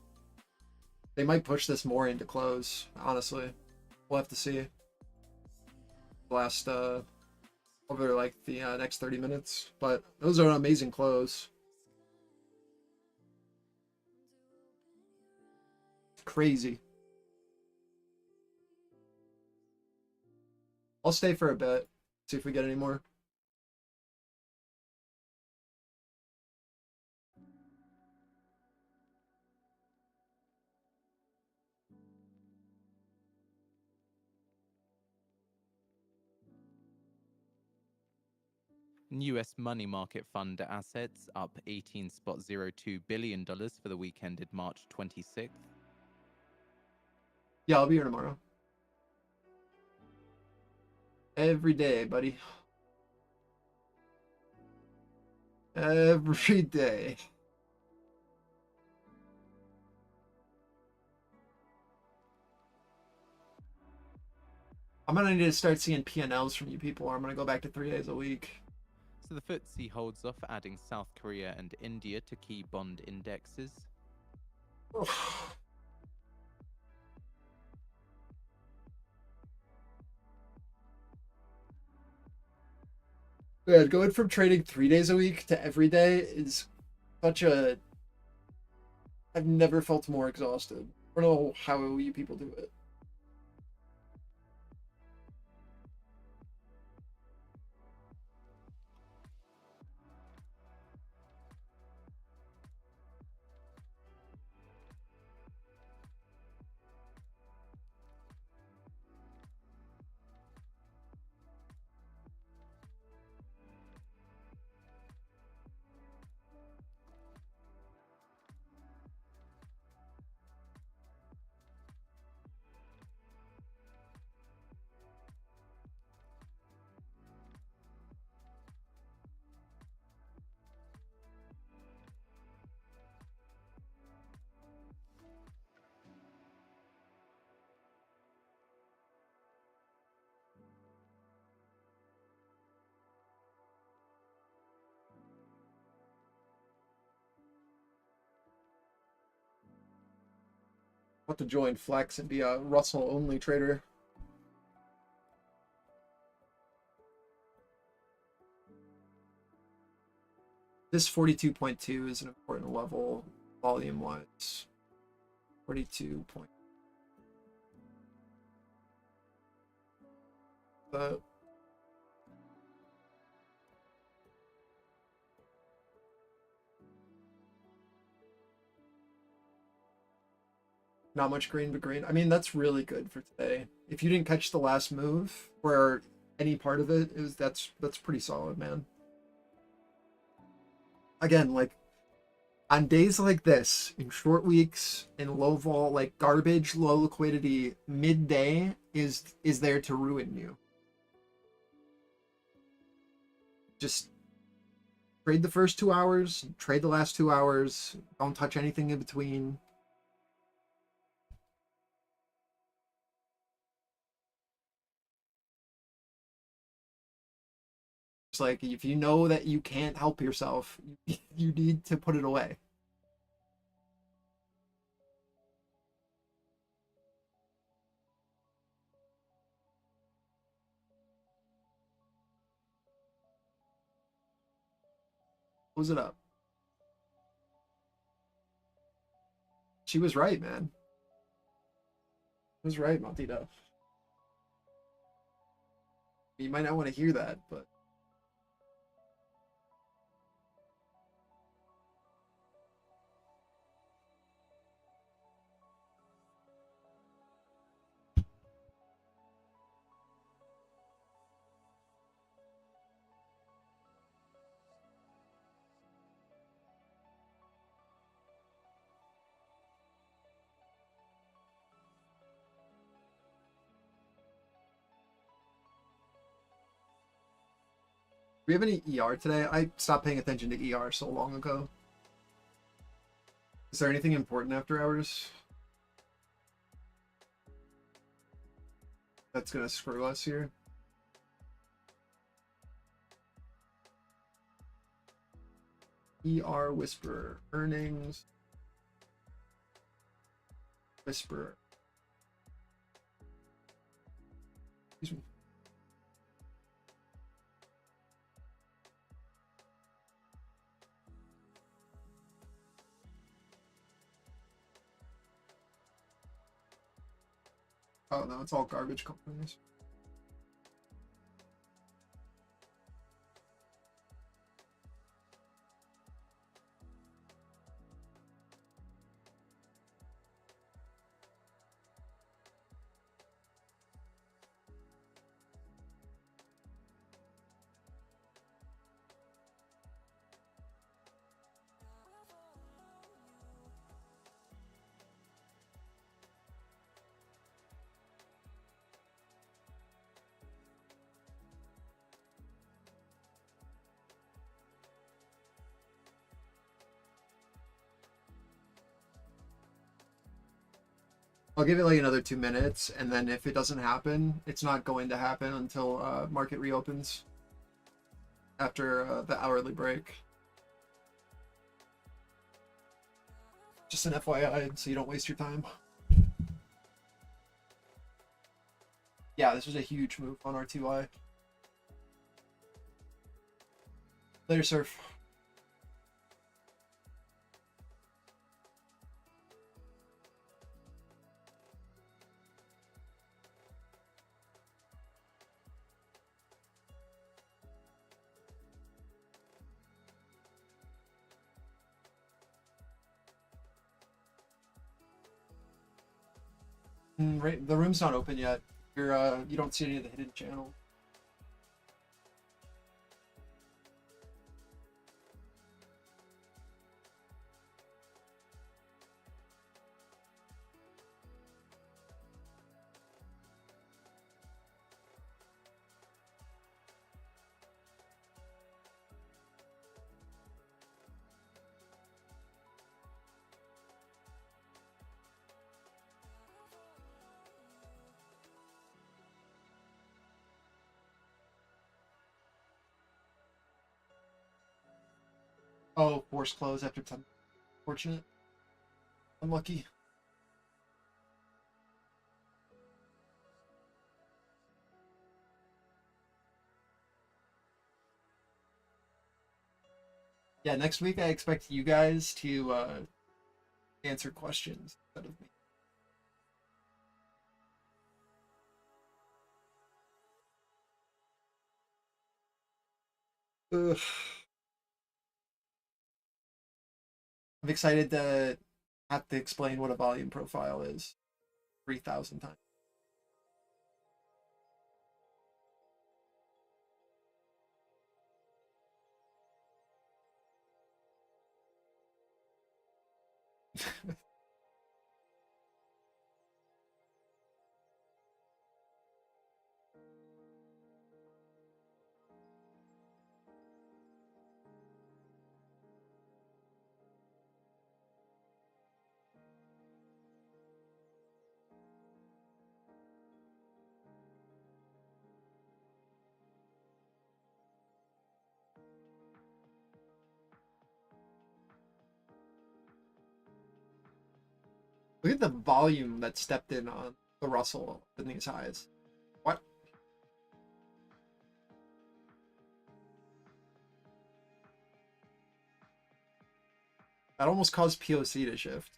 They might push this more into close, honestly. We'll have to see. Last over like the next 30 minutes, but those are an amazing close. Crazy. I'll stay for a bit, see if we get any more. US money market fund assets up $18.02 billion for the week ended March 26th. Yeah, I'll be here tomorrow. Every day, buddy. Every day. I'm gonna need to start seeing P&Ls from you people, or I'm gonna go back to 3 days a week. So the FTSE holds off, adding South Korea and India to key bond indexes. Man, going from trading 3 days a week to every day is such a... I've never felt more exhausted. I don't know how you people do it. About to join Flex and be a Russell only trader. This 42.2 is an important level volume wise. 42 point. Not much green, but green. I mean, that's really good for today. If you didn't catch the last move or any part of it, that's pretty solid, man. Again, like on days like this, in short weeks, in low vol, like garbage, low liquidity, midday is there to ruin you. Just trade the first 2 hours, trade the last 2 hours, don't touch anything in between. It's like, if you know that you can't help yourself, you need to put it away. Close it up. She was right, man. She was right, Montito. You might not want to hear that, but do we have any ER today? I stopped paying attention to ER so long ago. Is there anything important after hours that's gonna screw us here? ER Whisperer earnings. Whisperer. Excuse me. Oh no, it's all garbage companies. I'll give it like another 2 minutes, and then if it doesn't happen, it's not going to happen until market reopens after the hourly break. Just an FYI, so you don't waste your time. Yeah, this was a huge move on RTY. Later, Surf. Right, the room's not open yet. You don't see any of the hidden channel. Oh, forced close after 10. Fortunate. Unlucky. Yeah, next week I expect you guys to answer questions instead of me. Ugh. I'm excited to have to explain what a volume profile is 3,000 times. Look at the volume that stepped in on the Russell in these highs. What? That almost caused POC to shift.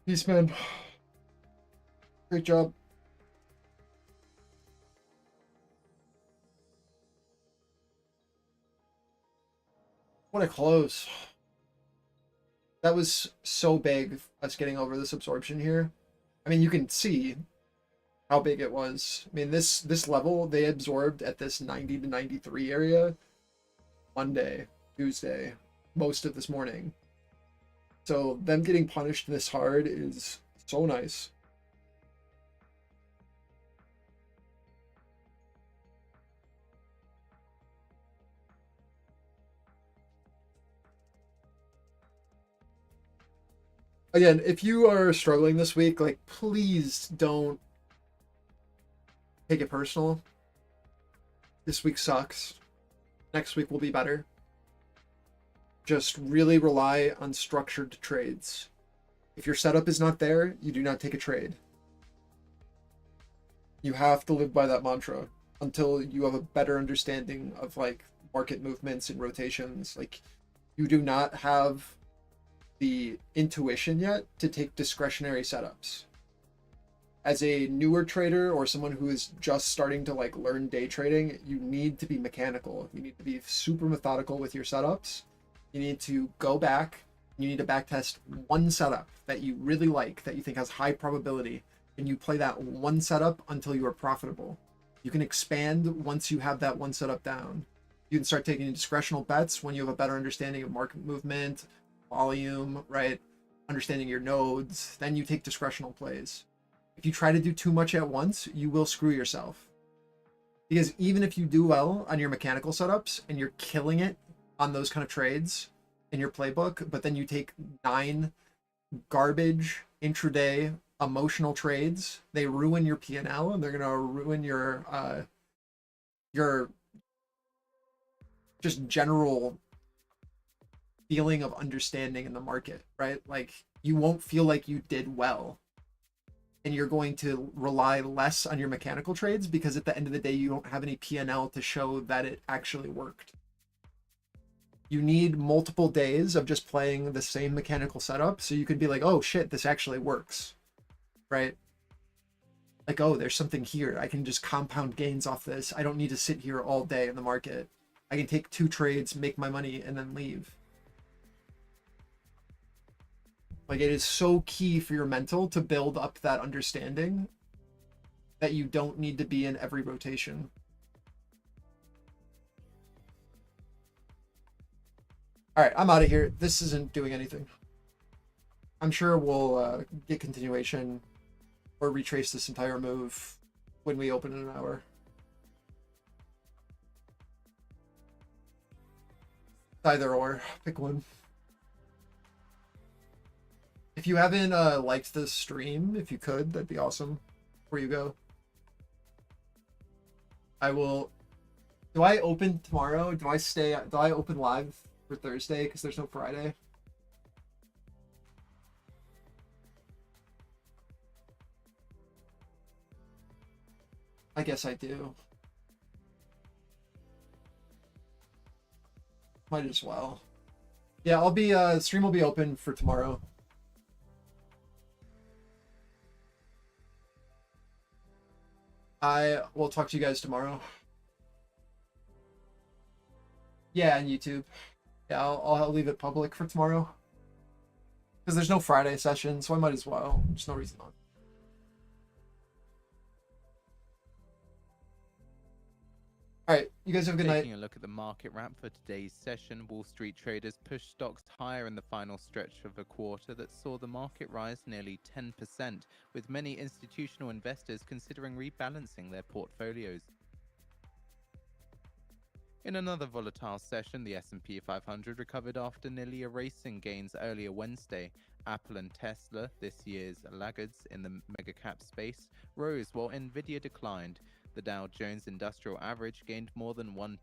Peace, man. Great job. What a close. That was so big, us getting over this absorption here. I mean, you can see how big it was. I mean, this level they absorbed at this 90 to 93 area Monday, Tuesday, most of this morning. So them getting punished this hard is so nice. Again, if you are struggling this week, like, please don't take it personal. This week sucks. Next week will be better. Just really rely on structured trades. If your setup is not there, you do not take a trade. You have to live by that mantra until you have a better understanding of like market movements and rotations. Like, you do not have the intuition yet to take discretionary setups. As a newer trader or someone who is just starting to like learn day trading, you need to be mechanical. You need to be super methodical with your setups. You need to go back. You need to backtest one setup that you really like, that you think has high probability, and you play that one setup until you are profitable. You can expand once you have that one setup down. You can start taking discretional bets when you have a better understanding of market movement, volume, right? Understanding your nodes. Then you take discretional plays. If you try to do too much at once, you will screw yourself. Because even if you do well on your mechanical setups and you're killing it on those kind of trades in your playbook, but then you take 9 garbage intraday emotional trades, they ruin your P&L and they're going to ruin your just general feeling of understanding in the market, right? Like, you won't feel like you did well. And you're going to rely less on your mechanical trades because at the end of the day, you don't have any P&L to show that it actually worked. You need multiple days of just playing the same mechanical setup so you could be like, oh shit, this actually works, right? Like, oh, there's something here. I can just compound gains off this. I don't need to sit here all day in the market. I can take 2 trades, make my money, and then leave. Like, it is so key for your mental to build up that understanding that you don't need to be in every rotation. All right, I'm out of here. This isn't doing anything. I'm sure we'll get continuation or retrace this entire move when we open in an hour. Either or, pick one. If you haven't liked this stream, if you could, that'd be awesome. Before you go, I will. Do I open tomorrow? Do I stay? Do I open live for Thursday because there's no Friday? I guess I do. Might as well. Yeah, I'll be stream will be open for tomorrow. I will talk to you guys tomorrow. Yeah, on YouTube. Yeah, I'll leave it public for tomorrow. Because there's no Friday session, so I might as well. There's no reason not. All right, you guys have a good night. Taking a look at the market wrap for today's session, Wall Street traders pushed stocks higher in the final stretch of a quarter that saw the market rise nearly 10%, with many institutional investors considering rebalancing their portfolios. In another volatile session, the S&P 500 recovered after nearly erasing gains earlier Wednesday. Apple and Tesla, this year's laggards in the mega-cap space, rose while Nvidia declined. The Dow Jones Industrial Average gained more than 1%.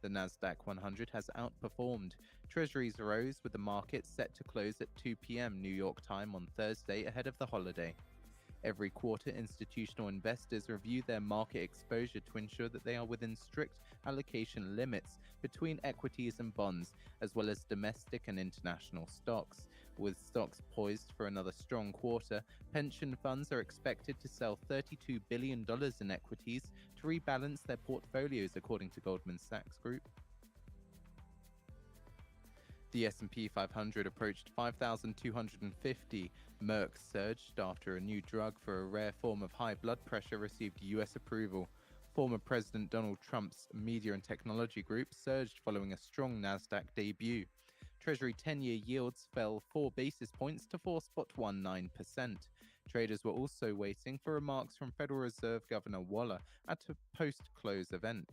The Nasdaq 100 has outperformed. Treasuries rose with the market set to close at 2 p.m. New York time on Thursday ahead of the holiday. Every quarter, institutional investors review their market exposure to ensure that they are within strict allocation limits between equities and bonds, as well as domestic and international stocks. With stocks poised for another strong quarter, pension funds are expected to sell $32 billion in equities to rebalance their portfolios, according to Goldman Sachs Group. The S&P 500 approached 5,250. Merck surged after a new drug for a rare form of high blood pressure received U.S. approval. Former President Donald Trump's media and technology group surged following a strong Nasdaq debut. Treasury 10-year yields fell 4 basis points to 4.19%. Traders were also waiting for remarks from Federal Reserve Governor Waller at a post-close event.